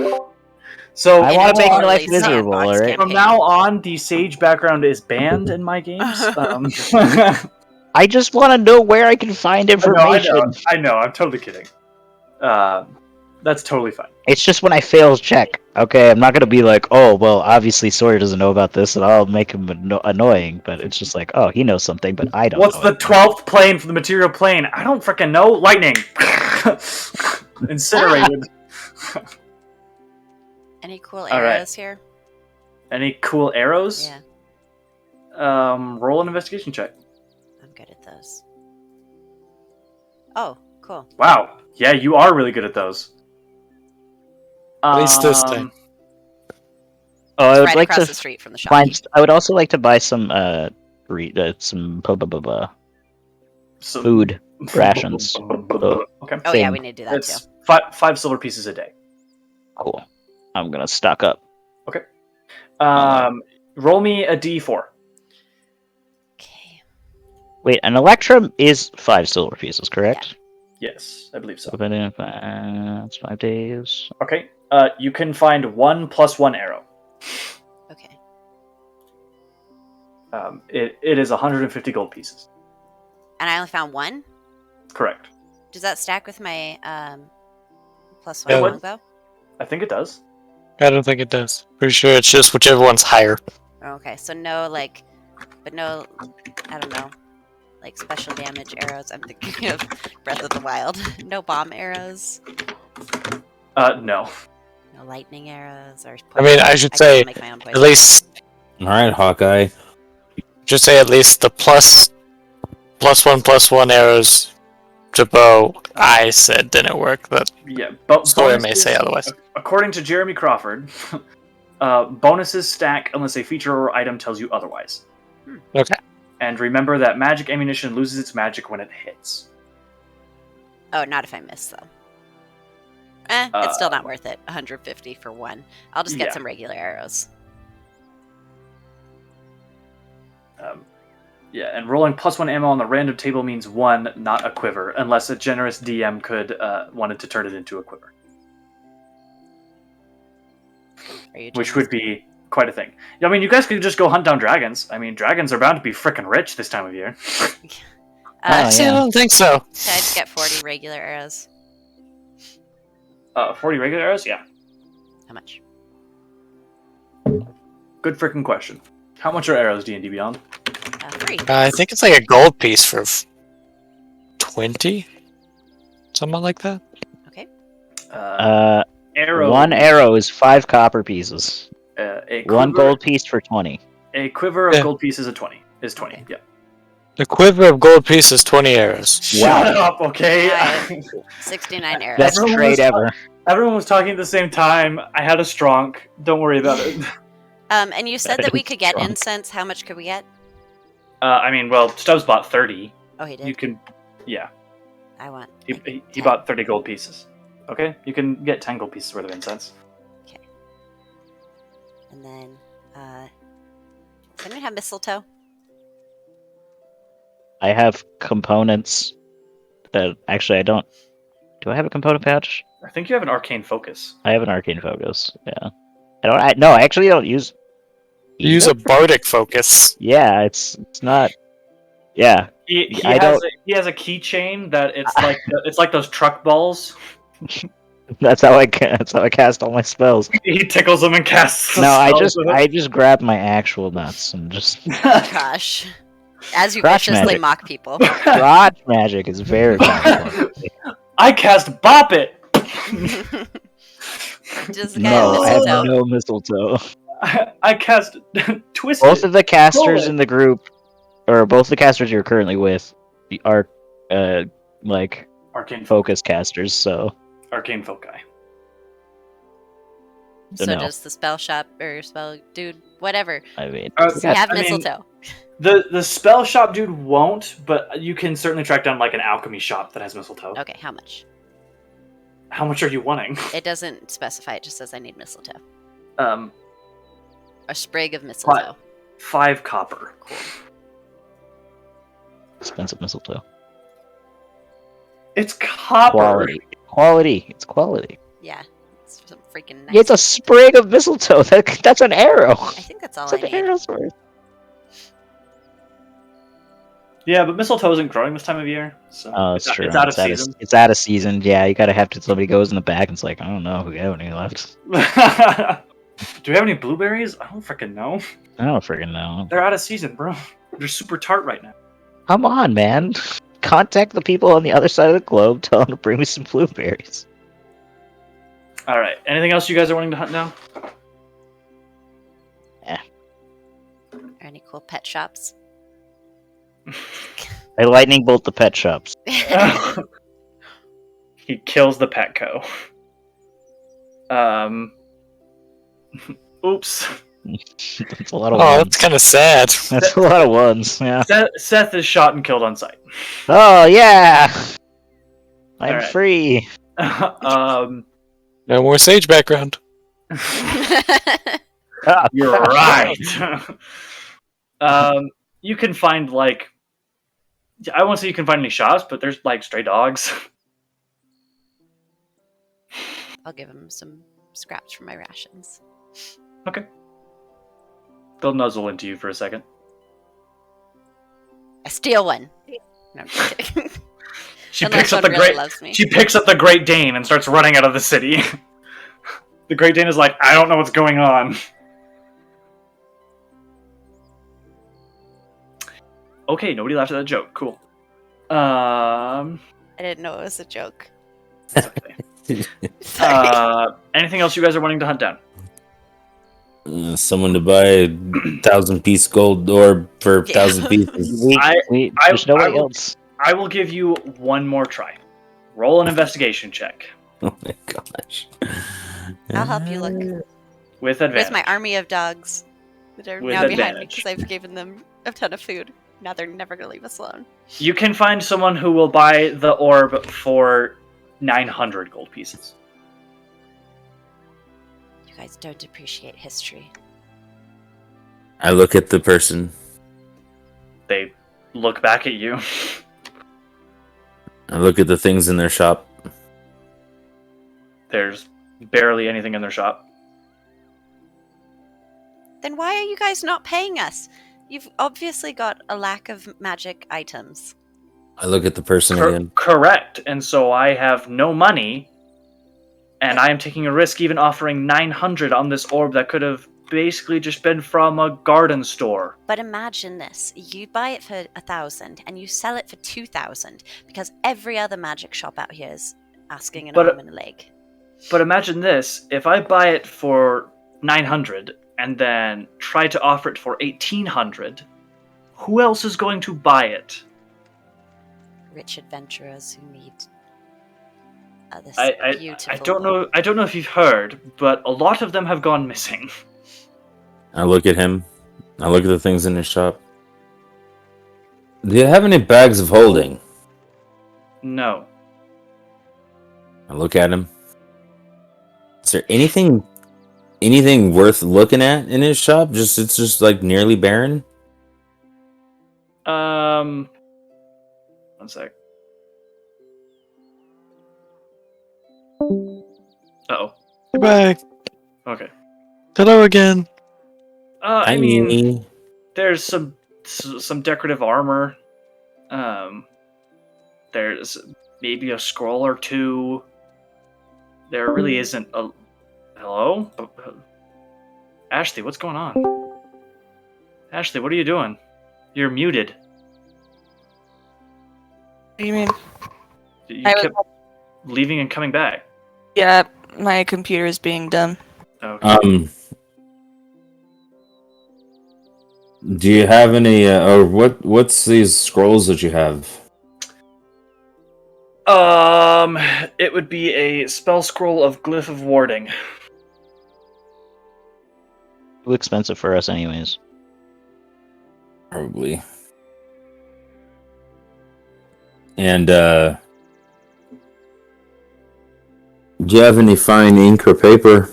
So I want to make your Totally life miserable, sandbox alright? from campaign. now on, the sage background is banned in my games. I just want to know where I can find information. I know. I'm totally kidding. That's totally fine. It's just when I fail check. Okay, I'm not gonna be like, oh, well, obviously Sawyer doesn't know about this, and I'll make him annoying. But it's just like, oh, he knows something, but I don't. What's know the 12th plane from the material plane? I don't freaking know. Lightning. Incinerated. Any cool All right. arrows here? Any cool arrows? Yeah, Roll an investigation check. I'm good at those. Oh, cool. Wow. Yeah, you are really good at those. At least this time. Oh, I It's would right like across to the street from the shop. find. I would also like to buy some some food rations. Okay. Oh yeah, Same. we need to do that too. It's five silver pieces a day. Cool. I'm gonna stock up. Roll me a d4. Okay. Wait, an electrum is 5 silver pieces, correct? Yes, I believe so. It's 5 days. Okay. You can find 1 + 1 arrow. Okay. It is 150 gold pieces. And I only found one. Correct. Does that stack with my +1 Yeah. longbow? I think it does. I don't think it does. Pretty sure it's just whichever one's higher. Okay, so no no, I don't know, like special damage arrows. I'm thinking of Breath of the Wild. No bomb arrows. No. No lightning arrows or. I mean, I should can say, make my own at poison. least, All right, Hawkeye. just say at least the +1/+1 arrows to bow. I said didn't work, but Yeah, but Sawyer may say otherwise. According to Jeremy Crawford, bonuses stack unless a feature or item tells you otherwise. Okay. And remember that magic ammunition loses its magic when it hits. Oh, not if I miss though. It's still not worth it. 150 for one. I'll just get Yeah. some regular arrows. Yeah, and rolling +1 ammo on the random table means 1, not a quiver, unless a generous DM could wanted to turn it into a quiver, Are you which generous? would be quite a thing. I mean, you guys could just go hunt down dragons. I mean, dragons are bound to be frickin' rich this time of year. Actually, I don't think so. Should I just get 40 regular arrows? 40 regular arrows? Yeah. How much? Good frickin' question. How much are arrows, D&D Beyond? 3. I think it's like a gold piece for 20? Something like that? Okay. Arrow. One arrow is 5 copper pieces. A One quiver- gold piece for 20. A quiver of Yeah. gold pieces is 20. Is 20. Okay. Yeah. The quiver of gold piece is 20 arrows. Shut up, okay? Wow. 69 arrows. Best Everyone trade was- ever. Everyone was talking at the same time. I had a stronk. Don't worry about it. And you said that we could get Strong. incense. How much could we get? I mean, well, Stubbs bought 30. Oh, he did. You can, yeah. I want. He, like, he, he 10. bought 30 gold pieces. Okay, you can get 10 gold pieces worth of incense. Okay. And then, does anyone have mistletoe? I have components that actually I don't. Do I have a component pouch? I think you have an arcane focus. I have an arcane focus. Yeah. I actually don't use. You use a bardic focus. Yeah, it's not. Yeah, He I has don't. he has a keychain that it's like those truck balls. That's how I cast all my spells. He tickles them and casts. No, spells with I just grab my actual nuts and just Gosh. As you Crotch viciously magic. mock people. crotch magic is very powerful. I cast Bop It. Just the guy at No, I have mistletoe. no mistletoe. I cast Twisted. Both of the casters Roll it. in the group, or both the casters you're currently with, are like Arcane focus casters. So Arcane Foci. So No. does the spell shop or spell dude, whatever. I mean, You have I mean, mistletoe. the spell shop dude won't, but you can certainly track down like an alchemy shop that has mistletoe. Okay, how much? How much are you wanting? It doesn't specify, it just says I need mistletoe. Um, A sprig of mistletoe. 5 copper. expensive mistletoe. It's copper. Quality. It's quality. Yeah. It's some freaking nice. It's a sprig of mistletoe. That's an arrow. I think that's all That's I an need. arrow's worth. Yeah, but mistletoe isn't growing this time of year, so Oh, that's true. it's out of season. It's out of season. Yeah, you gotta have to. Somebody goes in the back and it's like, I don't know, we have any left. Do we have any blueberries? I don't freaking know. I don't freaking know. They're out of season, bro. They're super tart right now. Come on, man. Contact the people on the other side of the globe. Tell them to bring me some blueberries. All right. Anything else you guys are wanting to hunt down? Are any cool pet shops? I lightning bolt the pet shops. He kills the Petco. Oops. That's a lot of Oh, ones. that's kind of sad. That's a lot of ones. Yeah. Seth is shot and killed on sight. Oh yeah. I'm Alright. free. No more sage background. You're right. You can find like, I won't say you can find any shops, but there's like stray dogs. I'll give him some scraps from my rations. Okay. They'll nuzzle into you for a second. I steal one. No, I'm just kidding. She Unless picks up one the really great. loves me. She picks up the Great Dane and starts running out of the city. The Great Dane is like, I don't know what's going on. Okay, nobody laughed at that joke. Cool. I didn't know it was a joke. It's okay. Sorry. Anything else you guys are wanting to hunt down? Someone to buy a 1,000-piece gold orb for Yeah. 1,000 pieces. There's nobody will- else. I will give you one more try. Roll an investigation check Oh my gosh. I'll help you look. with Where's advantage. my army of dogs that are With now behind me advantage. because I've given them a ton of food. Now they're never going to leave us alone. You can find someone who will buy the orb for 900 gold pieces. You guys don't appreciate history. I look at the person. They look back at you. I look at the things in their shop. There's barely anything in their shop. Then why are you guys not paying us? You've obviously got a lack of magic items. I look at the person again. Correct. And so I have no money, and I am taking a risk even offering 900 on this orb that could have basically just been from a garden store. But imagine this. You buy it for 1,000 and you sell it for 2,000 because every other magic shop out here is asking an But- arm and a leg. But imagine this, if I buy it for 900 and then try to offer it for 1,800, who else is going to buy it? Rich adventurers who need this I beautiful. don't know if you've heard, but a lot of them have gone missing. I look at him. I look at the things in his shop. Do you have any bags of holding? No. I look at him. Is there anything worth looking at in his shop? It's just like nearly barren. One sec. Uh-oh. Goodbye. Okay. Hello again. I mean, there's some decorative armor. There's maybe a scroll or two. There really isn't a... Hello? Ashley, what's going on? Ashley, what are you doing? You're muted. What do you mean? You I was- kept leaving and coming back. Yeah, my computer is being dumb. Okay. Do you have any, or what's these scrolls that you have? It would be a spell scroll of Glyph of Warding. Too expensive for us, anyways. Probably. And, do you have any fine ink or paper?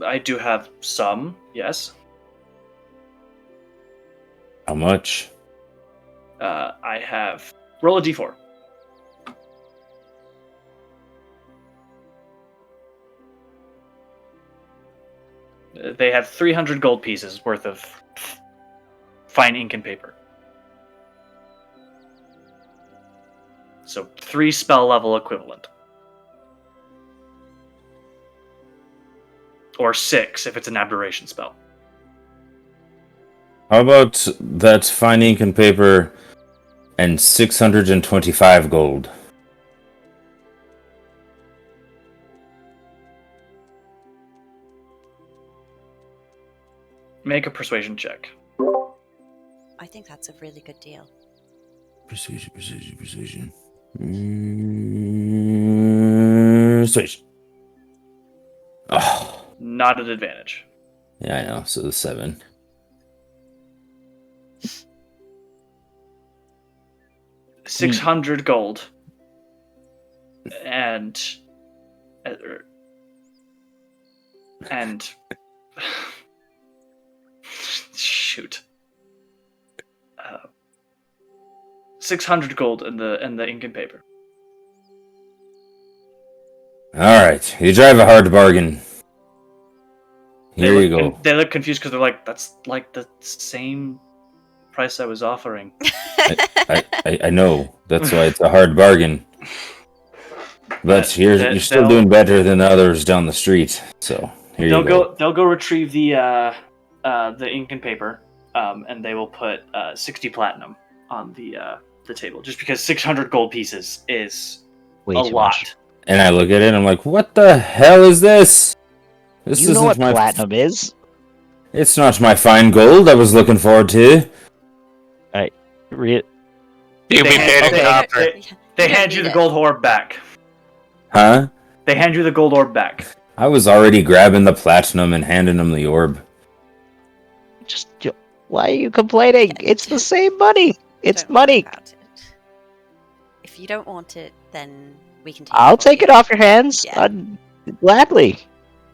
I do have some, yes. How much? I have... Roll a d4. They have 300 gold pieces worth of fine ink and paper. So 3 spell level equivalent. Or 6 if it's an aberration spell. How about that fine ink and paper and 625 gold? Make a persuasion check. I think that's a really good deal. Persuasion. Persuasion. Oh, Not an advantage. yeah, I know. So the 7. $600 gold. And shoot. 600 gold in the ink and paper. All right, you drive a hard bargain. Here you go. They look confused because they're like, "That's like the same price I was offering." I know. That's why it's a hard bargain. But you're still doing better than the others down the street. So here you go. They'll go retrieve the ink and paper, and they will put 60 platinum on the table, just because 600 gold pieces is Way a too lot. much. And I look at it and I'm like, what the hell is this? This You know what my platinum is? It's not my fine gold I was looking forward to. Re- You'll be paid in okay. copper. They hand you the gold orb back. Huh? They hand you the gold orb back. I was already grabbing the platinum and handing him the orb. Why are you complaining? It's the same money. It's Don't worry money. about it. If you don't want it, then we can take I'll it. from take it you. off your hands. Yeah. Gladly.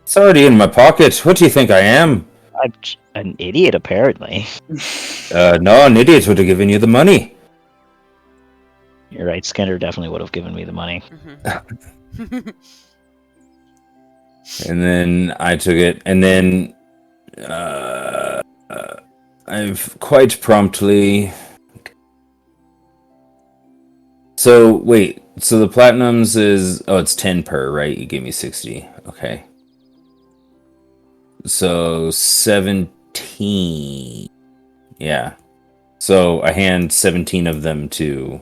It's already in my pocket. What do you think I am? I'm an idiot, apparently. No, an idiot would have given you the money. You're right. Skinner definitely would have given me the money. Mhm. And then I took it, and then I've quite promptly. So wait, so the platinums is it's 10 per, right? You gave me 60. Okay. So 17. Yeah. So I hand 17 of them to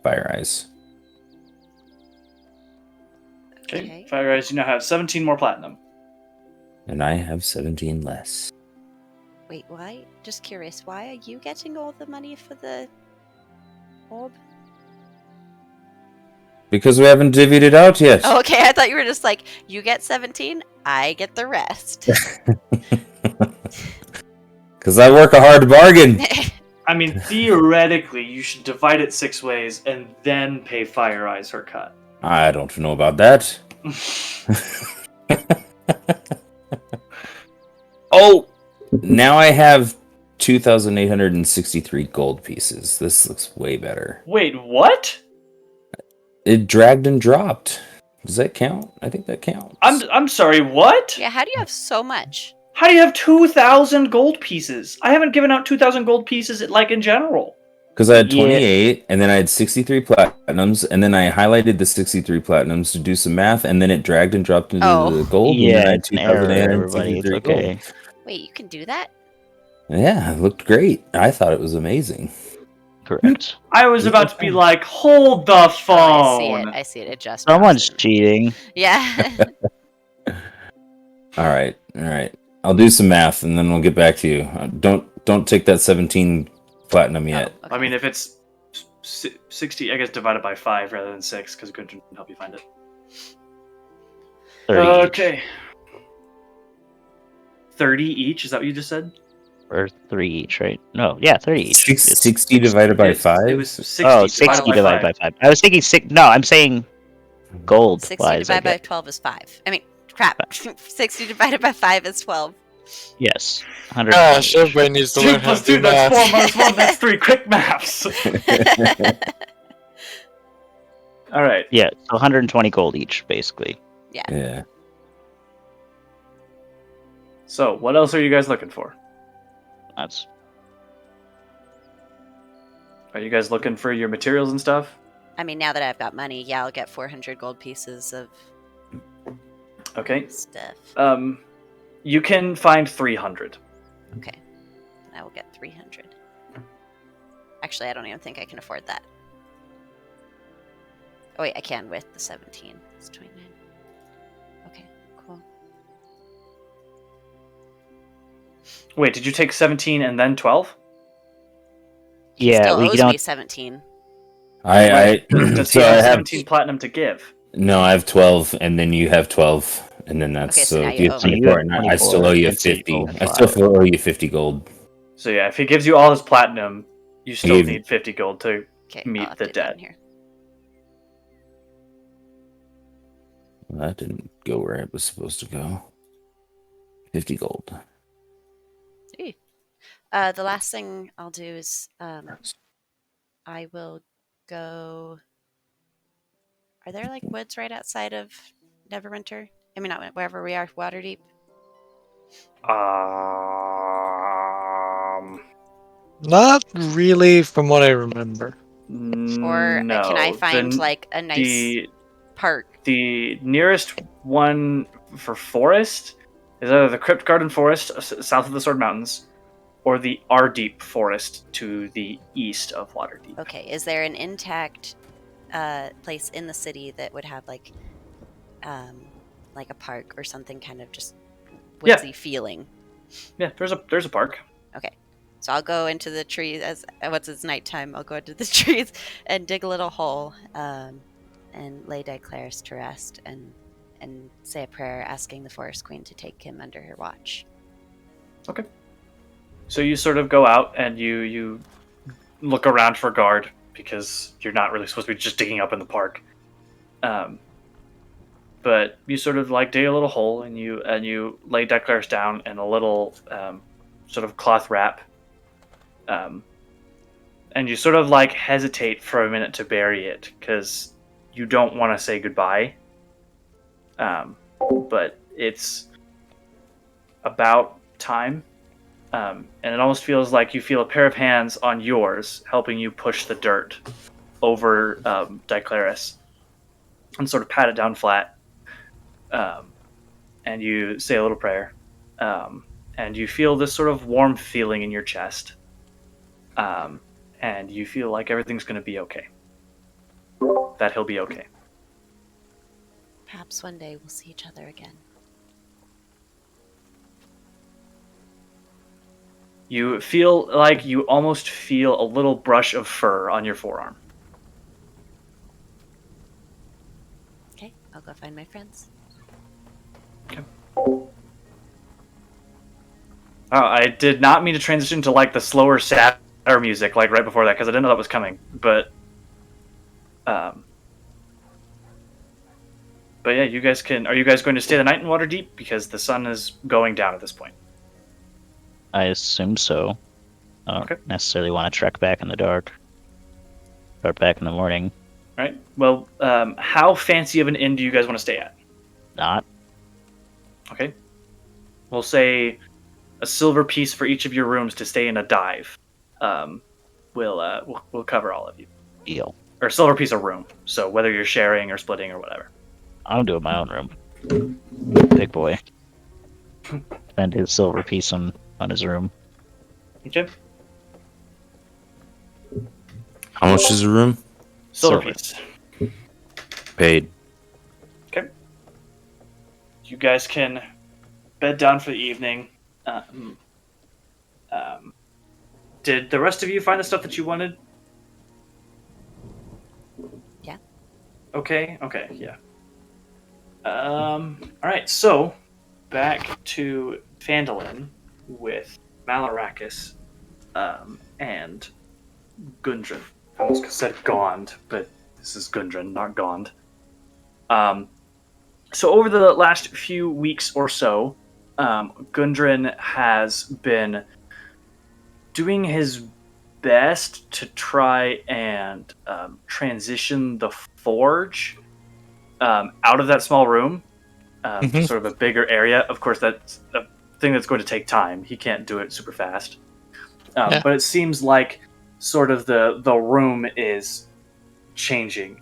Fire Eyes. Okay. Fire Eyes, you now have 17 more platinum. And I have 17 less. Wait, why? Just curious, why are you getting all the money for the orb? Because we haven't divvied it out yet. Oh, okay, I thought you were just like, you get 17, I get the rest. Because I work a hard bargain. I mean, theoretically, you should divide it 6 ways and then pay Fire Eyes her cut. I don't know about that. Oh! Now I have 2,863 gold pieces. This looks way better. Wait, what? It dragged and dropped. Does that count? I think that counts. I'm sorry, what? Yeah, how do you have so much? How do you have 2,000 gold pieces? I haven't given out 2,000 gold pieces like in general. Because I had Yeah. 28, and then I had 63 platinums, and then I highlighted the 63 platinums to do some math, and then it dragged and dropped into Oh. the gold, and then I Yeah, had it's an error, everybody. It's 2,863 okay. gold. Wait, you can do that? Yeah, it looked great. I thought it was amazing. Correct. I was about to be like, hold the Oh, phone. I see it. It just Someone's drops it. cheating. Yeah. All right. I'll do some math, and then we'll get back to you. Don't take that 17 platinum yet. Oh, okay. I mean, if it's 60, I guess divided by 5 rather than 6, because Gundren can help you find it. 30 Okay. 30 each, is that what you just said? or 3 each, right? No, yeah, 30 each. It's 60 divided by 5? It was 60, Oh, 60 divided by 5. I was thinking 6. No, I'm saying gold 60 wise. divided by 12 is 5. I mean, crap. 60 divided by 5 is 12. Yes. 100. Gosh, everybody needs to 2 learn how plus to do 2, that's 4 math. minus 1, that's 3. Quick maths. Alright. Yeah, so 120 gold each, basically. Yeah. So, what else are you guys looking for? That's Are you guys looking for your materials and stuff? I mean, now that I've got money, yeah, I'll get 400 gold pieces of Okay. stuff. You can find 300. Okay. I will get 300. Actually, I don't even think I can afford that. Oh, wait, I can with the 17. It's 29. Okay, cool. Wait, did you take 17 and then 12? yeah. Still We owes don't. me 17. Does he So I have have 17 platinum to give? no, I have 12, and then you have 12, and then that's Okay, so now if you you owe have me. 24, and I 24, still owe you and so you 50. owe I still 5. owe you 50 gold. So yeah, if he gives you all his platinum, you still gave- need 50 gold to Okay, meet I'll have the to down debt. here. Well, that didn't go where it was supposed to go. 50 gold. Hey. The last thing I'll do is I will go. Are there like woods right outside of Neverwinter? I mean, not wherever we are, Waterdeep. Not really, from what I remember. Or no. can I find like a nice the park? the nearest one for forest is either the Crypt Garden Forest south of the Sword Mountains, or the Ardeep Forest to the east of Waterdeep. Okay, is there an intact place in the city that would have like a park or something, kind of just Yeah. woodsy feeling? Yeah, there's a park. Okay, so I'll go into the trees as once it's nighttime. I'll go into the trees and dig a little hole and lay Diclaris to rest and say a prayer asking the Forest Queen to take him under her watch. Okay. So you sort of go out and you look around for guard because you're not really supposed to be just digging up in the park. But you sort of like dig a little hole and you lay Declaris down in a little sort of cloth wrap. And you sort of like hesitate for a minute to bury it because you don't want to say goodbye. But it's about time. And it almost feels like you feel a pair of hands on yours helping you push the dirt over Diclaris and sort of pat it down flat. And you say a little prayer. And you feel this sort of warm feeling in your chest. And you feel like everything's going to be okay. That he'll be okay. Perhaps one day we'll see each other again. You feel like you almost feel a little brush of fur on your forearm. Okay, I'll go find my friends. I did not mean to transition to like the slower, sadder music like right before that because I didn't know that was coming. But yeah, you guys can. Are you guys going to stay the night in Waterdeep because the sun is going down at this point? I assume so. I don't Okay. necessarily want to trek back in the dark. Start back in the morning. Right. Well, how fancy of an inn do you guys want to stay at? Not. Okay. We'll say a silver piece for each of your rooms to stay in a dive. We'll cover all of you. Deal. Or silver piece a room. So whether you're sharing or splitting or whatever. I'm doing my own room. Big boy. Spend his silver piece on his room. Okay. How much is a room? Silver piece. Paid. Okay. You guys can bed down for the evening. Did the rest of you find the stuff that you wanted? Yeah. Okay, yeah. Alright, so back to Phandelver with Malarakis and Gundren. I almost said Gond, but this is Gundren, not Gond. So over the last few weeks or so, Gundren has been doing his best to try and transition the forge out of that small room to sort of a bigger area. Of course, that's a thing that's going to take time. He can't do it super fast. But it seems like sort of the room is changing.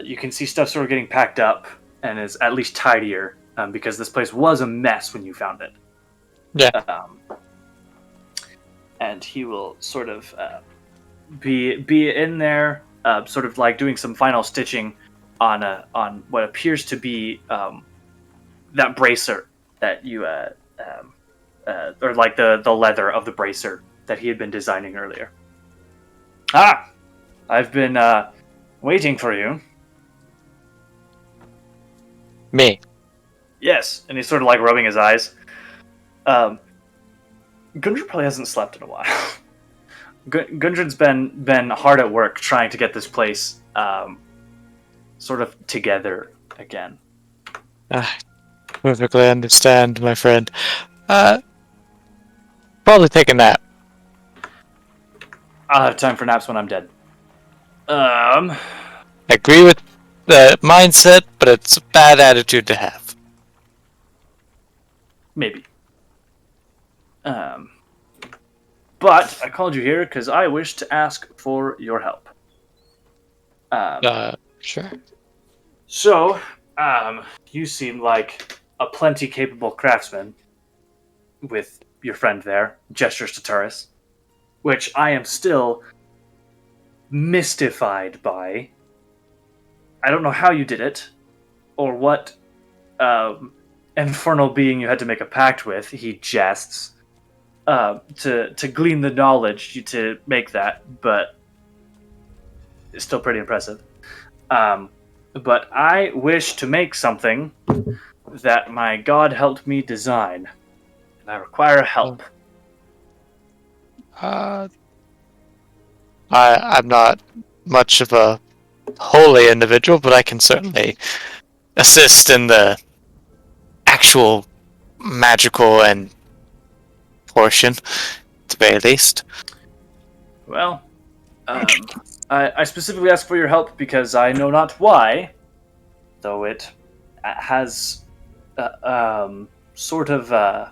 You can see stuff sort of getting packed up and is at least tidier because this place was a mess when you found it. Yeah. And he will sort of be in there, sort of like doing some final stitching on what appears to be that bracer that you or like the leather of the bracer that he had been designing earlier. Ah, I've been waiting for you. Me. Yes, and he's sort of like rubbing his eyes. Gundren probably hasn't slept in a while. Gundren's been hard at work trying to get this place sort of together again. Perfectly understand, my friend. Probably take a nap. I'll have time for naps when I'm dead. I agree with the mindset, but it's a bad attitude to have. Maybe. But I called you here because I wish to ask for your help. Sure. So, you seem like a plenty capable craftsman with your friend there, gestures to Turris, which I am still mystified by. I don't know how you did it, or what infernal being you had to make a pact with, he jests, to glean the knowledge to make that, but it's still pretty impressive. But I wish to make something that my god helped me design, and I require help. I'm not much of a holy individual, but I can certainly assist in the actual magical and portion, at the very least. Well, I specifically asked for your help because I know not why, though it has sort of, I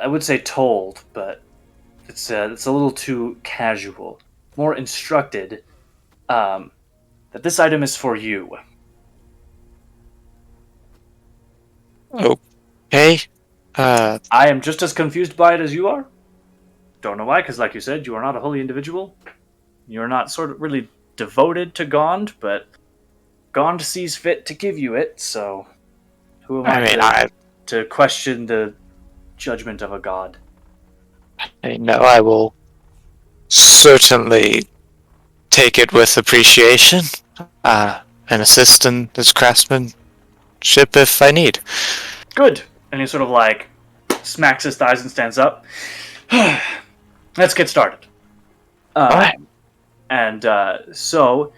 would say told, but it's a little too casual. More instructed that this item is for you. Okay. I am just as confused by it as you are. Don't know why, because like you said, you are not a holy individual. You're not sort of really devoted to Gond, but Gond sees fit to give you it, so who am I to question the judgment of a god? I know I will certainly take it with appreciation and assist in this craftsmanship if I need. Good. And he sort of like smacks his thighs and stands up. Let's get started. Alright. And so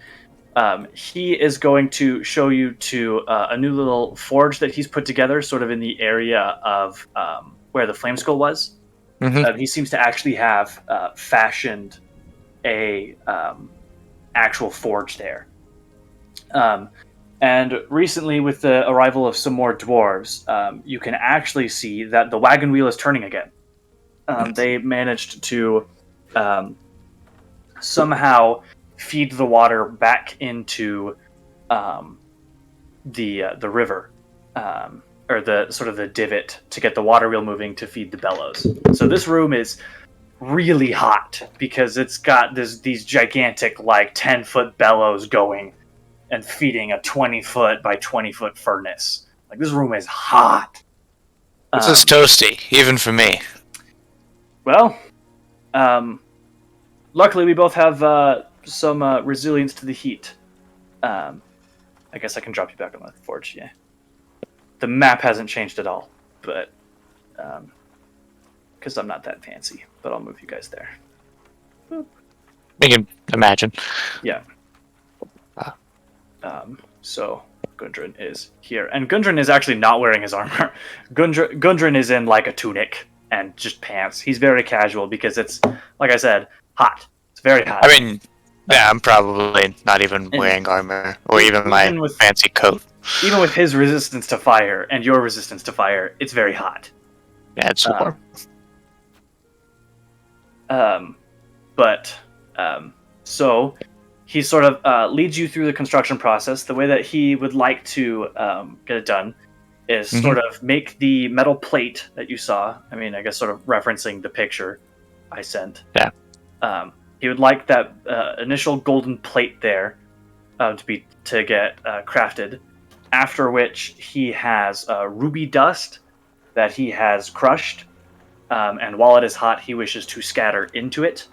he is going to show you to a new little forge that he's put together, sort of in the area of where the flame skull was. Mm-hmm. He seems to actually have fashioned a actual forge there. And recently, with the arrival of some more dwarves, you can actually see that the wagon wheel is turning again. They managed to somehow feed the water back into the river, or the divot to get the water wheel moving to feed the bellows. So this room is really hot because it's got these gigantic 10-foot bellows going and feeding a 20-foot by 20-foot furnace. Like, this room is hot. This is toasty, even for me. Well, luckily we both have some resilience to the heat. I guess I can drop you back on the forge, yeah. The map hasn't changed at all, but because I'm not that fancy, but I'll move you guys there. We can imagine. Yeah. So Gundren is here, and Gundren is actually not wearing his armor. Gundren is in a tunic and just pants. He's very casual because it's, like I said, hot. It's very hot. I mean, yeah, I'm probably not even wearing armor or even my fancy coat. Even with his resistance to fire and your resistance to fire, it's very hot. Yeah, it's warm. So he sort of leads you through the construction process. The way that he would like to get it done is sort of make the metal plate that you saw. I mean, I guess sort of referencing the picture I sent. Yeah. He would like that initial golden plate there to get crafted. After which he has ruby dust that he has crushed, and while it is hot, he wishes to scatter into it.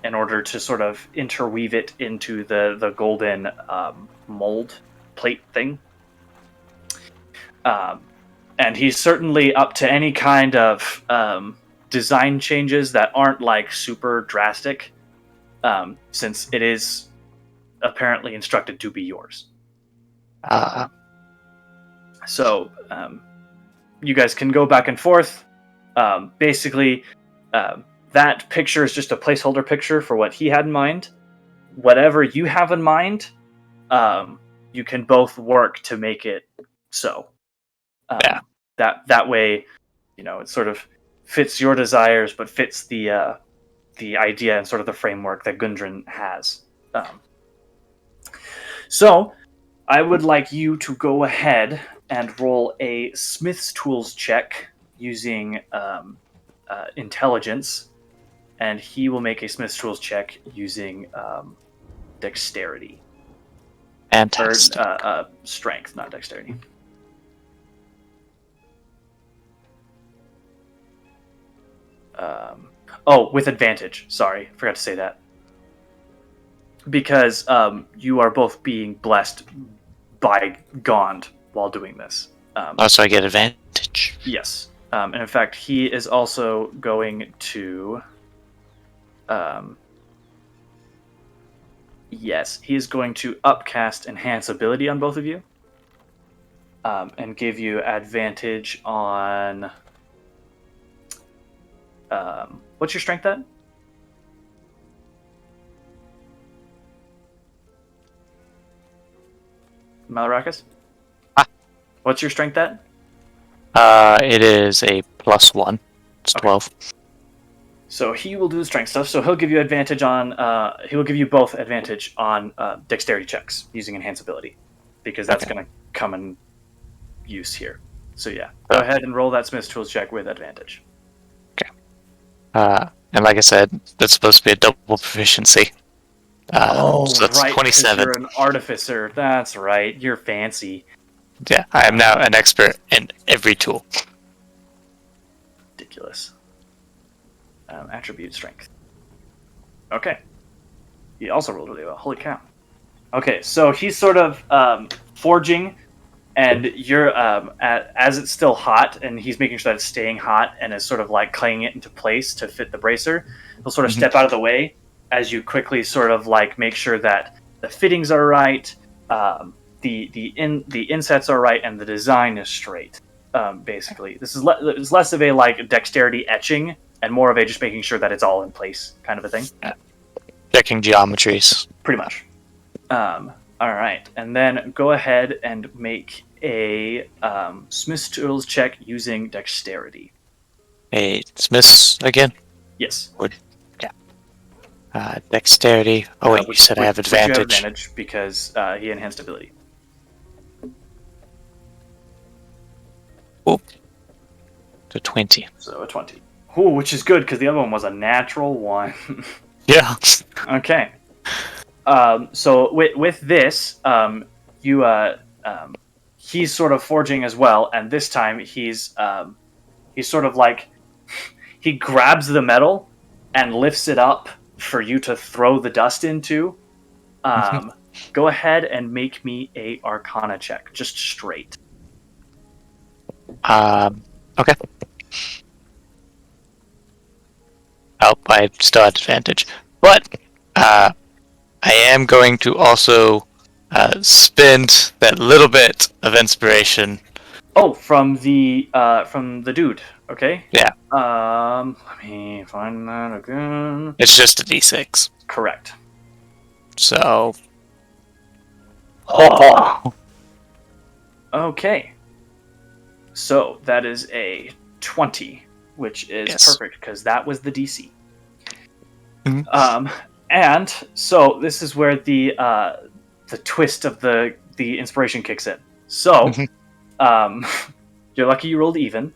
In order to sort of interweave it into the golden mold plate thing. And he's certainly up to any kind of design changes that aren't super drastic, since it is apparently instructed to be yours. So you guys can go back and forth. Basically, that picture is just a placeholder picture for what he had in mind. Whatever you have in mind, you can both work to make it so. That way, it sort of fits your desires, but fits the idea and sort of the framework that Gundren has. So, I would like you to go ahead and roll a Smith's Tools check using intelligence, and he will make a Smith's Tools check using dexterity. Fantastic. Or strength, not dexterity. With advantage. Sorry, forgot to say that. Because you are both being blessed by Gond while doing this. So I get advantage. Yes. And in fact, he is also going to... yes, he is going to upcast Enhance Ability on both of you. And give you advantage on... what's your strength at? Malarakas? What's your strength at? It is a +1. It's 12. So he will do the strength stuff. So he'll give you advantage on. He will give you both advantage on dexterity checks using Enhance Ability, because that's going to come in use here. So yeah, go ahead and roll that Smith's Tools check with advantage. Okay. And like I said, that's supposed to be a double proficiency. So that's right, 27. You're an artificer. That's right. You're fancy. Yeah, I am now an expert in every tool. Ridiculous. Attribute strength. Okay. He also rolled really well. Holy cow. Okay, so he's sort of forging, and you're as it's still hot, and he's making sure that it's staying hot, and is sort of clanging it into place to fit the bracer. He'll sort of step out of the way as you quickly sort of make sure that the fittings are right, the insets are right, and the design is straight. Basically, this is less of a dexterity etching and more of a just making sure that it's all in place kind of a thing. Checking geometries. Pretty much. All right, and then go ahead and make a Smith's Tools check using dexterity. Hey, Smiths again? Yes. Dexterity. Oh wait, you said I have Which you have advantage. advantage because he enhanced ability. Oop. To 20. So a 20. Ooh, which is good because the other one was a natural 1. Yeah. Okay. So with this, he's sort of forging as well, and this time he's sort of like he grabs the metal and lifts it up for you to throw the dust into. Go ahead and make me a Arcana check, just straight. Okay. Oh, I still have advantage. But, I am going to also spend that little bit of inspiration. Oh, from the dude. Okay. Yeah. Let me find that again. It's just a d6. Correct. So. Okay. So that is a 20, which is perfect because that was the DC. Mhm. And so this is where the twist of the inspiration kicks in. So, you're lucky you rolled even.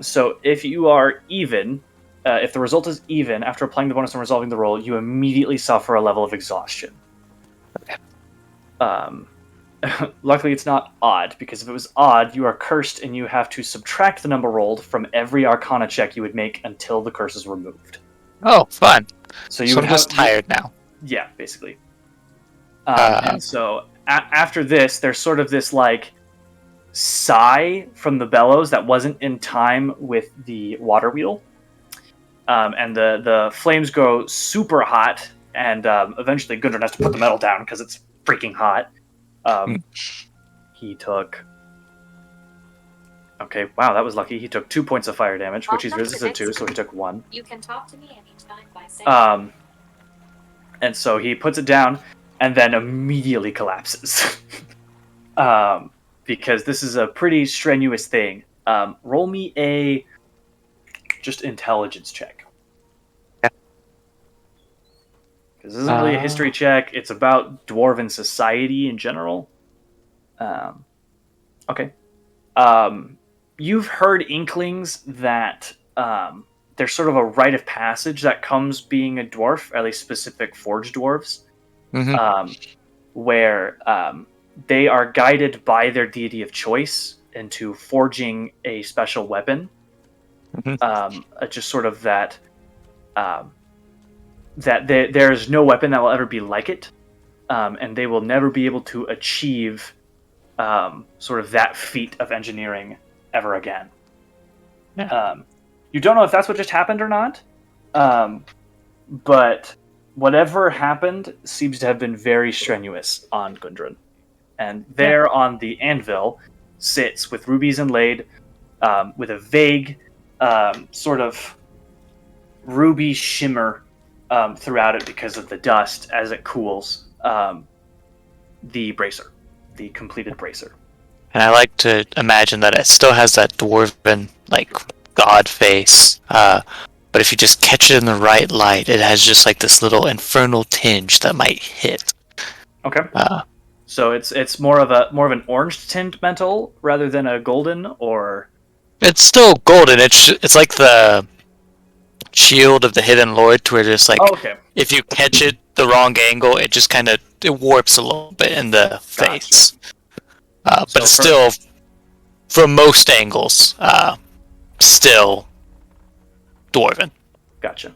So if you are even, if the result is even after applying the bonus and resolving the roll, you immediately suffer a level of exhaustion. Okay. Luckily, it's not odd, because if it was odd, you are cursed and you have to subtract the number rolled from every Arcana check you would make until the curse is removed. Oh, fun. So I'm just tired now. Yeah, basically. And so after this, there's sort of this like sigh from the bellows that wasn't in time with the water wheel, and the flames go super hot, and eventually Gundren has to put the metal down because it's freaking hot. He took. Okay, wow, that was lucky. He took 2 points of fire damage, which he's resisted to, so he took 1. You can talk to me anytime by saying. And so he puts it down, and then immediately collapses. Because this is a pretty strenuous thing. Roll me a just intelligence check. Because this isn't really a history check. It's about dwarven society in general. Okay. You've heard inklings that there's sort of a rite of passage that comes being a dwarf, at least specific forged dwarves, where they are guided by their deity of choice into forging a special weapon. Just sort of that there is no weapon that will ever be like it, and they will never be able to achieve sort of that feat of engineering ever again. Yeah. You don't know if that's what just happened or not, but whatever happened seems to have been very strenuous on Gundren. And there on the anvil sits, with rubies inlaid, with a vague sort of ruby shimmer throughout it because of the dust as it cools, the bracer, the completed bracer. And I like to imagine that it still has that dwarven, like, god face, but if you just catch it in the right light, it has just like this little infernal tinge that might hit. Okay. So it's more of an orange tint metal rather than a golden, or it's still golden. It's like the shield of the hidden lord, to where just like if you catch it the wrong angle, it just kind of warps a little bit in the face. But it's still, from most angles, still dwarven. Gotcha.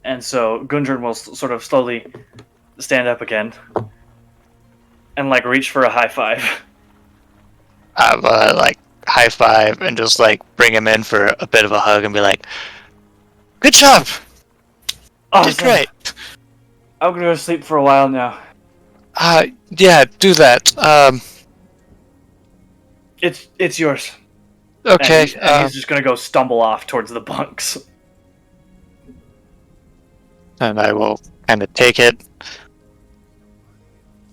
And so Gundren will sort of slowly stand up again and like reach for a high five. Like high five and just like bring him in for a bit of a hug and be like, "Good job, Awesome. Did great." I'm gonna go to sleep for a while now. Yeah, do that. It's yours. Okay. And he's just gonna go stumble off towards the bunks. And I will kind of take it,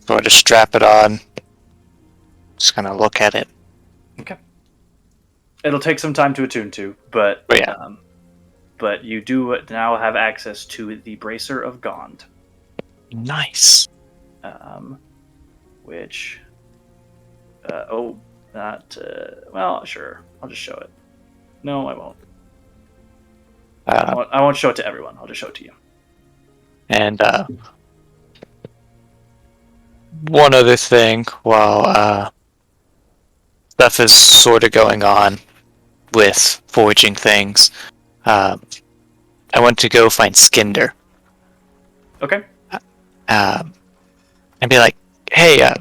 sort of strap it on, just kind of look at it. It'll take some time to attune to, but But yeah. But you do now have access to the Bracer of Gond, Nice. which well, sure, I'll just show it. No, I won't. I won't show it to everyone. I'll just show it to you. And one other thing, while stuff is sort of going on with forging things, I want to go find Skinder. Okay. And be like, hey,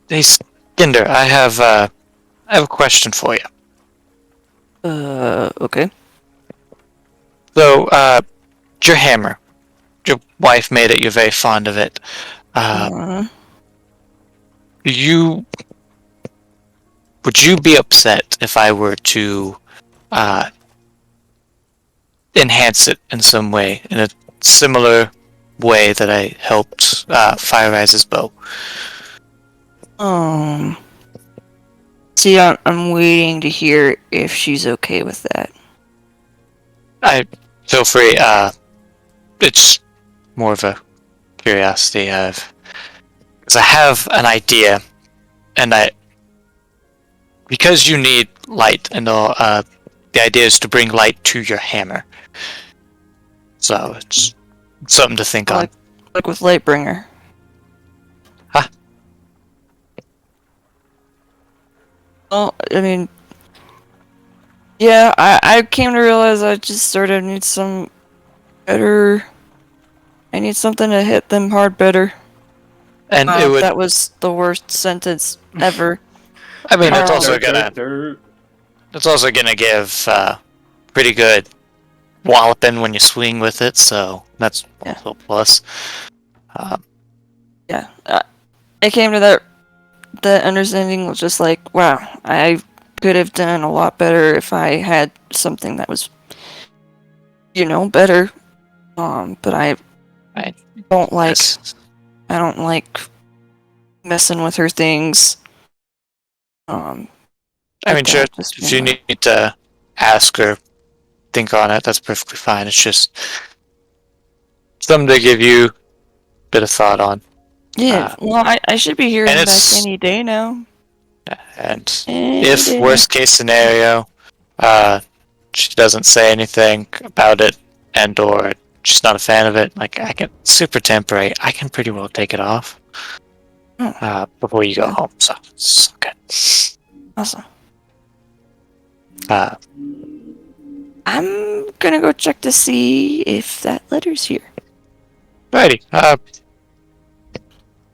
Skinder, I have a question for you. Okay. So, your hammer. Your wife made it. You're very fond of it. Would you be upset if I were to enhance it in some way, in a similar way that I helped Fire Rise's bow? See, I'm waiting to hear if she's okay with that. I feel free. It's more of a curiosity because I have an idea, and because you need light, and the idea is to bring light to your hammer. So it's something to think on. Like with Lightbringer. Huh? Well, I mean, yeah, I came to realize I just sort of need some better. I need something to hit them hard better. And that was the worst sentence ever. I mean, it's also gonna give pretty good walloping when you swing with it, so that's also a plus. Yeah, I came to that understanding was just like, wow, I could have done a lot better if I had something that was, better. But I don't like messing with her things. I mean, sure, if you need to ask or think on it, that's perfectly fine. It's just something to give you a bit of thought on. Yeah, well, I should be hearing back any day now. And if worst case scenario, she doesn't say anything about it, or she's not a fan of it, like I can super temporary. I can pretty well take it off before you go home. So it's good. Awesome. I'm gonna go check to see if that letter's here. Righty.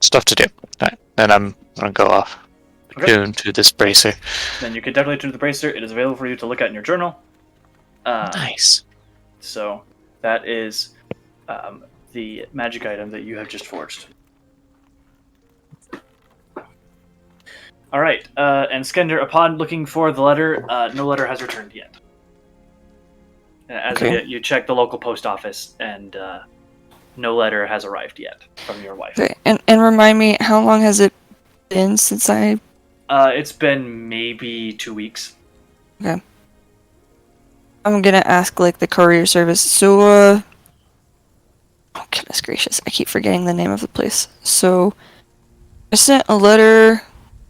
Stuff to do. Right. Then I'm gonna go off. Tune to this bracer. Then you can definitely tune to the bracer. It is available for you to look at in your journal. Nice. So that is the magic item that you have just forged. All right, and Skender, upon looking for the letter, no letter has returned yet. As you check the local post office, and no letter has arrived yet from your wife. Okay, and remind me, how long has it been since I... It's been maybe 2 weeks. Okay. I'm gonna ask, the courier service. So, oh, goodness gracious, I keep forgetting the name of the place. So, I sent a letter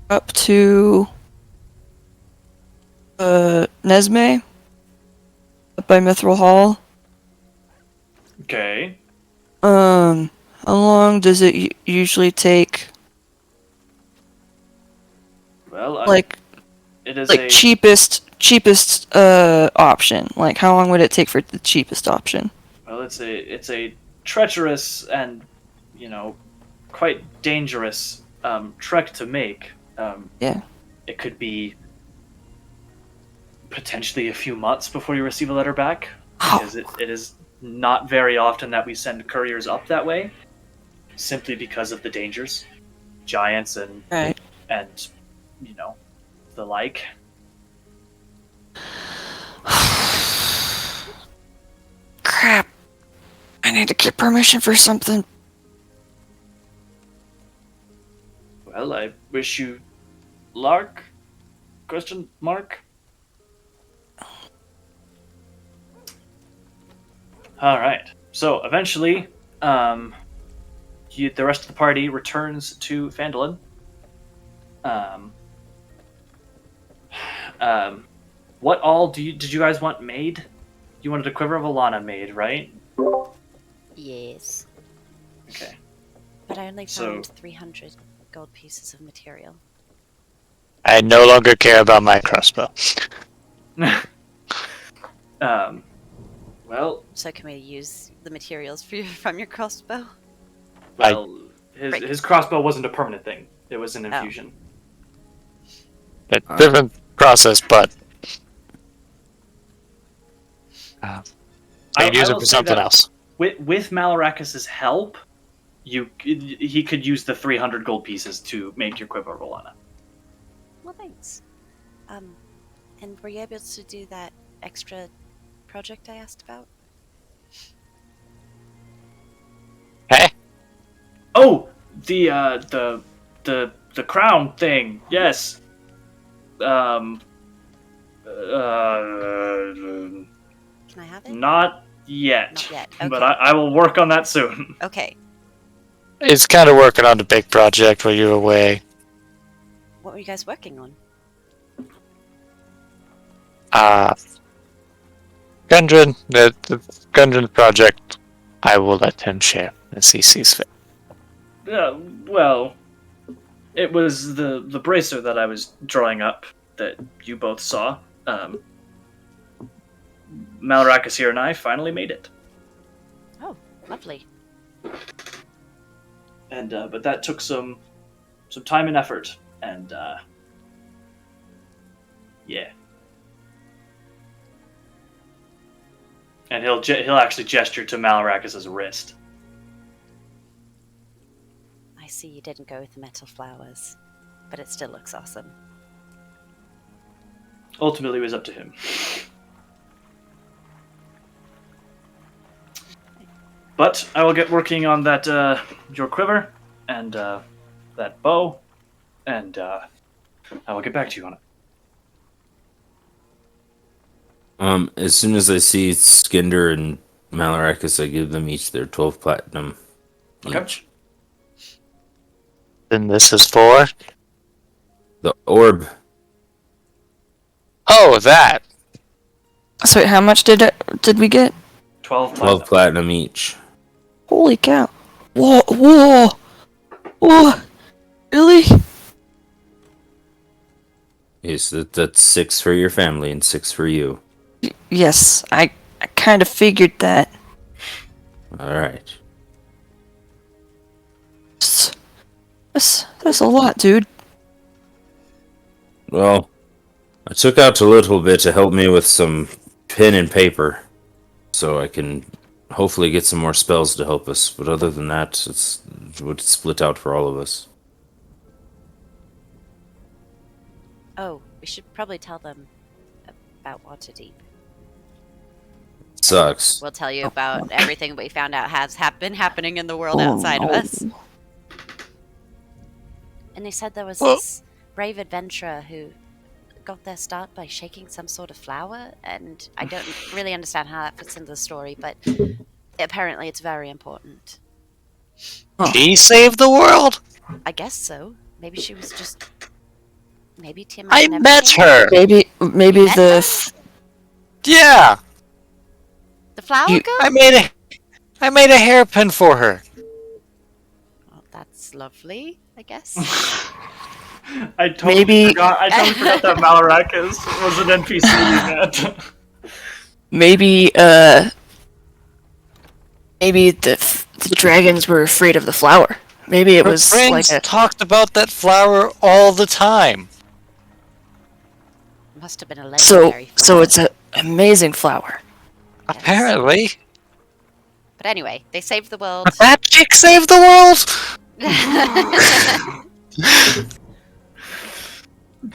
up to Nesme up by Mithril Hall. Okay. How long does it usually take? Well, it is cheapest option. Like, how long would it take for the cheapest option? Well, it's a treacherous and quite dangerous trek to make. Yeah. It could be potentially a few months before you receive a letter back, because it is not very often that we send couriers up that way, simply because of the dangers, giants and the like. need to get permission for something. Well, I wish you luck? Question mark? Alright. So, eventually, the rest of the party returns to Phandelver. What all did you guys want made? You wanted a quiver of Alana made, right? Yes. Okay. But I only So- found 300 gold pieces of material. I no longer care about my crossbow. Well, So can we use the materials from your crossbow? his crossbow wasn't a permanent thing. It was an infusion. A different process, but I can use it will for say something that else. With Malarakis' help, he could use the 300 gold pieces to make your quiver of Alana. Well, thanks. And were you able to do that extra project I asked about? Hey, Oh, the crown thing. Yes. Can I have it? Not yet. Not yet. But Okay. I will work on that soon. Okay. it's kind of working on the big project while you're away. What were you guys working on? Gundren, the Gundren project, I will let him share as he sees fit. Well, it was the bracer that I was drawing up that you both saw. Malarakis here and I finally made it. Oh, lovely. And but that took some time and effort, and yeah. And he'll actually gesture to Malarakis' wrist. I see you didn't go with the metal flowers, but it still looks awesome. Ultimately, it was up to him. But I will get working on that your quiver and that bow, and I will get back to you on it. As soon as I see Skinder and Malarakis, I give them each their 12 platinum Okay. each. Then this is for? The orb. Oh, that! So how much did we get? 12 12 platinum each. Holy cow! Whoa! Whoa! Whoa! Really? Yes, that's 6 for your family and 6 for you. Yes, I kind of figured that. Alright. That's a lot, dude. Well, I took out a little bit to help me with some pen and paper, so I can hopefully get some more spells to help us. But other than that, it would split out for all of us. Oh, we should probably tell them about Waterdeep. Sucks. We'll tell you about everything we found out has been happening in the world Oh, outside of no. us. And they said there was Well- this brave adventurer who got their start by shaking some sort of flower, and I don't really understand how that fits into the story, but apparently it's very important. She saved the world? I guess so. Maybe she was just... Maybe Tim I never met came? her! Maybe Met her? Yeah! The flower You- girl? I made a hairpin for her. Well, that's lovely, I guess. I totally Maybe- forgot. I totally forgot that Malarakis was an NPC you met. maybe the dragons were afraid of the flower. Maybe it Her was friends like a talked about that flower all the time. Must have been a so legendary flower. so it's an amazing flower. Yes. Apparently. But anyway, they saved the world. But that chick saved the world?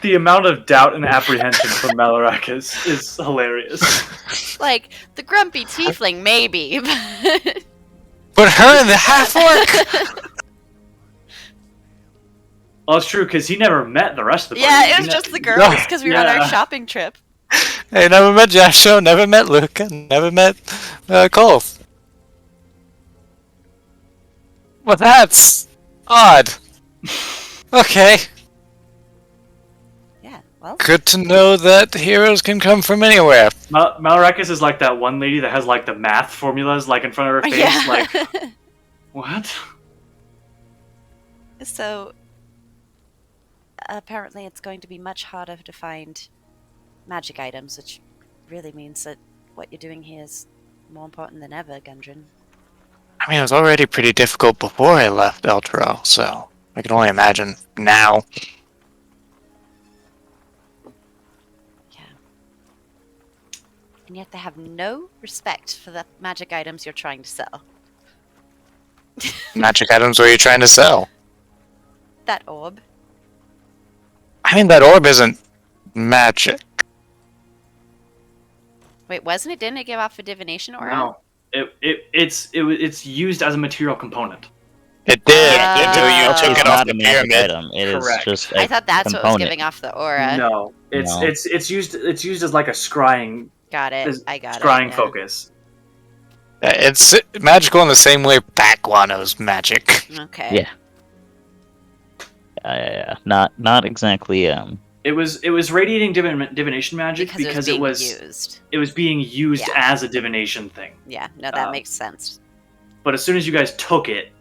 The amount of doubt and apprehension from Malarakis is hilarious. Like, the grumpy tiefling, maybe. but- But her and the half-orc? Well, it's true because he never met the rest of the party. Yeah, it He was ne- just the girls because we were on our Yeah. shopping trip. Hey, never met Jasho, never met Luca, never met Cole. Well, that's odd. Okay. Yeah, well, Good to know that heroes can come from anywhere. Malrakis is like that one lady that has like the math formulas like in front of her face. Yeah. Like, what? so apparently it's going to be much harder to find magic items, which really means that what you're doing here is more important than ever, Gundren. I mean, it was already pretty difficult before I left Eltro, so I can only imagine now. Yeah. And yet they have no respect for the magic items you're trying to sell. Magic items, what are you trying to sell? That orb. I mean, that orb isn't magic. Wait, wasn't it? Didn't it give off a divination aura? No. It's used as a material component. It did, Yeah, until you it's took it not off the a magic pyramid. item. It is Correct. just I thought that's what was component. giving off the aura. No, No. it's used as like a scrying Got it. I got it. scrying yeah. focus. It's magical in the same way Baguano's magic. Okay. Yeah. Not exactly. It was radiating divination magic Because it was being used. it was being used Yeah. as a divination thing. Yeah, no, that Um, makes sense. But as soon as you guys took it,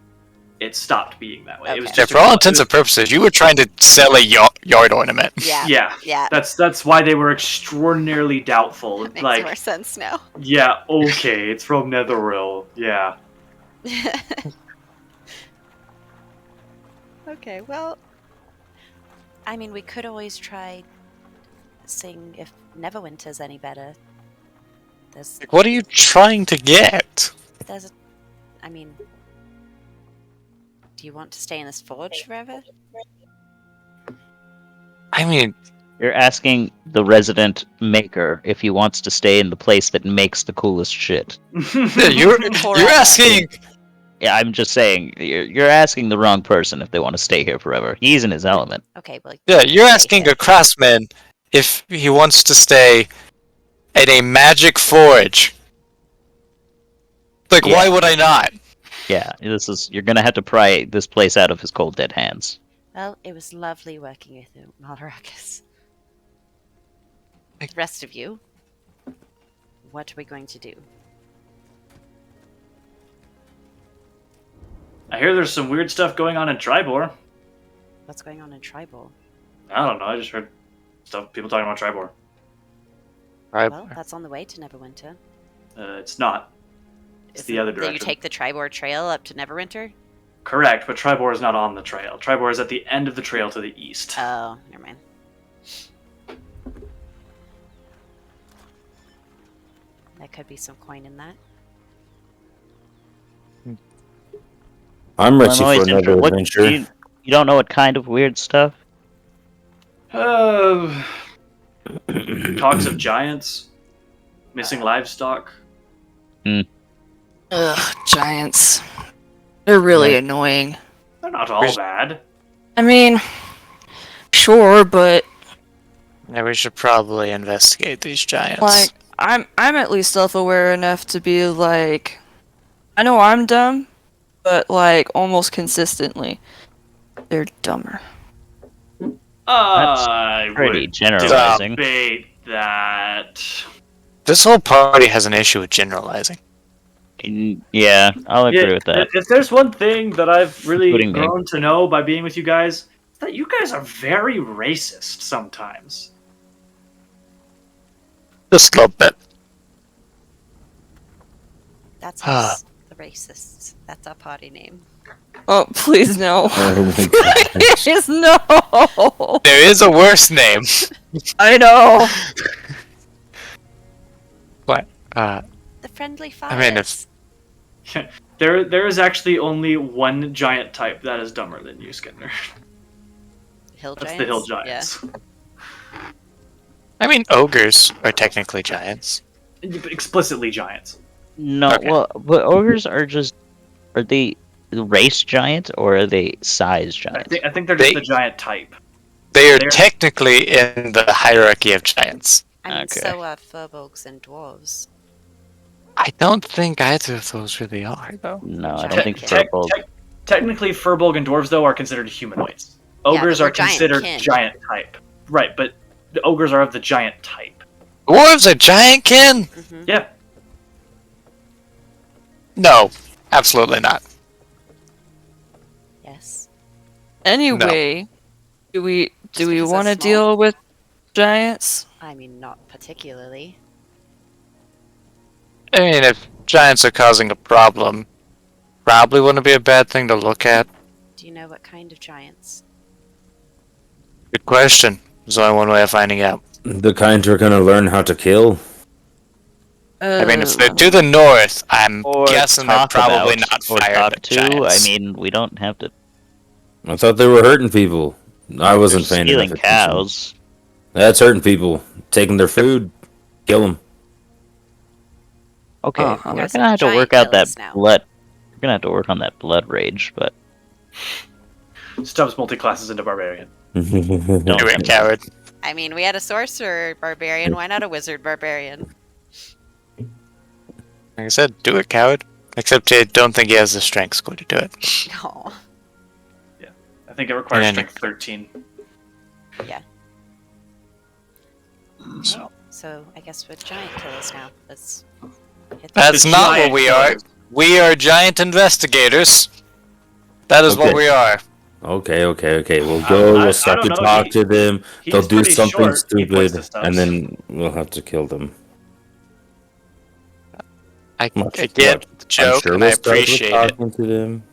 it stopped being that way. It was Okay. Yeah, just for all intents and purposes, you were trying to sell a yard ornament. Yeah. yeah. Yeah. That's why they were extraordinarily doubtful. That makes Like, more sense now. yeah, okay, it's from Netheril. Yeah. Okay, well, I mean, we could always try seeing if Neverwinter's any better. What are you trying to get? There's a, I mean, do you want to stay in this forge forever? I mean, You're asking the resident maker if he wants to stay in the place that makes the coolest shit. yeah, you're asking. Yeah, I'm just saying you're asking the wrong person if they want to stay here forever. He's in his element. Okay, well, Yeah, you're asking a craftsman if he wants to stay in a magic forge. Like, Yeah. why would I not? Yeah, you're gonna have to pry this place out of his cold dead hands. well, it was lovely working with you, Malrakis. The rest of you, what are we going to do? I hear there's some weird stuff going on in Triboar. What's going on in Triboar? I don't know. I just heard people talking about Triboar. Well, that's on the way to Neverwinter. It's not. It's the other That direction. you take the Triboar trail up to Neverwinter? Correct, but Triboar is not on the trail. Triboar is at the end of the trail to the east. Oh, never mind. There could be some coin in that. I'm ready Illinois for Central, another what- adventure. You don't know what kind of weird stuff? Talks of giants, missing livestock. Ugh, giants. They're really annoying. They're not all bad. I mean, sure, but Yeah, we should probably investigate these giants. like, I'm at least self-aware enough to be like, I know I'm dumb, but like almost consistently, they're dumber. I Pretty would generalizing. debate that. This whole party has an issue with generalizing. Yeah, I'll agree with that. If there's one thing that I've really Including me. grown to know by being with you guys, it's that you guys are very racist sometimes. Just a little bit. That's Huh. us, the racists. That's our party name. Oh, please no. Oh my gosh. Please no. There is a worse name. I know. What? The friendly fires. I mean, if There is actually only one giant type that is dumber than you, Skinner. Hill That's giants? the hill giants. I mean, ogres are technically giants. Explicitly giants. No, Okay. well, but ogres are just Are they race giant or are they size I giant? think they're just the giant type. They are They're- technically in the hierarchy of giants. I mean, Okay. so are furbolgs and dwarves. I don't think either of those really are, though. No, I Giant don't think kin. Furbolg. Technically, Furbolg and dwarves though are considered humanoids. Yeah, Ogres but we're are considered giant kin. giant type. Right, but the ogres are of the giant type. Dwarves are giant kin? Hmm. Yeah. No, absolutely not. Yes. Anyway, do we Just because want to they're small? deal with giants? I mean, not particularly. I mean, if giants are causing a problem, probably wouldn't be a bad thing to look at. Do you know what kind of giants? Good question. There's only one way of finding out. The kind we're gonna learn how to kill. I mean, if they're to the north, I'm Or guessing they're talk probably about, not or fired talk at to. giants. I mean, we don't have to. I thought they were hurting people. I wasn't They're paying stealing enough attention. cows. That's hurting people. Taking their food. Kill them. Okay, Uh-huh. we're There's gonna have to giant work out that killers now. blood. We're gonna have to work on that blood rage, but Stubbs multi-classes into barbarian. Do it, coward. I mean, we had a sorcerer barbarian. Why not a wizard barbarian? Like I said, do it, coward. Except I don't think he has the strength score to do it. No. I think it requires And- strength 13. So I guess we're giant killers now. Let's hit the That's The not what giant we are. killers. We are giant investigators. That is what Okay. we are. Okay. We'll I go. We'll don't start to know, talk to them. He's They'll do pretty something short. He points stupid, to Stubbs. and then we'll have to kill them. I Much get what? the joke, sure and I we'll start with appreciate it. talking to them.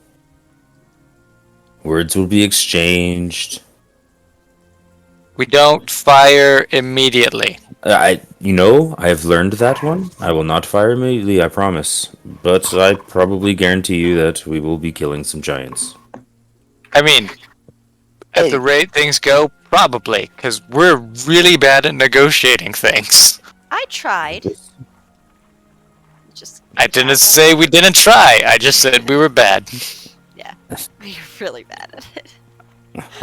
Words will be exchanged. We don't fire immediately. I've learned that one. I will not fire immediately, I promise. But I probably guarantee you that we will be killing some giants. I mean, at the rate things go, probably, because we're really bad at negotiating things. I tried. Just. I didn't say we didn't try. I just said we were bad. Yeah. You're really bad at it.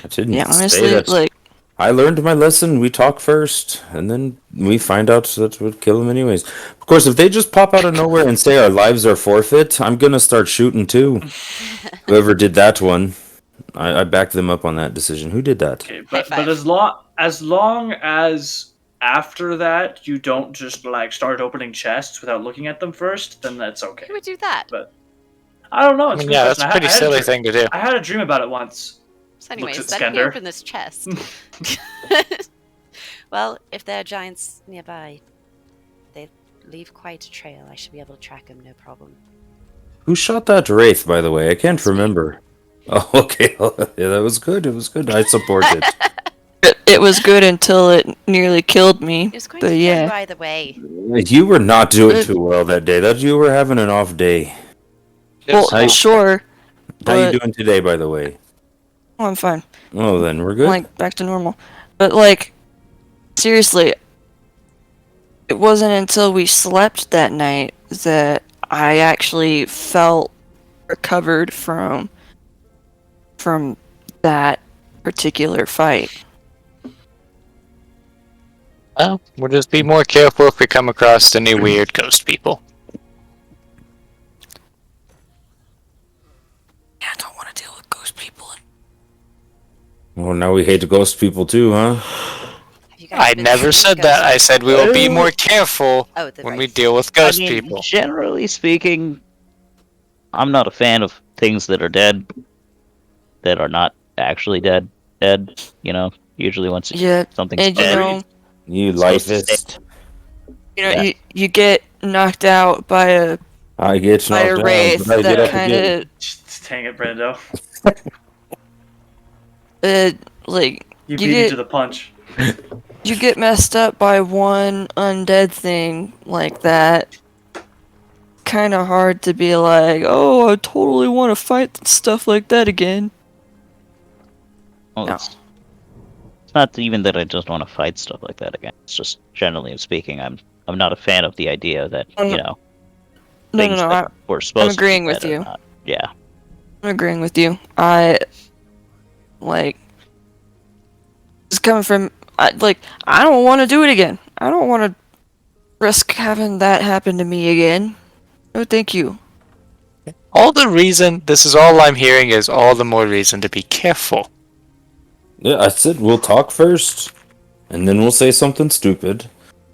I didn't Yeah, say honestly, that. like, I learned my lesson. We talk first, and then we find out that we'd kill them anyways. Of course, if they just pop out of nowhere and say our lives are forfeit, I'm gonna start shooting too. Whoever did that one, I backed them up on that decision. Who did that? Okay, High but five. as long as after that you don't just like start opening chests without looking at them first, then that's okay. Who would do that? But I don't know. I It's a mean, good yeah, that's a question. pretty silly thing to do. I had a dream about it once. So anyways, Looks at let me Skender. open this chest. Well, if there are giants nearby, they leave quite a trail. I should be able to track them, no problem. Who shot that wraith, by the way? I can't That's me. remember. Oh, okay. Yeah, that was good. It was good. I support it. it was good until it nearly killed me. It was going But to kill you yeah, either way. You were not doing too well that day. That you were having an off day. well, Hi. sure. How you But- doing today, by the way? Oh, I'm fine. Oh, then we're good. Like, back to normal. But, like, seriously, it wasn't until we slept that night that I actually felt recovered from that particular fight. Well, we'll just be more careful if we come across any weird ghost people. Yeah, I don't want to deal with ghost people. Oh, now we hate ghost people too, huh? Have you guys I been never seeing said that. I ghosts? said we will be more careful Oh, the when we right. deal with I ghost mean, people. generally speaking, I'm not a fan of things that are dead, that are not actually dead. Dead, you know. Usually, once Yeah, something's and you dead, know, You It's supposed to lifeist. Yeah. you get knocked out by a I get knocked down, wraith but I get that up kind again. of Dang it, Brando. like You You beat me get- to the punch. you get messed up by one undead thing like that. Kind of hard to be like, oh, I totally want to fight stuff like that again. well, No. it's not even that I just want to fight stuff like that again. It's just generally speaking, I'm not a fan of the idea that Oh, you no. know No, things no, that no. were supposed agreeing to be with dead are you. not. Yeah. I'm agreeing with you. I it's coming from I don't want to do it again. I don't want to risk having that happen to me again. No, thank you. All the reason, this is all I'm hearing, is all the more reason to be careful. Yeah, I said we'll talk first, and then we'll say something stupid,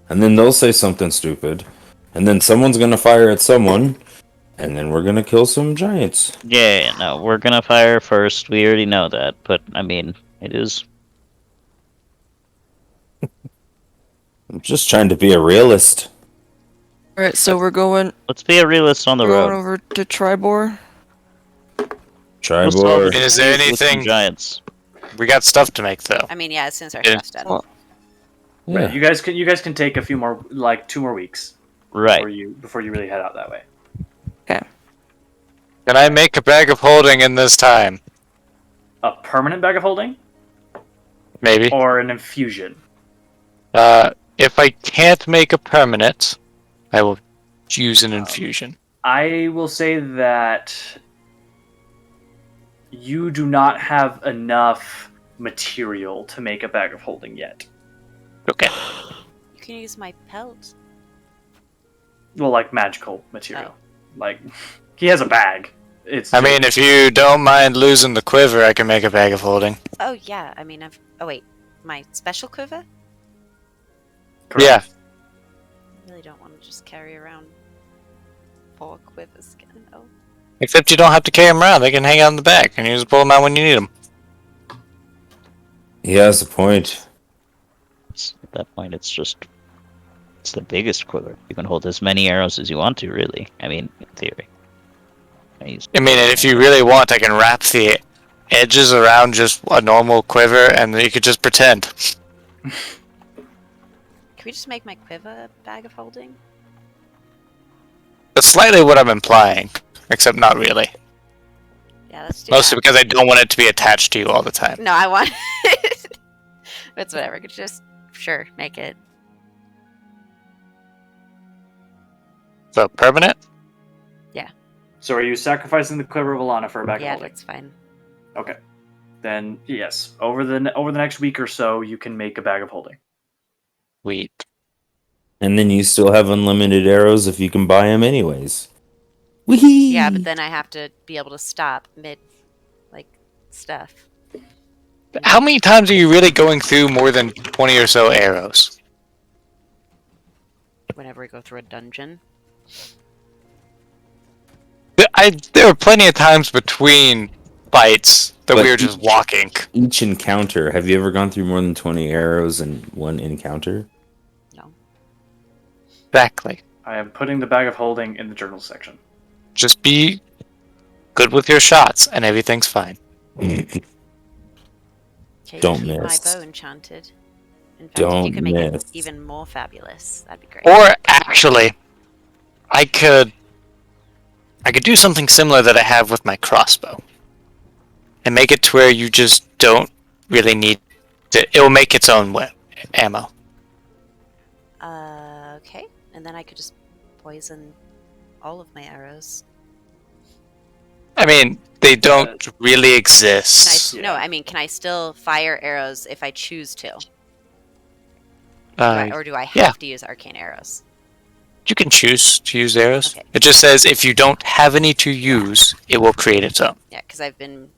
and then they'll say something stupid, and then someone's gonna fire at someone, and then we're gonna kill some giants. Yeah, no, we're gonna fire first. We already know that, but I mean, it is. I'm just trying to be a realist. Alright, so we're going Let's be a realist on the road. over to Triboar. We'll solve Tribor. it Is there with some anything- giants? We got stuff to make, though. I mean, yeah, as soon as our Yeah. stuff's done. Well, Yeah. Right. You guys can take a few more, like 2 more weeks Right. before you really head out that way. Can I make a bag of holding in this time? A permanent bag of holding Maybe. or an infusion. If I can't make a permanent, I will use an infusion. I will say that you do not have enough material to make a bag of holding yet. Okay. You can use my pelt. Well, like magical material. Like he has a bag. I mean, if you don't mind losing the quiver, I can make a bag of holding. Oh, yeah, I mean, oh, wait. My special quiver? Yeah. I really don't want to just carry around 4 quivers again. Oh. Except you don't have to carry them around. They can hang out in the back, and you just pull them out when you need them. He has a point. At that point, it's the biggest quiver. You can hold as many arrows as you want to, really. I mean, in theory. I mean, and if you really want, I can wrap the edges around just a normal quiver, and then you could just pretend. Can we just make my quiver a bag of holding? That's slightly what I'm implying, except not really. Yeah, let's do Mostly that. because I don't want it to be attached to you all the time. No, I want It's whatever. Could just, sure, make it. So, permanent? So are you sacrificing the quiver of Alana for a bag of Yeah, holding? that's fine. Okay. Then yes, over the next week or so, you can make a bag of holding. Sweet. And then you still have unlimited arrows if you can buy them anyways. Whee! Yeah, but then I have to be able to stop mid, stuff. How many times are you really going through more than 20 or so arrows? Whenever we go through a dungeon. There were plenty of times between fights that But we were just walking. Each encounter, have you ever gone through more than 20 arrows in one encounter? No. Exactly. I am putting the bag of holding in the journal section. Just be good with your shots, and everything's fine. Okay, Don't keep miss. my bow enchanted. In fact, if Don't you could make miss. it even more fabulous, that'd be great. Or actually, I could do something similar that I have with my crossbow, and make it to where you just don't really need to. It will make its own ammo. Okay. And then I could just poison all of my arrows. I mean, they don't really exist. No, I mean, can I still fire arrows if I choose to? Or do I have yeah. to use arcane arrows? You can choose to use arrows. Okay. It just says if you don't have any to use, it will create its own. Yeah, because I've been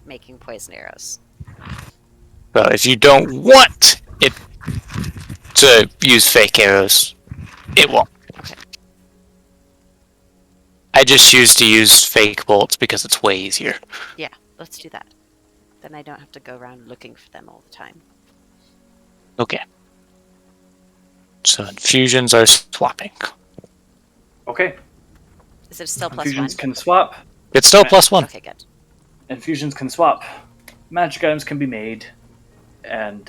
making poison arrows. Well, if you don't want it to use fake arrows, it won't. Okay. I just choose to use fake bolts because it's way easier. Yeah, let's do that. Then I don't have to go around looking for them all the time. Okay. So infusions are swapping. Okay. Is it still plus Infusions 1? can swap. It's still +1. Okay, good. Infusions can swap. Magic items can be made, and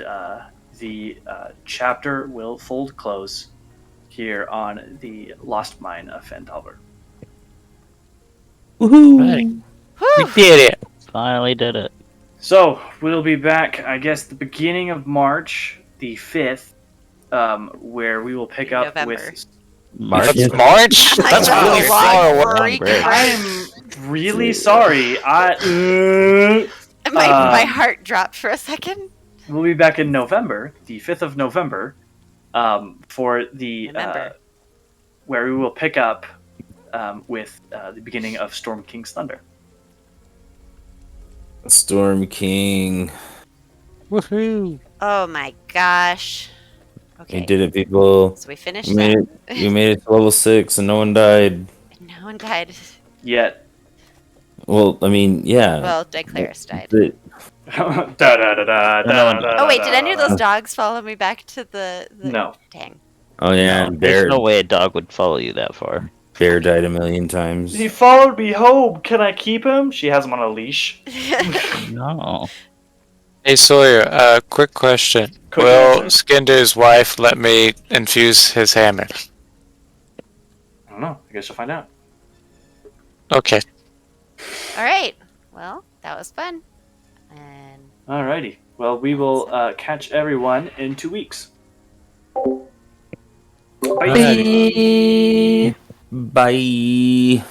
the chapter will fold close here on the Lost Mine of Phandelver. Woohoo! Right. We did it. Finally did it. So we'll be back, I guess, the beginning of March, the 5th, where we will pick up November. with March. Yeah. March? Like, That's that's a really long far away. break. break. I'm really sorry. My heart dropped for a second. We'll be back in November, the 5th of November, for the Remember. where we will pick up with the beginning of Storm King's Thunder. Storm King. Woohoo! Oh my gosh. Okay. You did it, people. So we finished You made that. it. You made it to level 6, and no one died. No one died. Yet. Well, I mean, yeah. Well, Diclaris died. The- Oh wait, did any of those dogs follow me back to the... No. Dang. oh yeah, No, and there's Bear. no way a dog would follow you that far. Bear died a million times. He followed me home. Can I keep him? She has him on a leash. No. Hey Sawyer, quick question. Quick Will answer. Skinder's wife let me infuse his hammer? I don't know. I guess you'll find out. Okay. Alright. Well, that was fun. And Alrighty. Well, we will catch everyone in 2 weeks. Bye. Bye. Bye.